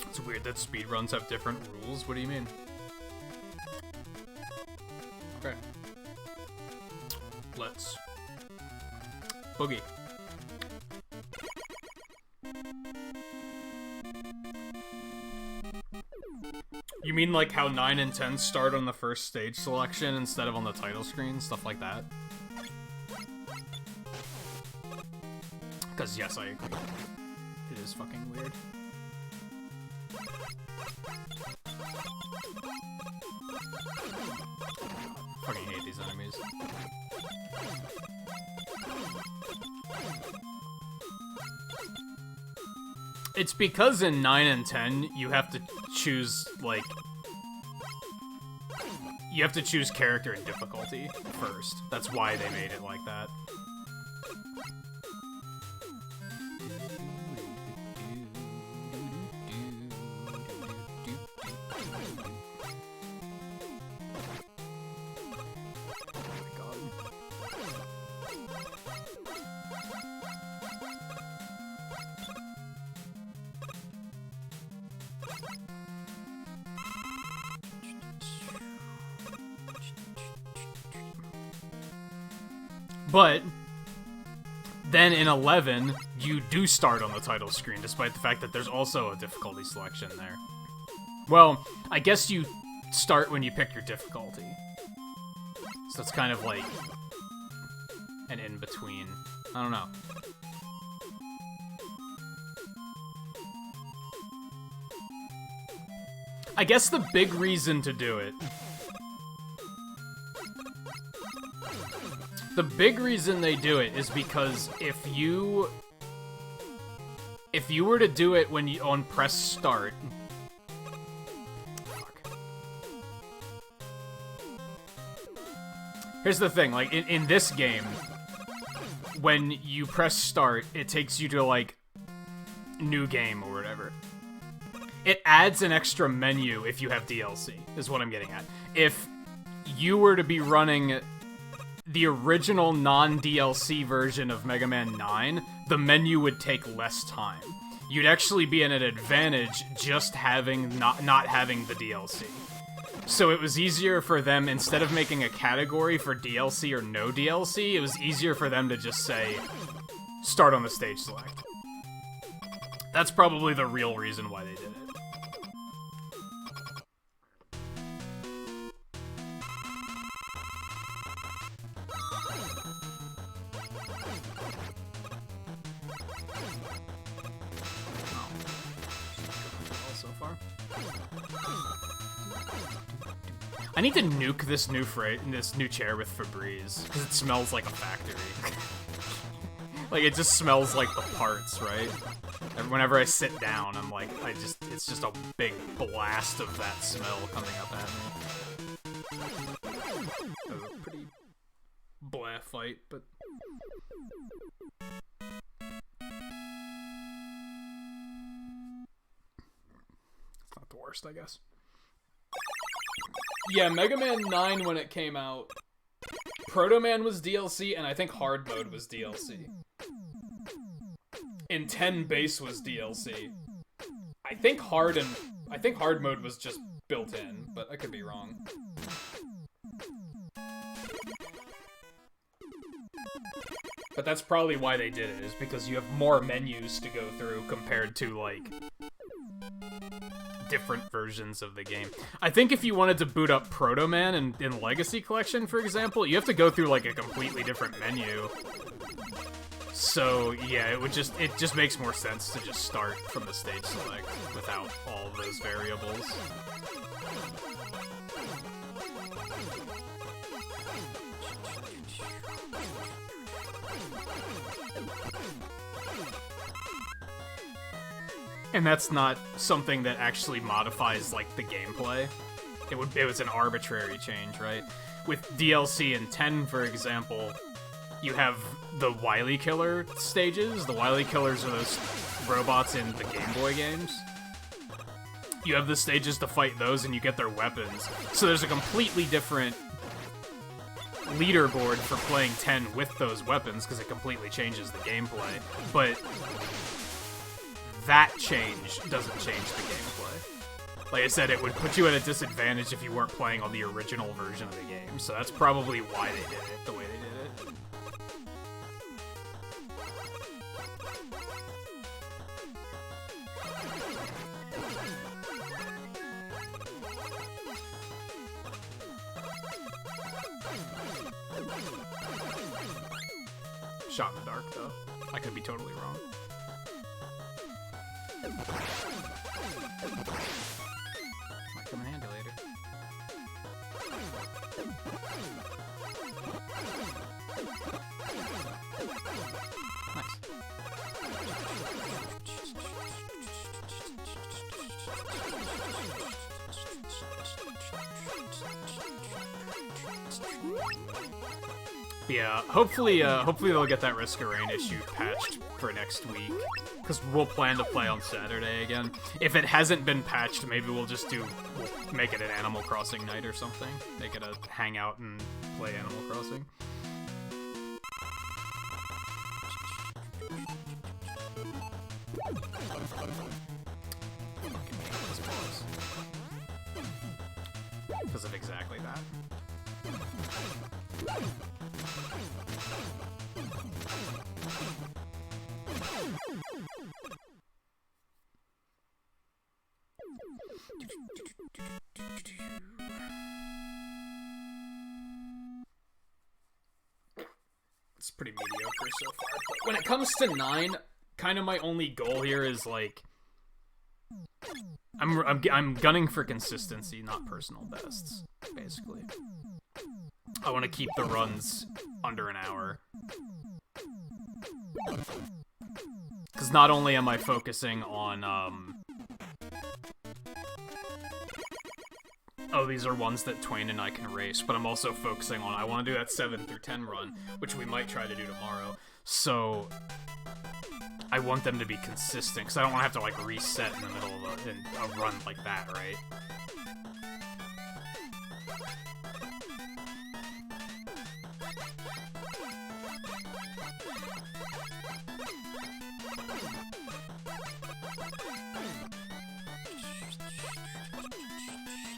It's weird that speedruns have different rules. What do you mean? Okay. Let's boogie. You mean like how 9 and 10 start on the first stage selection instead of on the title screen? Stuff like that? Because yes, I agree. It is fucking weird. Fucking hate these enemies. It's because in 9 and 10, you have to choose, like... You have to choose character and difficulty first. That's why they made it like that. But then in 11, you do start on the title screen, despite the fact that there's also a difficulty selection there. Well, I guess you start when you pick your difficulty. So it's kind of like an in-between. I don't know. I guess the big reason to do it... The big reason they do it is because if you were to do it when you on press start, fuck. Here's the thing, like in this game, when you press start, it takes you to like new game or whatever. It adds an extra menu if you have DLC, is what I'm getting at. If you were to be running the original non-DLC version of Mega Man 9, the menu would take less time. You'd actually be in an advantage just having not having the DLC. So it was easier for them, instead of making a category for DLC or no DLC, it was easier for them to just say, start on the stage select. That's probably the real reason why they did it. I need to nuke this new chair with Febreze, because it smells like a factory. Like, it just smells like the parts, right? And whenever I sit down, I'm like, it's just a big blast of that smell coming up at me. It was a pretty blah fight, but... It's not the worst, I guess. Yeah, Mega Man 9 when it came out, Proto Man was DLC, and I think Hard Mode was DLC. And 10 Base was DLC. I think Hard Mode was just built in, but I could be wrong. But that's probably why they did it, is because you have more menus to go through compared to, like, different versions of the game. I think if you wanted to boot up Proto Man in Legacy Collection, for example, you have to go through like a completely different menu. So yeah, it just makes more sense to just start from the stage select without all of those variables. And that's not something that actually modifies, like, the gameplay. It was an arbitrary change, right? With DLC in 10, for example, you have the Wily Killer stages. The Wily Killers are those robots in the Game Boy games. You have the stages to fight those, and you get their weapons. So there's a completely different leaderboard for playing 10 with those weapons, because it completely changes the gameplay. But that change doesn't change the gameplay. Like I said, it would put you at a disadvantage if you weren't playing on the original version of the game, so that's probably why they did it the way they did it. shot in the dark, though. I could be totally wrong. Might come in handy later. Nice. Yeah, hopefully they'll get that Risk of Rain issue patched for next week, because we'll plan to play on Saturday again. If it hasn't been patched, maybe we'll make it an Animal Crossing night or something. Make it a hangout and play Animal Crossing. Because of exactly that. It's pretty mediocre so far, but when it comes to 9, kind of my only goal here is like I'm gunning for consistency, not personal bests, basically. I want to keep the runs under an hour. Because not only am I focusing on, oh, these are ones that Twain and I can race, but I'm also focusing on, I want to do that 7 through 10 run, which we might try to do tomorrow. So I want them to be consistent, because I don't want to have to, like, reset in the middle of a run like that, right?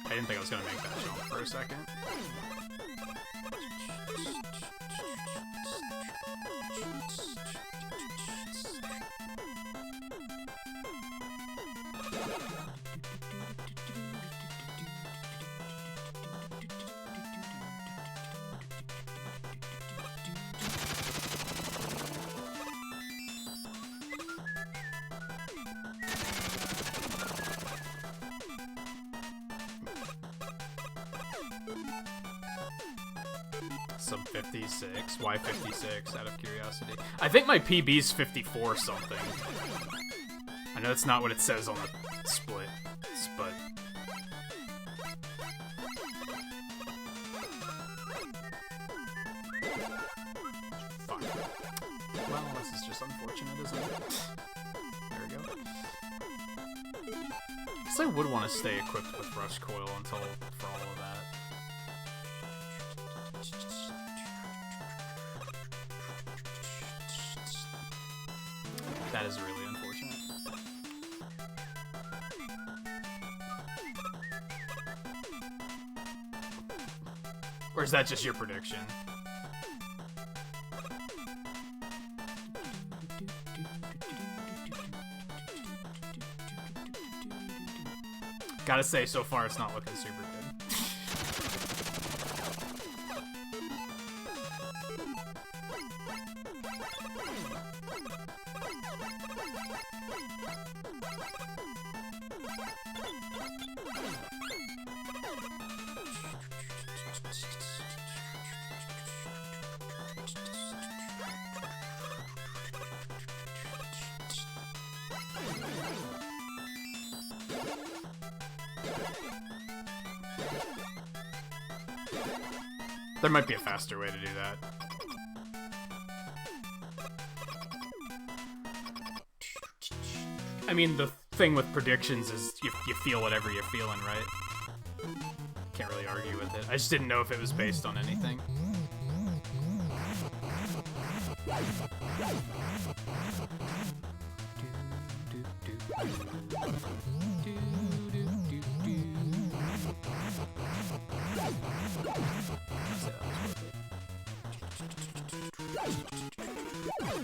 I didn't think I was going to make that jump for a second. Sub 56. Why 56, out of curiosity? I think my PB's 54 something. I know that's not what it says on the split, but... Fuck. Well, this is just unfortunate, isn't it? There we go. I guess I would want to stay equipped with Rush Coil for all of that. That is really unfortunate. Or is that just your prediction? Gotta say, so far it's not looking super good. There might be a faster way to do that. I mean, the thing with predictions is you feel whatever you're feeling, right? Can't really argue with it. I just didn't know if it was based on anything.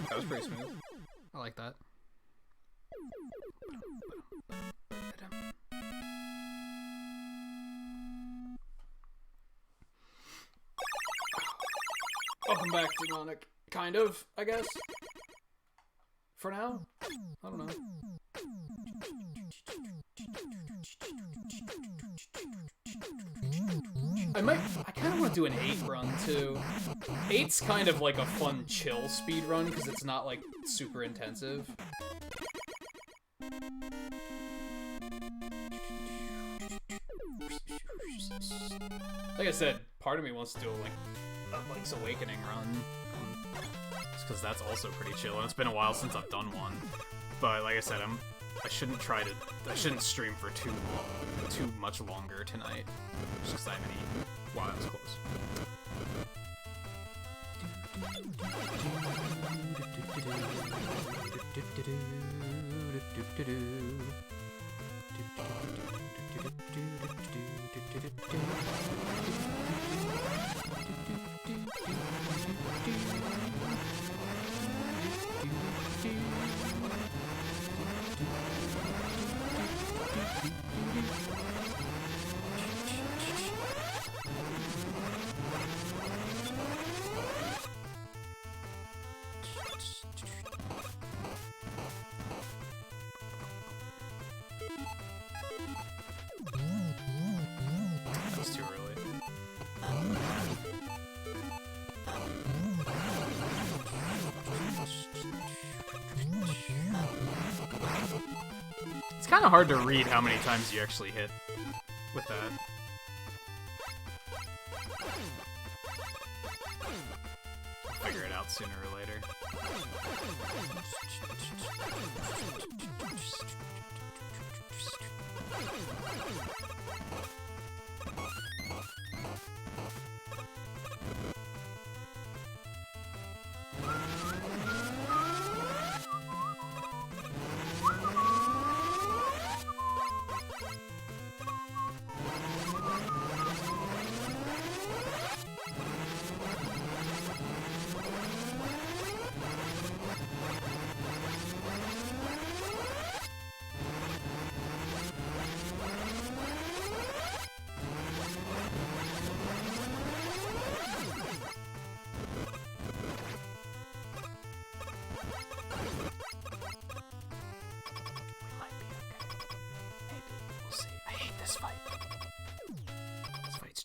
That was pretty smooth. I like that. Welcome back, Demonic. Kind of, I guess. For now? I don't know. I kind of want to do an 8 run, too. 8's kind of like a fun chill speed run, because it's not, like, super intensive. Like I said, part of me wants to do, like, a Link's Awakening run. Just because that's also pretty chill, and it's been a while since I've done one. But, like I said, I shouldn't stream for too much longer tonight. It's just I haven't eaten while I was close. That's too early. It's kind of hard to read how many times you actually hit with that. I'll figure it out sooner or later.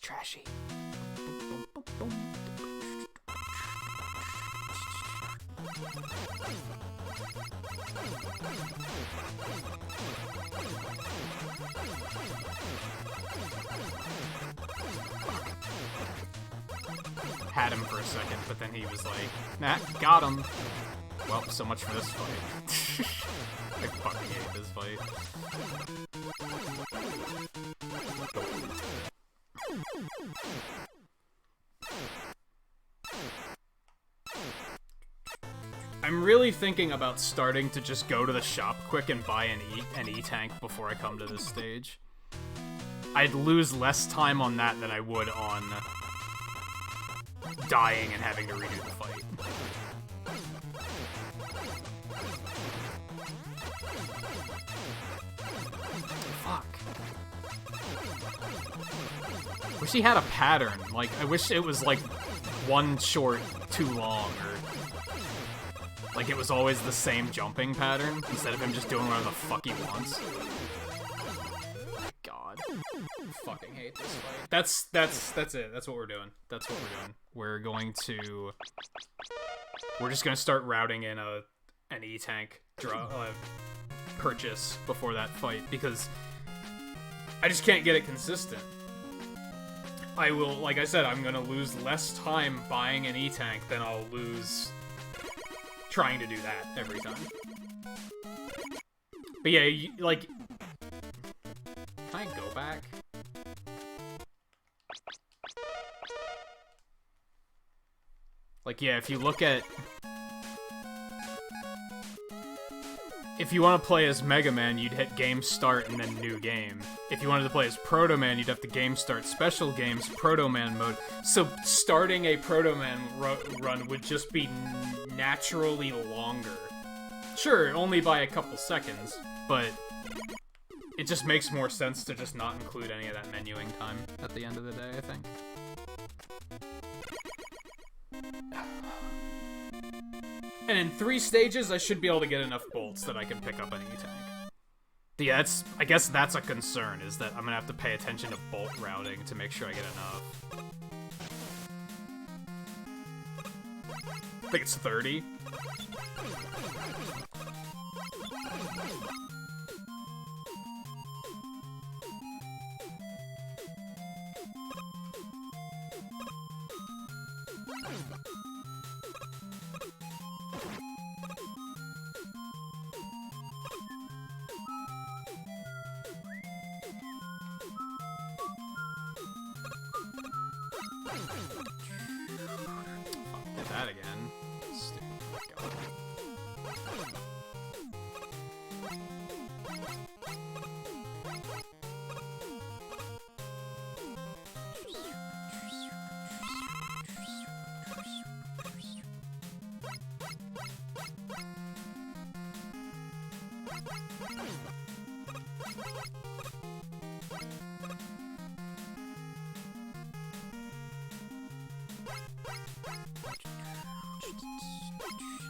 Trashy. Had him for a second, but then he was like, nah, got him. Well, so much for this fight. I fucking hate this fight. I'm really thinking about starting to just go to the shop quick and buy an E-tank before I come to this stage. I'd lose less time on that than I would on dying and having to redo the fight. Fuck. Wish he had a pattern. Like, I wish it was like one short too long, or like it was always the same jumping pattern instead of him just doing whatever the fuck he wants. God, I fucking hate this fight. That's it. That's what we're doing. That's what we're doing. We're just gonna start routing in an E-tank purchase before that fight, because I just can't get it consistent. I will, like I said, I'm gonna lose less time buying an E-tank than I'll lose trying to do that every time. But yeah, like, can I go back? Like, yeah, if you look at... If you want to play as Mega Man, you'd hit Game Start and then New Game. If you wanted to play as Proto Man, you'd have to Game Start Special Games, Proto Man mode. So starting a Proto Man run would just be naturally longer. Sure, only by a couple seconds, but it just makes more sense to just not include any of that menuing time at the end of the day, I think. And in 3 stages, I should be able to get enough bolts that I can pick up an E-tank. Yeah, I guess that's a concern, is that I'm gonna have to pay attention to bolt routing to make sure I get enough. I think it's 30. Did that again. Stupid. God.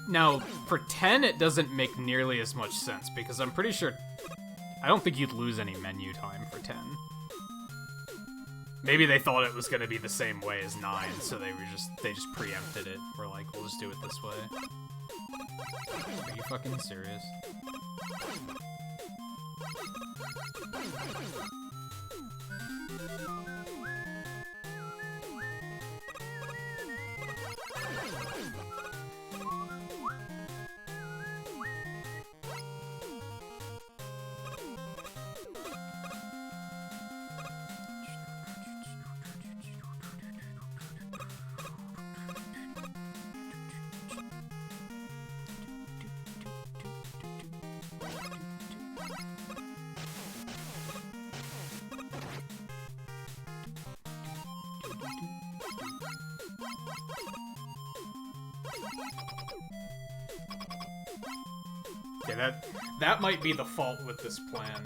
Now, for 10, it doesn't make nearly as much sense, because I'm pretty sure... I don't think you'd lose any menu time for 10. Maybe they thought it was going to be the same way as 9, so they just preempted it. We're like, we'll just do it this way. Are you fucking serious? Okay, that might be the fault with this plan.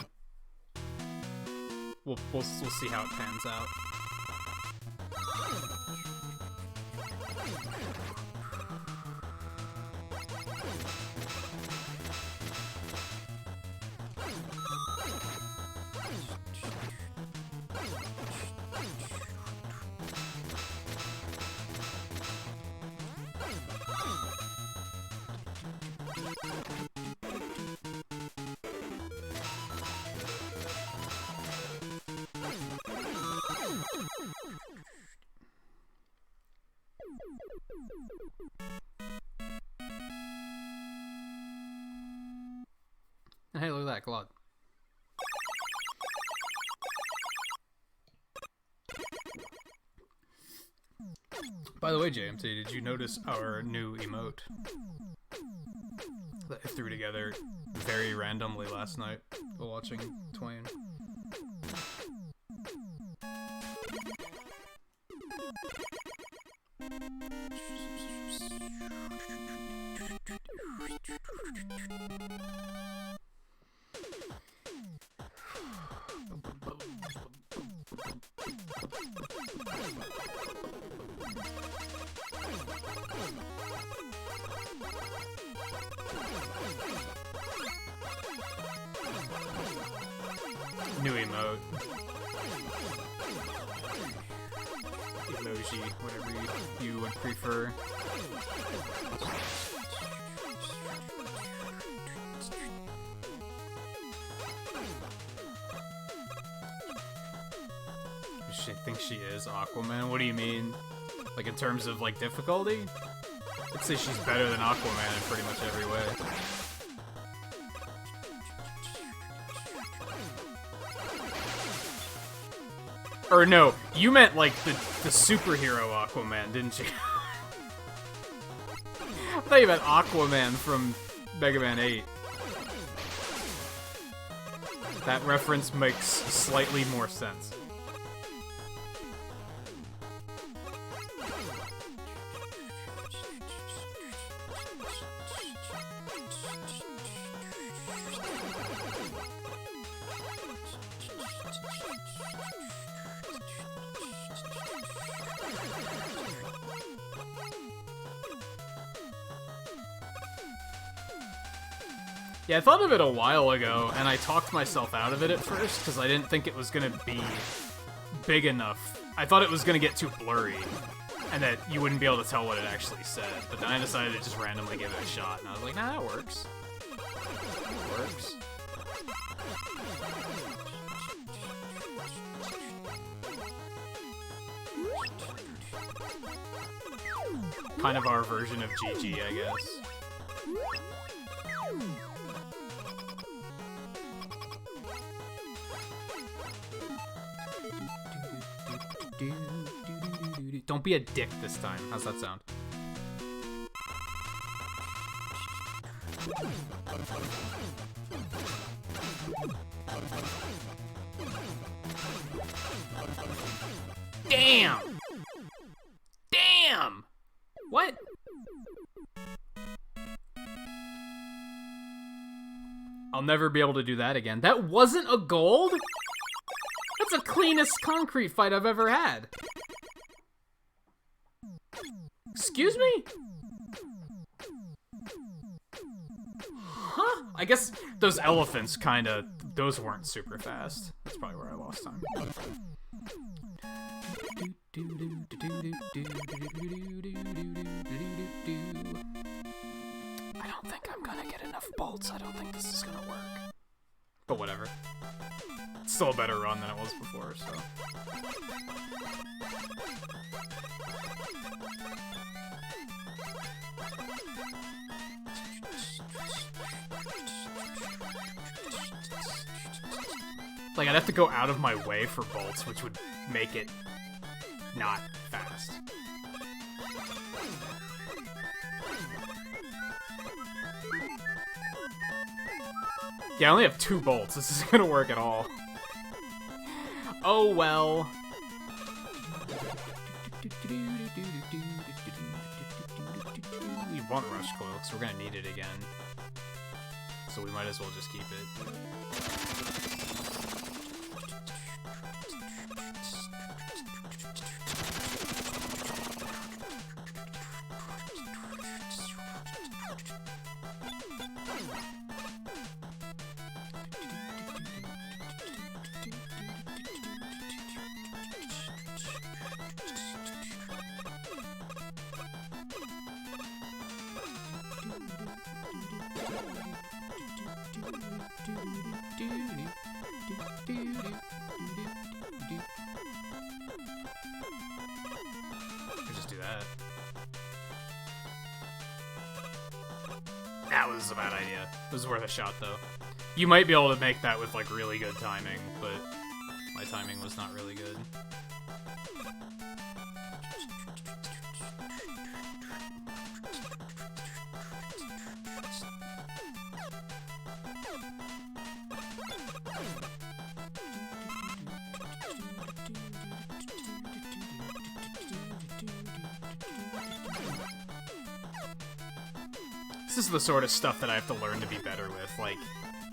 We'll see how it pans out. And hey, look at that, Claude. By the way, JMT, did you notice our new emote that I threw together very randomly last night while watching Twain? New emote. Emoji, whatever you would prefer. She thinks she is Aquaman? What do you mean? Like in terms of like difficulty? I'd say she's better than Aquaman in pretty much every way. Or no, you meant like the superhero Aquaman, didn't you? I thought you meant Aquaman from Mega Man 8. That reference makes slightly more sense. Yeah, I thought of it a while ago, and I talked myself out of it at first, because I didn't think it was going to be big enough. I thought it was going to get too blurry, and that you wouldn't be able to tell what it actually said. But then I decided to just randomly give it a shot, and I was like, nah, that works. That works. Kind of our version of GG, I guess. Don't be a dick this time. How's that sound? Damn! Damn! What? I'll never be able to do that again. That wasn't a gold? That's the cleanest concrete fight I've ever had. Excuse me? Huh? I guess those elephants kinda... Those weren't super fast. That's probably where I lost time. I don't think I'm gonna get enough bolts. I don't think this is gonna work. But whatever. It's still a better run than it was before, so... Like, I'd have to go out of my way for bolts, which would make it not fast. Yeah, I only have 2 bolts. This isn't gonna work at all. Oh well. We want rush coil, because we're gonna need it again. So we might as well just keep it. Just do that. That was a bad idea. It was worth a shot, though. You might be able to make that with, like, really good timing, but my timing was not really good. This is the sort of stuff that I have to learn to be better with, like,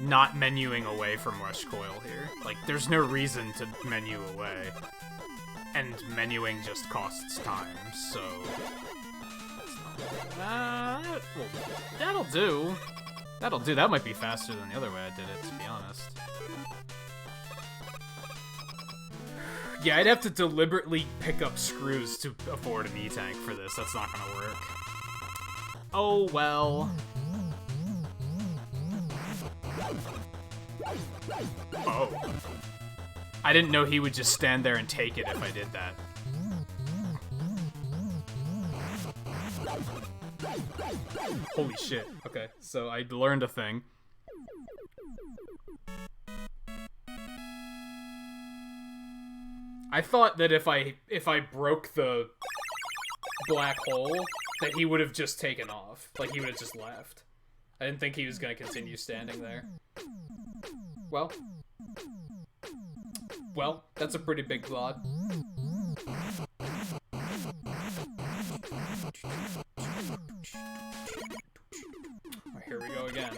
not menuing away from rush coil here. Like, there's no reason to menu away. And menuing just costs time, so... well, that'll do. That'll do. That might be faster than the other way I did it, to be honest. Yeah, I'd have to deliberately pick up screws to afford an E-tank for this. That's not gonna work. Oh, well. Oh. I didn't know he would just stand there and take it if I did that. Holy shit. Okay, so I learned a thing. I thought that if I broke the black hole, that he would have just taken off. Like, he would have just left. I didn't think he was gonna continue standing there. Well. Well, that's a pretty big glod. Here we go again.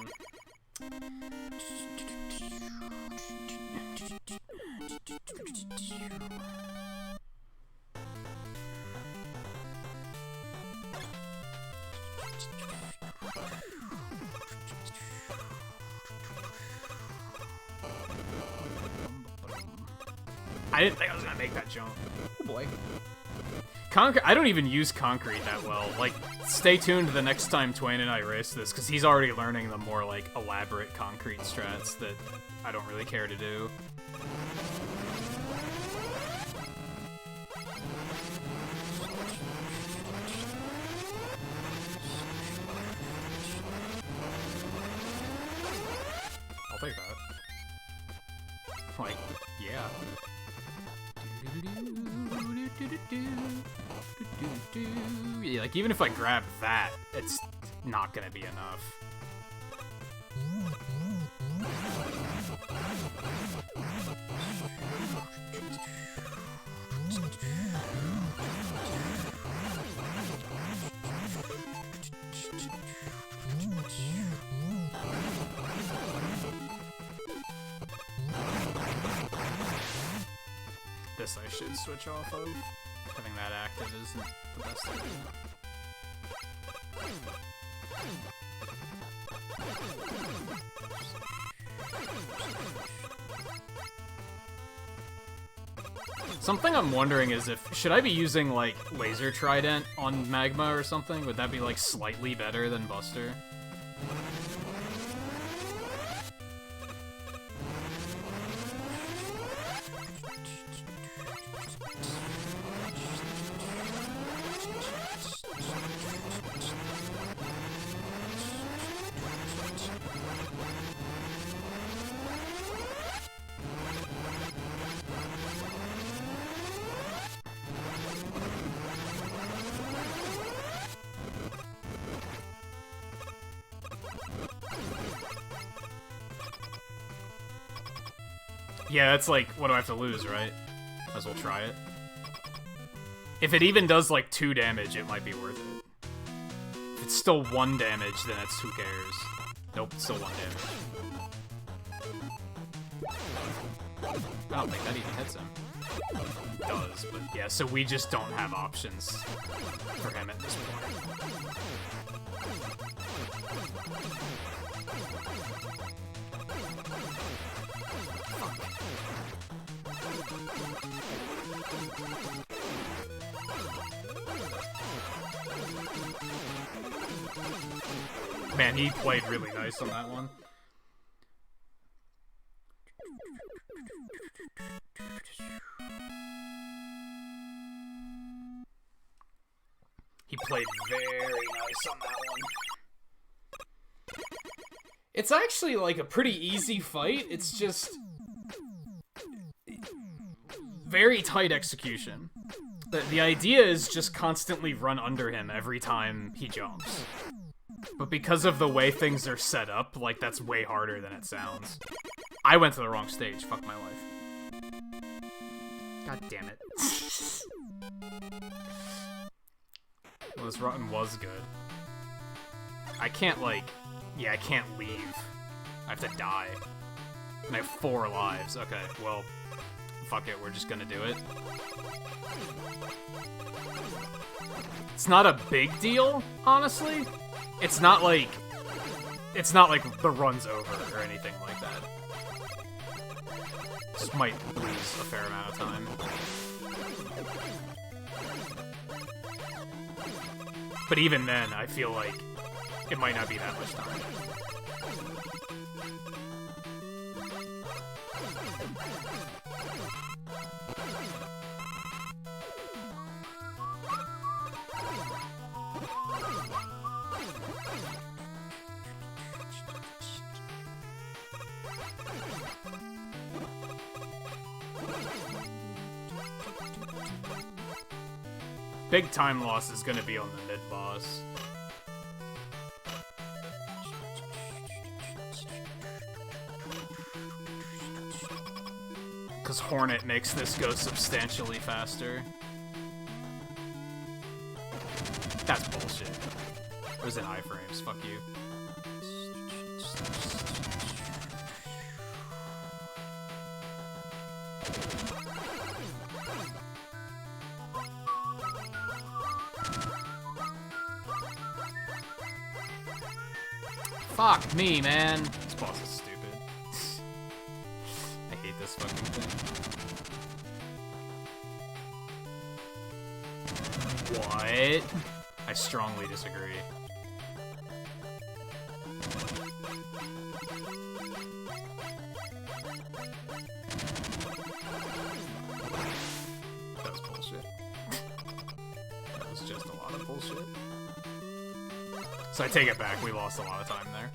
I didn't think I was gonna make that jump. Oh boy. I don't even use concrete that well. Like, stay tuned the next time Twain and I race this, because he's already learning the more, like, elaborate concrete strats that I don't really care to do. I'll take that. Like, yeah. Yeah, like, even if I grab that, it's not gonna be enough. This I should switch off of. Having that active isn't the best thing. Something I'm wondering is should I be using, like, Laser Trident on Magma or something? Would that be, like, slightly better than Buster? Yeah, that's like, what do I have to lose, right? Might as well try it. If it even does, like, 2 damage, it might be worth it. If it's still 1 damage, then it's who cares. Nope, it's still 1 damage. I don't think that even hits him. It does, but yeah, so we just don't have options for him at this point. Man, he played really nice on that one. He played very nice on that one. It's actually, like, a pretty easy fight. It's just very tight execution. The idea is just constantly run under him every time he jumps. But because of the way things are set up, like, that's way harder than it sounds. I went to the wrong stage. Fuck my life. God damn it. Well, this run was good. I can't, like... Yeah, I can't leave. I have to die. And I have 4 lives. Okay, well... Fuck it, we're just gonna do it. It's not a big deal, honestly. It's not like the run's over or anything like that. Just might lose a fair amount of time. But even then, I feel like it might not be that much time. Big time loss is gonna be on the mid-boss. Because Hornet makes this go substantially faster. That's bullshit. It was in iframes, fuck you. Fuck me, man. This boss is stupid. I hate this fucking thing. What? I strongly disagree. That was bullshit. That was just a lot of bullshit. So I take it back, we lost a lot of time there.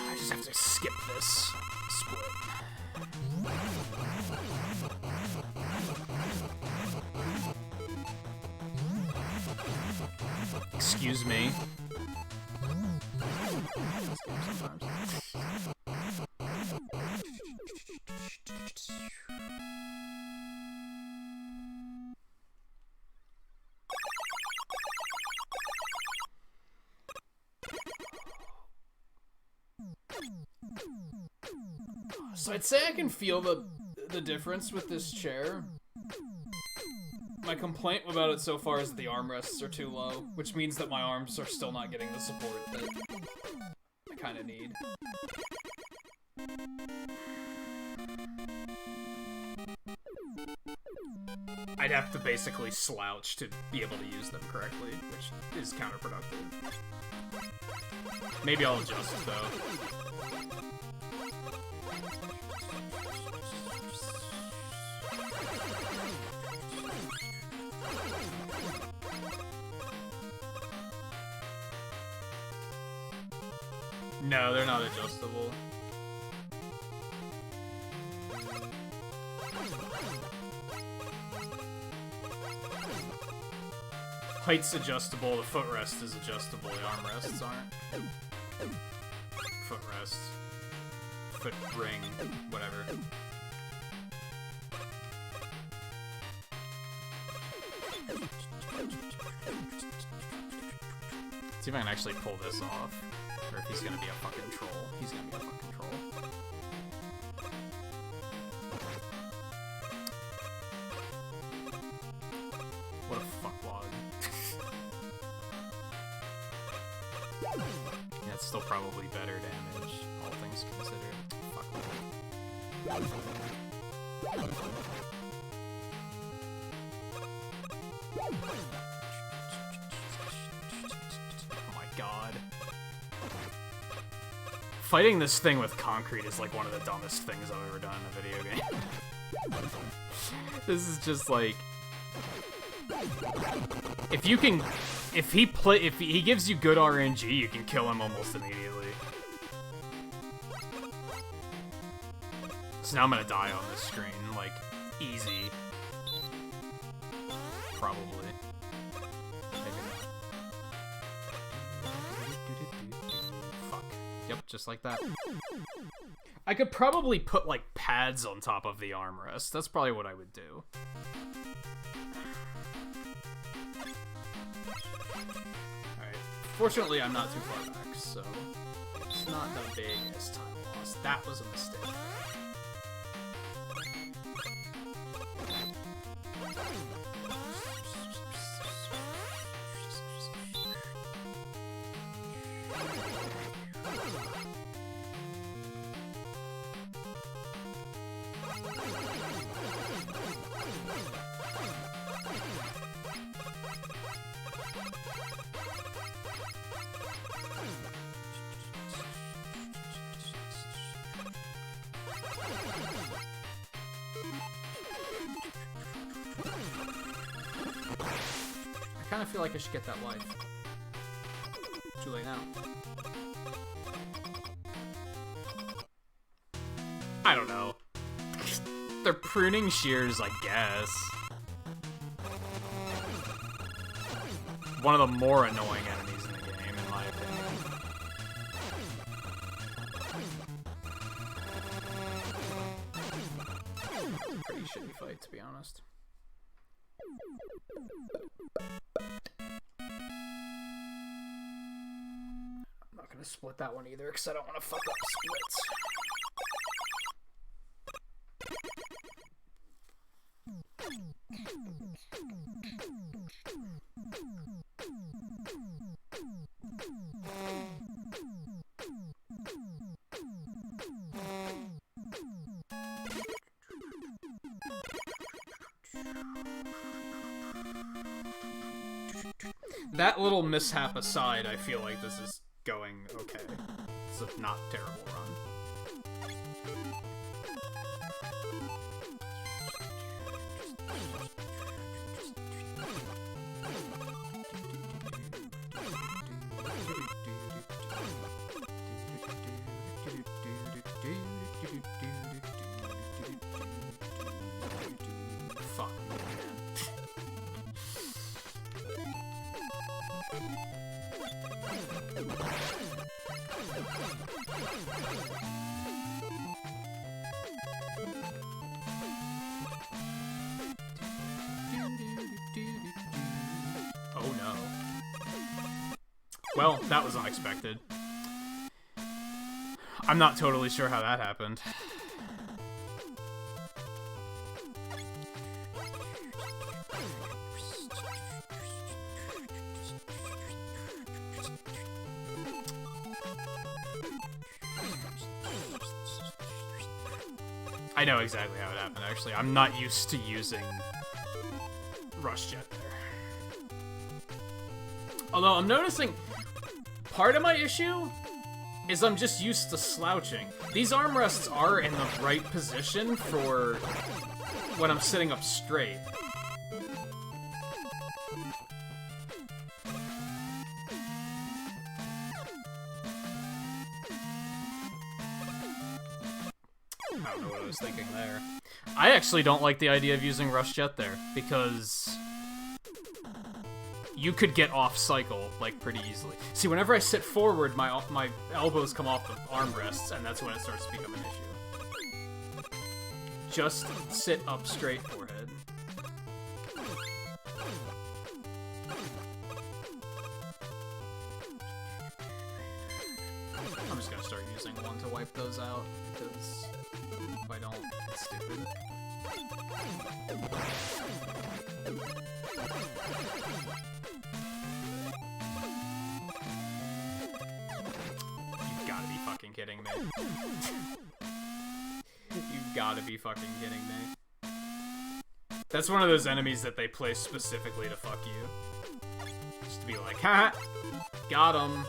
I just have to skip this split. Excuse me. So I'd say I can feel the difference with this chair. My complaint about it so far is that the armrests are too low, which means that my arms are still not getting the support that I kind of need. I'd have to basically slouch to be able to use them correctly, which is counterproductive. Maybe I'll adjust, though. No, they're not adjustable. Height's adjustable, the footrest is adjustable, the armrests aren't. Footrest. Foot ring, whatever. See if I can actually pull this off. Or if he's gonna be a fucking troll. He's gonna be a fucking troll. What a fuckwad. Yeah, it's still probably better damage, all things considered. Fuckwad. Oh my god. Fighting this thing with concrete is like one of the dumbest things I've ever done in a video game. This is just like, if he gives you good RNG, you can kill him almost immediately. So now I'm gonna die on this screen, like, easy. Probably. Yep, just like that. I could probably put, like, pads on top of the armrest. That's probably what I would do. Alright. Fortunately, I'm not too far back, so it's not the biggest time loss. That was a mistake. kind of feel like I should get that life. Too late now. I don't know. They're pruning shears, I guess. One of the more annoying enemies in the game, in my opinion. Pretty shitty fight, to be honest. I'm not gonna split that one either, because I don't want to fuck up splits. That little mishap aside, I feel like this is going okay. It's a not terrible run. Fuck me, man. Oh no. Well, that was unexpected. I'm not totally sure how that happened. I know exactly how it happened, actually. I'm not used to using Rush Jet there. Although I'm noticing part of my issue is I'm just used to slouching. These armrests are in the right position for when I'm sitting up straight. I don't know what I was thinking there. I actually don't like the idea of using Rush Jet there, because you could get off cycle, like, pretty easily. See, whenever I sit forward, my elbows come off the armrests, and that's when it starts to become an issue. Just sit up straight, forehead. I'm just gonna start using one to wipe those out, because if I don't, it's stupid. You've gotta be fucking kidding me. You've gotta be fucking kidding me. That's one of those enemies that they play specifically to fuck you. Just to be like, ha! Got him!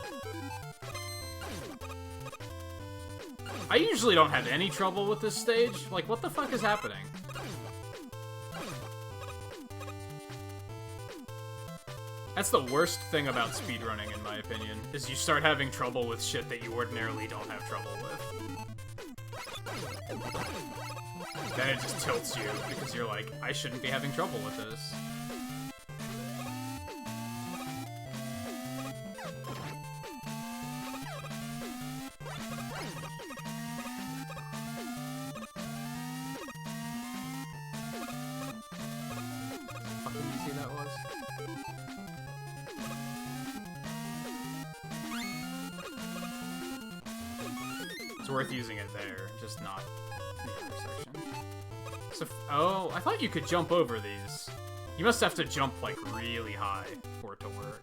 I usually don't have any trouble with this stage. Like, what the fuck is happening? That's the worst thing about speedrunning, in my opinion, is you start having trouble with shit that you ordinarily don't have trouble with. Then it just tilts you, because you're like, I shouldn't be having trouble with this. Fucking easy that was. It's worth using it there, just not in the other section. So, oh, I thought you could jump over these. You must have to jump, like, really high for it to work.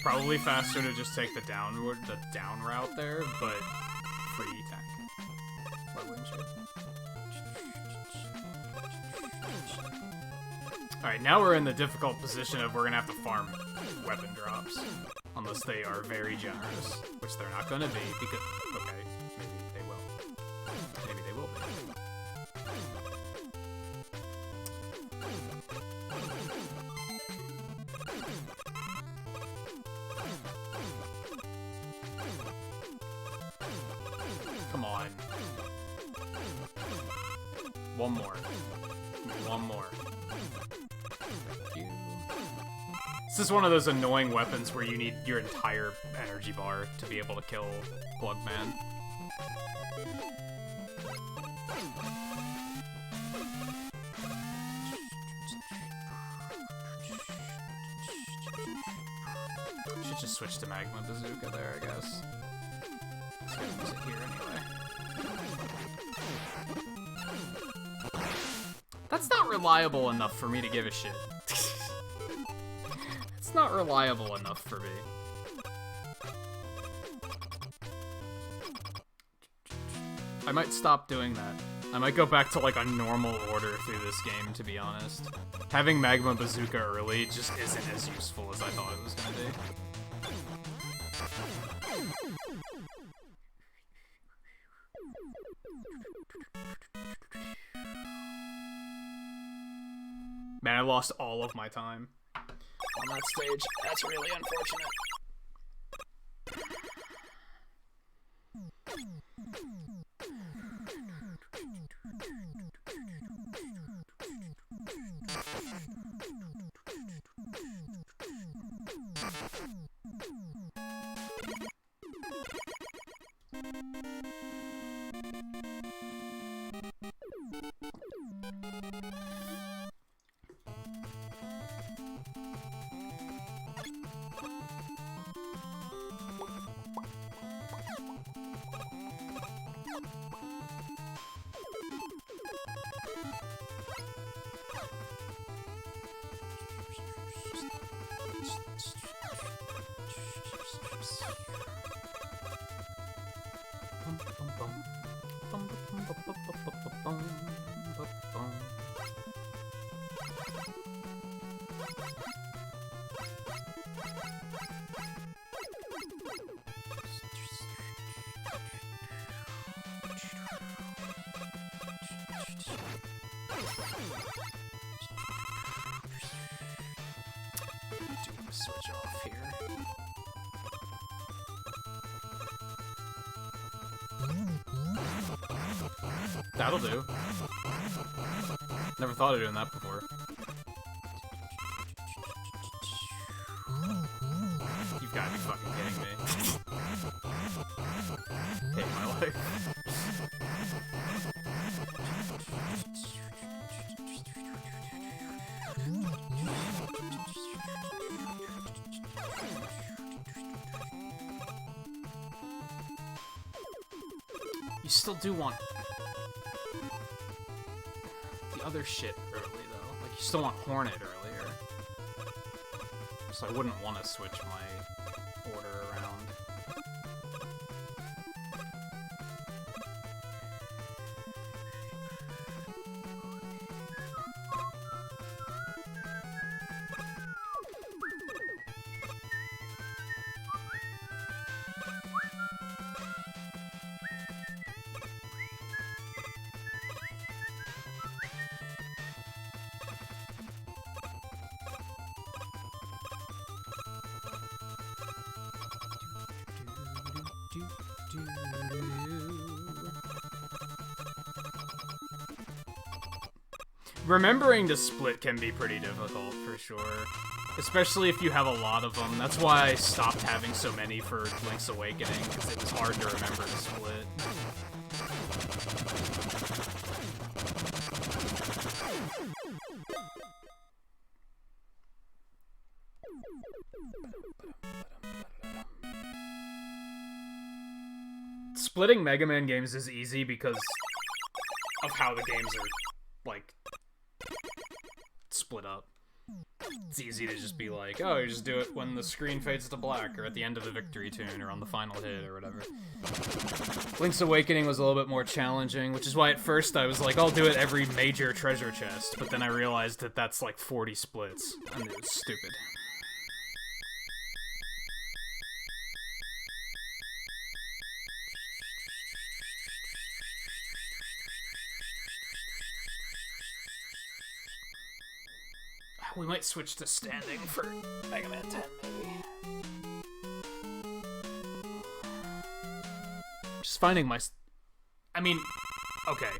Probably faster to just take the down route there, but free tank. Why wouldn't you? Alright, now we're in the difficult position of we're gonna have to farm weapon drops. Unless they are very generous, which they're not gonna be, because... Okay, maybe they will. Maybe they will be. Come on. One more. One more. Thank you. This is one of those annoying weapons where you need your entire energy bar to be able to kill Plugman. Should just switch to Magma Bazooka there, I guess. Let's go use it here anyway. That's not reliable enough for me to give a shit. It's not reliable enough for me. I might stop doing that. I might go back to like a normal order through this game, to be honest. Having Magma Bazooka early just isn't as useful as I thought it was gonna be. Man, I lost all of my time on that stage. That's really unfortunate. Switch off here. That'll do. Never thought of doing that before. You've got to be fucking kidding me. Hate my life. You still do want the other shit early, though. Like, you still want Hornet earlier. So I wouldn't want to switch my order around. Remembering to split can be pretty difficult, for sure. Especially if you have a lot of them. That's why I stopped having so many for Link's Awakening, because it was hard to remember to split. Splitting Mega Man games is easy because of how the games are, like, split up. It's easy to just be like, oh, you just do it when the screen fades to black, or at the end of the victory tune, or on the final hit, or whatever. Link's Awakening was a little bit more challenging, which is why at first I was like, I'll do it every major treasure chest, but then I realized that that's like 40 splits, and it was stupid. We might switch to standing for Mega Man 10, maybe. Just finding my... I mean, okay.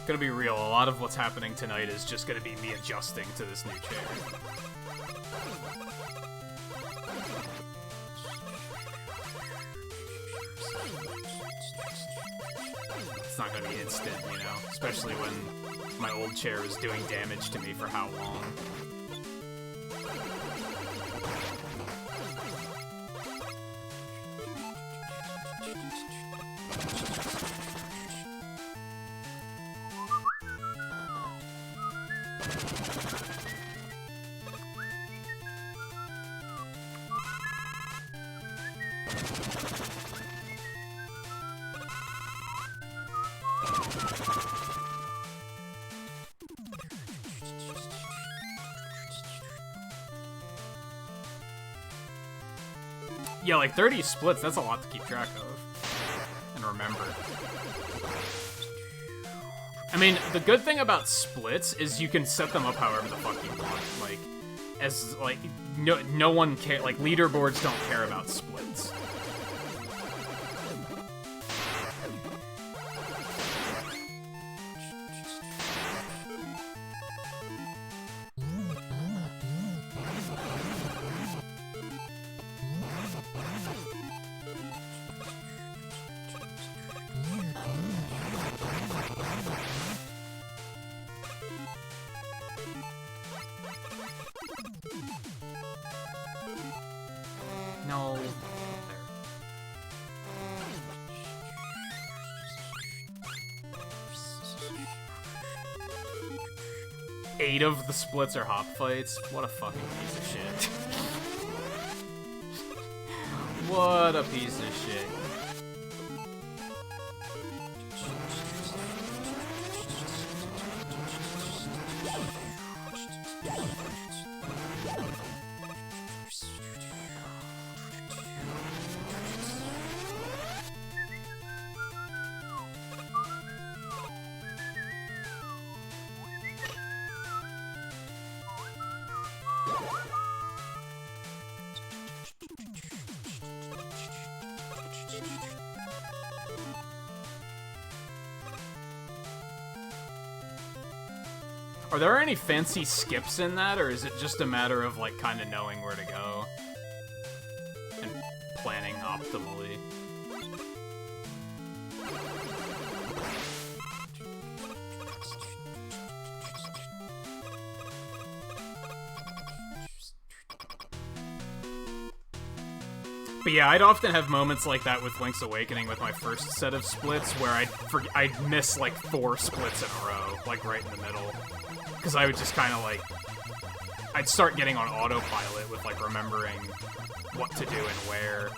Gonna be real, a lot of what's happening tonight is just gonna be me adjusting to this new chair. It's not gonna be instant, you know? Especially when my old chair was doing damage to me for how long. Yeah, like 30 splits, that's a lot to keep track of. And remember. I mean, the good thing about splits is you can set them up however the fuck you want. Like, as, like, no one care, like, leaderboards don't care about splits. No. There. 8 of the splits are hop fights. What a fucking piece of shit. What a piece of shit. Are there any fancy skips in that, or is it just a matter of, like, kind of knowing where to go? And planning optimally? But yeah, I'd often have moments like that with Link's Awakening with my first set of splits, where I'd miss, like, 4 splits in a row, like, right in the middle. Because I would just kind of, like... I'd start getting on autopilot with, like, remembering what to do and where.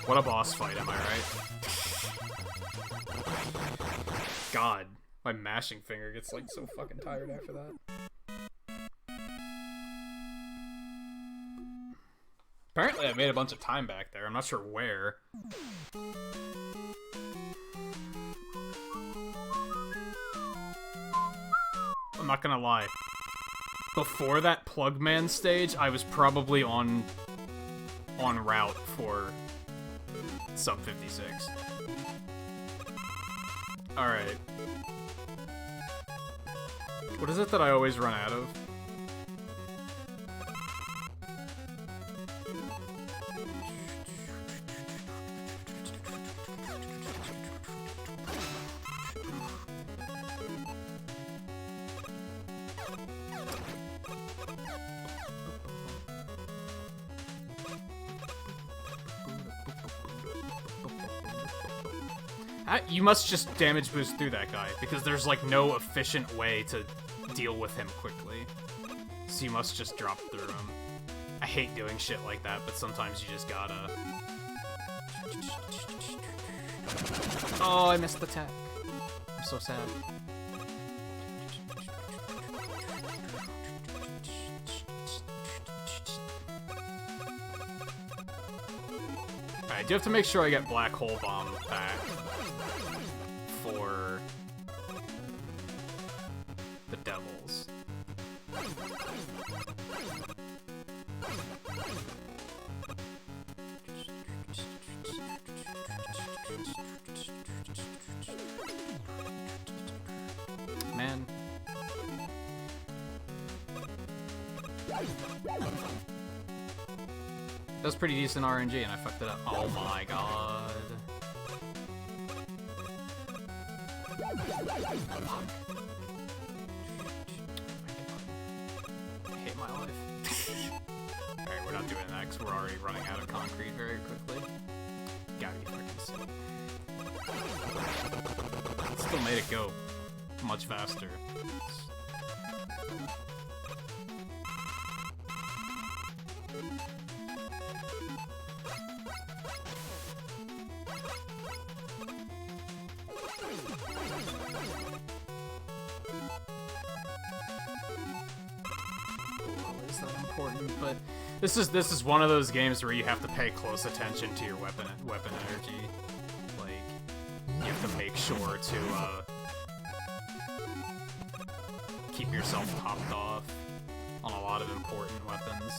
What a boss fight, am I right? God, my mashing finger gets, like, so fucking tired after that. Apparently I made a bunch of time back there, I'm not sure where. I'm not gonna lie. Before that Plugman stage, I was probably on route for sub 56. Alright. What is it that I always run out of? You must just damage boost through that guy, because there's like no efficient way to deal with him quickly. So you must just drop through him. I hate doing shit like that, but sometimes you just gotta... Oh, I missed the tech. I'm so sad. I do have to make sure I get Black Hole Bomb back for the Devils. Man. That was pretty decent RNG, and I fucked it up. Oh my god. I hate my life. Alright, we're not doing that because we're already running out of concrete very quickly. Gotta be freaking sick. Still made it go much faster. But this is one of those games where you have to pay close attention to your weapon energy. Like, you have to make sure to keep yourself topped off on a lot of important weapons.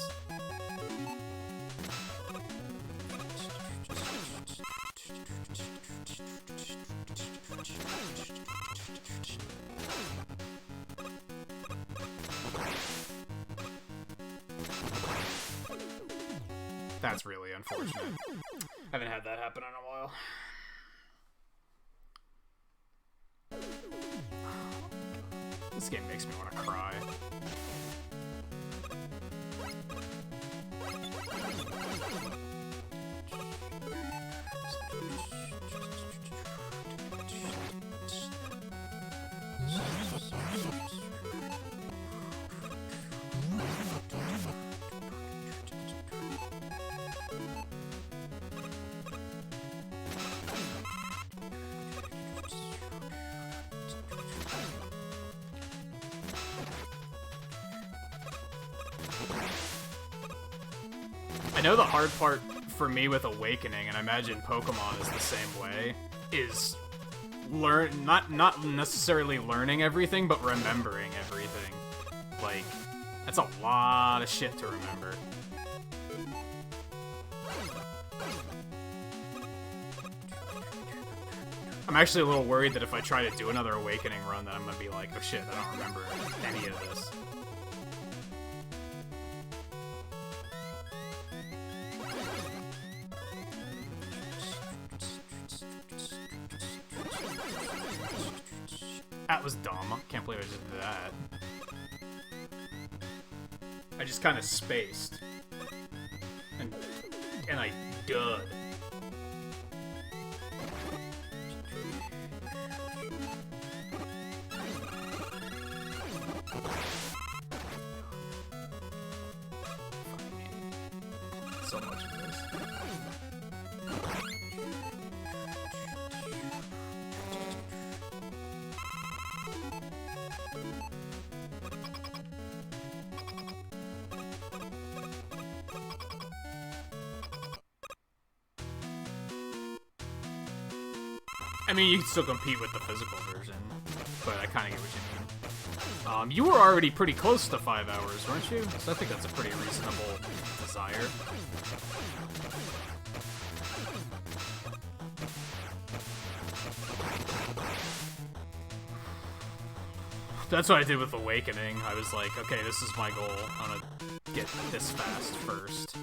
That's really unfortunate. I haven't had that happen in a while. This game makes me want to cry. I know the hard part for me with Awakening, and I imagine Pokemon is the same way, is not necessarily learning everything, but remembering everything. Like, that's a lot of shit to remember. I'm actually a little worried that if I try to do another Awakening run, that I'm gonna be like, oh shit, I don't remember any of this. That was dumb. I can't believe I just did that. I just kind of spaced. And I dud. So much of this. I mean, you can still compete with the physical version, but I kind of get what you mean. You were already pretty close to 5 hours, weren't you? So I think that's a pretty reasonable desire. That's what I did with Awakening. I was like, okay, this is my goal. I'm gonna get this fast first.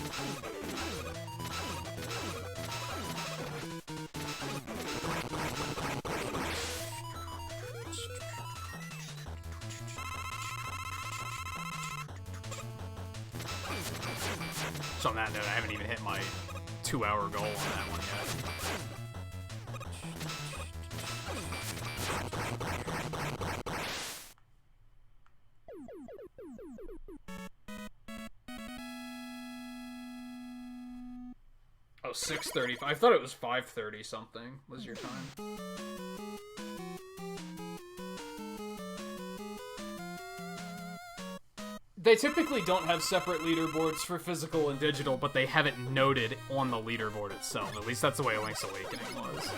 So on that note, I haven't even hit my 2-hour goal on that one yet. Oh, 6:30. I thought it was 5:30 something was your time. They typically don't have separate leaderboards for physical and digital, but they have it noted on the leaderboard itself. At least that's the way Link's Awakening was.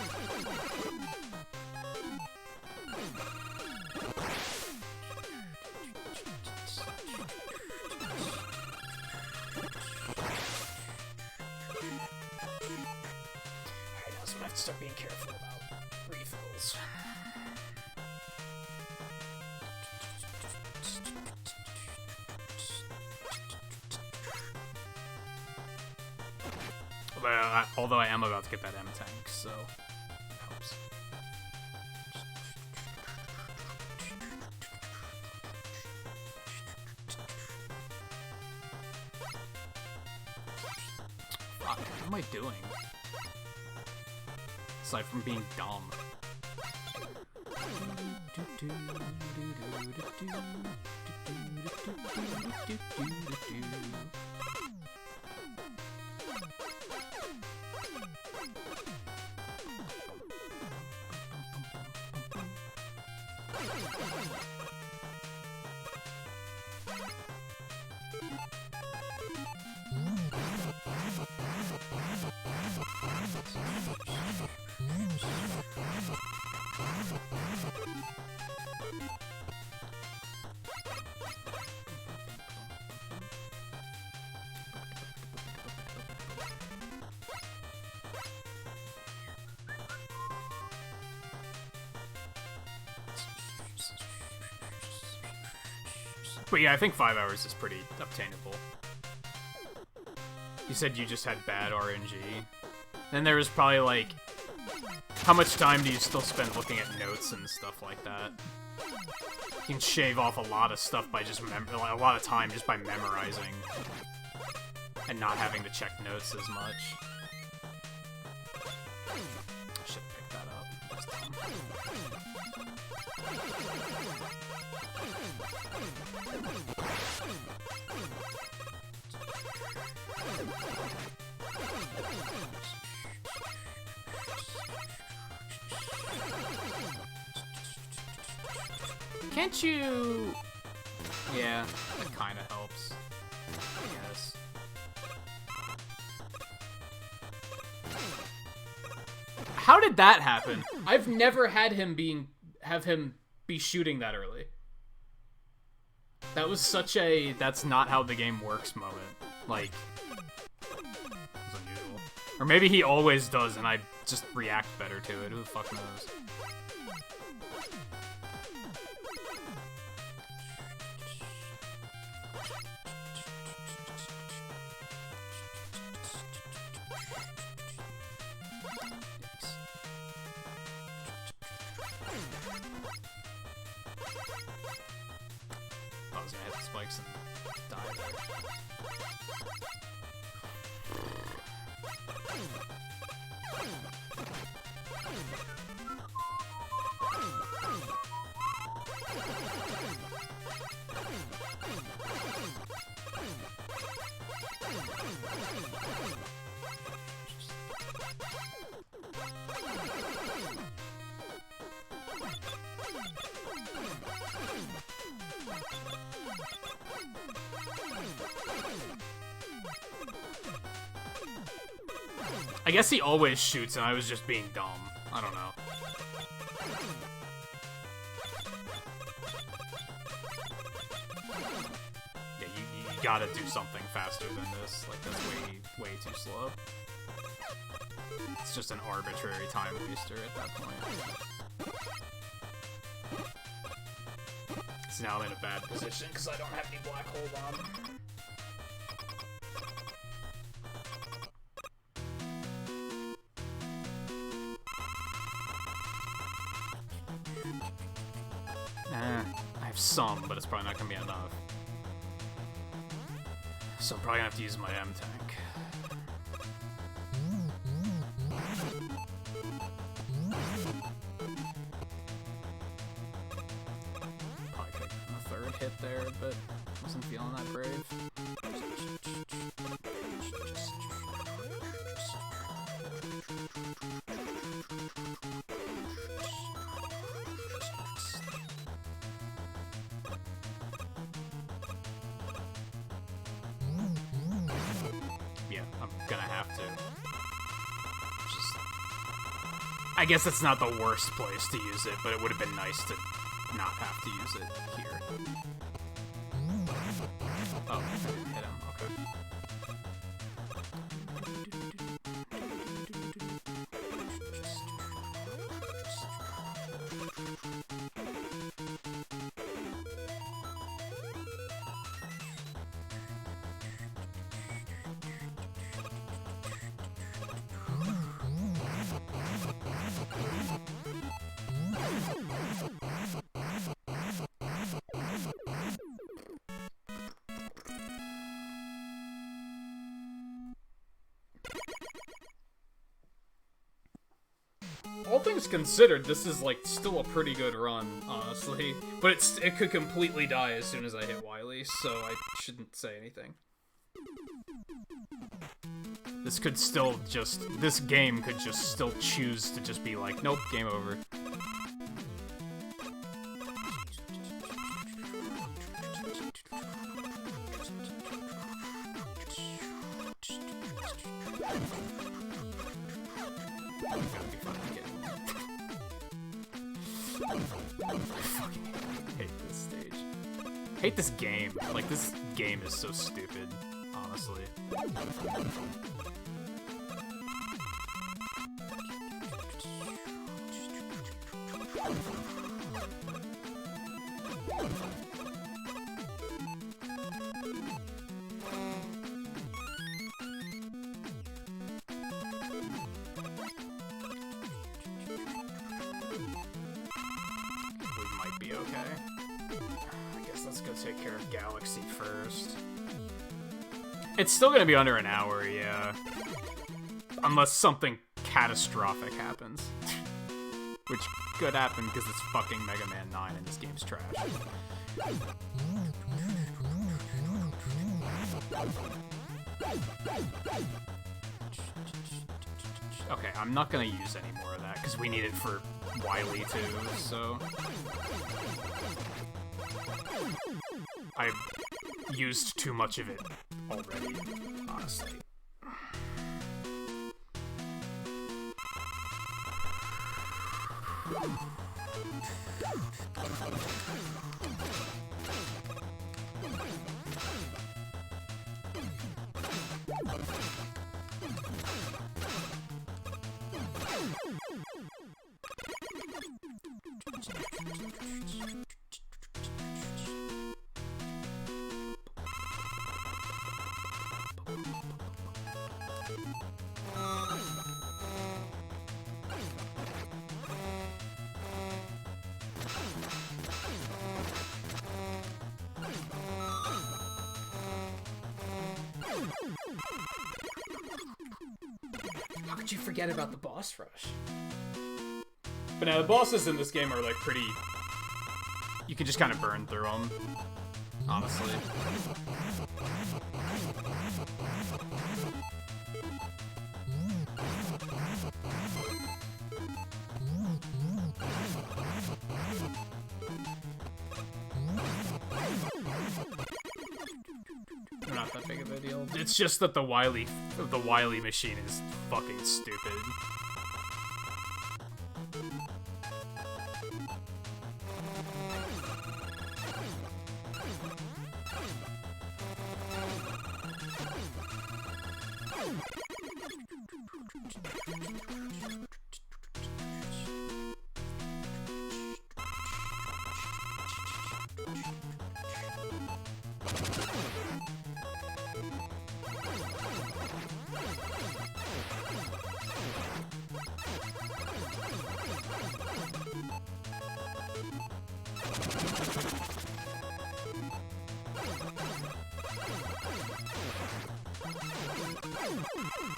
Alright, now so I have to start being careful about refills. Although I am about to get that M tank, so that helps. Fuck, what am I doing? Aside from being dumb. But yeah, I think 5 hours is pretty obtainable. You said you just had bad RNG. Then there was probably like, how much time do you still spend looking at notes and stuff like that? You can shave off a lot of stuff by just a lot of time just by memorizing and not having to check notes as much. I should have picked that up. That's dumb. Can't you... Yeah, that kind of helps, I guess. How did that happen? I've never had him have him be shooting that early. That was such a that's not how the game works moment. Like, it was unusual. Or maybe he always does and I just react better to it. Who the fuck knows? I was gonna hit the spikes and die there. I guess he always shoots and I was just being dumb. I don't know. Yeah, you gotta do something faster than this. Like, that's way too slow. It's just an arbitrary time waster at that point. So now I'm in a bad position because I don't have any black hole bomb. I have some, but it's probably not gonna be enough. So I'm probably gonna have to use my M tank. Probably could have a third hit there, but wasn't feeling that brave. gonna have to. Just, I guess it's not the worst place to use it, but it would have been nice to not have to use it here. Oh, I didn't hit him. Okay. All things considered, this is like still a pretty good run, honestly. But it could completely die as soon as I hit Wily, so I shouldn't say anything. This could still just, this game could just still choose to just be like, nope, game over. Hate this game. Like, this game is so stupid, honestly. We might be okay. Let's go take care of Galaxy first. It's still gonna be under an hour, yeah. Unless something catastrophic happens. Which could happen because it's fucking Mega Man 9 and this game's trash. Okay, I'm not gonna use any more of that because we need it for Wily too, so... I've used too much of it already, honestly. How could you forget about the boss rush? But now the bosses in this game are like pretty... You can just kind of burn through them, honestly. They're not that big of a deal. It's just that the Wily machine is fucking stupid.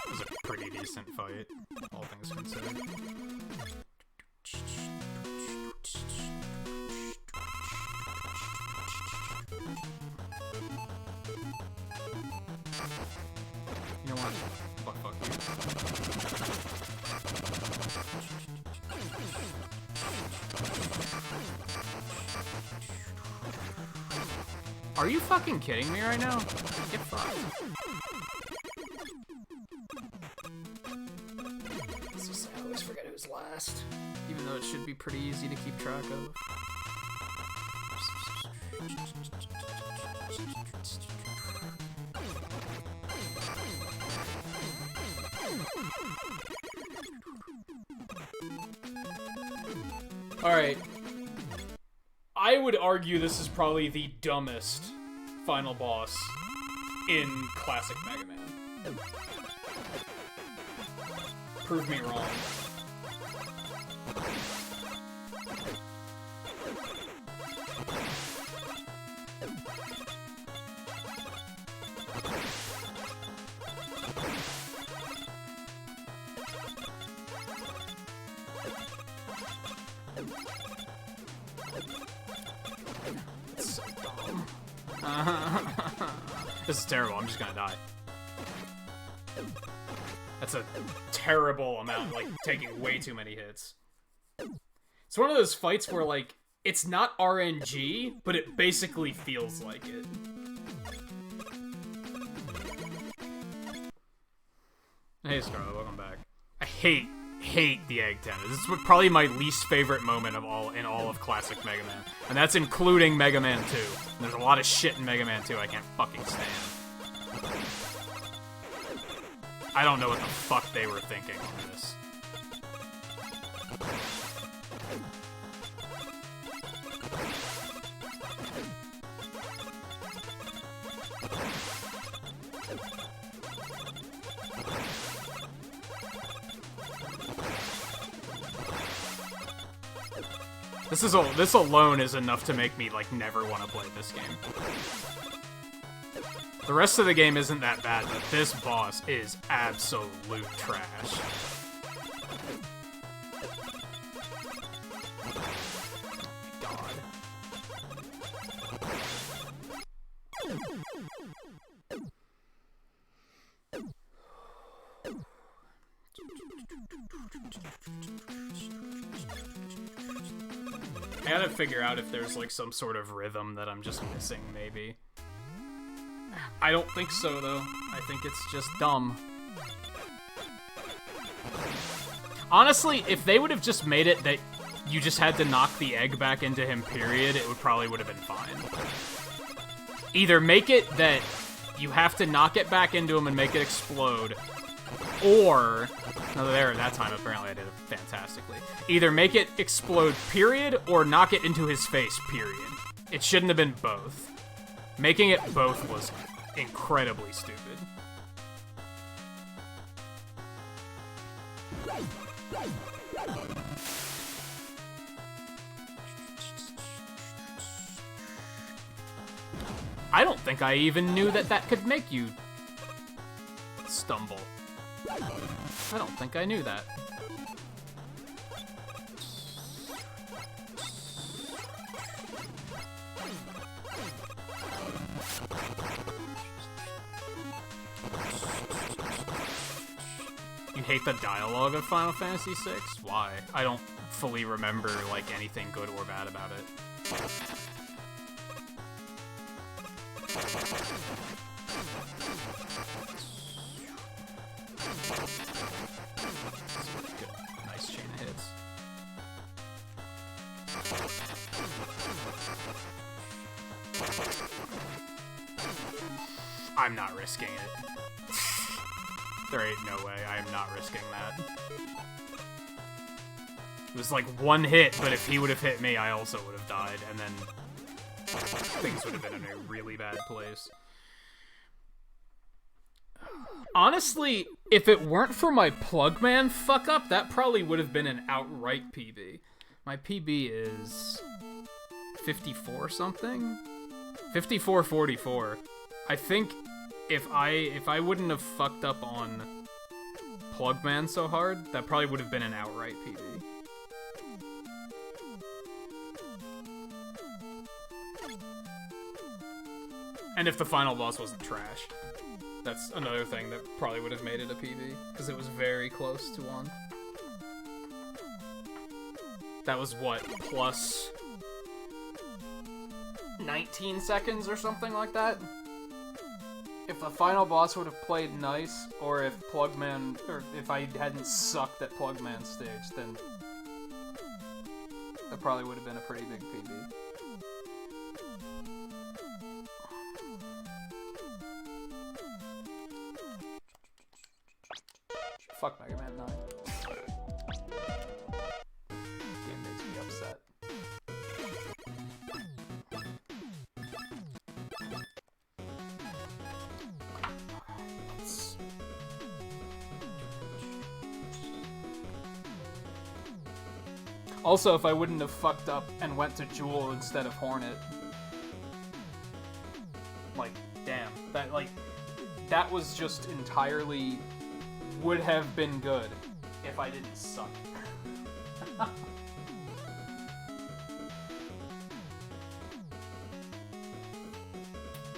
It was a pretty decent fight, all things considered. You know what? Fuck you. Are you fucking kidding me right now? Get fucked. always forget who's last, even though it should be pretty easy to keep track of. Alright. I would argue this is probably the dumbest final boss in classic Mega Man. Prove me wrong. It's so dumb. This is terrible. I'm just gonna die. That's a terrible amount, like, taking way too many hits. It's one of those fights where, like, it's not RNG, but it basically feels like it. Hey, Scarlet, welcome back. I hate the egg tennis. This is probably my least favorite moment in all of classic Mega Man. And that's including Mega Man 2. And there's a lot of shit in Mega Man 2 I can't fucking stand. I don't know what the fuck they were thinking on this. This alone is enough to make me, like, never want to play this game. The rest of the game isn't that bad, but this boss is absolute trash. God. I gotta figure out if there's, like, some sort of rhythm that I'm just missing, maybe. I don't think so, though. I think it's just dumb. Honestly, if they would have just made it that you just had to knock the egg back into him, period, it probably would have been fine. Either make it that you have to knock it back into him and make it explode, or... No, that time, apparently, I did it fantastically. Either make it explode, period, or knock it into his face, period. It shouldn't have been both. Making it both was incredibly stupid. I don't think I even knew that could make you stumble. I don't think I knew that. You hate the dialogue of Final Fantasy VI? Why? I don't fully remember, like, anything good or bad about it. Good. Nice chain of hits. I'm not risking it. There ain't no way. I am not risking that. It was like one hit, but if he would have hit me, I also would have died, and then things would have been in a really bad place. Honestly, if it weren't for my Plugman fuck-up, that probably would have been an outright PB. My PB is 54 something? 54-44. I think if I wouldn't have fucked up on Plugman so hard, that probably would have been an outright PB. And if the final boss wasn't trash. That's another thing that probably would have made it a PB, because it was very close to 1. That was what, plus 19 seconds or something like that? if the final boss would have played nice, or if Plugman, or if I hadn't sucked at Plugman stage, then that probably would have been a pretty big PB. Fuck Mega Man 9. Game makes me upset. Also, if I wouldn't have fucked up and went to Jewel instead of Hornet. Like, damn. That was just entirely... would have been good if I didn't suck.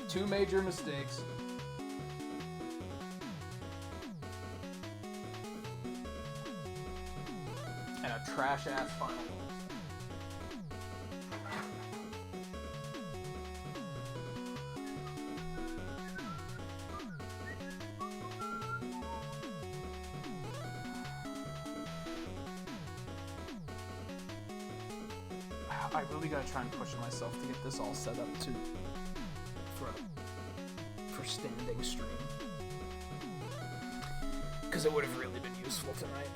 Two major mistakes. And a trash-ass final. I really gotta try and push myself to get this all set up for standing stream. Because it would have really been useful tonight.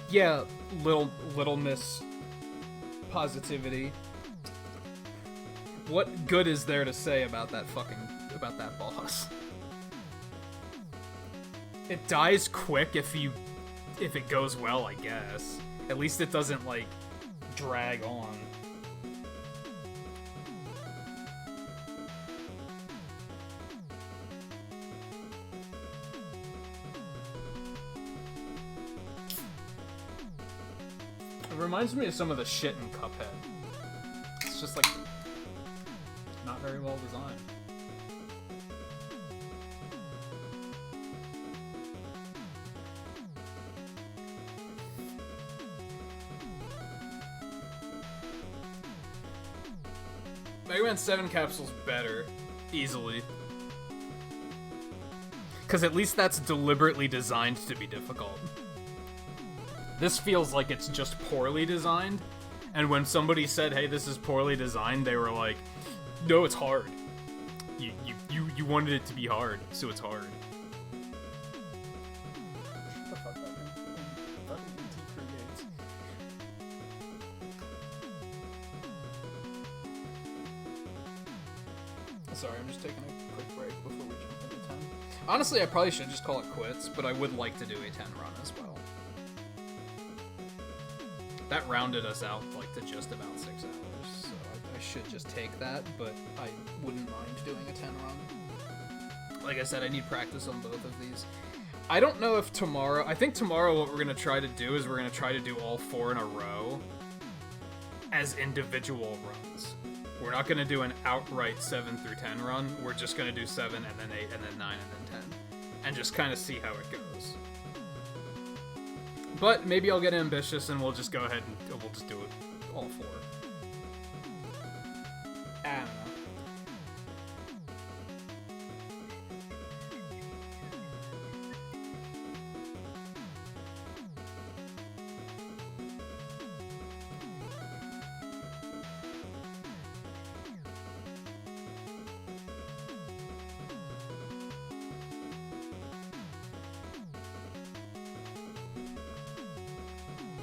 Yeah, little miss positivity. What good is there to say about that boss? It dies quick if it goes well, I guess. At least it doesn't like drag on. It reminds me of some of the shit in Cuphead. It's just like not very well designed. Mega Man 7 capsule's better, easily. Because at least that's deliberately designed to be difficult. This feels like it's just poorly designed, and when somebody said, hey, this is poorly designed, they were like, no, it's hard. You wanted it to be hard, so it's hard. Shut the fuck up, man. Fucking NT creates. Sorry, I'm just taking a quick break before we jump into 10. Honestly, I probably should just call it quits, but I would like to do a 10 run as well. That rounded us out, like, to just about 6 hours, so I should just take that, but I wouldn't mind doing a 10 run. Like I said, I need practice on both of these. I don't know if tomorrow... I think tomorrow what we're going to try to do is we're going to try to do all 4 in a row as individual runs. We're not going to do an outright 7 through 10 run. We're just going to do 7, and then 8, and then 9, and then 10. And just kind of see how it goes. But maybe I'll get ambitious and we'll just go ahead and we'll just do it all 4. I don't know.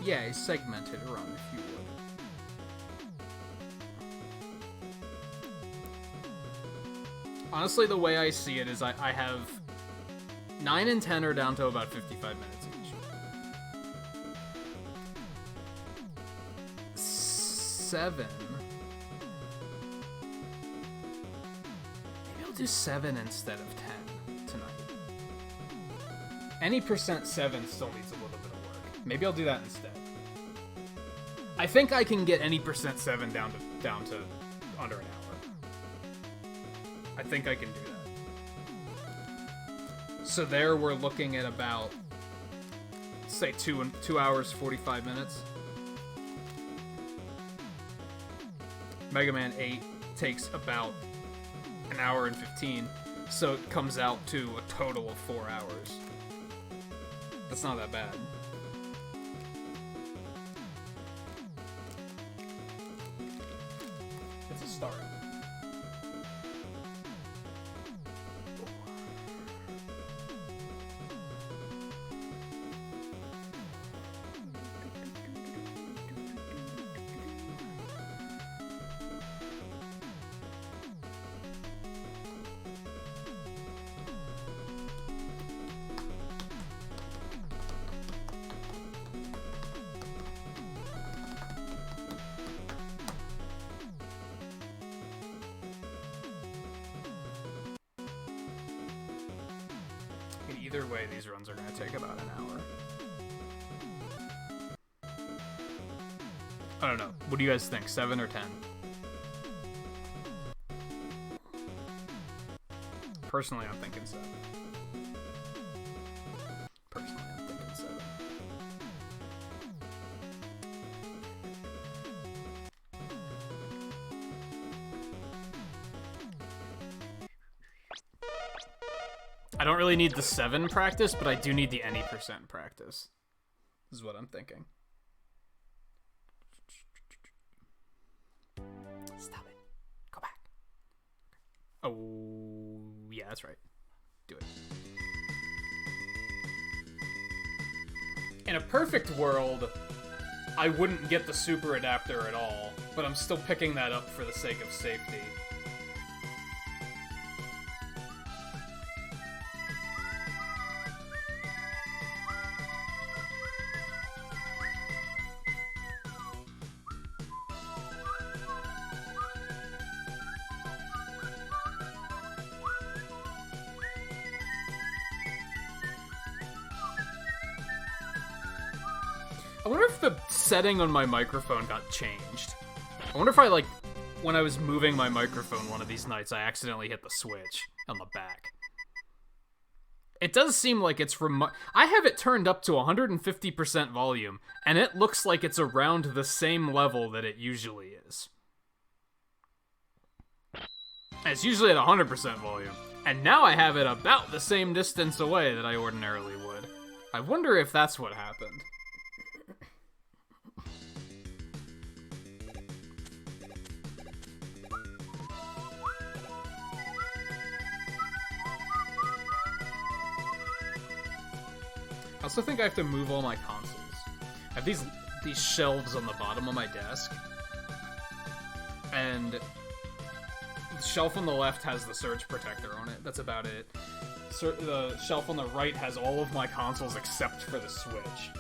Yeah, a segmented run, if you would. Honestly, the way I see it is I have 9 and 10 are down to about 55 minutes each. 7. Maybe I'll do 7 instead of 10 tonight. Any percent 7 still needs a little bit of work. Maybe I'll do that instead. I think I can get any percent 7 down to under an hour. I think I can do that. So there we're looking at about, say, 2 hours 45 minutes. Mega Man 8 takes about an hour and 15, so it comes out to a total of 4 hours. That's not that bad. It's a start. Either way, these runs are going to take about an hour. I don't know. What do you guys think? 7 or 10? Personally, I'm thinking 7. Personally, I'm thinking 7. I don't really need the 7 practice, but I do need the any % practice. This is what I'm thinking. Stop it. Go back. Oh, yeah, that's right. Do it. In a perfect world, I wouldn't get the super adapter at all, but I'm still picking that up for the sake of safety. I wonder if the setting on my microphone got changed. I wonder if I, like, when I was moving my microphone one of these nights, I accidentally hit the switch on the back. It does seem like it's I have it turned up to 150% volume, and it looks like it's around the same level that it usually is. And it's usually at 100% volume, and now I have it about the same distance away that I ordinarily would. I wonder if that's what happened. I also think I have to move all my consoles. I have these shelves on the bottom of my desk, and the shelf on the left has the surge protector on it. That's about it. The shelf on the right has all of my consoles except for the Switch.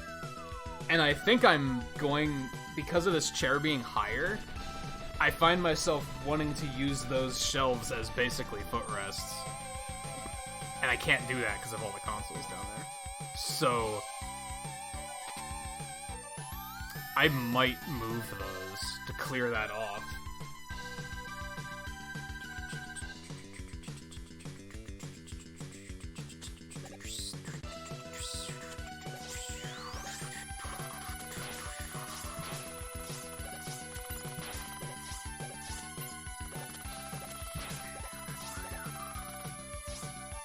And I think I'm going, because of this chair being higher, I find myself wanting to use those shelves as basically footrests. And I can't do that because of all the consoles down there. So I might move those to clear that off.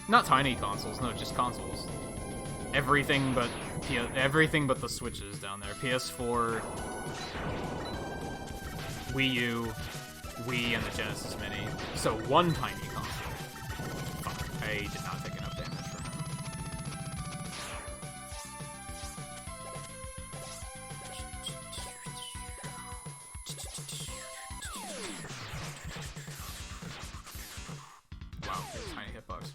Not tiny consoles, no, just consoles. Everything but the Switches down there. PS4, Wii U, Wii, and the Genesis Mini. So one tiny console. Fuck, I did not take enough damage from him. Wow, tiny hitbox.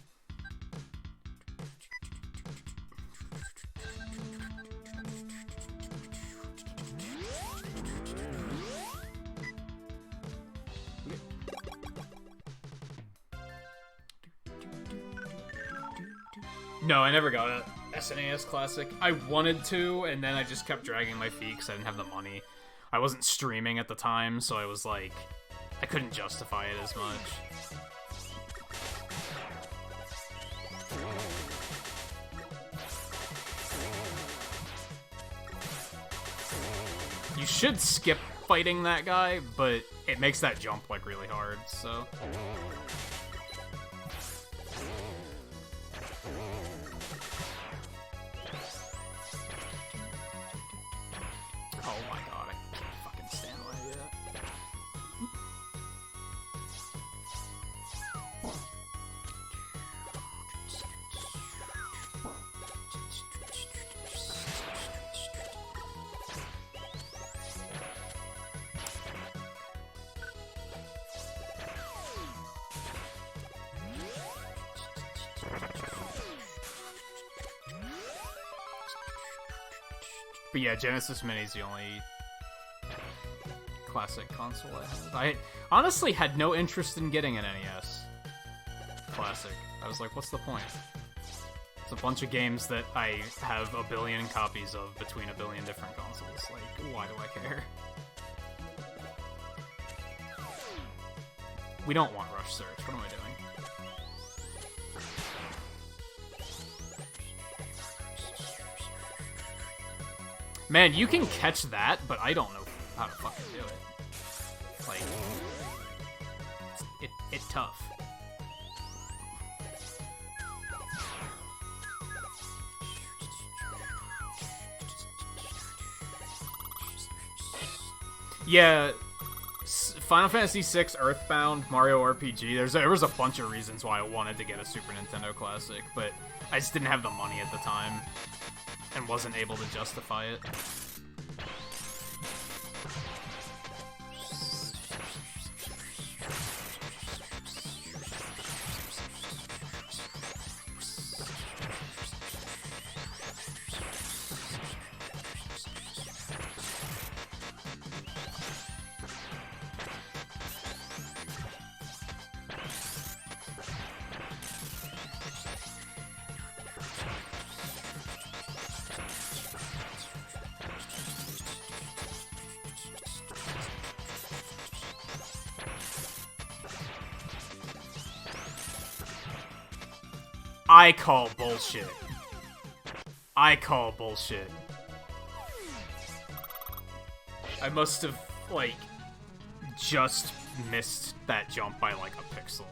No, I never got a SNES Classic. I wanted to, and then I just kept dragging my feet because I didn't have the money. I wasn't streaming at the time, so I was like, I couldn't justify it as much. should skip fighting that guy, but it makes that jump, like, really hard, so... Oh my god, I can't fucking stand where I at. But yeah, Genesis Mini's the only classic console I have. I honestly had no interest in getting an NES Classic. I was like, what's the point? It's a bunch of games that I have a billion copies of between a billion different consoles. Like, why do I care? We don't want Rush Search. What am I doing? Man, you can catch that, but I don't know how to fucking do it. Like, it's tough. Yeah, Final Fantasy VI, Earthbound, Mario RPG, there was a bunch of reasons why I wanted to get a Super Nintendo Classic, but I just didn't have the money at the time. And wasn't able to justify it. I call bullshit. I call bullshit. I must have, like, just missed that jump by, like, a pixel.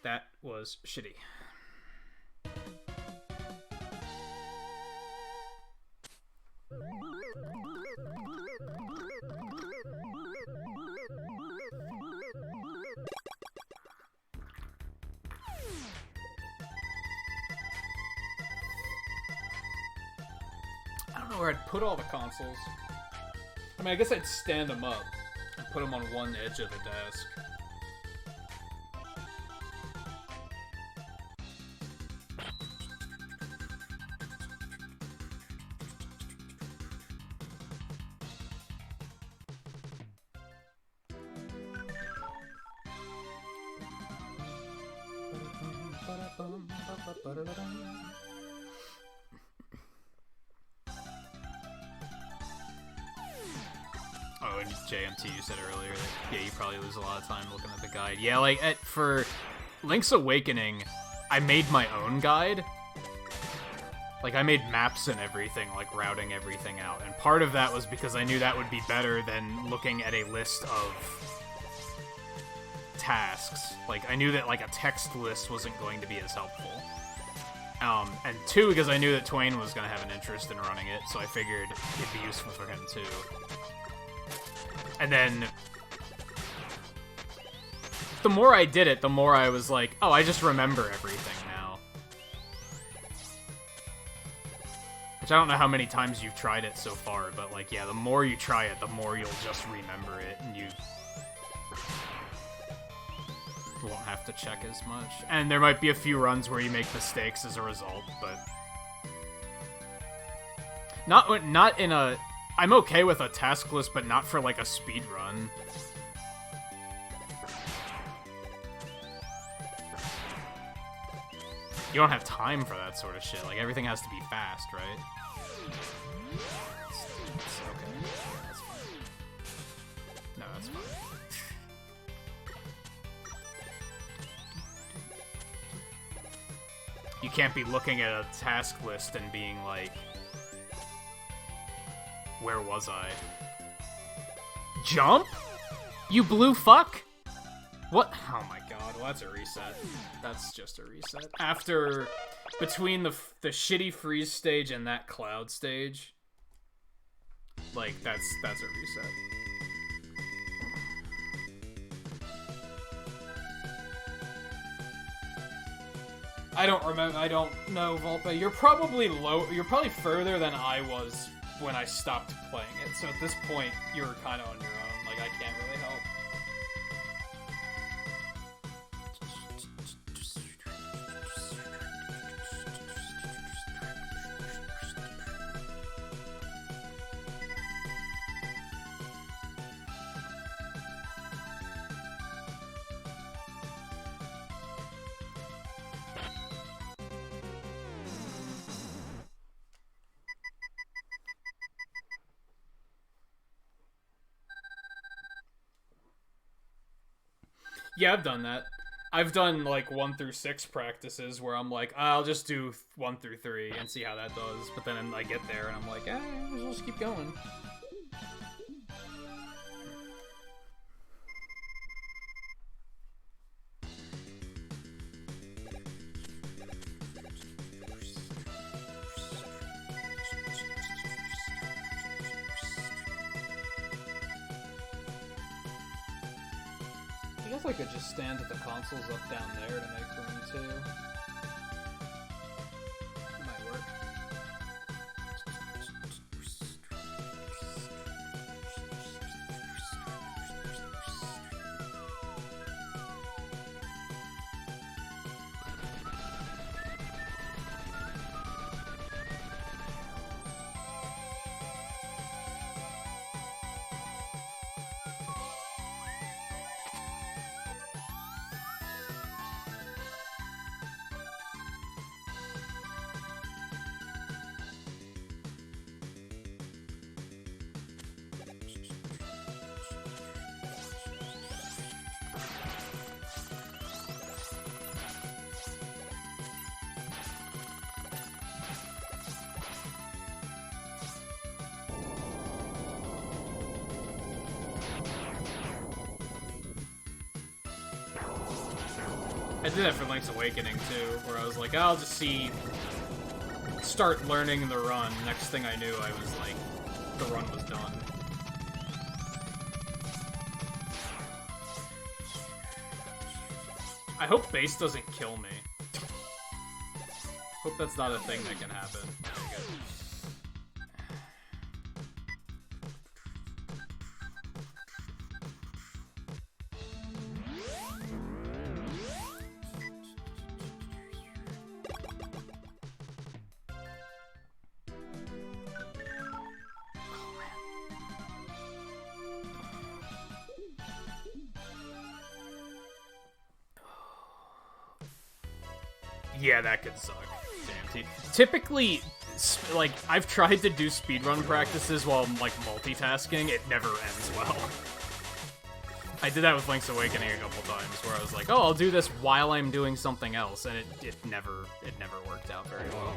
That was shitty. I don't know where I'd put all the consoles. I mean, I guess I'd stand them up and put them on one edge of the desk. Oh, and JMT, you said earlier that, yeah, you probably lose a lot of time looking at the guide. Yeah, like, for Link's Awakening, I made my own guide. Like, I made maps and everything, like, routing everything out. And part of that was because I knew that would be better than looking at a list of tasks. Like, I knew that, like, a text list wasn't going to be as helpful. And two, because I knew that Twain was going to have an interest in running it, so I figured it'd be useful for him, too. And then, the more I did it, the more I was like, oh, I just remember everything now. I Which I don't know how many times you've tried it so far, but like, yeah, the more you try it, the more you'll just remember it, and you won't have to check as much. And there might be a few runs where you make mistakes as a result, but not in a. I'm okay with a task list, but not for like a speed run. You don't have time for that sort of shit. Like, everything has to be fast, right? It's okay. That's fine. No, that's fine. You can't be looking at a task list and being like, where was I? Jump? You blue fuck? What? Oh my god, well that's a reset. That's just a reset. Between the shitty freeze stage and that cloud stage, like, that's a reset. I don't know, Volpe. You're probably further than I was when I stopped playing it, so at this point, you're kind of on your own. Like, I can't really help. Yeah, I've done that. I've done, like, 1 through 6 practices where I'm like, I'll just do 1 through 3 and see how that does. But then I get there and I'm like, we'll just keep going. I guess I could just stand at the consoles up down there to make room too. That might work. I did that for Link's Awakening, too, where I was like, I'll just start learning the run. Next thing I knew, I was like, the run was done. I hope base doesn't kill me. Hope that's not a thing that can happen. Okay, good. Yeah, that could suck. Damn. Typically, like, I've tried to do speedrun practices while I'm, like, multitasking. It never ends well. I did that with Link's Awakening a couple times, where I was like, oh, I'll do this while I'm doing something else, and it never worked out very well.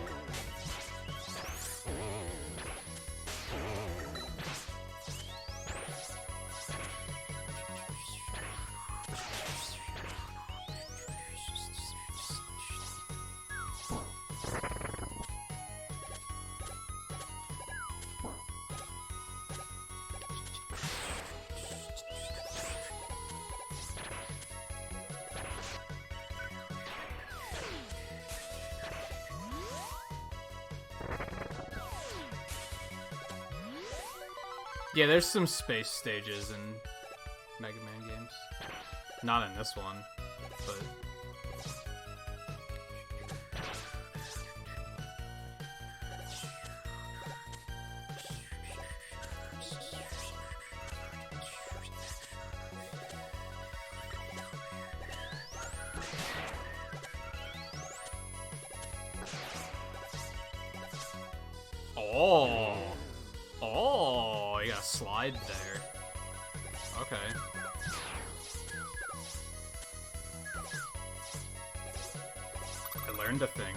Yeah, there's some space stages in Mega Man games. Not in this one, but... Oh! Oh, you got a slide there. Okay. I learned a thing.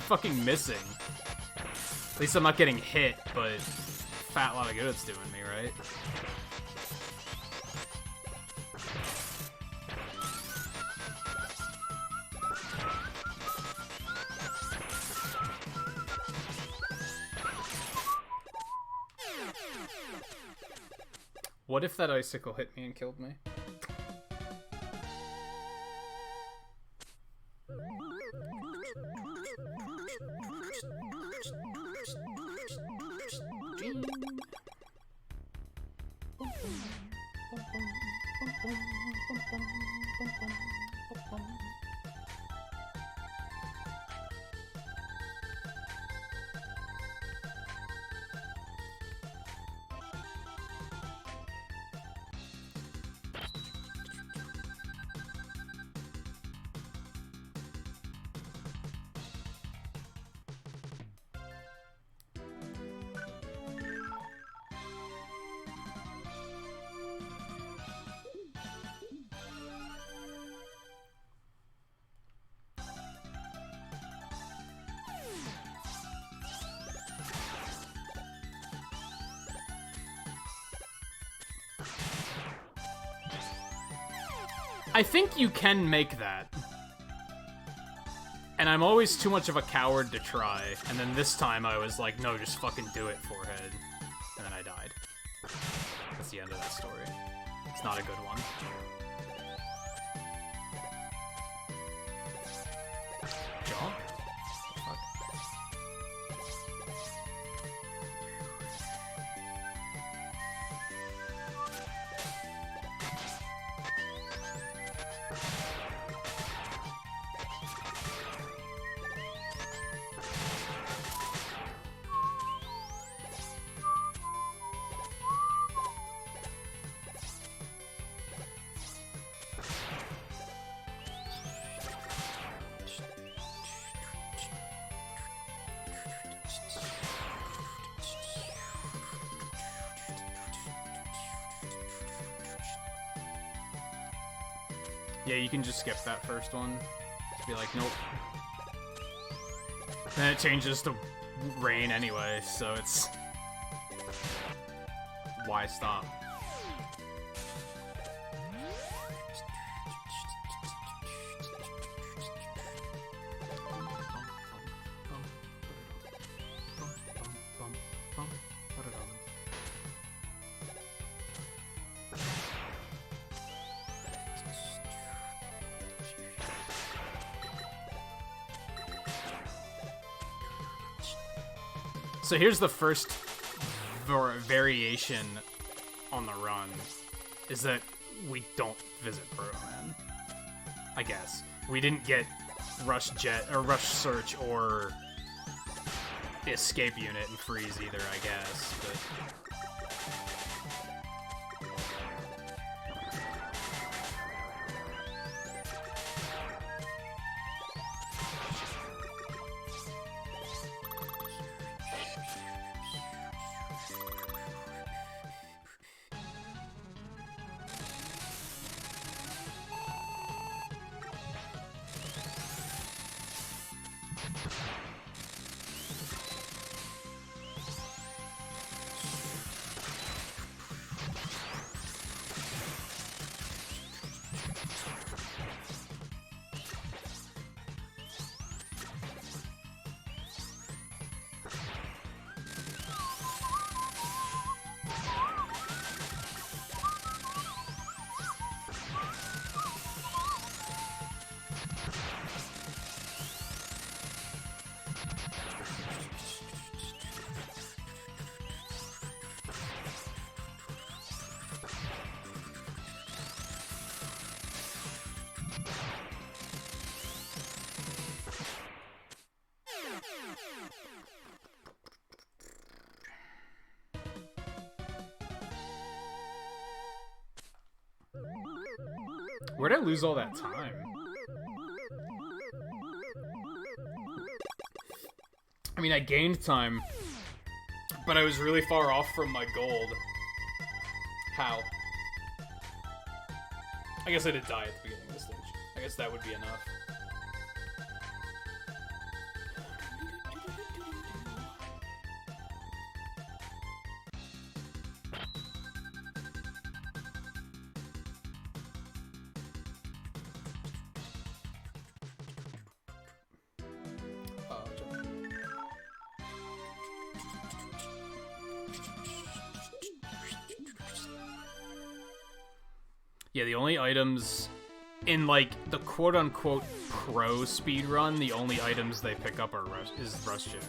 Fucking missing. At least I'm not getting hit, but fat lot of good it's doing me, right? What if that icicle hit me and killed me? I think you can make that. And I'm always too much of a coward to try. And then this time I was like, no, just fucking do it, forehead. And then I died. That's the end of that story. It's not a good one. Jump? Fuck. Yeah, you can just skip that first one. Just be like, nope. Then it changes to rain anyway, so it's... Why stop? So here's the first variation on the run, is that we don't visit Proto Man. I guess. We didn't get Rush Jet, or Rush Search, or Escape Unit and Freeze either, I guess, but... Where'd I lose all that time? I mean, I gained time, but I was really far off from my gold. How? I guess I did die at the beginning of the stage. I guess that would be enough. Yeah, the only items in, like, the quote-unquote pro speedrun, the only items they pick up are is Rush Jet.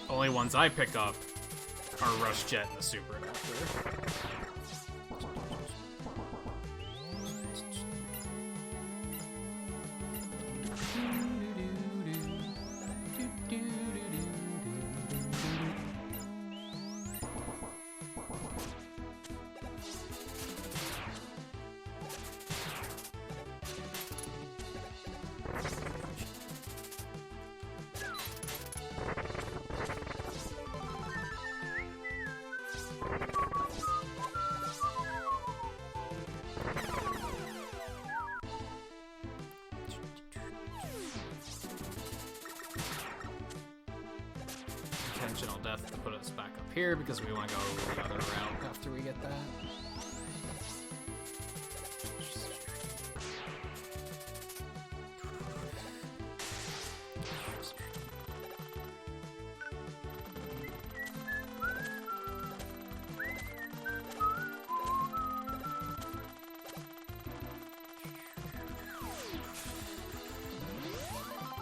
Only ones I pick up are Rush Jet and the Super Adapter. Intentional death to put us back up here because we want to go the other route after we get that.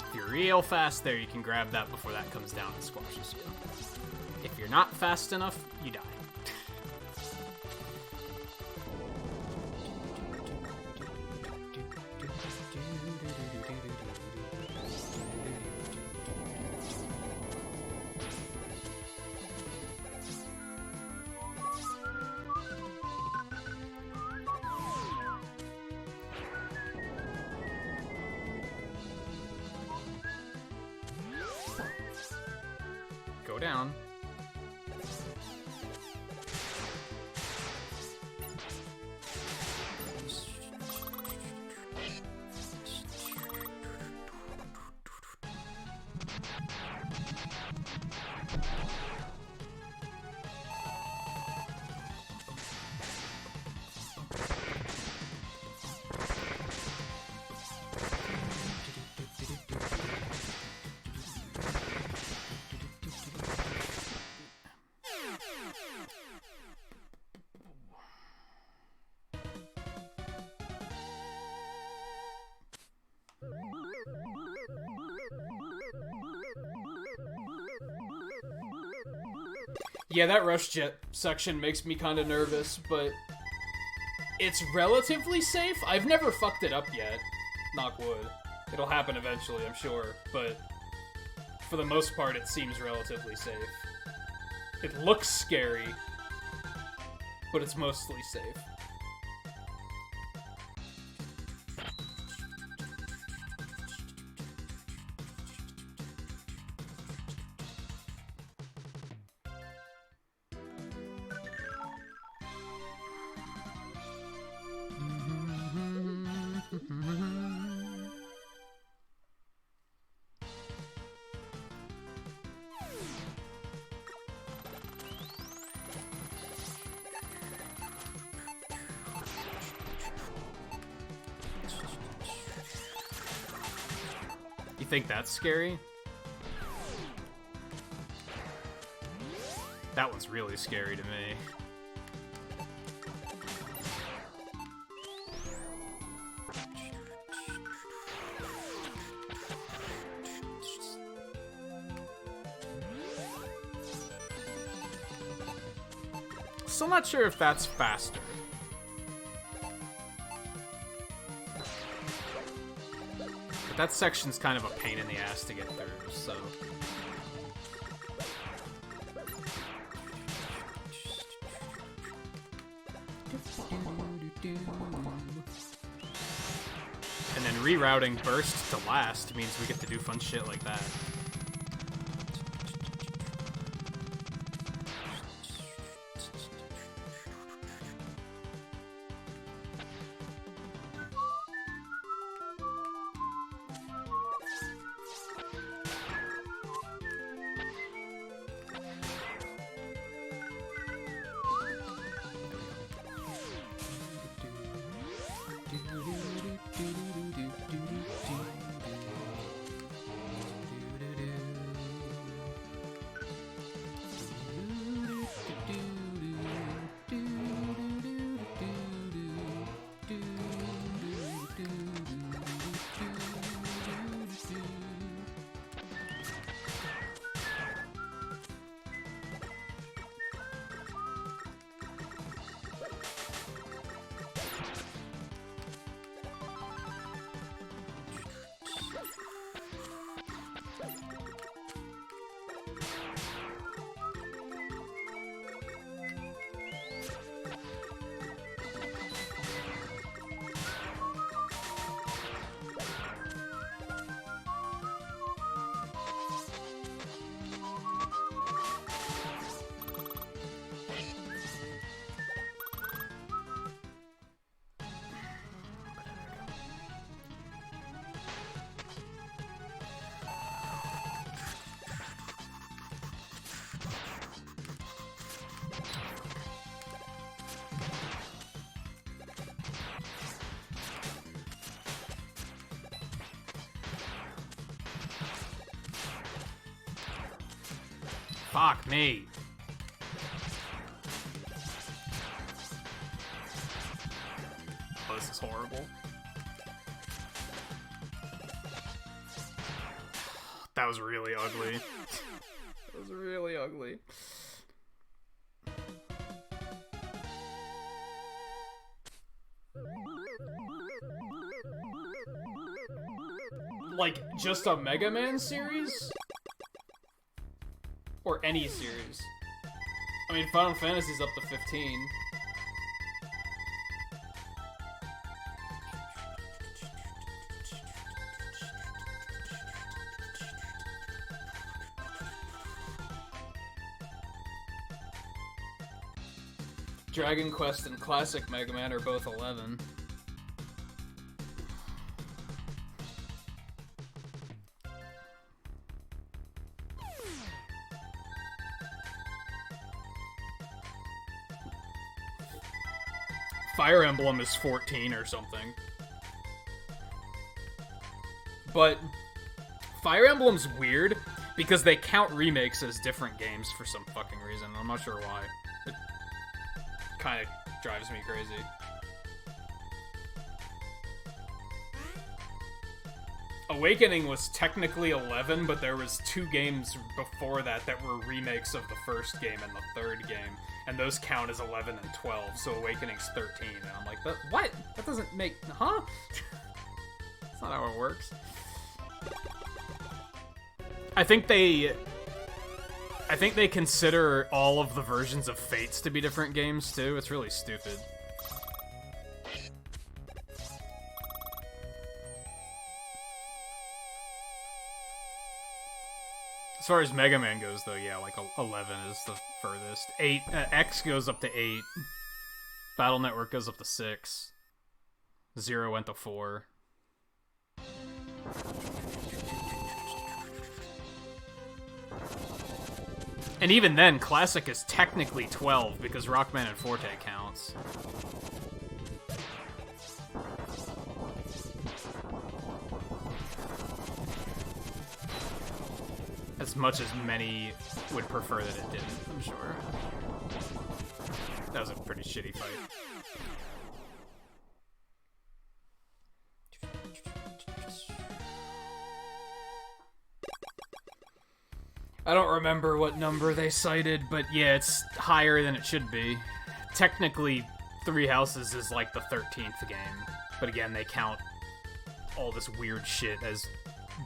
If you're real fast there, you can grab that before that comes down and squashes you. If you're not fast enough, you die. Go down. Yeah, that Rush Jet section makes me kind of nervous, but it's relatively safe. I've never fucked it up yet, knock wood. It'll happen eventually, I'm sure, but for the most part, it seems relatively safe. It looks scary, but it's mostly safe. think that's scary? That one's really scary to me. Still not sure if that's faster. But that section's kind of a pain in the ass to get through, so... And then rerouting burst to last means we get to do fun shit like that. Fuck me. Oh, this is horrible. That was really ugly. That was really ugly. Like, just a Mega Man series? Or any series. I mean, Final Fantasy's up to 15. Dragon Quest and Classic Mega Man are both 11. Fire Emblem is 14 or something. But Fire Emblem's weird because they count remakes as different games for some fucking reason. I'm not sure why. It kind of drives me crazy. Awakening was technically 11, but there was 2 games before that that were remakes of the first game and the third game, and those count as 11 and 12, so Awakening's 13, and I'm like, but what? That doesn't make... Huh? That's not how it works. I think they consider all of the versions of Fates to be different games, too. It's really stupid. As far as Mega Man goes, though, yeah, like 11 is the furthest. 8, X goes up to 8. Battle Network goes up to 6. 0 went to 4. And even then, Classic is technically 12 because Rockman and Forte counts. as much as many would prefer that it didn't, I'm sure. That was a pretty shitty fight. I don't remember what number they cited, but yeah, it's higher than it should be. Technically, Three Houses is like the 13th game, but again, they count all this weird shit as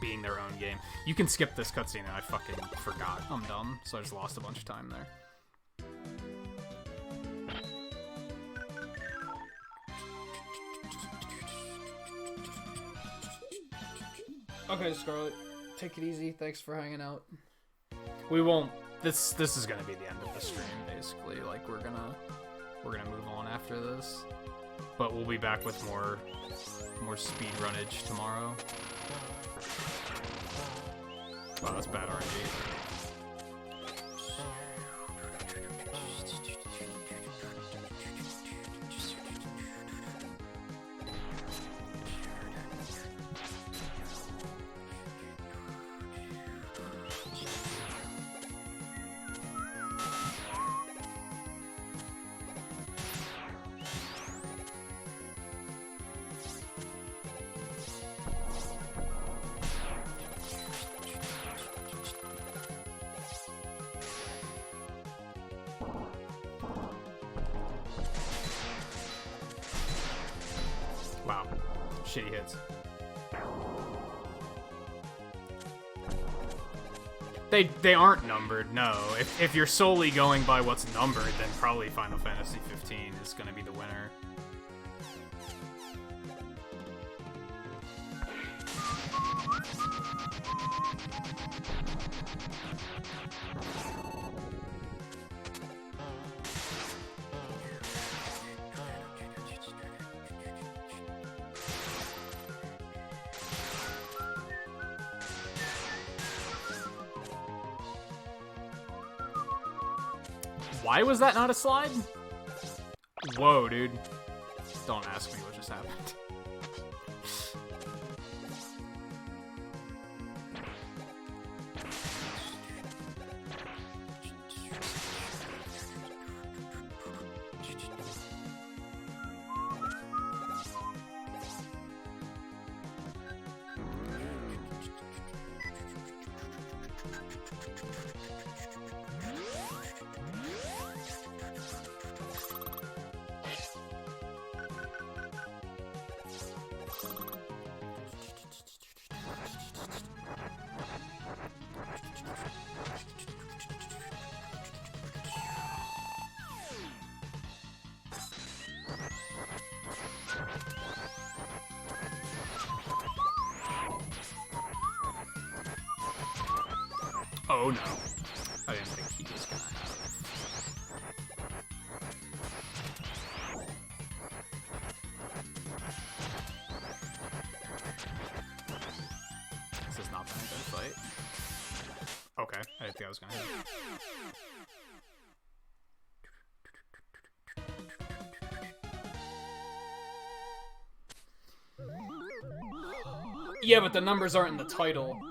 being their own game. You can skip this cutscene, and I fucking forgot. I'm dumb, so I just lost a bunch of time there. Okay, Scarlet, take it easy. Thanks for hanging out. We won't. This is gonna be the end of the stream, basically. Like we're gonna move on after this, but we'll be back with more speed runnage tomorrow. Wow, that's bad RNG. Wow. Shitty hits. They aren't numbered, no. If you're solely going by what's numbered, then probably Final Fantasy 15 is gonna be the winner. Why was that not a slide? Whoa, dude. Don't ask me what just happened. Oh no. I didn't think he was gonna have. This has not been a good fight. Okay, I didn't think I was gonna hit. Yeah, but the numbers aren't in the title.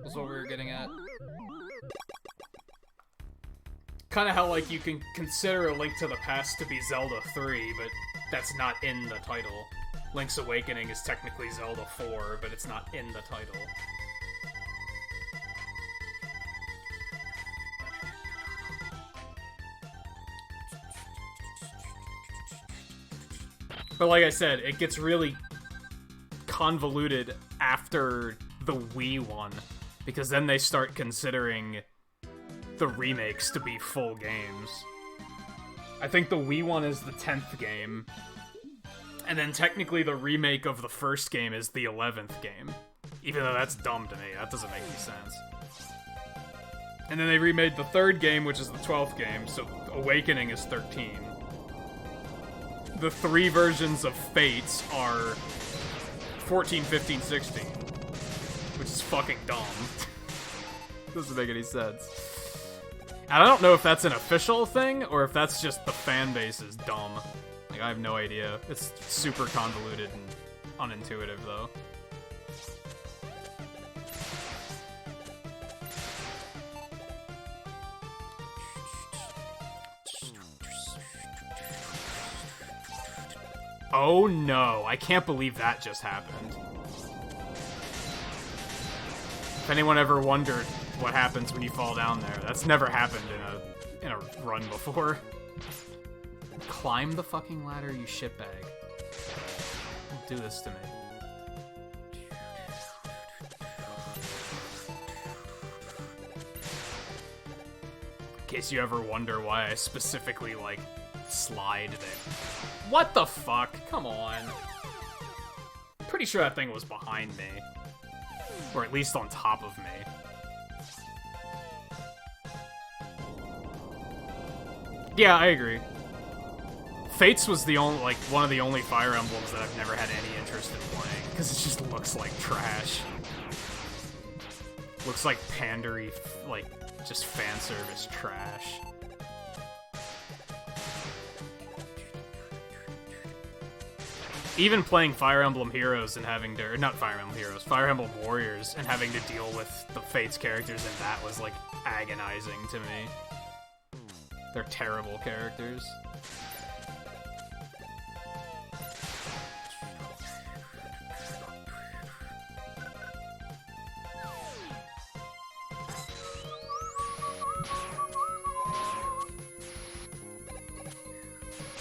Was what we were getting at. Kind of how, like, you can consider A Link to the Past to be Zelda 3, but that's not in the title. Link's Awakening is technically Zelda 4, but it's not in the title. But like I said, it gets really convoluted after the Wii one, because then they start considering the remakes to be full games. I think the Wii one is the 10th game, and then technically the remake of the first game is the 11th game. Even though that's dumb to me, that doesn't make any sense. And then they remade the third game, which is the 12th game, so Awakening is 13. The three versions of Fates are 14, 15, 16. Which is fucking dumb. Doesn't make any sense. And I don't know if that's an official thing, or if that's just the fan base is dumb. Like, I have no idea. It's super convoluted and unintuitive, though. Oh no, I can't believe that just happened. If anyone ever wondered what happens when you fall down there, that's never happened in a run before. Climb the fucking ladder, you shitbag. Don't do this to me. In case you ever wonder why I specifically, like, slide there. What the fuck? Come on. Pretty sure that thing was behind me. Or at least on top of me. Yeah, I agree. Fates was the only, like, one of the only Fire Emblems that I've never had any interest in playing, because it just looks like trash. Looks like pandery, like, just fan service trash. Even playing Fire Emblem Heroes and having to, or not Fire Emblem Heroes, Fire Emblem Warriors, and having to deal with the Fates characters in that was, like, agonizing to me. They're terrible characters.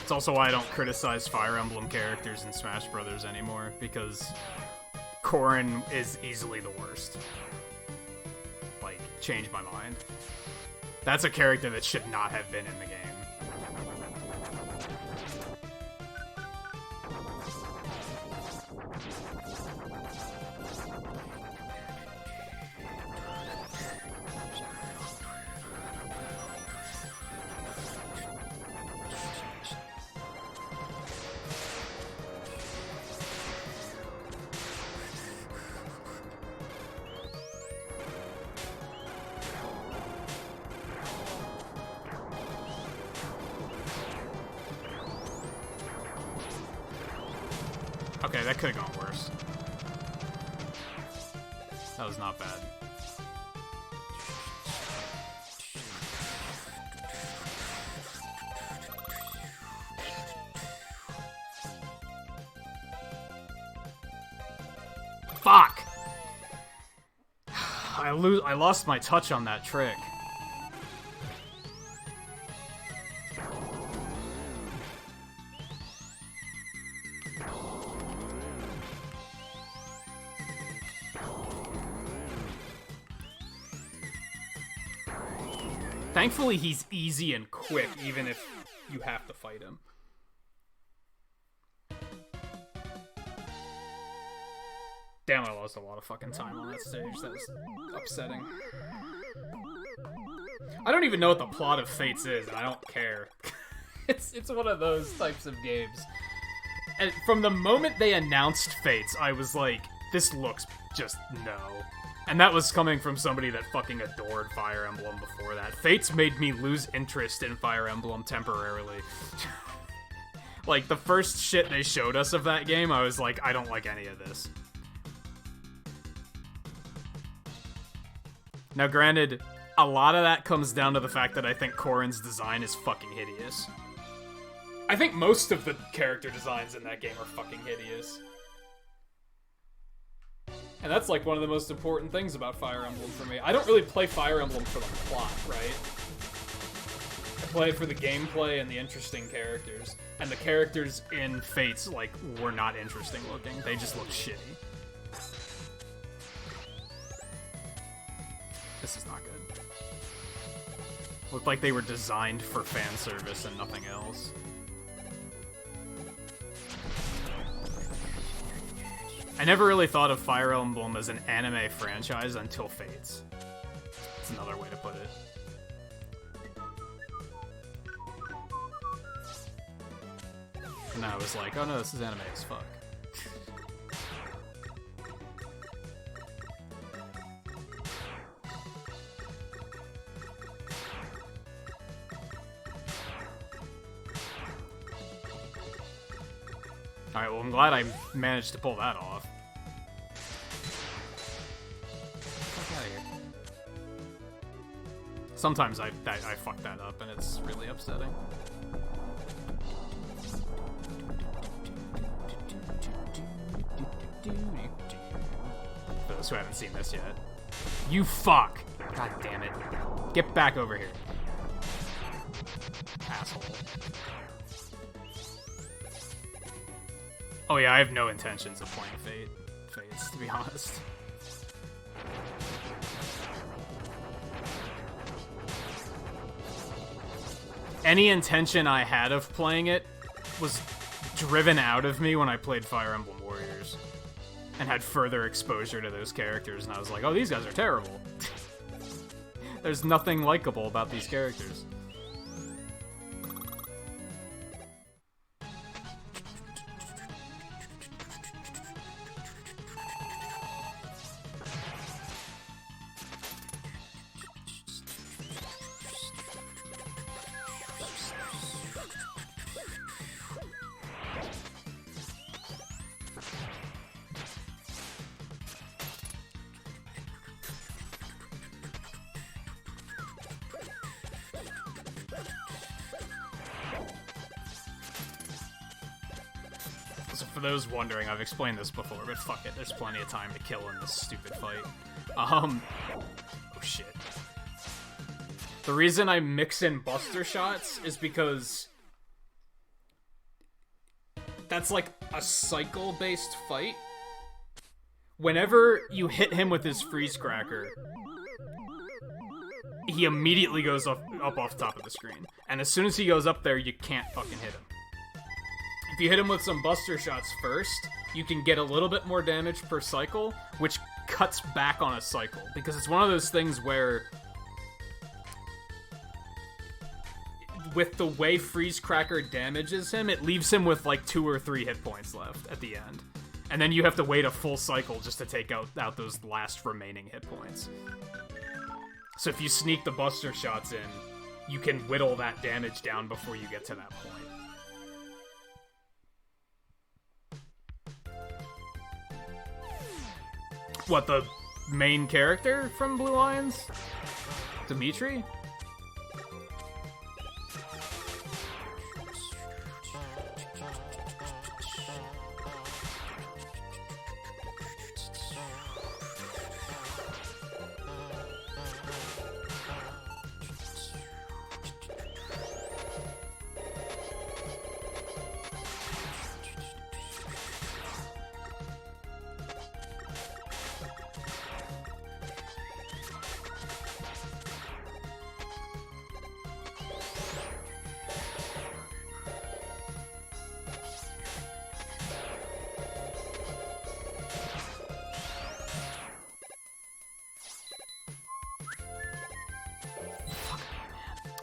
It's also why I don't criticize Fire Emblem characters in Smash Brothers anymore, because Corrin is easily the worst. Like, changed my mind. That's a character that should not have been in the game. Okay, that could have gone worse. That was not bad. Fuck! I lost my touch on that trick. Thankfully, he's easy and quick, even if you have to fight him. Damn, I lost a lot of fucking time on that stage. That was upsetting. I don't even know what the plot of Fates is, and I don't care. It's one of those types of games. And from the moment they announced Fates, I was like, this looks just no. And that was coming from somebody that fucking adored Fire Emblem before that. Fates made me lose interest in Fire Emblem temporarily. Like, the first shit they showed us of that game, I was like, I don't like any of this. Now, granted, a lot of that comes down to the fact that I think Corrin's design is fucking hideous. I think most of the character designs in that game are fucking hideous. And that's like one of the most important things about Fire Emblem for me. I don't really play Fire Emblem for the plot, right? I play it for the gameplay and the interesting characters. And the characters in Fates, like, were not interesting looking. They just looked shitty. This is not good. Looked like they were designed for fan service and nothing else. I never really thought of Fire Emblem as an anime franchise until Fates. That's another way to put it. And I was like, oh no, this is anime as fuck. Alright, well, I'm glad I managed to pull that off. Fuck out of here. Sometimes I fuck that up, and it's really upsetting. who haven't seen this yet. You fuck! God damn it. Get back over here. Asshole. Oh yeah, I have no intentions of playing Fates, to be honest. Any intention I had of playing it was driven out of me when I played Fire Emblem Warriors and had further exposure to those characters, and I was like, oh, these guys are terrible. There's nothing likable about these characters. So for those wondering, I've explained this before, but fuck it, there's plenty of time to kill in this stupid fight. Oh shit. The reason I mix in Buster Shots is because that's like a cycle-based fight. Whenever you hit him with his Freeze Cracker, he immediately goes up off the top of the screen. And as soon as he goes up there, you can't fucking hit him. If you hit him with some Buster Shots first, you can get a little bit more damage per cycle, which cuts back on a cycle. Because it's one of those things where, with the way Freeze Cracker damages him, it leaves him with like 2 or 3 hit points left at the end. And then you have to wait a full cycle just to take out those last remaining hit points. So if you sneak the Buster Shots in, you can whittle that damage down before you get to that point. What, the main character from Blue Lions? Dimitri?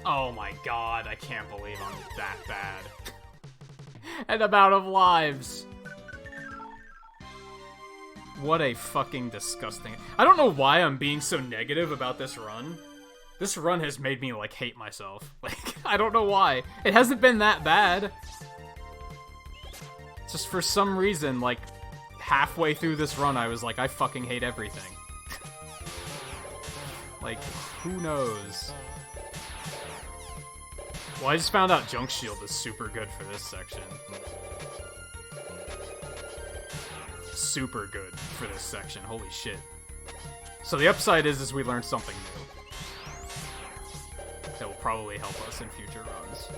Oh my god, I can't believe I'm that bad. And amount of lives. What a fucking disgusting... I don't know why I'm being so negative about this run. This run has made me, like, hate myself. Like, I don't know why. It hasn't been that bad. Just for some reason, like, halfway through this run, I was like, I fucking hate everything. Like, who knows? Well, I just found out Junk Shield is super good for this section. Super good for this section, holy shit. So the upside is we learned something new. That will probably help us in future runs.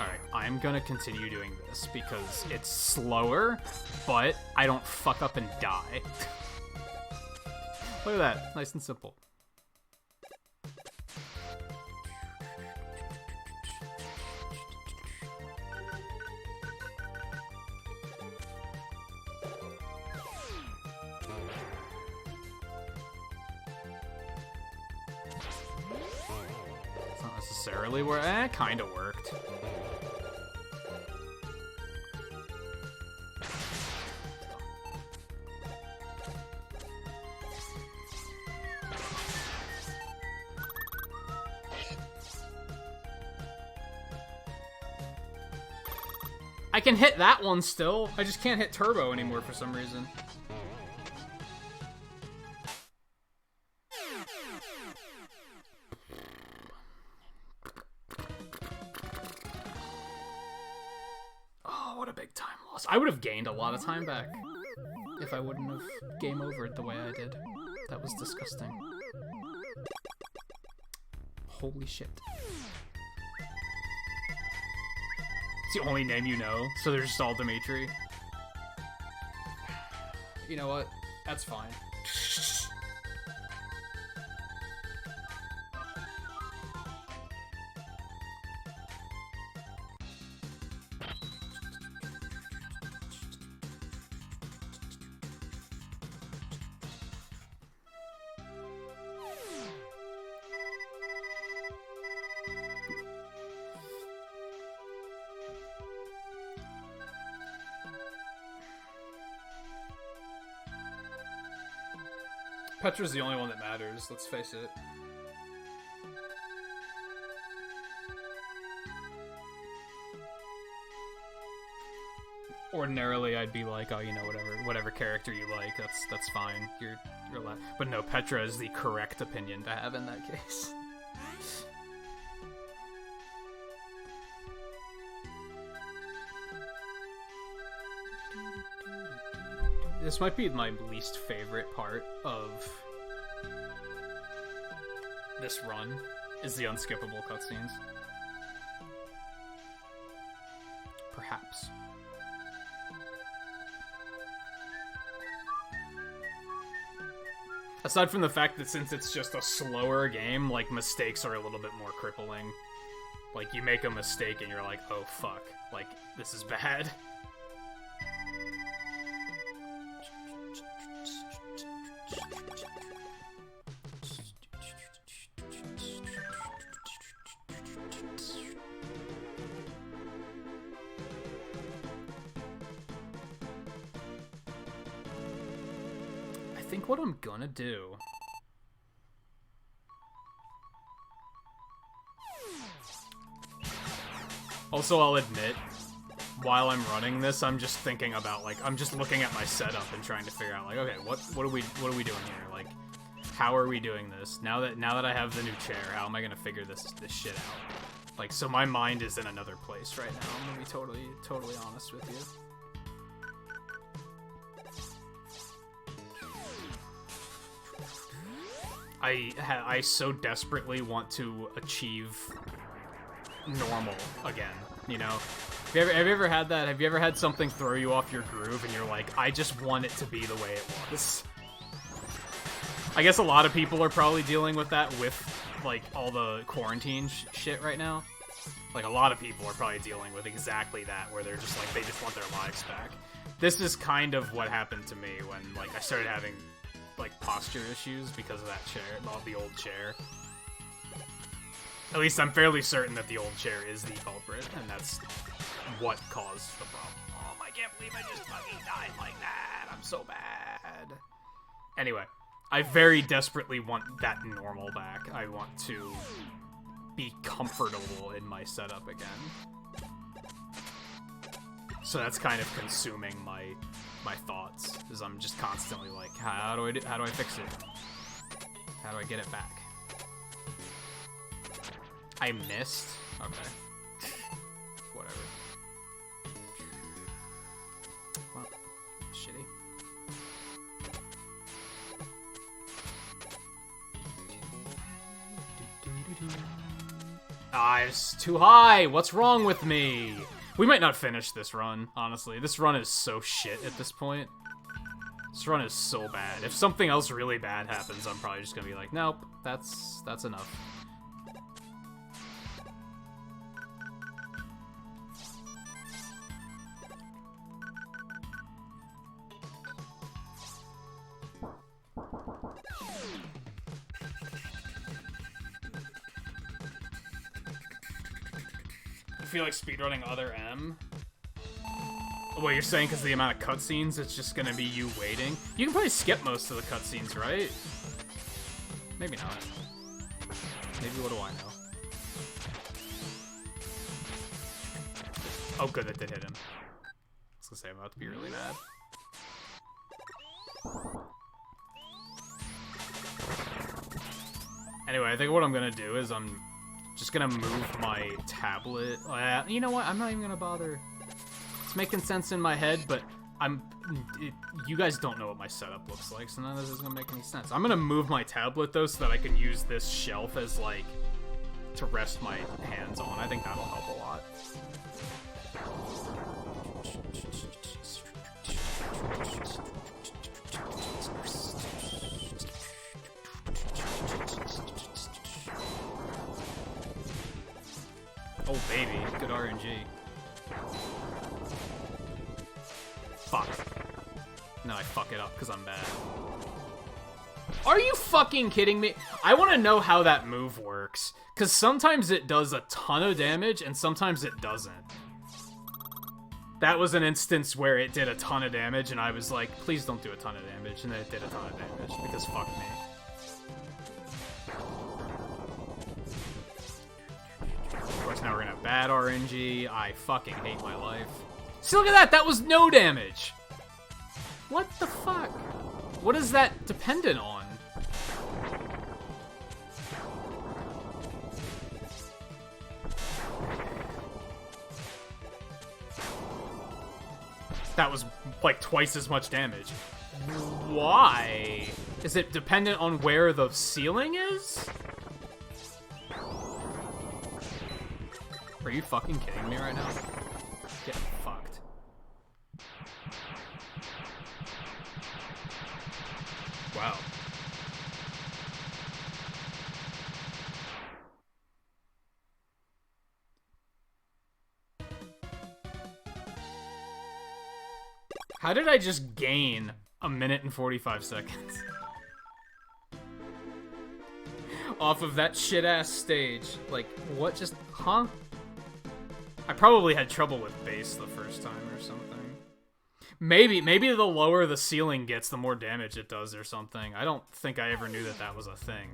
Alright, I'm gonna continue doing this because it's slower, but I don't fuck up and die. Look at that, nice and simple. It's not necessarily where, kinda worked. I can hit that one still. I just can't hit Turbo anymore for some reason. I would have gained a lot of time back if I wouldn't have game overed the way I did. That was disgusting. Holy shit. It's the only name you know, so they're just all Dimitri. You know what? That's fine. Petra's the only one that matters, let's face it. Ordinarily, I'd be like, oh, you know, whatever character you like, that's fine. You're allowed. But no, Petra is the correct opinion to have in that case. This might be my least favorite part of this run, is the unskippable cutscenes. Perhaps. Aside from the fact that since it's just a slower game, like, mistakes are a little bit more crippling. Like, you make a mistake and you're like, oh fuck, like, this is bad. I think what I'm gonna do also, I'll admit, while I'm running this, I'm just thinking about, like, I'm just looking at my setup and trying to figure out, like, okay, what are we doing here? Like, how are we doing this? Now that I have the new chair, how am I gonna figure this shit out? Like, so my mind is in another place right now. I'm gonna be totally honest with you. I so desperately want to achieve normal again, you know? Have you ever had that? Have you ever had something throw you off your groove and you're like, I just want it to be the way it was? I guess a lot of people are probably dealing with that with, like, all the quarantine shit right now. Like, a lot of people are probably dealing with exactly that, where they're just like, they just want their lives back. This is kind of what happened to me when, like, I started having, like, posture issues because of that chair, the old chair. At least I'm fairly certain that the old chair is the culprit, and that's what caused the problem. Oh, I can't believe I just fucking died like that. I'm so bad. Anyway, I very desperately want that normal back. I want to be comfortable in my setup again. So that's kind of consuming my thoughts, is I'm just constantly like, how do I fix it? How do I get it back? I missed? Okay. Whatever. Well, shitty. Ah, it's too high! What's wrong with me? We might not finish this run, honestly. This run is so shit at this point. This run is so bad. If something else really bad happens, I'm probably just gonna be like, nope, that's enough. I feel like speedrunning other M. What you're saying, because the amount of cutscenes, it's just gonna be you waiting? You can probably skip most of the cutscenes, right? Maybe not. Maybe, what do I know? Oh good, that did hit him. I was gonna say, I'm about to be really mad. Anyway, I think what I'm gonna do is I'm just gonna move my tablet. You know what? I'm not even gonna bother. It's It's making sense in my head, but you guys don't know what my setup looks like, so none of this is gonna make any sense. I'm gonna move my tablet though, so that I can use this shelf as like to rest my hands on. I think that'll help a lot. Oh baby, good RNG. Fuck. No, I fuck it up because I'm bad. Are you fucking kidding me? I want to know how that move works, because sometimes it does a ton of damage and sometimes it doesn't. That was an instance where it did a ton of damage and I was like, please don't do a ton of damage, and then it did a ton of damage because fuck me. Of course, now we're gonna have bad RNG. I fucking hate my life. See, look at that! That was no damage! What the fuck? What is that dependent on? That was like twice as much damage. Why? Is it dependent on where the ceiling is? Are you fucking kidding me right now? Get fucked. Wow. How did I just gain a minute and 45 seconds? Off of that shit-ass stage. Like, what just... Huh? I probably had trouble with bass the first time or something. Maybe the lower the ceiling gets, the more damage it does or something. I don't think I ever knew that that was a thing.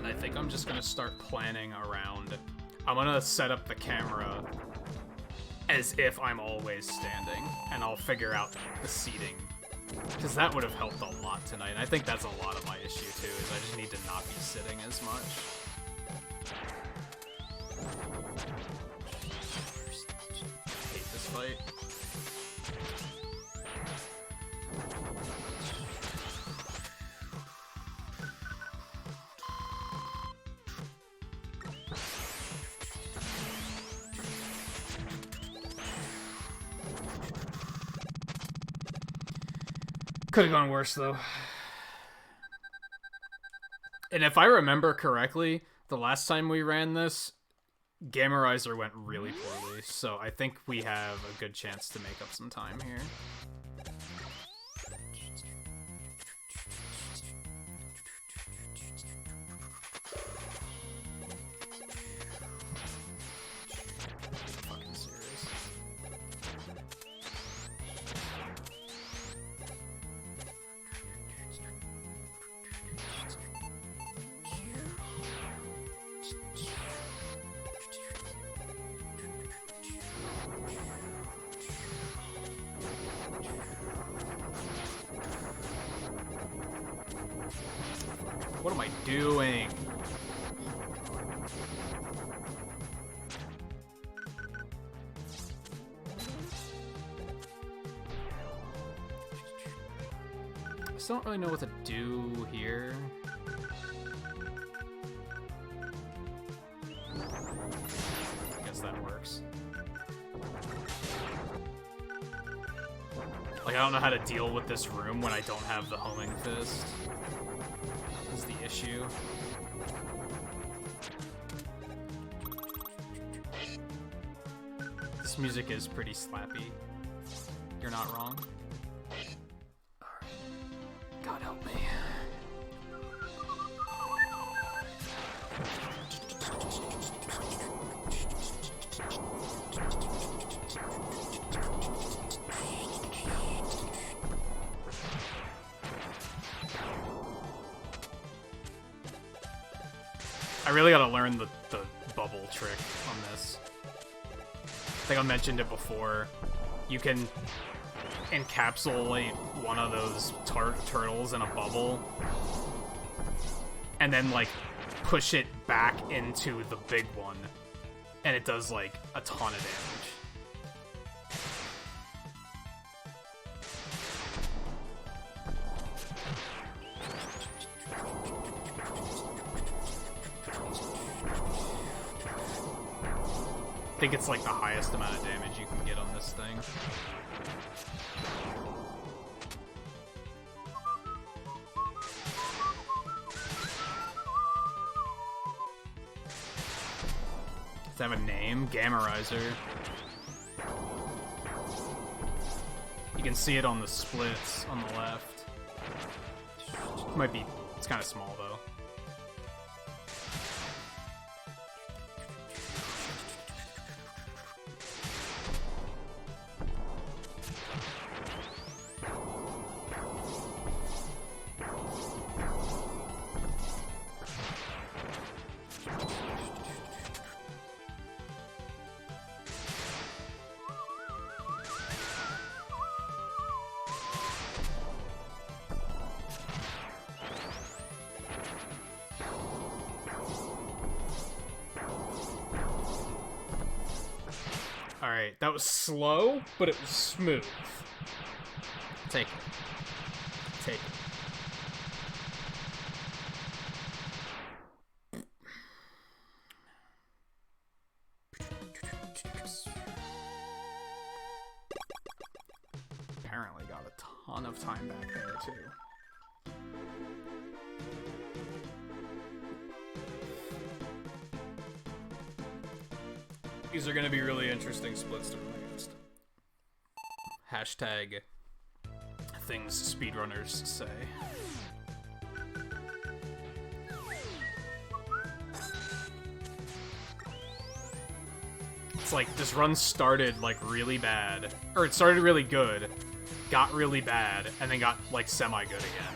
I think I'm just gonna start planning around. I'm gonna set up the camera as if I'm always standing, and I'll figure out the seating. Because that would have helped a lot tonight, and I think that's a lot of my issue too, is I just need to not be sitting as much. I hate this fight. Could have gone worse, though. And if I remember correctly, the last time we ran this, Gamerizer went really poorly, so I think we have a good chance to make up some time here. Fucking serious. What am I doing? I still don't really know what to do here. I guess that works. Like, I don't know how to deal with this room when I don't have the homing fist. Is the issue. This music is pretty slappy. You're not wrong. Alright. God help me. I really gotta learn the bubble trick on this. I think I mentioned it before. You can encapsulate one of those turtles in a bubble, and then, like, push it back into the big one, and it does, like, a ton of damage. I think it's like the highest amount of damage you can get on this thing. Does it have a name? Gammerizer. You can see it on the splits on the left. Might be... it's kind of small, though. Alright, that was slow, but it was smooth. Take it. Take it. Apparently got a ton of time back there, too. These are going to be really interesting splits to run against. Hashtag things speedrunners say. It's like this run started like really bad, or it started really good, got really bad, and then got like semi-good again.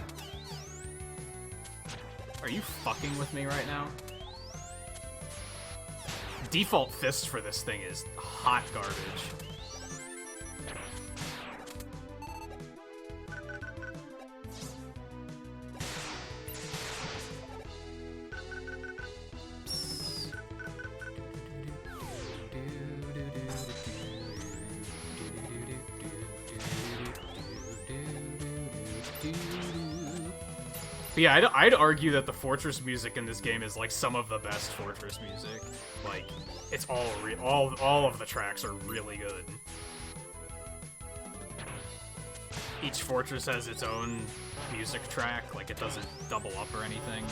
Are you fucking with me right now? Default fist for this thing is hot garbage. But yeah, I'd argue that the Fortress music in this game is like some of the best Fortress music. Like, it's all of the tracks are really good. Each Fortress has its own music track, like it doesn't double up or anything.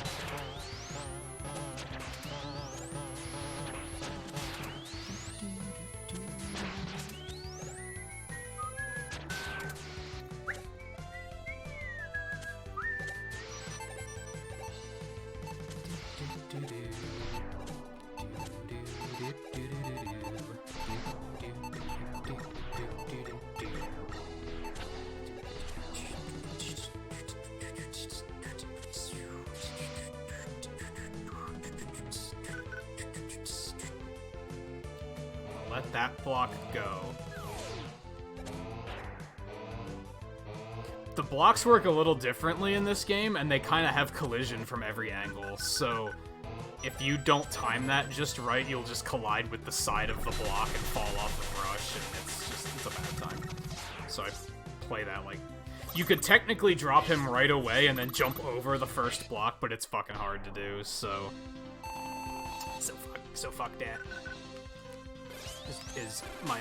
Let that block go. The blocks work a little differently in this game, and they kind of have collision from every angle, so if you don't time that just right, you'll just collide with the side of the block and fall off the brush, and it's a bad time. So I play that like... You could technically drop him right away and then jump over the first block, but it's fucking hard to do, so... So fuck that. Is my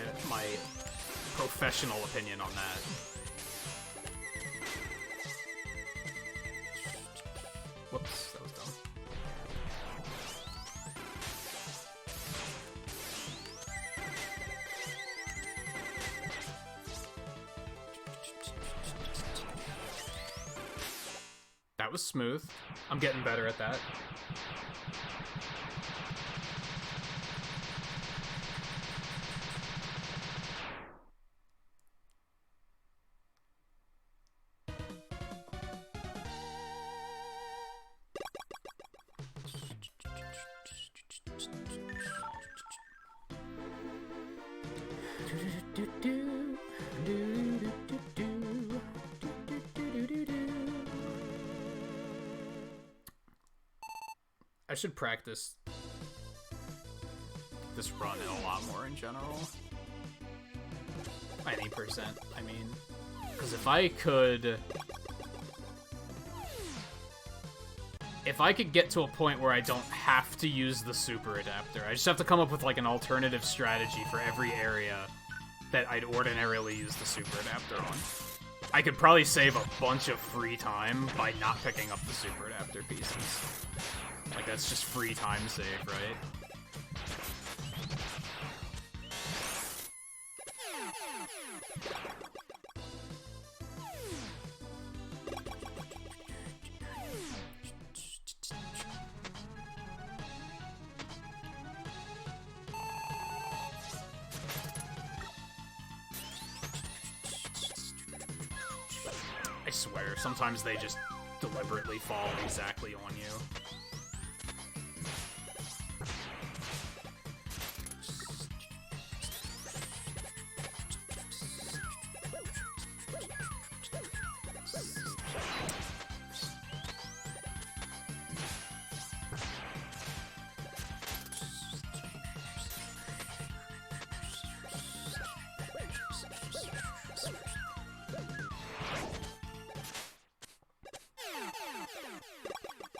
professional opinion on that. Whoops, that was dumb. was smooth. I'm getting better at that. I should practice this run a lot more in general. 90%, I mean. Because if I could get to a point where I don't have to use the super adapter, I just have to come up with like an alternative strategy for every area that I'd ordinarily use the super adapter on. I could probably save a bunch of free time by not picking up the super adapter pieces. Like, that's just free time save, right? I swear, sometimes they just deliberately fall exactly on you.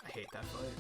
I hate that fight.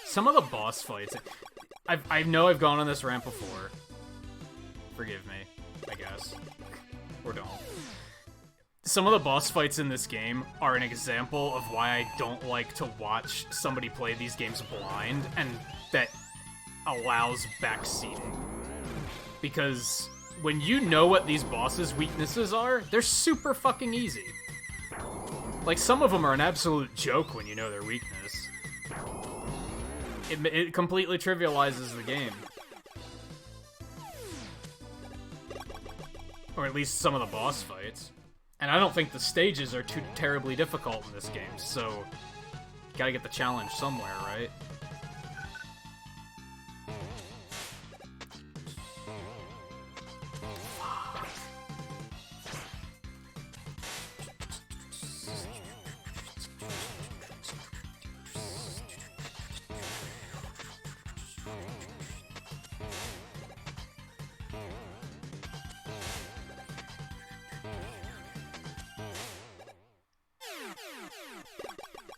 Some of the boss fights, I know I've gone on this rant before. Forgive me, I guess. Or don't. Some of the boss fights in this game are an example of why I don't like to watch somebody play these games blind, and that allows backseating. Because when you know what these bosses' weaknesses are, they're super fucking easy. Like, some of them are an absolute joke when you know their weakness. It completely trivializes the game. Or at least some of the boss fights. And I don't think the stages are too terribly difficult in this game, so gotta get the challenge somewhere, right?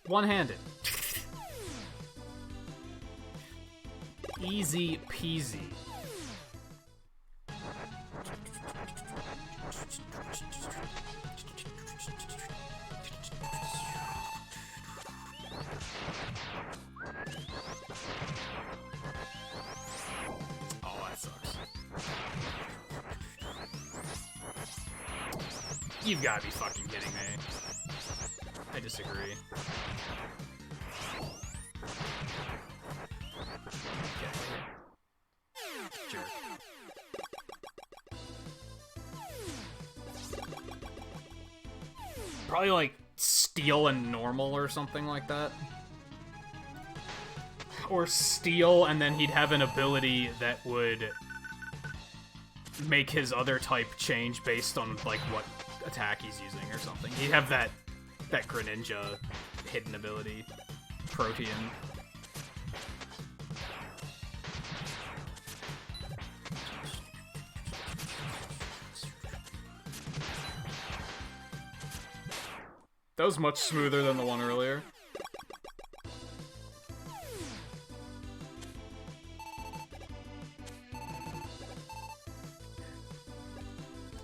One-handed. Easy peasy. Oh, that sucks. You've got to be fucking kidding me. I disagree. Jerk. Probably like steel and normal or something like that. Or steel, and then he'd have an ability that would make his other type change based on like what attack he's using or something. He'd have that Greninja hidden ability, Protean. That was much smoother than the one earlier.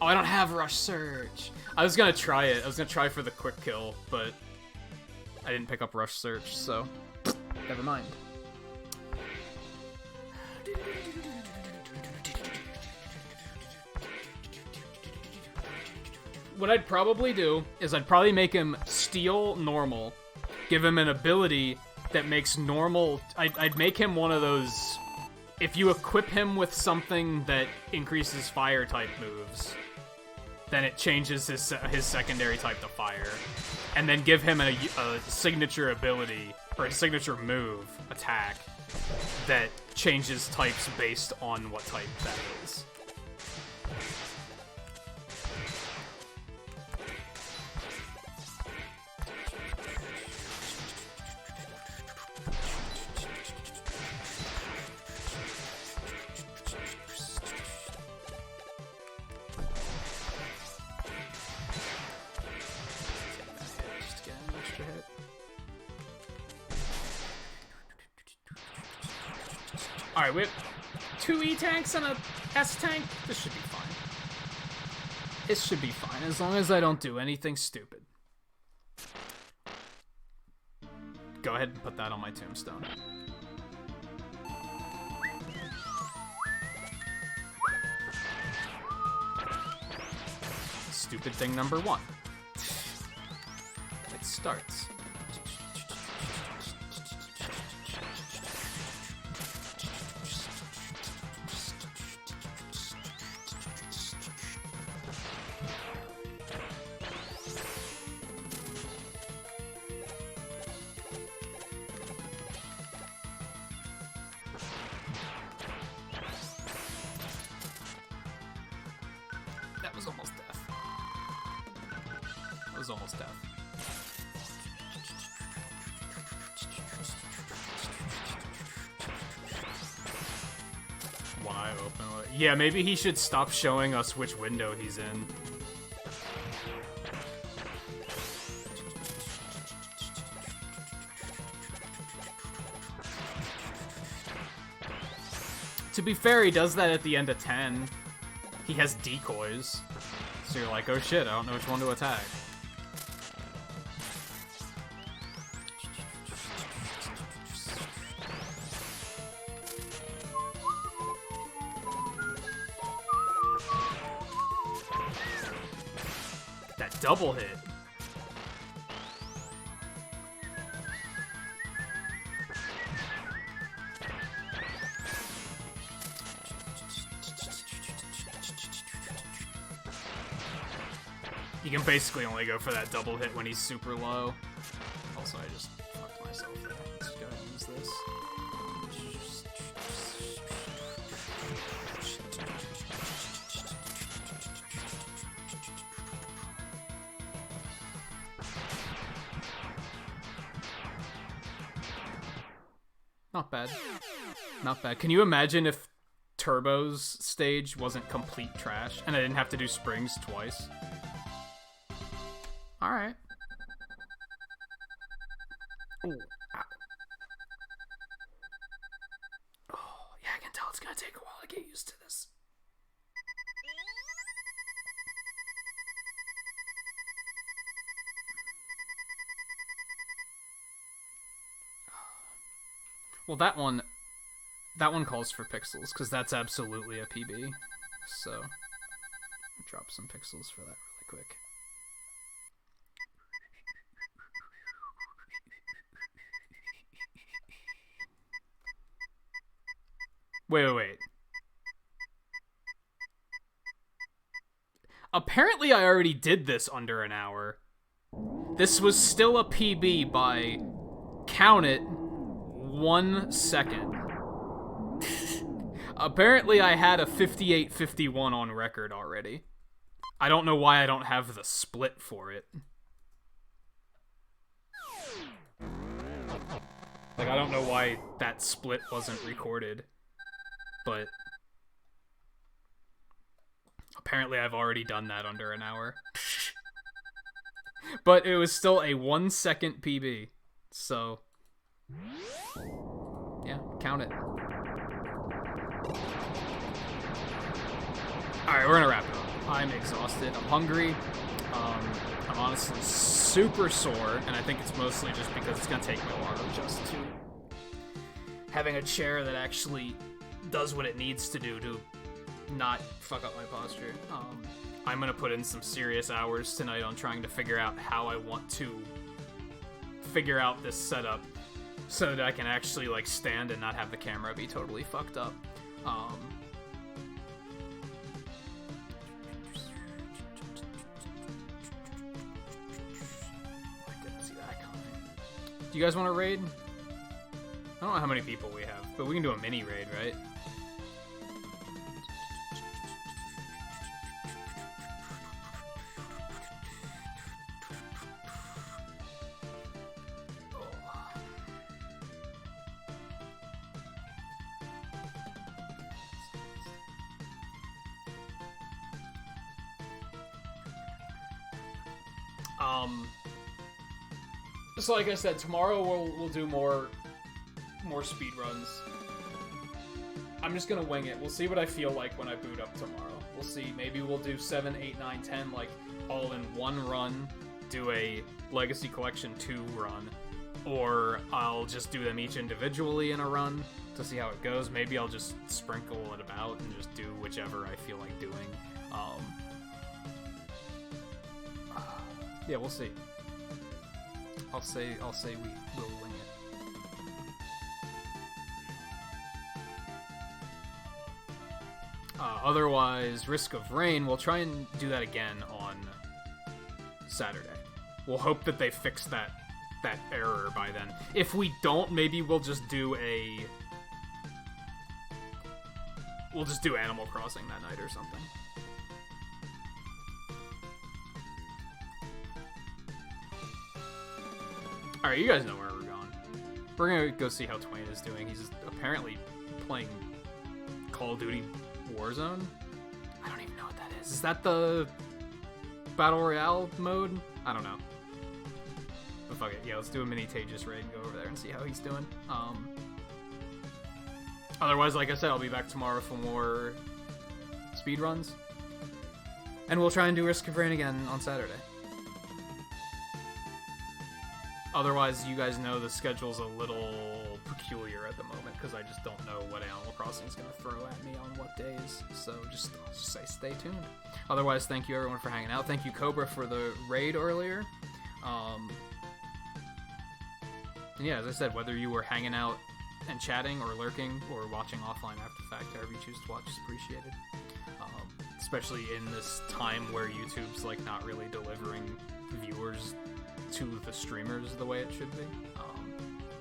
Oh, I don't have Rush Search. I was gonna try it. I was gonna try for the quick kill, but I didn't pick up Rush Search, so never mind. What I'd probably do is I'd probably make him Steel normal, give him an ability that makes normal... I'd make him one of those... If you equip him with something that increases fire type moves, then it changes his secondary type to fire. And then give him a signature ability, or a signature move, attack, that changes types based on what type that is. Alright, we have 2 E-tanks and a S-tank. This should be fine. This should be fine, as long as I don't do anything stupid. Go ahead and put that on my tombstone. Stupid thing number 1. It starts. That was almost death. That was almost death. One eye open. Yeah, maybe he should stop showing us which window he's in. To be fair, he does that at the end of 10. He has decoys. So you're like, oh shit, I don't know which one to attack. That double hit. You can basically only go for that double hit when he's super low. Also, I just fucked myself there. Let's go ahead and use this. Not bad. Not bad. Can you imagine if Turbo's stage wasn't complete trash and I didn't have to do springs twice? Alright. Ooh, ow. Oh, yeah, I can tell it's gonna take a while to get used to this. Well, that one calls for pixels, because that's absolutely a PB. So, I'll drop some pixels for that really quick. Wait. Apparently I already did this under an hour. This was still a PB by, count it, 1 second. Apparently I had a 58-51 on record already. I don't know why I don't have the split for it. Like, I don't know why that split wasn't recorded. But apparently I've already done that under an hour. But it was still a 1 second PB. So, yeah, count it. Alright, we're gonna wrap it up. I'm exhausted. I'm hungry. I'm honestly super sore, and I think it's mostly just because it's gonna take me a while to adjust to having a chair that actually does what it needs to do to not fuck up my posture. I'm gonna put in some serious hours tonight on trying to figure out how I want to figure out this setup so that I can actually like stand and not have the camera be totally fucked up. Do you guys want to raid? I don't know how many people we have, but we can do a mini raid, right? So like I said, tomorrow we'll do more speed runs. I'm just gonna wing it. We'll see what I feel like when I boot up tomorrow. We'll see. Maybe we'll do 7, 8, 9, 10 like all in one run. Do a Legacy Collection 2 run, or I'll just do them each individually in a run to see how it goes. Maybe I'll just sprinkle it about and just do whichever I feel like doing. Yeah, we'll see. I'll say we will wing it. Otherwise, Risk of Rain, we'll try and do that again on Saturday. We'll hope that they fix that error by then. If we don't, maybe we'll just do Animal Crossing that night or something. Alright, you guys know where we're going. We're gonna go see how Twain is doing. He's apparently playing Call of Duty Warzone? I don't even know what that is. Is that the Battle Royale mode? I don't know. But fuck it. Yeah, let's do a mini Nintagious raid and go over there and see how he's doing. Otherwise, like I said, I'll be back tomorrow for more speedruns. And we'll try and do Risk of Rain again on Saturday. Otherwise, you guys know the schedule's a little peculiar at the moment because I just don't know what Animal Crossing is going to throw at me on what days. So I'll just say stay tuned. Otherwise, thank you everyone for hanging out. Thank you Cobra for the raid earlier. And yeah, as I said, whether you were hanging out and chatting or lurking or watching offline after the fact, however you choose to watch is appreciated. Especially in this time where YouTube's like not really delivering viewers to the streamers the way it should be.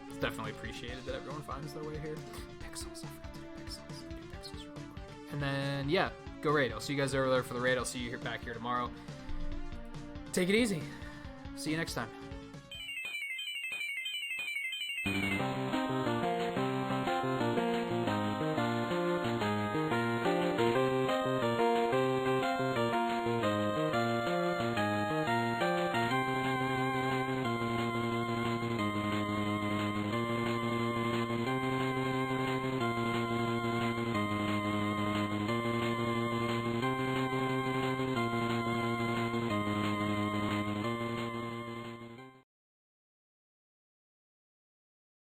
It's definitely appreciated that everyone finds their way here. Pixels, I forgot to do Pixels. I'll do Pixels really quick. And then, yeah, go raid. I'll see you guys over there for the raid. I'll see you back here tomorrow. Take it easy. See you next time.